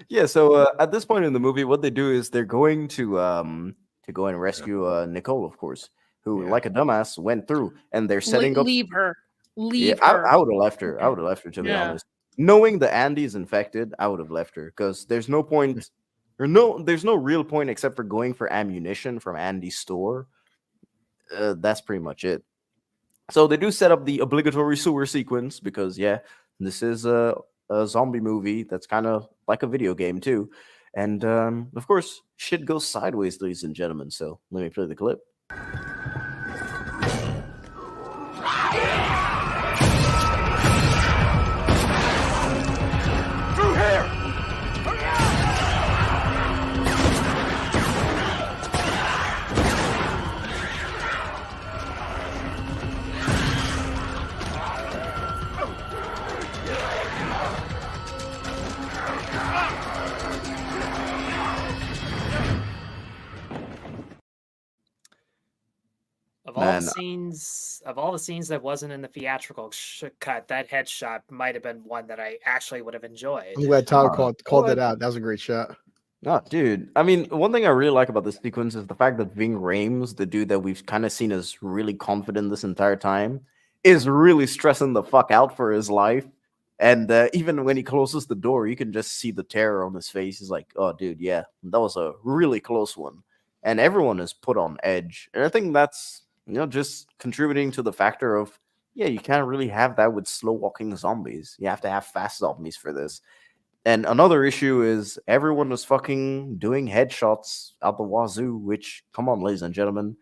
Speaker 6: Yeah, so at this point in the movie, what they do is they're going to go and rescue Nicole, of course, who, like a dumbass, went through, and they're setting up.
Speaker 10: Leave her.
Speaker 6: I would have left her. I would have left her, to be honest. Knowing that Andy's infected, I would have left her, because there's no point, there's no real point except for going for ammunition from Andy's store. That's pretty much it. So they do set up the obligatory sewer sequence because, this is a zombie movie that's kind of like a video game too, and of course shit goes sideways, ladies and gentlemen. So let me play the clip.
Speaker 3: Through here!
Speaker 1: Of all the scenes that wasn't in the theatrical cut, that headshot might have been one that I actually would have enjoyed.
Speaker 9: I'm glad Todd called that out. That was a great shot.
Speaker 6: Oh, dude. I mean, one thing I really like about this sequence is the fact that Ving Rhames, the dude that we've kind of seen as really confident this entire time, is really stressing the fuck out for his life. And even when he closes the door, you can just see the terror on his face. He's like, oh, dude, yeah, that was a really close one. And everyone is put on edge. And I think that's, just contributing to the factor of, you can't really have that with slow walking zombies. You have to have fast zombies for this. And another issue is everyone was fucking doing headshots out the wazoo, which, come on, ladies and gentlemen,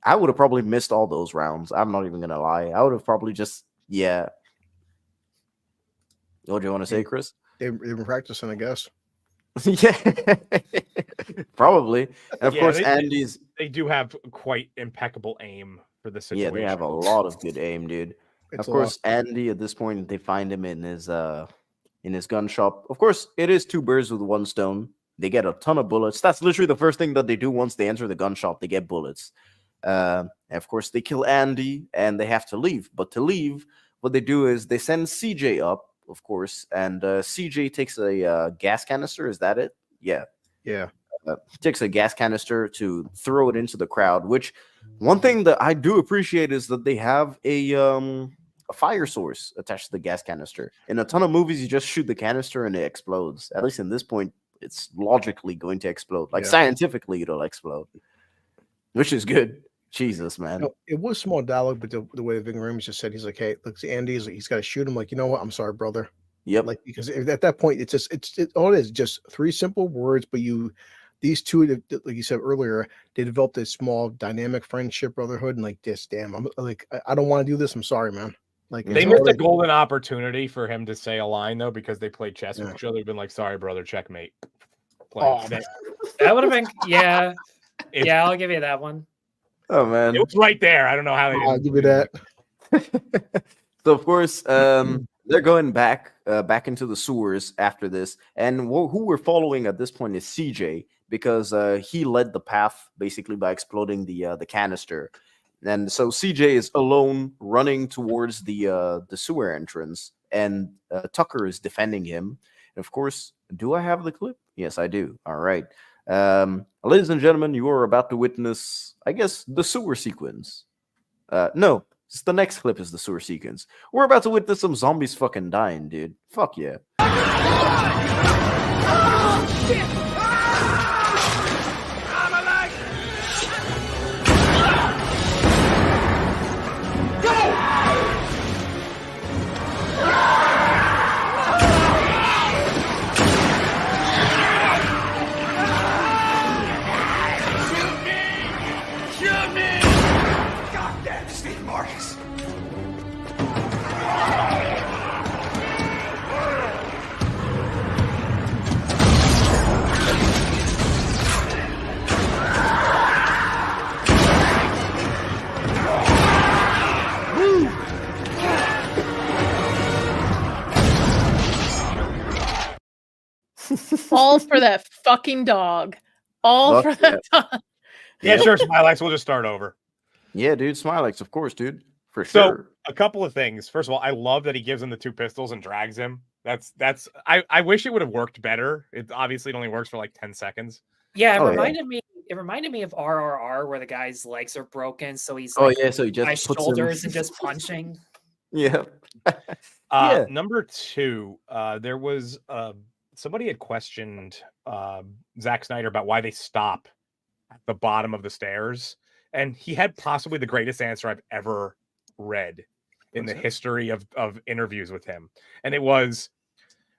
Speaker 6: I would have probably missed all those rounds. I'm not even gonna lie. I would have probably just What do you want to say, Chris?
Speaker 9: They've been practicing, I guess.
Speaker 6: Yeah, probably. And of course,
Speaker 8: they do have quite impeccable aim for the situation.
Speaker 6: Yeah, they have a lot of good aim, dude. Of course, Andy, at this point, they find him in his gun shop. Of course, it is two birds with one stone. They get a ton of bullets. That's literally the first thing that they do once they enter the gun shop. They get bullets. And of course, they kill Andy, and they have to leave. But to leave, what they do is they send CJ up, of course, and CJ takes a gas canister. Is that it? Yeah.
Speaker 9: Yeah.
Speaker 6: He takes a gas canister to throw it into the crowd, which one thing that I do appreciate is that they have a fire source attached to the gas canister. In a ton of movies, you just shoot the canister and it explodes. At least in this point, it's logically going to explode. Like scientifically, it'll explode, which is good. Jesus, man.
Speaker 9: No, it was small dialogue, but the way Ving Rhames just said, he's like, "Hey, look, Andy, he's got to shoot him." Like, you know what? I'm sorry, brother.
Speaker 6: Yep.
Speaker 9: Like, because at that point, it's all it is, just three simple words, but these two, like you said earlier, they developed a small dynamic friendship, brotherhood, and like this. Damn, I'm like, I don't want to do this. I'm sorry, man. Like,
Speaker 8: they missed a golden opportunity for him to say a line though, because they played chess with each other. Been like, "Sorry, brother, checkmate."
Speaker 1: That would have been yeah. I'll give you that one.
Speaker 6: Oh man,
Speaker 8: it was right there. I don't know how they.
Speaker 9: I'll give you that.
Speaker 6: So of course, they're going back into the sewers after this, and who we're following at this point is CJ, because he led the path basically by exploding the canister, and so CJ is alone running towards the sewer entrance, and Tucker is defending him. And of course, do I have the clip? Yes, I do. All right. Ladies and gentlemen, you are about to witness, I guess, the sewer sequence. No, it's the next clip is the sewer sequence. We're about to witness some zombies fucking dying, dude. Fuck yeah.
Speaker 10: All for that fucking dog. All for that dog.
Speaker 8: Yeah, sure, Smilex. We'll just start over.
Speaker 6: Yeah, dude, Smilex, of course, dude. For
Speaker 8: So,
Speaker 6: sure.
Speaker 8: a couple of things. First of all, I love that he gives him the two pistols and drags him. I wish it would have worked better. It obviously only works for like 10 seconds.
Speaker 1: Yeah, it reminded me of RRR, where the guy's legs are broken, so he's like,
Speaker 6: so he just
Speaker 1: by
Speaker 6: puts
Speaker 1: shoulders
Speaker 6: him...
Speaker 1: and just punching.
Speaker 6: Yeah.
Speaker 8: Number two, there was somebody had questioned Zack Snyder about why they stop at the bottom of the stairs, and he had possibly the greatest answer I've ever read in the history of interviews with him. And it was,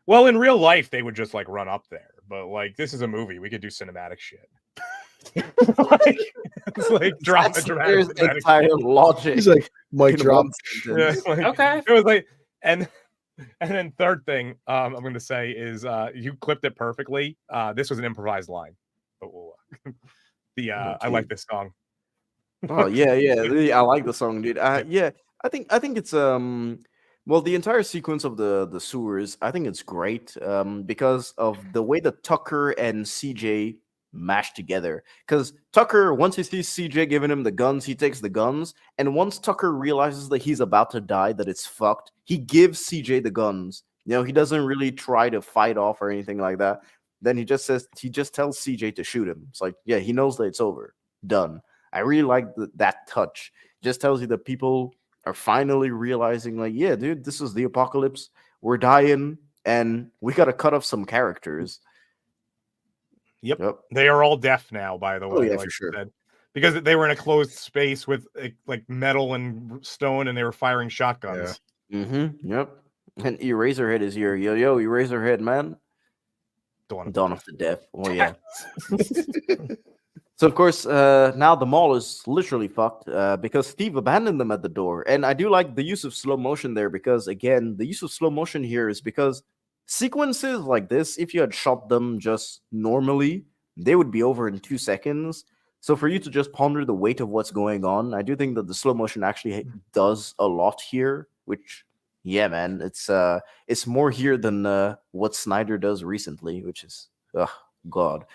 Speaker 8: well, in real life they would just like run up there, but like this is a movie, we could do cinematic shit. It's like drop a dramatic
Speaker 6: entire logic.
Speaker 9: He's like, mic drop.
Speaker 8: Yeah, like,
Speaker 1: okay.
Speaker 8: It was like, and then third thing I'm going to say is you clipped it perfectly. This was an improvised line. I like this song.
Speaker 6: Oh yeah. I like the song, dude. I think it's well, the entire sequence of the sewers, I think it's great because of the way that Tucker and CJ mashed together. Because Tucker, once he sees CJ giving him the guns, he takes the guns, and once Tucker realizes that he's about to die, that it's fucked, he gives CJ the guns. You know, he doesn't really try to fight off or anything like that. Then he just tells CJ to shoot him. It's like, yeah, he knows that it's over. Done. I really like that touch. Just tells you that people are finally realizing, like, yeah, dude, this is the apocalypse. We're dying, and we got to cut off some characters.
Speaker 8: Yep. They are all deaf now, by the way.
Speaker 6: Oh, yeah,
Speaker 8: like
Speaker 6: for sure.
Speaker 8: Said, because they were in a closed space with like metal and stone, and they were firing shotguns.
Speaker 6: Yeah. Mm-hmm. Yep. And Eraserhead is here. Yo, Eraserhead, man. Dawn of the Deaf. Oh, yeah. So of course, now the mall is literally fucked because Steve abandoned them at the door, and I do like the use of slow motion there because again, the use of slow motion here is because sequences like this, if you had shot them just normally, they would be over in 2 seconds. So for you to just ponder the weight of what's going on, I do think that the slow motion actually does a lot here. Which, yeah, man, it's more here than what Snyder does recently, which is, God.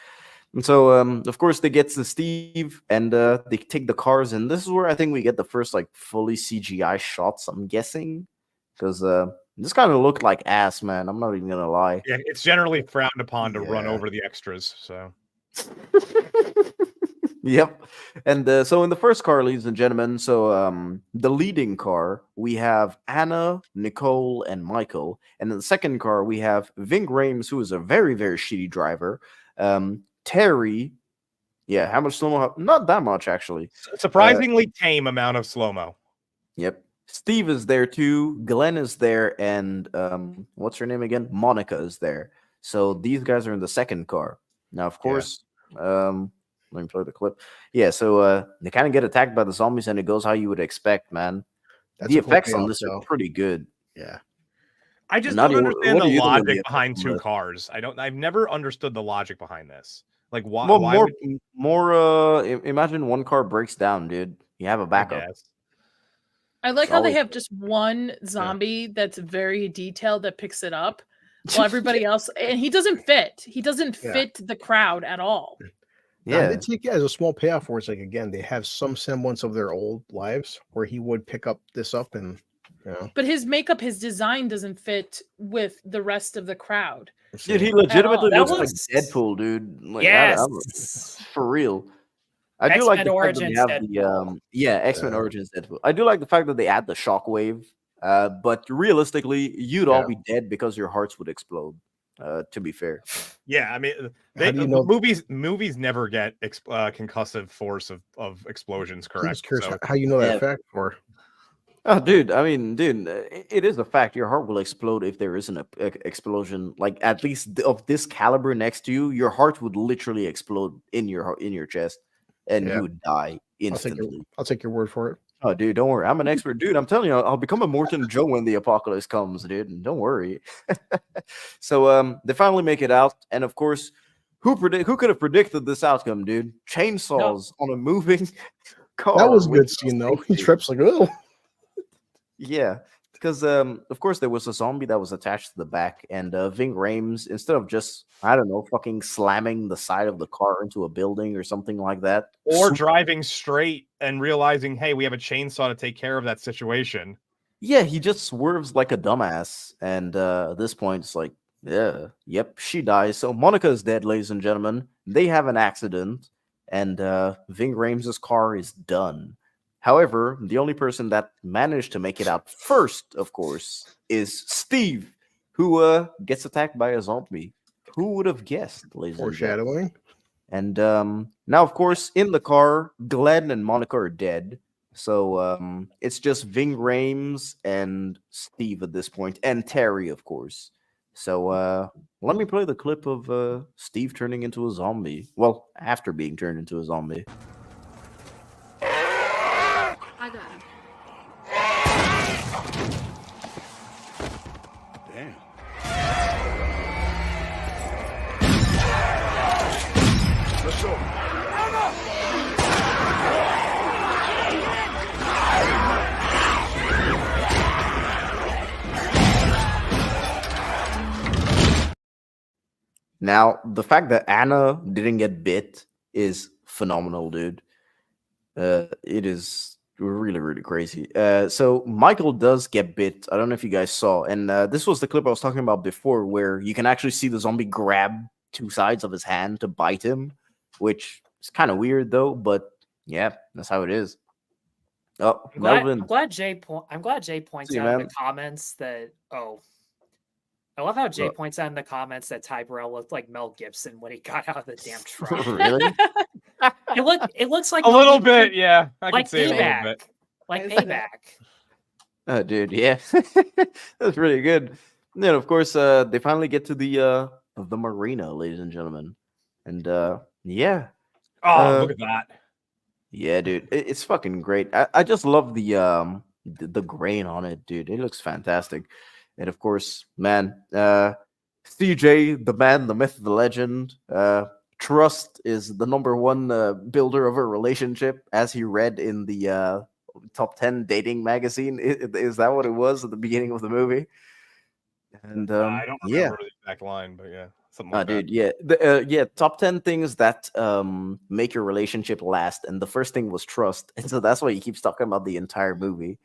Speaker 6: And so, of course, they get to Steve and they take the cars, and this is where I think we get the first like fully CGI shots. I'm guessing because this kind of looked like ass, man. I'm not even gonna lie.
Speaker 8: Yeah, it's generally frowned upon to run over the extras. So,
Speaker 6: yep. And so in the first car, ladies and gentlemen, so the leading car we have Anna, Nicole, and Michael, and in the second car we have Ving Rhames, who is a very very shitty driver. Terry, yeah, how much slow-mo? Not that much, actually.
Speaker 8: Surprisingly tame amount of slow-mo.
Speaker 6: Yep. Steve is there too. Glenn is there, and what's her name again? Monica is there. So these guys are in the second car. Now, of course, let me play the clip. Yeah, so they kind of get attacked by the zombies, and it goes how you would expect, man. The effects on this are pretty good.
Speaker 9: Yeah.
Speaker 8: I just don't understand the logic behind two cars. I've never understood the logic behind this. Like, why?
Speaker 6: Well, more. Imagine one car breaks down, dude. You have a backup.
Speaker 10: I like how they have just one zombie that's very detailed that picks it up, while everybody else, and he doesn't fit. He doesn't fit the crowd at all.
Speaker 9: Yeah, they take it as a small payoff where it's like, again, they have some semblance of their old lives where he would pick up this up and. Yeah.
Speaker 10: But his makeup, his design doesn't fit with the rest of the crowd.
Speaker 6: Dude, he legitimately looks like Deadpool, dude. Like,
Speaker 1: yes,
Speaker 6: for real. I do like the fact that they have the X-Men Origins Deadpool. I do like the fact that they add the shockwave. But realistically, you'd all be dead because your hearts would explode. To be fair.
Speaker 8: Yeah, I mean, movies never get concussive force of explosions correct.
Speaker 9: So. How you know that fact for?
Speaker 6: Oh, dude! I mean, dude, it is a fact. Your heart will explode if there is an explosion, like at least of this caliber next to you. Your heart would literally explode in your chest, and you would die instantly.
Speaker 9: I'll take your word for it.
Speaker 6: Oh, dude, don't worry. I'm an expert, dude. I'm telling you, I'll become a Morton Joe when the apocalypse comes, dude. Don't worry. So, they finally make it out, and of course, who could have predicted this outcome, dude? Chainsaws on a moving car.
Speaker 9: That was a good scene, though. He trips like, oh.
Speaker 6: Yeah, because of course there was a zombie that was attached to the back, and Ving Rhames, instead of just fucking slamming the side of the car into a building or something like that,
Speaker 8: or driving straight and realizing, hey, we have a chainsaw to take care of that situation.
Speaker 6: Yeah, he just swerves like a dumbass, and at this point it's like, yep, she dies. So Monica is dead, ladies and gentlemen. They have an accident, and Ving Rhames' car is done. However, the only person that managed to make it out first, of course, is Steve, who gets attacked by a zombie. Who would have guessed, ladies and gentlemen? And now, of course, in the car, Glenn and Monica are dead. So it's just Ving Rhames and Steve at this point, and Terry, of course. So let me play the clip of Steve turning into a zombie. Well, after being turned into a zombie.
Speaker 5: I got him.
Speaker 14: Damn. Let's go.
Speaker 6: Now, the fact that Anna didn't get bit is phenomenal, dude. It is really, really crazy. So Michael does get bit. I don't know if you guys saw. And this was the clip I was talking about before, where you can actually see the zombie grab two sides of his hand to bite him, which is kind of weird, though. But yeah, that's how it is. Oh, Melvin.
Speaker 1: I'm glad Jay points out in the comments that I love how Jay points out in the comments that Ty Burrell looked like Mel Gibson when he got out of the damn truck.
Speaker 6: Really?
Speaker 1: It looks like
Speaker 8: a little bit, yeah. I can see it a little bit.
Speaker 1: Like Payback.
Speaker 6: Oh, dude, yeah. That's really good. And then, of course, they finally get to the marina, ladies and gentlemen. And yeah,
Speaker 8: Oh, look at that.
Speaker 6: Yeah, dude, it's fucking great. I just love the grain on it, dude. It looks fantastic. And of course, man, CJ, the man, the myth, the legend. Trust is the number one builder of a relationship, as he read in the top 10 dating magazine. Is that what it was at the beginning of the movie? And
Speaker 8: I don't remember the exact line, but yeah, something like that.
Speaker 6: dude, yeah, top 10 things that make your relationship last, and the first thing was trust, and so that's why he keeps talking about the entire movie.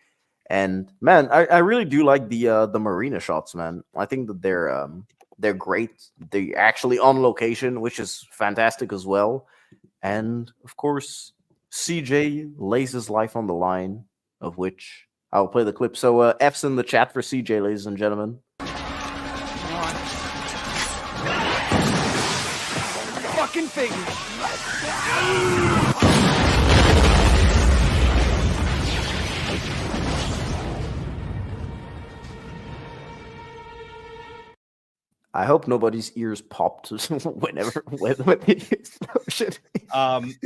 Speaker 6: And man, I really do like the marina shots, man. I think that they're great. They're actually on location, which is fantastic as well. And of course, CJ lays his life on the line, of which I'll play the clip. So F's in the chat for CJ, ladies and gentlemen.
Speaker 12: Fucking figures.
Speaker 6: I hope nobody's ears popped whenever with the explosion.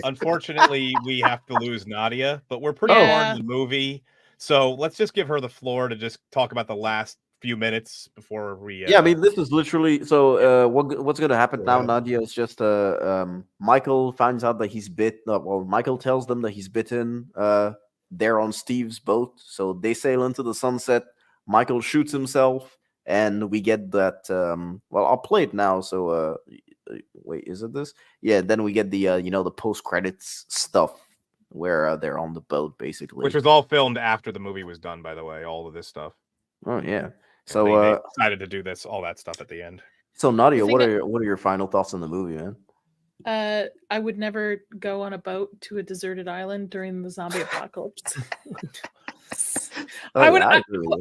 Speaker 8: Unfortunately, we have to lose Nadia, but we're pretty far in the movie, so let's just give her the floor to just talk about the last few minutes before we.
Speaker 6: Yeah, I mean, this is literally so. What's going to happen now, Nadia? Is just Michael finds out that he's bit. Well, Michael tells them that he's bitten. They're on Steve's boat, so they sail into the sunset. Michael shoots himself. And we get that. Well, I'll play it now. So, wait, is it this? Yeah. Then we get the the post credits stuff where they're on the boat, basically,
Speaker 8: which was all filmed after the movie was done. By the way, all of this stuff.
Speaker 6: Oh yeah.
Speaker 8: And
Speaker 6: So
Speaker 8: they decided to do all that stuff at the end.
Speaker 6: So Nadia, what are your final thoughts on the movie, man?
Speaker 10: I would never go on a boat to a deserted island during the zombie apocalypse. I would.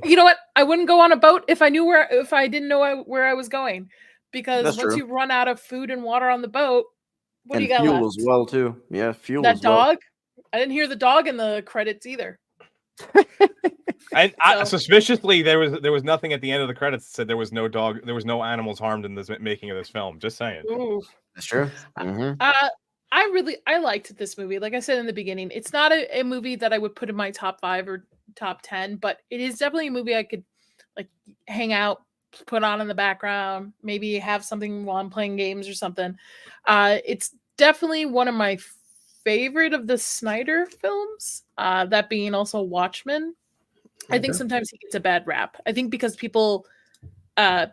Speaker 10: You know what? I wouldn't go on a boat if I didn't know where I was going, because
Speaker 6: That's
Speaker 10: once
Speaker 6: true.
Speaker 10: you run out of food and water on the boat, what
Speaker 6: And
Speaker 10: do you got
Speaker 6: fuel
Speaker 10: left?
Speaker 6: as well too. Yeah, fuel.
Speaker 10: That
Speaker 6: as well.
Speaker 10: dog? I didn't hear the dog in the credits either.
Speaker 8: And suspiciously, there was nothing at the end of the credits that said there was no dog, there was no animals harmed in the making of this film. Just saying.
Speaker 10: Ooh.
Speaker 6: That's true. Mm-hmm.
Speaker 10: I liked this movie. Like I said in the beginning, it's not a movie that I would put in my top 5 or top 10, but it is definitely a movie I could like hang out, put on in the background, maybe have something while I'm playing games or something. It's definitely one of my favorite of the Snyder films, that being also Watchmen. I think sometimes he gets a bad rap. I think because people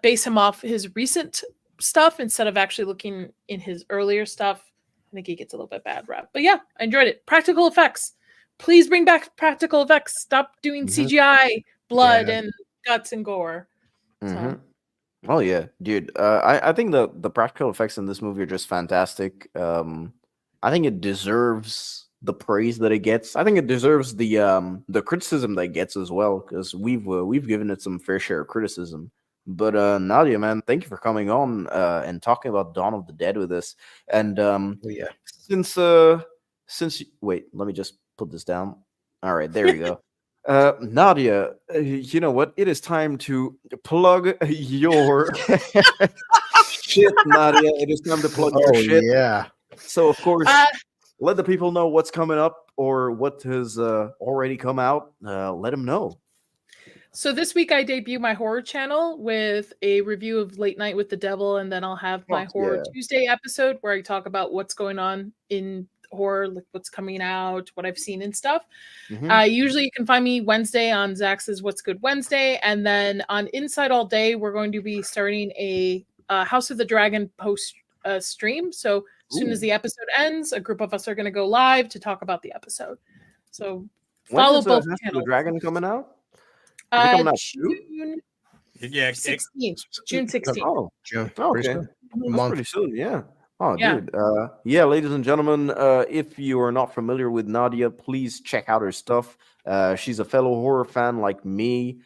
Speaker 10: base him off his recent stuff instead of actually looking in his earlier stuff. I think he gets a little bit bad rap. But yeah, I enjoyed it. Practical effects. Please bring back practical effects. Stop doing CGI blood and guts and gore.
Speaker 6: Mm-hmm. Oh yeah, dude. I think the practical effects in this movie are just fantastic. I think it deserves the praise that it gets. I think it deserves the criticism that it gets as well, because we've given it some fair share of criticism. But Nadia, man, thank you for coming on and talking about Dawn of the Dead with us. And since wait, let me just put this down. All right, there we go. Nadia, you know what? It is time to plug your shit, Nadia. It is time to plug your shit.
Speaker 9: Yeah.
Speaker 6: So of course, let the people know what's coming up or what has already come out. Let them know.
Speaker 10: So this week I debut my horror channel with a review of Late Night with the Devil, and then I'll have my Horror Tuesday episode where I talk about what's going on in horror, like what's coming out, what I've seen and stuff. Usually you can find me Wednesday on Zach's What's Good Wednesday, and then on Inside All Day we're going to be starting a House of the Dragon post stream. So as soon as the episode ends, a group of us are going to go live to talk about the episode. So follow both
Speaker 6: House
Speaker 10: channels.
Speaker 6: of the Dragon coming out?
Speaker 10: June 16th. June 16th.
Speaker 6: Oh,
Speaker 9: June.
Speaker 6: okay. That's pretty soon, yeah. Oh,
Speaker 10: Yeah.
Speaker 6: dude. Yeah, ladies and gentlemen, if you are not familiar with Nadia, please check out her stuff. She's a fellow horror fan like me.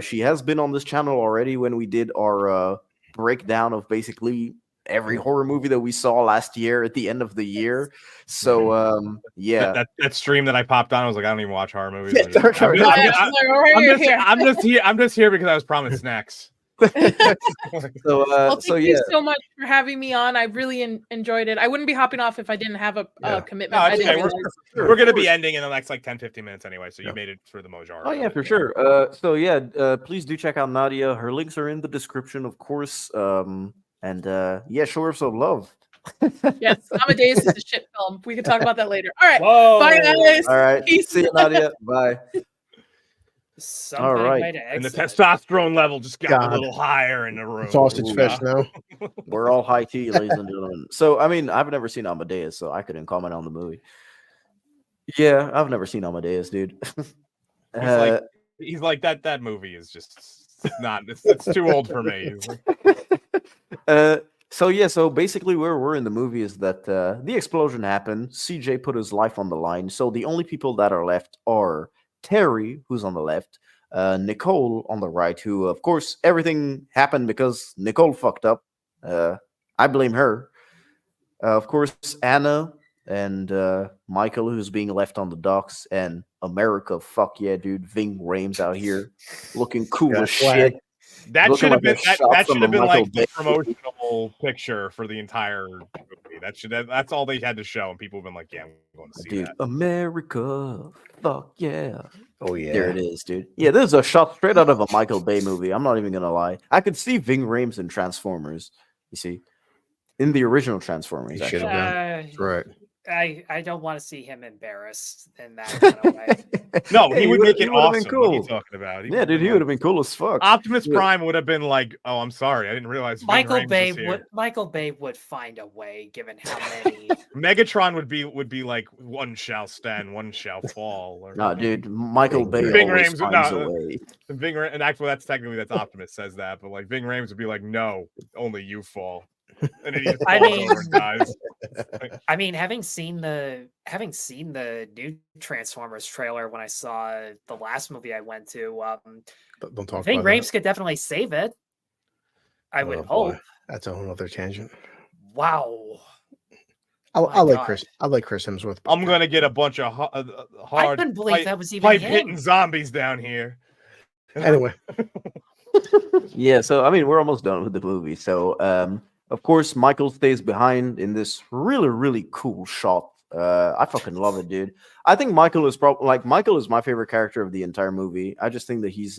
Speaker 6: She has been on this channel already when we did our breakdown of basically every horror movie that we saw last year at the end of the year. So yeah,
Speaker 8: that stream that I popped on, I was like, I don't even watch horror movies.
Speaker 6: Yeah,
Speaker 8: I'm just here because I was promised snacks.
Speaker 10: Well, thank
Speaker 6: so
Speaker 10: you
Speaker 6: yeah,
Speaker 10: so much for having me on. I really enjoyed it. I wouldn't be hopping off if I didn't have a commitment.
Speaker 8: No,
Speaker 10: I
Speaker 8: it's
Speaker 10: didn't
Speaker 8: okay.
Speaker 10: realize.
Speaker 8: We're going to be ending in the next like 10, 15 minutes anyway, so you made it through the majority.
Speaker 6: Oh yeah, for sure. So yeah, please do check out Nadia. Her links are in the description, of course. And yeah, show her some love.
Speaker 10: Yes, Amadeus is a shit film. We can talk about that later. All right.
Speaker 1: Whoa.
Speaker 10: Bye, guys.
Speaker 6: All right.
Speaker 10: Peace.
Speaker 6: See you, Nadia. Bye.
Speaker 1: Some
Speaker 6: All
Speaker 1: kind of
Speaker 6: right.
Speaker 1: way to
Speaker 8: And the
Speaker 1: exit.
Speaker 8: testosterone level just got
Speaker 9: God.
Speaker 8: a little higher in the room.
Speaker 9: Sausage
Speaker 6: Ooh,
Speaker 9: fest
Speaker 6: yeah.
Speaker 9: now.
Speaker 6: We're all high tea, ladies and gentlemen. So I mean, I've never seen Amadeus, so I couldn't comment on the movie. Yeah, I've never seen Amadeus, dude.
Speaker 8: He's like that movie is just not. It's too old for me.
Speaker 6: So yeah, so basically where we're in the movie is that the explosion happened. CJ put his life on the line. So the only people that are left are Terry, who's on the left, Nicole on the right, who of course everything happened because Nicole fucked up. I blame her. Of course, Anna and Michael, who's being left on the docks, and America. Fuck yeah, dude. Ving Rhames out here looking cool as shit.
Speaker 8: That
Speaker 6: Looking
Speaker 8: should have
Speaker 6: like
Speaker 8: been
Speaker 6: a shot
Speaker 8: that
Speaker 6: from
Speaker 8: should have
Speaker 6: a
Speaker 8: been
Speaker 6: Michael
Speaker 8: like the
Speaker 6: Bay.
Speaker 8: promotional picture for the entire movie. That's all they had to show, and people have been like, "Yeah, I'm going to see
Speaker 6: Dude,
Speaker 8: that."
Speaker 6: America. Fuck yeah.
Speaker 9: Oh yeah.
Speaker 6: There it is, dude. Yeah, this is a shot straight out of a Michael Bay movie. I'm not even gonna lie. I could see Ving Rhames in Transformers. You see, in the original Transformers.
Speaker 9: He should have done. That's right.
Speaker 1: I don't want to see him embarrassed in that kind of way.
Speaker 8: No,
Speaker 6: Hey,
Speaker 8: he would make it
Speaker 6: would've been
Speaker 8: awesome. What are you
Speaker 6: cool.
Speaker 8: talking about?
Speaker 6: Yeah, dude, he would have been cool as fuck.
Speaker 8: Optimus
Speaker 6: Yeah.
Speaker 8: Prime would have been like, "Oh, I'm sorry, I didn't realize." Ving
Speaker 1: Michael
Speaker 8: Rhames
Speaker 1: Bay
Speaker 8: was here."
Speaker 1: would find a way, given how many.
Speaker 8: Megatron would be like, "One shall stand, one shall fall." Or
Speaker 6: Nah, dude, Michael Bay
Speaker 8: Ving
Speaker 6: always
Speaker 8: Rhames,
Speaker 6: finds a way.
Speaker 8: And actually, that's Optimus says that, but like Ving Rhames would be like, "No, only you fall," and then he just
Speaker 1: I
Speaker 8: falls
Speaker 1: mean-
Speaker 8: over and dies.
Speaker 1: I mean, having seen the new Transformers trailer when I saw the last movie I went to,
Speaker 9: Don't talk
Speaker 1: Ving
Speaker 9: about
Speaker 1: Rhames
Speaker 9: that.
Speaker 1: could definitely save it. I would
Speaker 9: Oh,
Speaker 1: hope.
Speaker 9: boy. That's a whole other tangent.
Speaker 1: Wow.
Speaker 9: I
Speaker 1: My
Speaker 9: like
Speaker 1: God.
Speaker 9: Chris. I like Chris Hemsworth.
Speaker 8: I'm gonna get a bunch of hard.
Speaker 1: couldn't believe
Speaker 8: pipe-
Speaker 1: that was even
Speaker 8: pipe-hitting
Speaker 1: him.
Speaker 8: zombies down here.
Speaker 9: Anyway,
Speaker 6: Yeah, so I mean, we're almost done with the movie. So, of course, Michael stays behind in this really, really cool shot. I fucking love it, dude. I think Michael is Michael is my favorite character of the entire movie. I just think that he's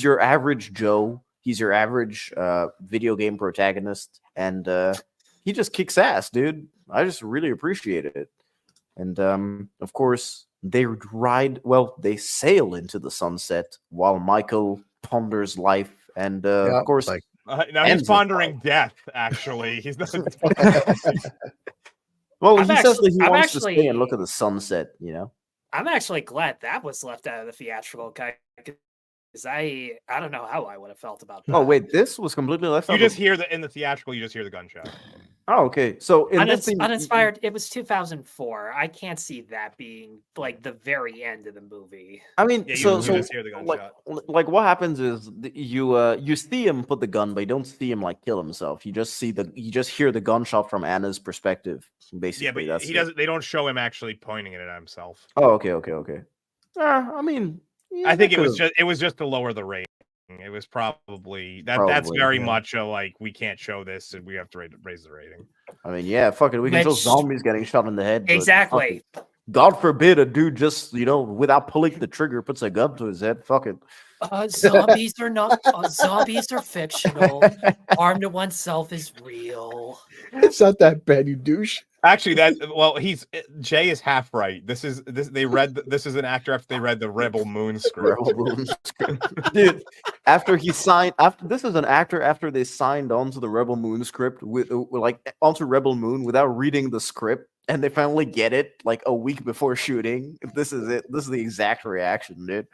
Speaker 6: your average Joe. He's your average video game protagonist, and he just kicks ass, dude. I just really appreciate it. And of course, they sail into the sunset while Michael ponders life, and of course,
Speaker 8: now he's
Speaker 6: ends it.
Speaker 8: pondering death. Actually, he's not.
Speaker 6: Well,
Speaker 1: I'm
Speaker 6: he says that
Speaker 1: actually-
Speaker 6: he
Speaker 1: I'm
Speaker 6: wants to stay
Speaker 1: actually-
Speaker 6: and look at the sunset. You know.
Speaker 1: I'm actually glad that was left out of the theatrical cut, because I don't know how I would have felt about that.
Speaker 6: Oh wait, this was completely left.
Speaker 8: You
Speaker 6: out
Speaker 8: just
Speaker 6: of-
Speaker 8: hear in the theatrical. You just hear the gunshot.
Speaker 6: Oh, okay. So in this thing,
Speaker 1: Uninspired. It was 2004. I can't see that being like the very end of the movie.
Speaker 6: I mean,
Speaker 8: Yeah,
Speaker 6: so
Speaker 8: you
Speaker 6: so
Speaker 8: just hear the gunshot.
Speaker 6: like what happens is you see him put the gun, but you don't see him like kill himself. You just hear the gunshot from Anna's perspective. Basically,
Speaker 8: Yeah, but
Speaker 6: that's
Speaker 8: he
Speaker 6: it.
Speaker 8: doesn't. They don't show him actually pointing it at himself.
Speaker 6: Oh, okay. I mean,
Speaker 8: I think
Speaker 6: that
Speaker 8: it was just to lower the rating. It was probably that's
Speaker 6: Probably,
Speaker 8: very
Speaker 6: yeah.
Speaker 8: much a like we can't show this and we have to raise the rating.
Speaker 6: I mean, yeah, fuck it. We can show
Speaker 1: Which-
Speaker 6: zombies getting shot in the head. but
Speaker 1: Exactly.
Speaker 6: fuck it. God forbid a dude just without pulling the trigger puts a gun to his head. Fuck it.
Speaker 1: Zombies are not. Zombies are fictional. Harm to oneself is real.
Speaker 9: it's not that bad, you douche.
Speaker 8: Actually, Jay is half right. This is this is an actor after they read the Rebel Moon script.
Speaker 6: Dude, this is an actor after they signed on to the Rebel Moon script onto Rebel Moon without reading the script, and they finally get it like a week before shooting. This is it. This is the exact reaction, dude.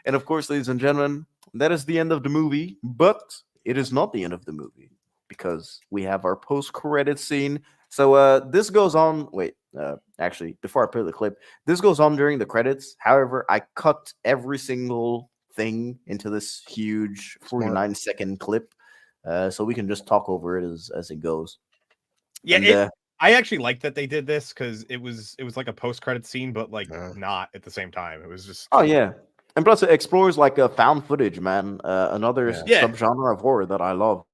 Speaker 6: And of course, ladies and gentlemen, that is the end of the movie, but it is not the end of the movie because we have our post-credit scene. So this goes on. Wait, actually, before I play the clip, this goes on during the credits. However, I cut every single thing into this huge 49-second clip, so we can just talk over it as it goes.
Speaker 8: Yeah,
Speaker 6: And,
Speaker 8: I actually like that they did this because it was like a post credit scene, but like not at the same time. It was just
Speaker 6: oh yeah. And plus, it explores like a found footage, man. Another
Speaker 8: Yeah.
Speaker 6: subgenre of horror that I love.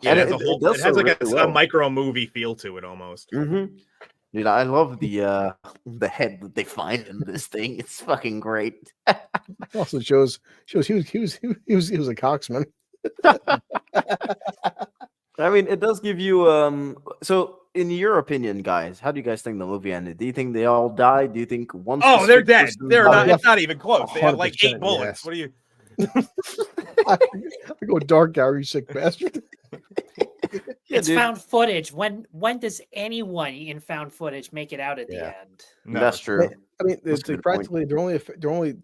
Speaker 8: Yeah,
Speaker 6: And
Speaker 8: it, it
Speaker 6: does
Speaker 8: has
Speaker 6: so
Speaker 8: like
Speaker 6: really
Speaker 8: a
Speaker 6: well.
Speaker 8: micro movie feel to it almost.
Speaker 6: Dude, I love the head that they find in this thing. It's fucking great.
Speaker 9: Also shows he was a coxman.
Speaker 6: I mean, it does give you so in your opinion, guys, how do you guys think the movie ended? Do you think they all died? Do you think one
Speaker 8: Oh, they're
Speaker 6: specific
Speaker 8: dead.
Speaker 6: person
Speaker 8: They're
Speaker 6: died?
Speaker 8: not. It's not even close. They have like
Speaker 9: 100%,
Speaker 8: 8 bullets.
Speaker 9: yes.
Speaker 8: What do you?
Speaker 9: I go dark hour, you sick bastard.
Speaker 1: It's
Speaker 6: dude.
Speaker 1: found footage. When does anyone in found footage make it out at the end?
Speaker 8: No.
Speaker 6: That's true.
Speaker 9: I mean,
Speaker 6: That's
Speaker 9: it's
Speaker 6: a
Speaker 9: like
Speaker 6: good point.
Speaker 9: practically their only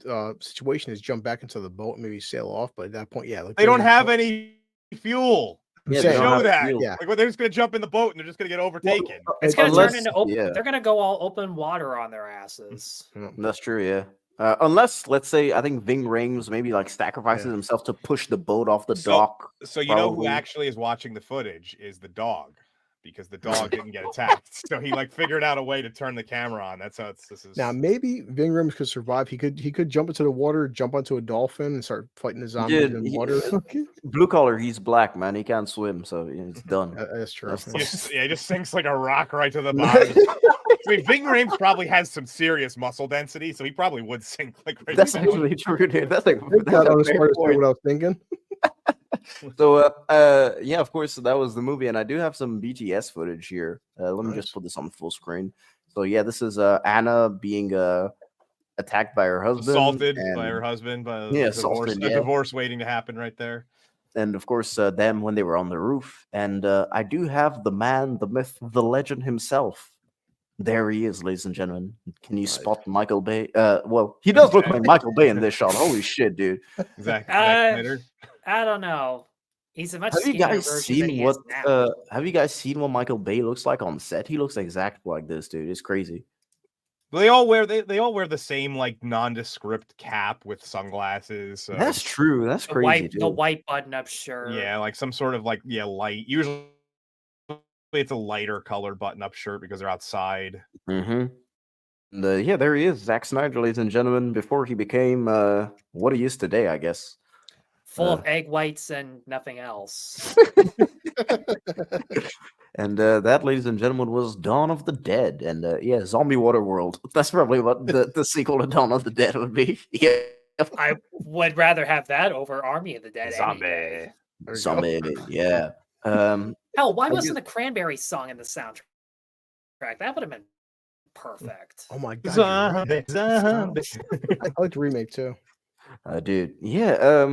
Speaker 9: situation is jump back into the boat and maybe sail off. But at that point, yeah, like
Speaker 8: They don't have any fuel.
Speaker 9: I'm
Speaker 6: Yeah, they
Speaker 9: saying,
Speaker 6: don't
Speaker 8: Show
Speaker 6: have
Speaker 8: that.
Speaker 6: fuel.
Speaker 9: yeah.
Speaker 8: Like, well, they're just gonna jump in the boat and they're just gonna get overtaken.
Speaker 1: It's gonna
Speaker 6: Unless-
Speaker 1: turn into open.
Speaker 6: yeah.
Speaker 1: They're gonna go all open water on their asses.
Speaker 6: That's true, yeah. Unless, let's say, I think Ving Rhames maybe like sacrifices himself to push the boat off the dock.
Speaker 8: So you know who
Speaker 6: probably.
Speaker 8: actually is watching the footage is the dog, because the dog didn't get attacked. So he like figured out a way to turn the camera on. That's how this is.
Speaker 9: Now maybe Ving Rhames could survive. He could jump into the water, jump onto a dolphin, and start fighting the zombies
Speaker 6: Dude,
Speaker 9: in
Speaker 6: he-
Speaker 9: water.
Speaker 6: Blue collar, he's black, man. He can't swim, so it's done.
Speaker 9: That's true.
Speaker 8: He just sinks like a rock right to the bottom. I mean, Ving Rhames probably has some serious muscle density, so he probably would sink like right
Speaker 6: That's
Speaker 8: to the bottom.
Speaker 6: actually true, dude. That's like
Speaker 9: That's
Speaker 6: that's
Speaker 9: not
Speaker 6: a
Speaker 9: the
Speaker 6: fair
Speaker 9: smartest
Speaker 6: point.
Speaker 9: what I was thinking.
Speaker 6: So, yeah, of course, that was the movie, and I do have some BTS footage here. Let me just put this on full screen. So, yeah, this is Anna being attacked by her husband,
Speaker 8: Assaulted by
Speaker 6: and-
Speaker 8: her husband, by
Speaker 6: Yeah,
Speaker 8: a
Speaker 6: assaulted,
Speaker 8: divorce,
Speaker 6: yeah.
Speaker 8: a divorce waiting to happen right there.
Speaker 6: and of course, them when they were on the roof. And I do have the man, the myth, the legend himself. There he is, ladies and gentlemen. Can you spot Michael Bay? Well, he does look like Michael Bay in this shot. Holy shit, dude!
Speaker 8: Zack
Speaker 1: Uh,
Speaker 8: Snyder.
Speaker 1: I don't know. He's a much
Speaker 6: Have you
Speaker 1: skinnier
Speaker 6: guys
Speaker 1: version than
Speaker 6: seen
Speaker 1: he
Speaker 6: what?
Speaker 1: is now.
Speaker 6: Have you guys seen what Michael Bay looks like on set? He looks exactly like this, dude. It's crazy.
Speaker 8: They all wear the same like nondescript cap with sunglasses. So
Speaker 6: That's true. That's
Speaker 1: The
Speaker 6: crazy,
Speaker 1: white,
Speaker 6: dude.
Speaker 1: the white button-up shirt.
Speaker 8: yeah, like some sort of like light. Usually it's a lighter colored button-up shirt because they're outside.
Speaker 6: Mm-hmm. Yeah, there he is, Zack Snyder, ladies and gentlemen. Before he became what he is today, I guess.
Speaker 1: Full of egg whites and nothing else.
Speaker 6: And that, ladies and gentlemen, was Dawn of the Dead. And yeah, Zombie Waterworld. That's probably what the sequel to Dawn of the Dead would be. Yeah.
Speaker 1: I would rather have that over Army of the Dead. any day.
Speaker 6: Zombie. Yeah.
Speaker 1: Hell, why
Speaker 6: I
Speaker 1: wasn't
Speaker 6: guess-
Speaker 1: the Cranberry song in the soundtrack? That would have been perfect.
Speaker 9: Oh my god!
Speaker 8: Zombie, zombie.
Speaker 9: I like the remake too.
Speaker 6: Dude. Yeah.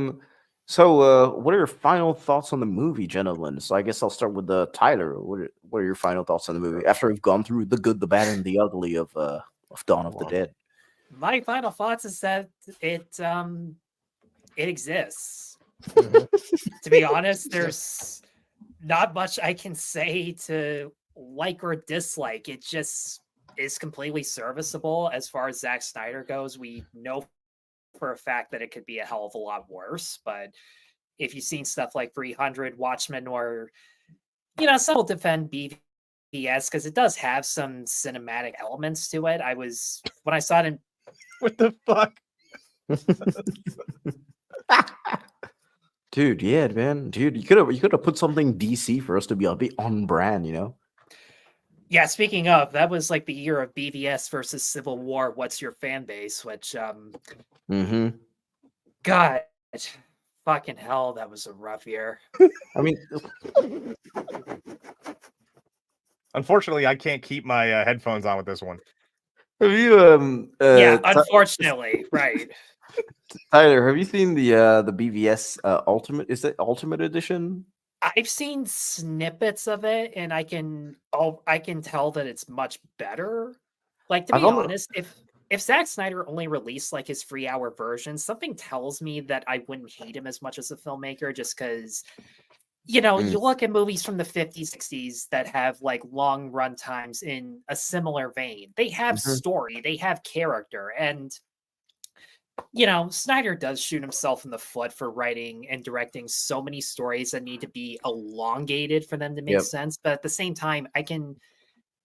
Speaker 6: So, what are your final thoughts on the movie, gentlemen? So, I guess I'll start with Tyler. What are your final thoughts on the movie after we've gone through the good, the bad, and the ugly of Dawn of the Dead?
Speaker 1: My final thoughts is that it exists.
Speaker 6: Mm-hmm.
Speaker 1: To be honest, there's not much I can say to like or dislike. It just is completely serviceable as far as Zack Snyder goes. We know for a fact that it could be a hell of a lot worse, but if you've seen stuff like 300, Watchmen, or some will defend BVS because it does have some cinematic elements to it. When I saw it in
Speaker 8: What the fuck?
Speaker 6: Dude, yeah, man. Dude, you could have put something DC for us to be a bit on brand,
Speaker 1: Yeah, speaking of, that was like the year of BVS versus Civil War. What's your fan base? Which,
Speaker 6: Mm-hmm.
Speaker 1: God, fucking hell, that was a rough year.
Speaker 6: I mean,
Speaker 8: Unfortunately, I can't keep my headphones on with this one.
Speaker 6: have you
Speaker 1: Yeah, unfortunately, right.
Speaker 6: Tyler, have you seen the BVS Ultimate? Is it Ultimate Edition?
Speaker 1: I've seen snippets of it, and I can tell that it's much better. Like, to
Speaker 6: I've
Speaker 1: be
Speaker 6: only-
Speaker 1: honest, if Zack Snyder only released like his 3-hour version, something tells me that I wouldn't hate him as much as a filmmaker, just because you look at movies from the 50s, 60s that have like long run times in a similar vein. They have story, they have character, and Snyder does shoot himself in the foot for writing and directing so many stories that need to be elongated for them to make
Speaker 6: Yep.
Speaker 1: sense. But at the same time, I can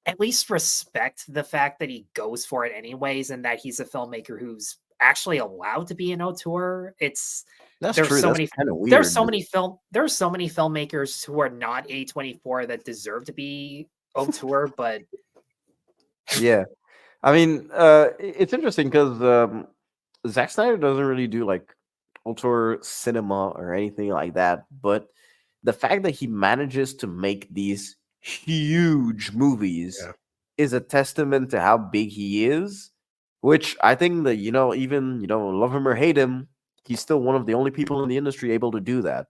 Speaker 1: at least respect the fact that he goes for it anyways, and that he's a filmmaker who's actually allowed to be an auteur. It's
Speaker 6: That's
Speaker 1: there's
Speaker 6: true.
Speaker 1: so
Speaker 6: That's
Speaker 1: many
Speaker 6: kind of weird.
Speaker 1: there's so many filmmakers who are not A24 that deserve to be auteur, but
Speaker 6: Yeah. I mean, it's interesting because Zack Snyder doesn't really do like auteur cinema or anything like that. But the fact that he manages to make these huge movies
Speaker 9: Yeah.
Speaker 6: is a testament to how big he is. Which I think that even love him or hate him, he's still one of the only people in the industry able to do that.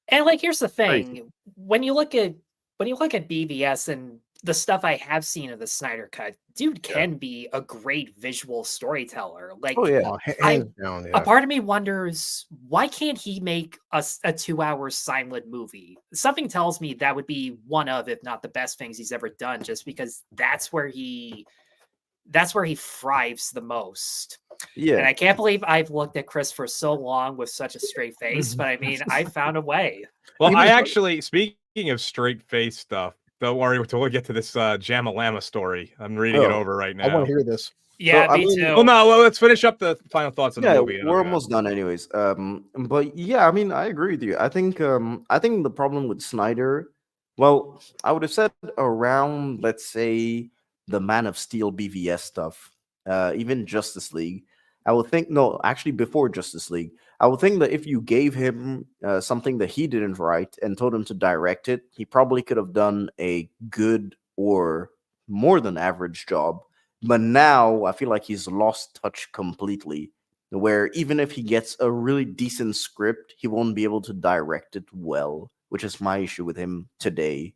Speaker 1: and like here's the
Speaker 6: Crazy.
Speaker 1: thing, when you look at BVS and the stuff I have seen of the Snyder Cut, dude can be a great visual storyteller. Like,
Speaker 6: Oh yeah,
Speaker 9: hands down.
Speaker 1: a
Speaker 9: Yeah.
Speaker 1: part of me wonders why can't he make a 2-hour silent movie? Something tells me that would be one of, if not the best things he's ever done, just because that's where he thrives the most. And
Speaker 6: yeah.
Speaker 1: I can't believe I've looked at Chris for so long with such a straight face, but I mean, I found a way.
Speaker 8: Well,
Speaker 9: Even
Speaker 8: I
Speaker 9: if-
Speaker 8: actually, speaking of straight face stuff, don't worry until we get to this Jamalama story. I'm reading it
Speaker 6: Oh,
Speaker 8: over right
Speaker 9: I want
Speaker 8: now.
Speaker 9: to hear this.
Speaker 1: Yeah,
Speaker 6: I
Speaker 1: me
Speaker 6: mean-
Speaker 1: too.
Speaker 8: Well, no, let's finish up the final thoughts on the
Speaker 6: Yeah,
Speaker 8: movie. and
Speaker 6: we're
Speaker 8: I'll go.
Speaker 6: almost done anyways. But yeah, I mean, I agree with you. I think the problem with Snyder, well, I would have said around, let's say, the Man of Steel BVS stuff, even Justice League. I would think no, actually before Justice League, I would think that if you gave him something that he didn't write and told him to direct it, he probably could have done a good or more than average job. But now I feel like he's lost touch completely, where even if he gets a really decent script, he won't be able to direct it well, which is my issue with him today.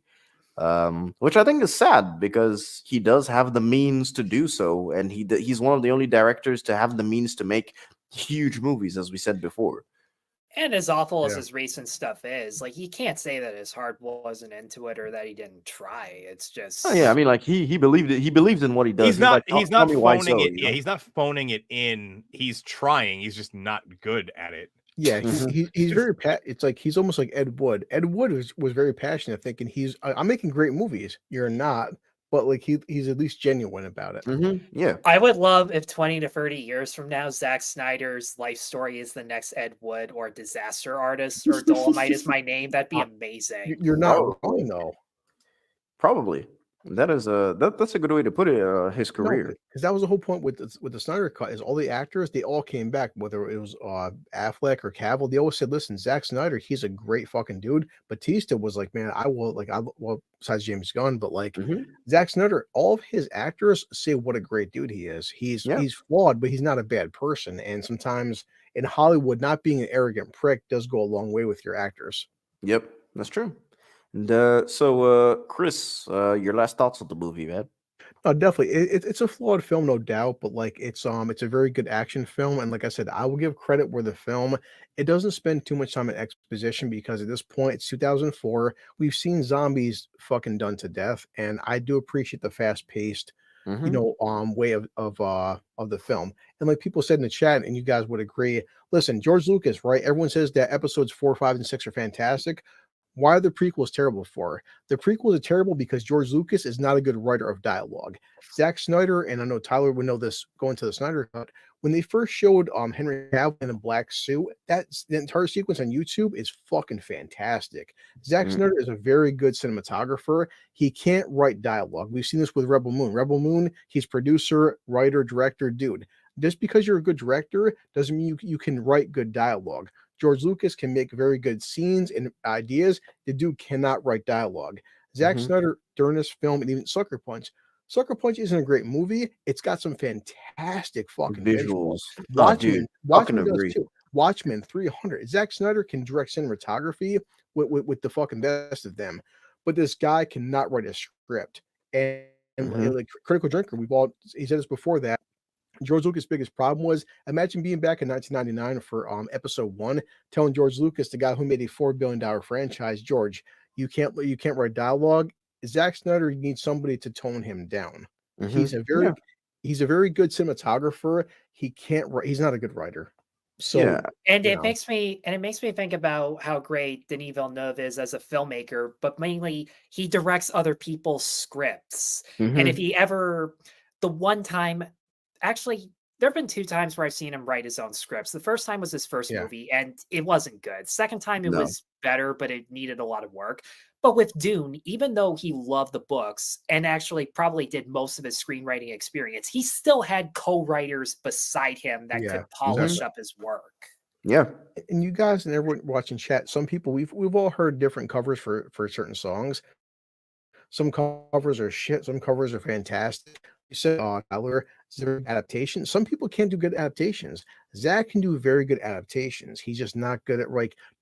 Speaker 6: Which I think is sad because he does have the means to do so, and he's one of the only directors to have the means to make huge movies, as we said before.
Speaker 1: And as awful as
Speaker 9: Yeah.
Speaker 1: his recent stuff is, like, you can't say that his heart wasn't into it or that he didn't try. It's just
Speaker 6: Oh, yeah, I mean, like he believed it. He believes in what he does.
Speaker 8: He's not.
Speaker 6: Like,
Speaker 8: He's
Speaker 6: tell
Speaker 8: not
Speaker 6: me why
Speaker 8: phoning
Speaker 6: so,
Speaker 8: it.
Speaker 6: you
Speaker 8: Yeah,
Speaker 6: know?
Speaker 8: he's not phoning it in. He's trying. He's just not good at it.
Speaker 9: Yeah,
Speaker 6: Mhm.
Speaker 9: he's very it's like he's almost like Ed Wood. Ed Wood was very passionate, thinking I'm making great movies. You're not, but like he's at least genuine about it.
Speaker 6: Yeah.
Speaker 1: I would love if 20 to 30 years from now, Zack Snyder's life story is the next Ed Wood or Disaster Artist or Dolomite is my name. That'd be amazing.
Speaker 9: You're not
Speaker 6: Oh.
Speaker 9: wrong though.
Speaker 6: Probably. That is that's a good way to put it. His
Speaker 9: No,
Speaker 6: career.
Speaker 9: because that was the whole point with the Snyder Cut is all the actors they all came back, whether it was Affleck or Cavill. They always said, "Listen, Zack Snyder, he's a great fucking dude." Batista was like, "Man, well, besides James Gunn, but like
Speaker 6: Mhm.
Speaker 9: Zack Snyder, all of his actors say what a great dude he is.
Speaker 6: Yeah.
Speaker 9: He's flawed, but he's not a bad person. And sometimes in Hollywood, not being an arrogant prick does go a long way with your actors."
Speaker 6: Yep, that's true. And Chris, your last thoughts on the movie, man?
Speaker 9: Definitely, it's a flawed film, no doubt, but like it's a very good action film, and like I said, I will give credit where the film it doesn't spend too much time in exposition because at this point it's 2004. We've seen zombies fucking done to death, and I do appreciate the fast paced,
Speaker 6: Mhm.
Speaker 9: way of the film. And like people said in the chat, and you guys would agree. Listen, George Lucas, right? Everyone says that episodes 4, 5, and 6 are fantastic. Why are the prequels terrible for? The prequels are terrible because George Lucas is not a good writer of dialogue. Zack Snyder, and I know Tyler would know this going to the Snyder Cut, when they first showed Henry Cavill in a black suit, that's the entire sequence on YouTube is fucking fantastic. Zack
Speaker 6: Mm.
Speaker 9: Snyder is a very good cinematographer. He can't write dialogue. We've seen this with Rebel Moon. Rebel Moon, he's producer, writer, director, dude. Just because you're a good director doesn't mean you can write good dialogue. George Lucas can make very good scenes and ideas. The dude cannot write dialogue. Zack
Speaker 6: Mhm.
Speaker 9: Snyder, during this film, and even Sucker Punch. Sucker Punch isn't a great movie. It's got some fantastic fucking visuals.
Speaker 6: Visuals. Oh,
Speaker 9: Watchmen,
Speaker 6: dude, fucking
Speaker 9: Watchmen does
Speaker 6: agree.
Speaker 9: too. Watchmen 300. Zack Snyder can direct cinematography with the fucking best of them, but this guy cannot write a script. And
Speaker 6: Mhm.
Speaker 9: like Critical Drinker, he said this before that. George Lucas' biggest problem was imagine being back in 1999 for episode 1, telling George Lucas, the guy who made a $4 billion franchise, George, you can't write dialogue. Zack Snyder needs somebody to tone him down. He's
Speaker 6: Mhm.
Speaker 9: a very
Speaker 6: Yeah.
Speaker 9: he's a very good cinematographer. He can't write. He's not a good writer. So
Speaker 6: Yeah.
Speaker 1: And
Speaker 9: you
Speaker 1: it
Speaker 9: know.
Speaker 1: makes me think about how great Denis Villeneuve is as a filmmaker, but mainly he directs other people's scripts. And if
Speaker 6: Mhm.
Speaker 1: he ever the one time actually there have been 2 times where I've seen him write his own scripts. The first time was his first
Speaker 9: Yeah.
Speaker 1: movie, and it wasn't good. Second time, it
Speaker 6: No.
Speaker 1: was better, but it needed a lot of work. But with Dune, even though he loved the books and actually probably did most of his screenwriting experience, he still had co-writers beside him that
Speaker 9: Yeah,
Speaker 1: could polish
Speaker 9: exactly.
Speaker 1: up his work.
Speaker 6: Yeah.
Speaker 9: And you guys and everyone watching chat, some people we've all heard different covers for certain songs. Some covers are shit, some covers are fantastic. You said, Tyler, is there adaptation? Some people can't do good adaptations. Zach can do very good adaptations. He's just not good at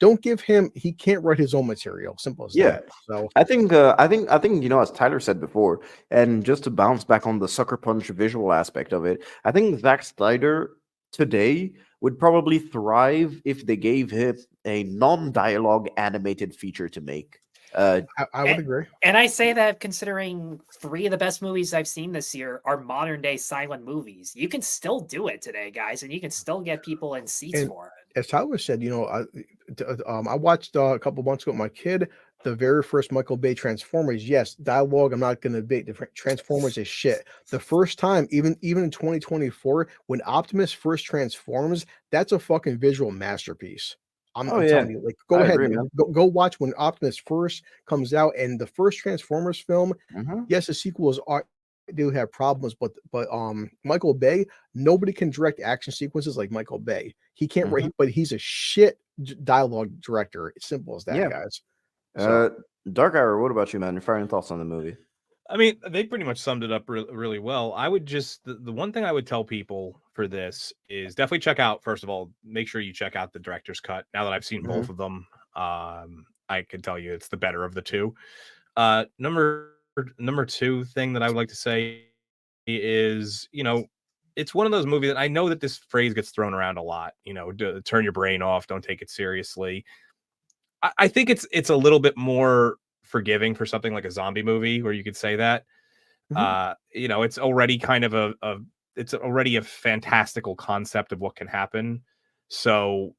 Speaker 9: don't give him, he can't write his own material. Simple as
Speaker 6: Yeah.
Speaker 9: that. So
Speaker 6: I think as Tyler said before, and just to bounce back on the sucker punch visual aspect of it, I think Zack Snyder today would probably thrive if they gave him a non-dialogue animated feature to make.
Speaker 9: I would agree.
Speaker 1: And I say that considering 3 of the best movies I've seen this year are modern day silent movies. You can still do it today, guys, and you can still get people in seats
Speaker 9: And
Speaker 1: for it.
Speaker 9: as Tyler said, I watched a couple months ago with my kid the very first Michael Bay Transformers. Yes, dialogue. I'm not going to debate. Different Transformers is shit. The first time, even in 2024, when Optimus first transforms, that's a fucking visual masterpiece. I'm telling you, go
Speaker 6: I
Speaker 9: ahead,
Speaker 6: agree, man.
Speaker 9: go watch when Optimus first comes out, and the first Transformers film. Yes, the sequels do have problems, but Michael Bay, nobody can direct action sequences like Michael Bay. He can't write, but he's a shit dialogue director. It's simple as that,
Speaker 6: Yeah.
Speaker 9: guys. So,
Speaker 6: Dark Hour, what about you, man? Your final thoughts on the movie?
Speaker 8: I mean, they pretty much summed it up really well. I would just the one thing I would tell people for this is definitely check out, first of all, make sure you check out the director's cut. Now that I've seen both of them, I can tell you it's the better of the two. Number 2 thing that I would like to say is, it's one of those movies that I know that this phrase gets thrown around a lot, turn your brain off, don't take it seriously. I think it's a little bit more forgiving for something like a zombie movie where you could say that. It's already kind of it's already a fantastical concept of what can happen. So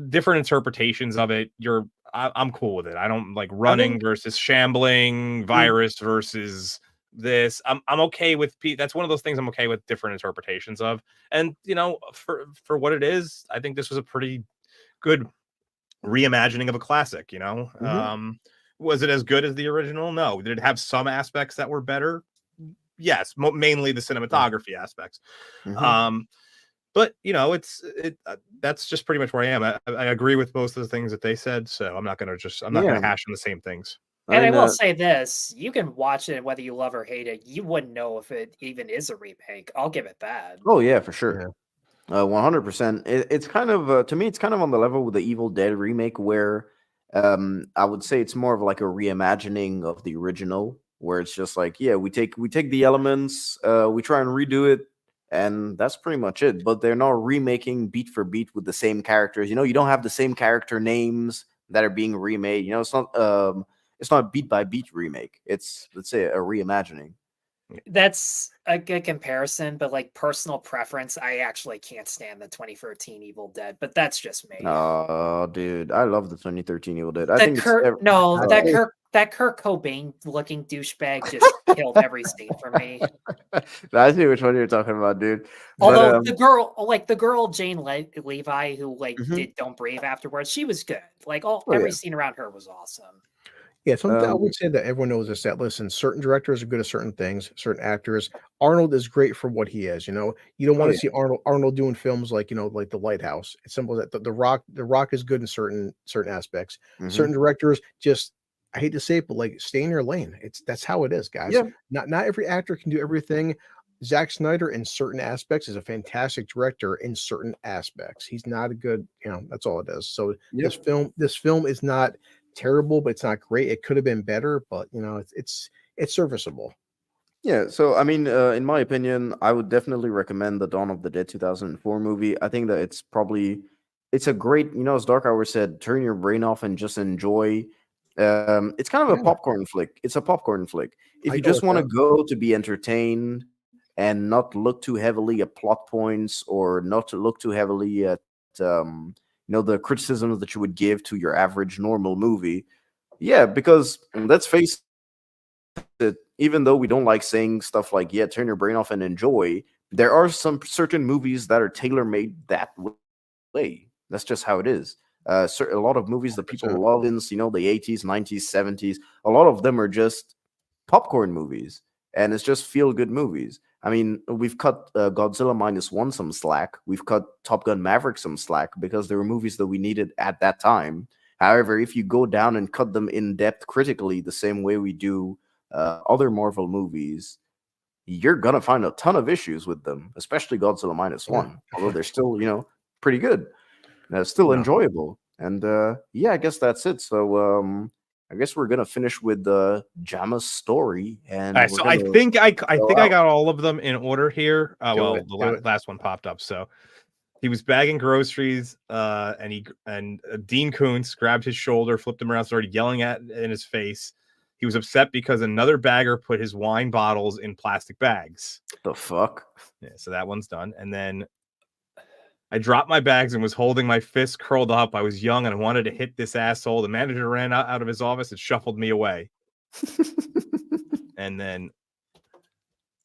Speaker 8: different interpretations of it. I'm cool with it. I don't like running versus shambling, virus versus this. I'm okay with that's one of those things I'm okay with different interpretations of. And for what it is, I think this was a pretty good reimagining of a classic. Was it as good as the original? No. Did it have some aspects that were better? Yes, mainly the cinematography aspects. But that's just pretty much where I am. I agree with most of the things that they said, so I'm not gonna hash on the same things.
Speaker 1: And I will say this, you can watch it whether you love or hate it. You wouldn't know if it even is a remake. I'll give it that.
Speaker 6: Oh yeah, for sure. 100%. It's kind of to me, it's kind of on the level with the Evil Dead remake, where I would say it's more of like a reimagining of the original, where it's just like, yeah, we take the elements, we try and redo it, and that's pretty much it. But they're not remaking beat for beat with the same characters. You don't have the same character names that are being remade. It's not beat by beat remake. It's, let's say, a reimagining.
Speaker 1: That's a good comparison, but like personal preference, I actually can't stand the 2013 Evil Dead, but that's just me.
Speaker 6: Oh, dude, I love the 2013 Evil Dead.
Speaker 1: That Kurt Cobain looking douchebag just killed every scene for me.
Speaker 6: I see which one you're talking about, dude.
Speaker 1: Although the girl Jane Levi who did Don't Breathe afterwards, she was good. Like every scene around her was awesome.
Speaker 9: Yeah, something I would say that everyone knows is that, listen, certain directors are good at certain things, certain actors. Arnold is great for what he is. You don't want to see Arnold doing films like like The Lighthouse. It's simple as that. The Rock is good in certain aspects. Certain directors just, I hate to say it, but like, stay in your lane. That's how it is, guys.
Speaker 6: Yeah.
Speaker 9: Not every actor can do everything. Zack Snyder in certain aspects is a fantastic director in certain aspects. He's not a good, that's all it is. So this film is not terrible, but it's not great. It could have been better, but it's serviceable.
Speaker 6: Yeah, so I mean, in my opinion, I would definitely recommend the Dawn of the Dead 2004 movie. I think that it's a great, as Dark Hour said, turn your brain off and just enjoy. It's kind of a popcorn flick. It's a popcorn flick. If you just want to go to be entertained and not look too heavily at plot points, or not to look too heavily at the criticisms that you would give to your average normal movie. Yeah, because let's face it, even though we don't like saying stuff like, yeah, turn your brain off and enjoy, there are some certain movies that are tailor-made that way. That's just how it is. A lot of movies that people love in, you know, the 80s, 90s, 70s, a lot of them are just popcorn movies, and it's just feel-good movies. I mean, we've cut Godzilla -1 some slack. We've cut Top Gun Maverick some slack because there were movies that we needed at that time. However, if you go down and cut them in depth critically, the same way we do other Marvel movies, you're gonna find a ton of issues with them, especially Godzilla -1. Although they're still, you know, pretty good. Still enjoyable. And yeah, I guess that's it. So I guess we're gonna finish with Jama's story. And
Speaker 8: all right, so I think I got all of them in order here. The last one popped up. So he was bagging groceries, and Dean Koontz grabbed his shoulder, flipped him around, started yelling in his face. He was upset because another bagger put his wine bottles in plastic bags.
Speaker 6: The fuck?
Speaker 8: Yeah, so that one's done. And then I dropped my bags and was holding my fist curled up. I was young and I wanted to hit this asshole. The manager ran out of his office and shuffled me away. And then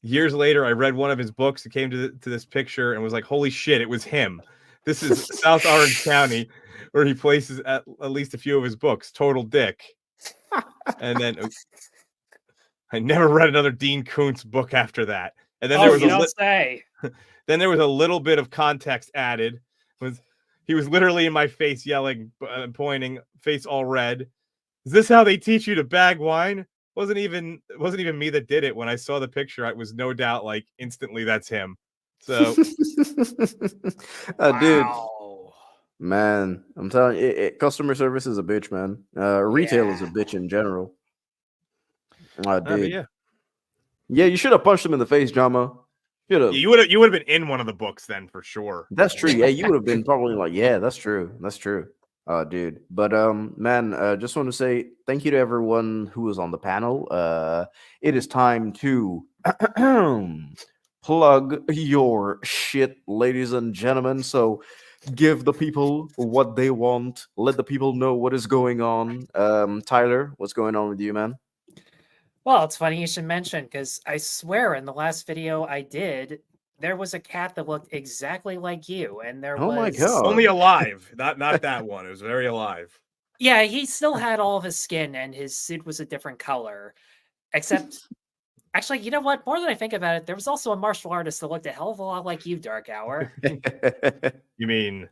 Speaker 8: years later, I read one of his books. It came to this picture and was like, holy shit, it was him. This is South Orange County, where he places at least a few of his books. Total dick. And then I never read another Dean Koontz book after that. And then then there was a little bit of context added. He was literally in my face yelling, pointing, face all red. Is this how they teach you to bag wine? Wasn't even me that did it. When I saw the picture, I was no doubt like instantly that's him. So
Speaker 6: dude, man, I'm telling you, customer service is a bitch, man. Retail is a bitch in general. Dude. Yeah, you should have punched him in the face, Jama.
Speaker 8: You would have been in one of the books then for sure.
Speaker 6: That's true. Yeah, you would have been probably like, yeah, that's true. That's true. Dude. But man, just want to say thank you to everyone who was on the panel. It is time to plug your shit, ladies and gentlemen. So give the people what they want. Let the people know what is going on. Tyler, what's going on with you, man?
Speaker 1: Well, it's funny you should mention, because I swear in the last video I did, there was a cat that looked exactly like you, and there was...
Speaker 6: my God.
Speaker 8: Only alive, not that one. It was very alive.
Speaker 1: Yeah, he still had all of his skin, and his suit was a different color. Except, actually, you know what? More than I think about it, there was also a martial artist that looked a hell of a lot like you, Dark Hour.
Speaker 8: You mean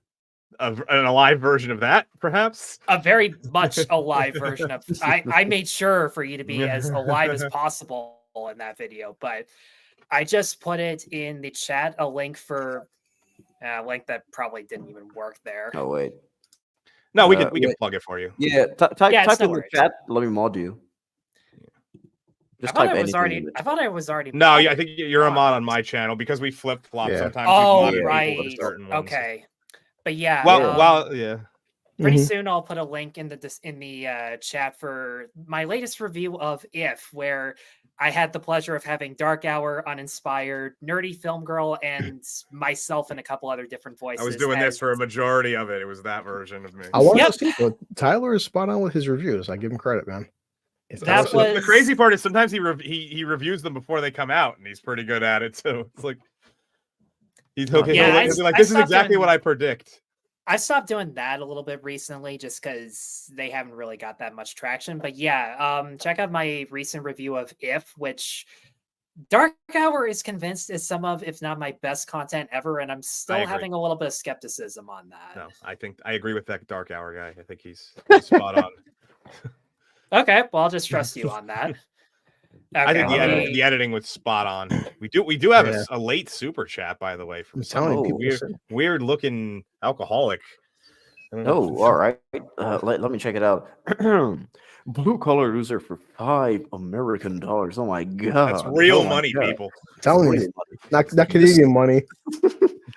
Speaker 8: an alive version of that, perhaps?
Speaker 1: A very much alive version of... I made sure for you to be as alive as possible in that video, but I just put it in the chat, a link for... a link that probably didn't even work there.
Speaker 6: Oh, wait.
Speaker 8: No, we can plug it for you.
Speaker 6: Yeah, type in the chat. Let me mod you. Just type anything.
Speaker 1: I thought I was already.
Speaker 8: No, yeah, I think you're a mod on my channel because we flip flop sometimes.
Speaker 1: Oh, right. Okay, but yeah.
Speaker 8: Well, yeah.
Speaker 1: Pretty soon, I'll put a link in the chat for my latest review of If, where I had the pleasure of having Dark Hour, Uninspired, Nerdy Film Girl, and myself and a couple other different voices.
Speaker 8: I was doing this for a majority of it. It was that version of me.
Speaker 9: I want to see, but Tyler is spot on with his reviews. I give him credit, man.
Speaker 8: The crazy part is sometimes he reviews them before they come out, and he's pretty good at it too. It's like he'll be like, "This is exactly what I predict."
Speaker 1: I stopped doing that a little bit recently just because they haven't really got that much traction. But yeah, check out my recent review of If, which Dark Hour is convinced is some of, if not my best content ever, and I'm still having a little bit of skepticism on that.
Speaker 8: No, I agree with that Dark Hour guy. I think he's spot on.
Speaker 1: Okay, well, I'll just trust you on that. Okay,
Speaker 8: I think the editing was spot on. We do have a late super chat, by the way, from some weird looking alcoholic.
Speaker 6: Oh, all right. Let me check it out. Blue collar loser for $5 American. Oh my God,
Speaker 8: that's real money, people.
Speaker 9: I'm telling you, not Canadian money.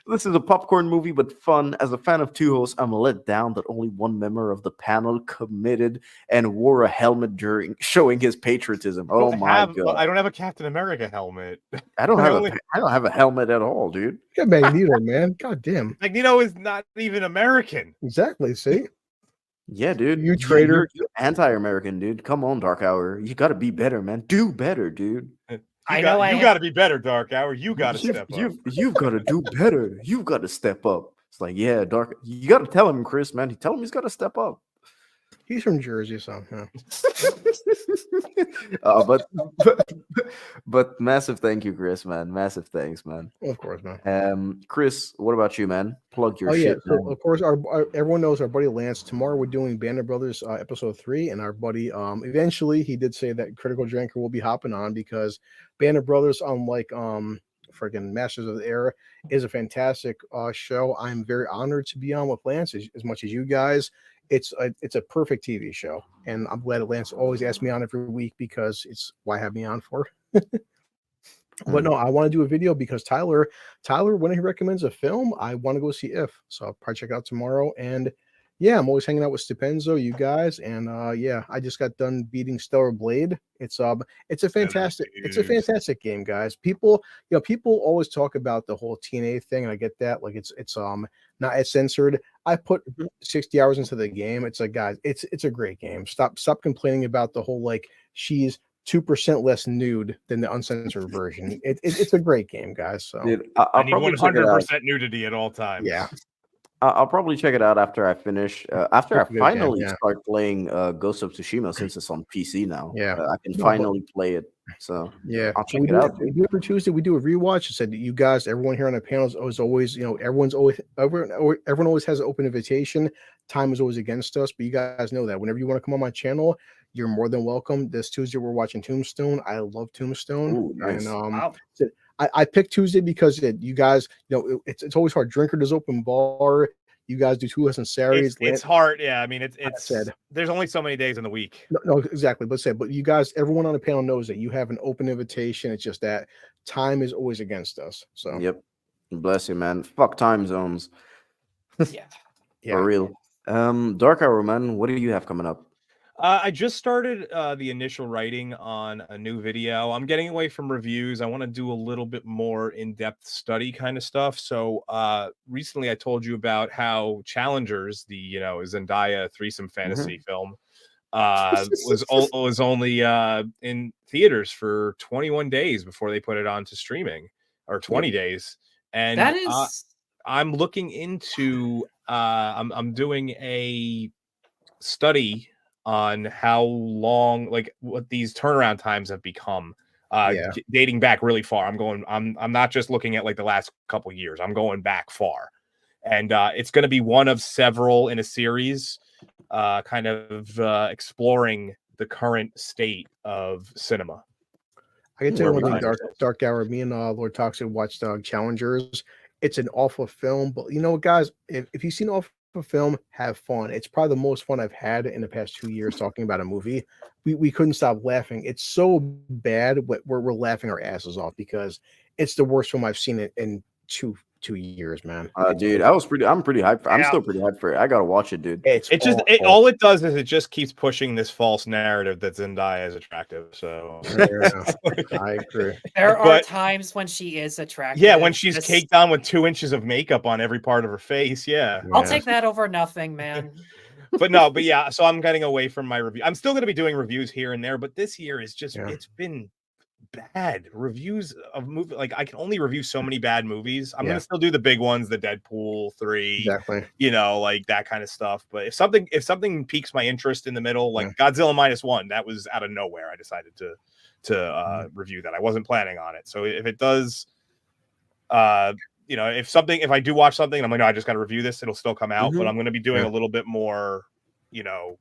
Speaker 6: This is a popcorn movie, but fun. As a fan of two hosts, I'm let down that only one member of the panel committed and wore a helmet during showing his patriotism. Oh my God!
Speaker 8: I don't have a Captain America helmet.
Speaker 6: I don't have a helmet at all, dude.
Speaker 9: Yeah, Magneto, man. God damn.
Speaker 8: Magneto is not even American.
Speaker 9: Exactly. See.
Speaker 6: Yeah, dude.
Speaker 9: You traitor.
Speaker 6: You're anti-American, dude. Come on, Dark Hour. You got to be better, man. Do better, dude.
Speaker 1: I know I
Speaker 8: You got to be better, Dark Hour. You got to step up.
Speaker 6: You've got to do better. You've got to step up. It's like, yeah, Dark. You got to tell him, Chris, man. Tell him he's got to step up.
Speaker 9: He's from Jersey, so yeah.
Speaker 6: But massive thank you, Chris, man. Massive thanks, man.
Speaker 9: Of course, man.
Speaker 6: Chris, what about you, man? Plug your
Speaker 9: Oh yeah,
Speaker 6: shit.
Speaker 9: so
Speaker 6: Man.
Speaker 9: of course, our everyone knows our buddy Lance. Tomorrow we're doing Band of Brothers episode 3, and our buddy eventually he did say that Critical Drinker will be hopping on because Band of Brothers, unlike freaking Masters of the Air, is a fantastic show. I'm very honored to be on with Lance as much as you guys. It's a perfect TV show, and I'm glad that Lance always asks me on every week because it's why I have me on for. But no, I want to do a video because Tyler, when he recommends a film, I want to go see If. So I'll probably check it out tomorrow. And yeah, I'm always hanging out with Stupenzo, you guys. And yeah, I just got done beating Stellar Blade. It's a fantastic game, guys. People always talk about the whole TNA thing, and I get that. Like it's not as censored. I put 60 hours into the game. It's like, guys, it's a great game. Stop complaining about the whole like she's 2% less nude than the uncensored version. It's a great game, guys. So
Speaker 6: Dude,
Speaker 8: I need 100% nudity at all times.
Speaker 9: Yeah.
Speaker 6: I'll probably check it out after I finish. After I
Speaker 9: Good game,
Speaker 6: finally
Speaker 9: yeah.
Speaker 6: start playing Ghost of Tsushima, since it's on PC now.
Speaker 9: Yeah.
Speaker 6: I can
Speaker 9: No,
Speaker 6: finally play it. So
Speaker 9: yeah,
Speaker 6: I'll check
Speaker 9: we
Speaker 6: it
Speaker 9: do
Speaker 6: out.
Speaker 9: We do every Tuesday. We do a rewatch. I said you guys, everyone here on the panel is always, everyone always has an open invitation. Time is always against us, but you guys know that whenever you want to come on my channel, you're more than welcome. This Tuesday we're watching Tombstone. I love Tombstone.
Speaker 6: Ooh, nice.
Speaker 9: And
Speaker 1: Wow.
Speaker 9: I picked Tuesday because you guys, it's always hard. Drinker does open bar. You guys do 2 lessons Saturdays.
Speaker 8: It's hard. Yeah, I mean, it's
Speaker 9: said.
Speaker 8: There's only so many days in the week.
Speaker 9: No, exactly. But you guys, everyone on the panel knows that you have an open invitation. It's just that time is always against us. So
Speaker 6: Yep. Bless you, man. Fuck time zones.
Speaker 1: Yeah.
Speaker 6: For real. Dark Hour, man. What do you have coming up?
Speaker 8: I just started the initial writing on a new video. I'm getting away from reviews. I want to do a little bit more in-depth study kind of stuff. So recently I told you about how Challengers, the Zendaya threesome fantasy film, was only in theaters for 21 days before they put it on to streaming, or 20 days. And
Speaker 1: That is
Speaker 8: I'm looking into I'm doing a study on how long, like what these turnaround times have become, dating back really far. I'm not just looking at like the last couple years. I'm going back far, and it's going to be one of several in a series, kind of exploring the current state of cinema.
Speaker 9: I can tell you one thing, Dark Hour. Me and Lord Toxic watched Challengers. It's an awful film, but you know what, guys? If you've seen awful film, have fun. It's probably the most fun I've had in the past 2 years talking about a movie. We couldn't stop laughing. It's so bad, we're laughing our asses off because it's the worst film I've seen in two years, man.
Speaker 6: Dude, I'm pretty hyped. I'm still pretty hyped for it. I gotta watch it, dude.
Speaker 8: All it does is it just keeps pushing this false narrative that Zendaya is attractive. So
Speaker 9: I agree.
Speaker 1: There are times when she is attractive.
Speaker 8: Yeah, when she's caked on with 2 inches of makeup on every part of her face. Yeah.
Speaker 1: I'll take that over nothing, man.
Speaker 8: But yeah, so I'm getting away from my review. I'm still going to be doing reviews here and there, but this year is just it's been bad reviews of movie. Like I can only review so many bad movies. I'm gonna still do the big ones, the Deadpool 3,
Speaker 9: exactly,
Speaker 8: like that kind of stuff. But if something piques my interest in the middle, like Godzilla -1, that was out of nowhere. I decided to review that. I wasn't planning on it. So if it does, if I do watch something and I'm like, no, I just got to review this, it'll still come out. But I'm going to be doing a little bit more,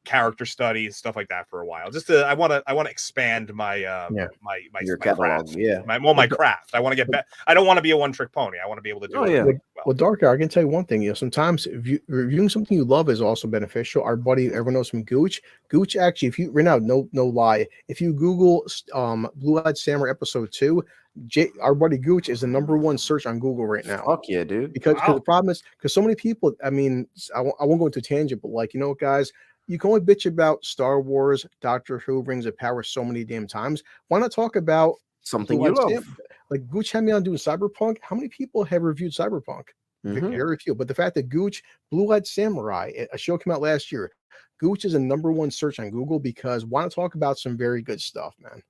Speaker 8: character studies, stuff like that for a while. Just I want to expand my
Speaker 6: your
Speaker 8: catalog,
Speaker 6: craft.
Speaker 8: my craft. I want to get back. I don't want to be a one-trick pony. I want to be able to do it.
Speaker 9: Well, Dark Hour, I can tell you one thing. Sometimes reviewing something you love is also beneficial. Our buddy, everyone knows from Gooch. Gooch actually, if you right now, no lie, if you Google Blue-Eyed Samurai episode 2. Our buddy Gooch is the #1 search on Google right now.
Speaker 6: Fuck yeah, dude.
Speaker 9: Because the problem is because so many people, I mean, I won't go into a tangent, but like, guys, you can only bitch about Star Wars, Doctor Who, Rings of Power so many damn times. Why not talk about
Speaker 6: something you love?
Speaker 9: Like Gooch had me on doing Cyberpunk. How many people have reviewed Cyberpunk? Very few. But the fact that Gooch, Blue-Eyed Samurai, a show came out last year. Gooch is a #1 search on Google because why not talk about some very good stuff, man?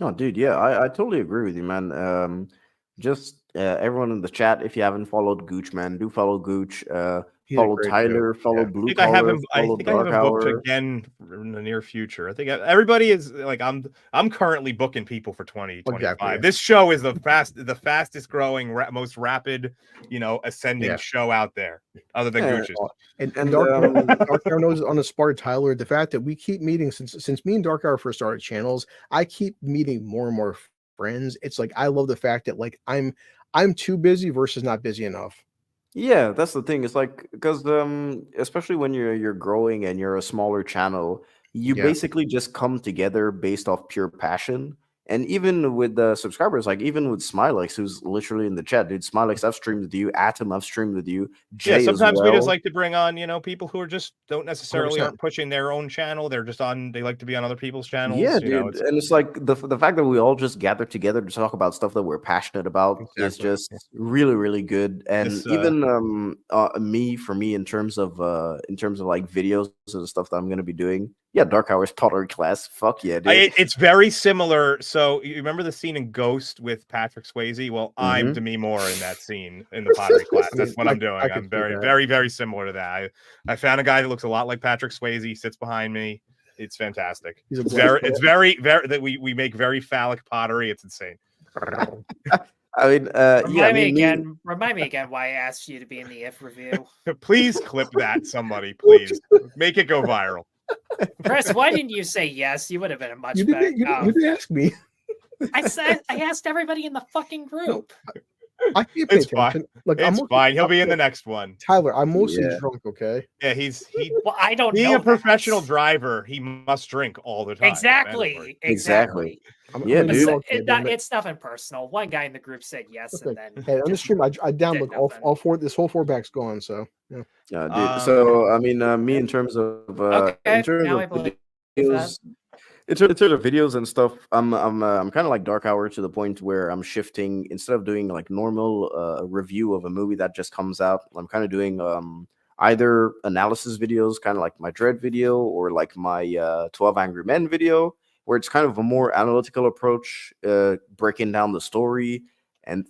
Speaker 6: Oh, dude, yeah, I totally agree with you, man. Just everyone in the chat, if you haven't followed Gooch, man, do follow Gooch.
Speaker 9: He's a
Speaker 6: Follow
Speaker 9: great dude.
Speaker 6: Tyler, follow
Speaker 9: Yeah.
Speaker 6: Blue Collar,
Speaker 8: I
Speaker 6: follow
Speaker 8: think I have
Speaker 6: Dark
Speaker 8: him booked
Speaker 6: Hour.
Speaker 8: again in the near future. I think everybody is like I'm currently booking people for 2025.
Speaker 9: Exactly.
Speaker 8: This show is the fastest growing, most rapid, ascending
Speaker 9: Yeah.
Speaker 8: show out there, other than
Speaker 6: Yeah,
Speaker 8: Gooch's.
Speaker 9: And Dark Hour knows on the Spark Tyler, the fact that we keep meeting since me and Dark Hour first started channels, I keep meeting more and more friends. It's like I love the fact that like I'm too busy versus not busy enough.
Speaker 6: Yeah, that's the thing. It's like because especially when you're growing and you're a smaller channel, you
Speaker 9: Yeah.
Speaker 6: basically just come together based off pure passion. And even with the subscribers, like even with Smilex, who's literally in the chat, dude. Smilex, I've streamed with you. Atom, I've streamed with you. Jay
Speaker 8: Sometimes
Speaker 6: as
Speaker 8: we just
Speaker 6: well.
Speaker 8: like to bring on, people who are just don't necessarily
Speaker 9: 100%.
Speaker 8: aren't pushing their own channel. They're just they like to be on other people's channels.
Speaker 6: Yeah, dude. And it's like the fact that we all just gather together to talk about stuff that we're passionate about is
Speaker 9: Exactly.
Speaker 6: just really, really good. And
Speaker 8: This,
Speaker 6: even for me in terms of like videos and stuff that I'm gonna be doing. Yeah, Dark Hours pottery class. Fuck yeah, dude.
Speaker 8: It's very similar. So you remember the scene in Ghost with Patrick Swayze? Well, I'm Demi Moore in that scene in the pottery class. That's what I'm doing. I'm very, very, very similar to that. I found a guy that looks a lot like Patrick Swayze. He sits behind me. It's fantastic. It's very that we make very phallic pottery. It's insane.
Speaker 6: I mean,
Speaker 1: remind me again why I asked you to be in the If review.
Speaker 8: Please clip that, somebody. Please make it go viral.
Speaker 1: Chris, why didn't you say yes? You would have been a much better.
Speaker 9: You didn't ask me.
Speaker 1: I asked everybody in the fucking group.
Speaker 9: I can't pay attention. Like,
Speaker 8: it's fine. He'll be in the next one.
Speaker 9: Tyler, I'm mostly drunk, okay?
Speaker 8: Yeah,
Speaker 1: Well, I don't
Speaker 8: being
Speaker 1: know
Speaker 8: a professional driver, he must drink all the time.
Speaker 1: Exactly.
Speaker 6: Yeah, dude.
Speaker 1: It's nothing personal. One guy in the group said yes, and then
Speaker 9: Hey, on the stream, I downloaded all four. This whole 4-pack's gone. So yeah.
Speaker 6: Dude. So I mean, me in terms of videos, in terms of videos and stuff, I'm kind of like Dark Hour to the point where I'm shifting. Instead of doing like normal review of a movie that just comes out, I'm kind of doing either analysis videos, kind of like my Dread video, or like my 12 Angry Men video, where it's kind of a more analytical approach, breaking down the story and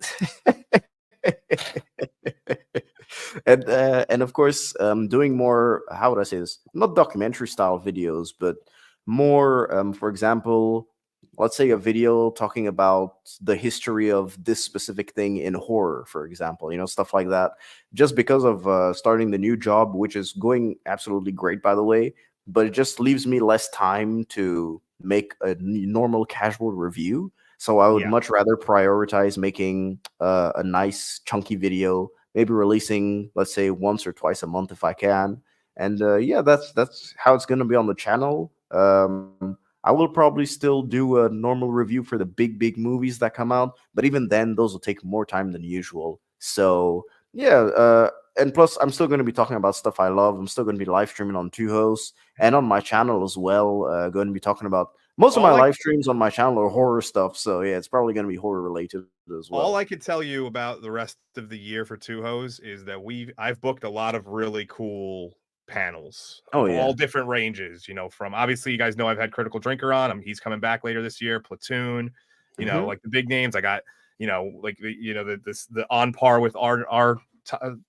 Speaker 6: and of course doing more, how would I say this, not documentary style videos, but more for example, let's say a video talking about the history of this specific thing in horror, for example, stuff like that, just because of starting the new job, which is going absolutely great, by the way, but it just leaves me less time to make a normal casual review. So I would much rather prioritize making a nice chunky video, maybe releasing, let's say, once or twice a month if I can. And yeah, that's how it's going to be on the channel. I will probably still do a normal review for the big movies that come out, but even then, those will take more time than usual. So yeah, and plus, I'm still going to be talking about stuff I love. I'm still going to be live streaming on Two Hosts and on my channel as well. Going to be talking about most of my live streams on my channel are horror stuff. So yeah, it's probably going to be horror related as well.
Speaker 8: All I can tell you about the rest of the year for Two Hoes is that I've booked a lot of really cool panels of all different ranges, from, obviously, you guys know I've had Critical Drinker on. He's coming back later this year. Platoon, like the big names. I got, like the on par with our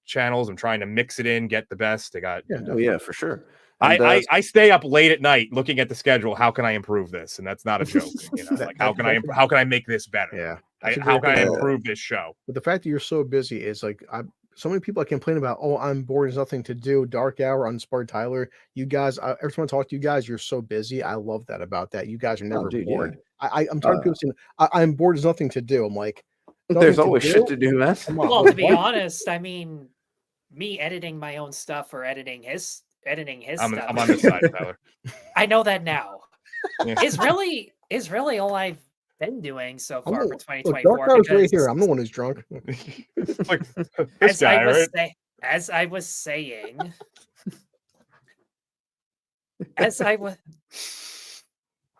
Speaker 8: channels. I'm trying to mix it in, get the best. I got
Speaker 6: for sure.
Speaker 8: And, I stay up late at night looking at the schedule. How can I improve this? And that's not a joke. Like how can I make this better?
Speaker 9: Yeah.
Speaker 8: How can I improve this show?
Speaker 9: But the fact that you're so busy is like, so many people complain about, oh, I'm bored, there's nothing to do. Dark Hour, Unsparred Tyler. You guys, every time I talk to you guys, you're so busy. I love that about that. You guys are never bored. Yeah. I'm tired of people saying, I'm bored, there's nothing to do. I'm like,
Speaker 6: there's always shit to do, man.
Speaker 1: Well, to be honest, I mean, me editing my own stuff or editing his stuff.
Speaker 8: I'm on this side, Tyler.
Speaker 1: I know that now. Is really all I've been doing so far for 2024.
Speaker 9: Dark Hour's right here. I'm the one who's drunk.
Speaker 8: Like this guy, right?
Speaker 1: As I was saying,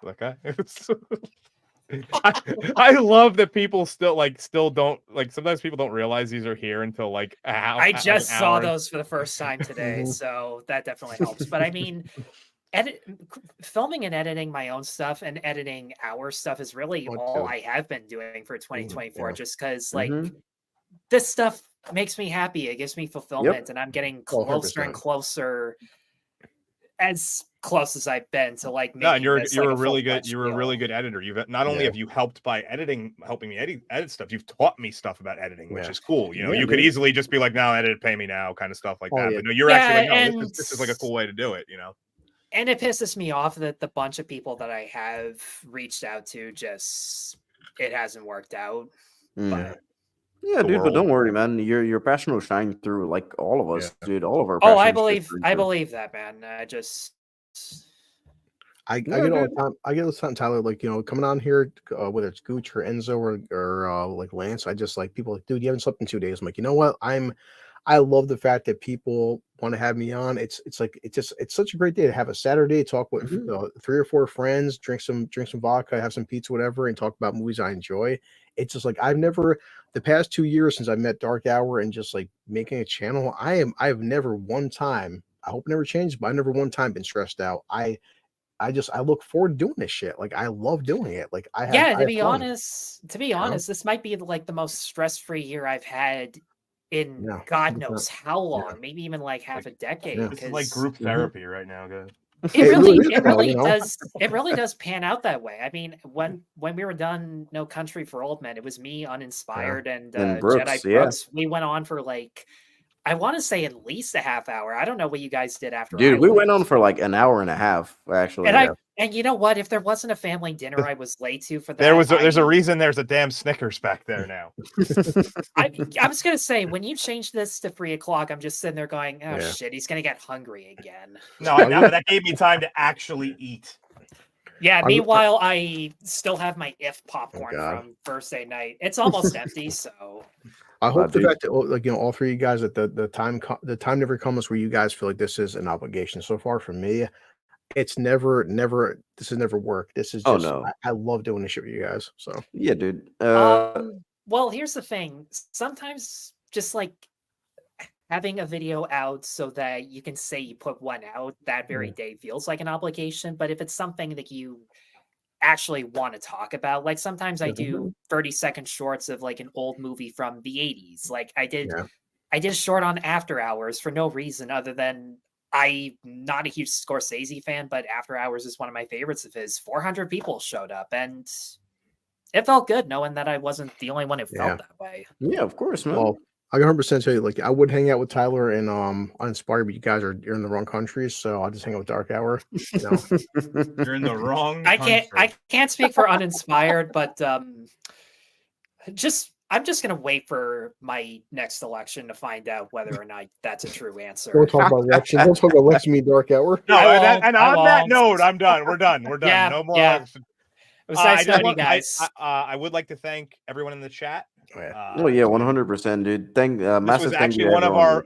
Speaker 8: okay. I love that people still don't sometimes people don't realize these are here until like
Speaker 1: I just saw those for the first time today, so that definitely helps. But I mean, filming and editing my own stuff and editing our stuff is really all I have been doing for 2024. Just because like this stuff makes me happy. It gives me fulfillment, and I'm getting closer and closer, as close as I've been to like making
Speaker 8: and you're
Speaker 1: this,
Speaker 8: a
Speaker 1: like,
Speaker 8: really good editor. You've not only have you helped by helping me edit stuff, you've taught me stuff about editing, which is cool. You know, you could easily just be like, no, edit, pay me now, kind of stuff like that. But no, you're actually like, no, this is like a cool way to do it, you know.
Speaker 1: And it pisses me off that the bunch of people that I have reached out to it hasn't worked out. But
Speaker 6: yeah, dude, but don't worry, man. Your passion will shine through, like all of us, dude. All of our
Speaker 1: I believe that, man.
Speaker 9: I get all the time. I get all the time, Tyler. Like, you know, coming on here, whether it's Gooch or Enzo or like Lance, I just like people like, dude, you haven't slept in 2 days. I'm like, you know what? I love the fact that people want to have me on. It's such a great day to have a Saturday, talk with 3 or 4 friends, drink some vodka, have some pizza, whatever, and talk about movies I enjoy. It's just like the past 2 years since I met Dark Hour and just like making a channel, I've never one time, I hope it never changes, but I've never one time been stressed out. I look forward to doing this shit. Like, I love doing it. Like,
Speaker 1: to be honest, this might be like the most stress-free year I've had in God knows how long, maybe even like half a decade.
Speaker 8: This is like group therapy right now, guys.
Speaker 1: It really does pan out that way. I mean, when we were done No Country for Old Men, it was me, Uninspired, and
Speaker 6: Brooks,
Speaker 1: Jedi Brooks. We went on for like, I want to say at least a half hour. I don't know what you guys did after.
Speaker 6: Dude, we went on for like an hour and a half, actually.
Speaker 1: And you know what? If there wasn't a family dinner I was late to for that,
Speaker 8: there's a reason there's a damn Snickers back there now.
Speaker 1: I was gonna say, when you change this to 3 o'clock, I'm just sitting there going, oh shit, he's gonna get hungry again.
Speaker 8: No, that gave me time to actually eat.
Speaker 1: Yeah, meanwhile, I still have my popcorn from Thursday night. It's almost empty, so
Speaker 9: I hope the fact that, like, you know, all 3 of you guys, that the time never comes where you guys feel like this is an obligation. So far for me, it's never this has never worked. This is just I love doing this shit with you guys. So
Speaker 6: yeah, dude.
Speaker 1: Well, here's the thing. Sometimes just like having a video out so that you can say you put one out that very day feels like an obligation. But if it's something that you actually want to talk about, like sometimes I do 30-second shorts of like an old movie from the 80s. Like I did a short on After Hours for no reason other than I'm not a huge Scorsese fan, but After Hours is one of my favorites of his. 400 people showed up, and it felt good knowing that I wasn't the only one who felt that way.
Speaker 6: Yeah, of course, man.
Speaker 9: Well, I can 100% tell you, like, I would hang out with Tyler and Uninspired, but you're in the wrong countries, so I'll just hang out with Dark Hour. No.
Speaker 8: You're in the wrong.
Speaker 1: I can't speak for Uninspired, but I'm just gonna wait for my next election to find out whether or not that's a true answer.
Speaker 9: Don't talk about election. Don't talk about election, me, Dark Hour.
Speaker 8: No, and on that note, I'm done. We're done.
Speaker 1: Yeah,
Speaker 8: no more.
Speaker 1: Yeah. It was nice knowing you guys.
Speaker 8: I would like to thank everyone in the chat.
Speaker 6: Oh yeah, 100%, dude. Massive thank you.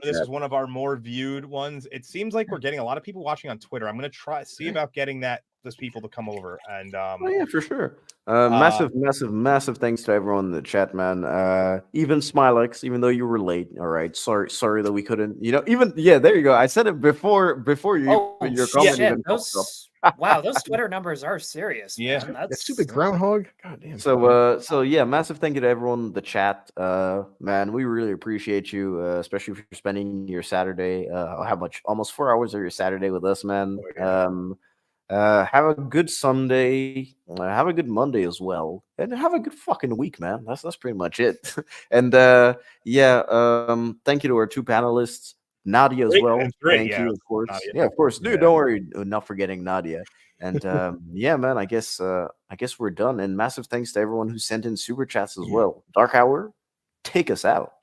Speaker 8: This is one of our more viewed ones. It seems like we're getting a lot of people watching on Twitter. I'm gonna see about getting those people to come over and
Speaker 6: oh yeah, for sure. Massive thanks to everyone in the chat, man. Even Smilex, even though you were late. All right, sorry that we couldn't. You know, there you go. I said it before your comment even popped up.
Speaker 1: Wow, those Twitter numbers are serious.
Speaker 8: Yeah,
Speaker 1: man.
Speaker 9: That's stupid groundhog. God damn.
Speaker 6: So yeah, massive thank you to everyone in the chat. Man, we really appreciate you, especially for spending your Saturday. How much? Almost 4 hours of your Saturday with us, man. Have a good Sunday. Have a good Monday as well, and have a good fucking week, man. That's pretty much it. And thank you to our 2 panelists. Nadia as well. Thank you, of course. Nadia. Yeah, of course. Dude, don't worry, not forgetting Nadia. And yeah, man, I guess we're done. And massive thanks to everyone who sent in super chats as well. Dark Hour, take us out.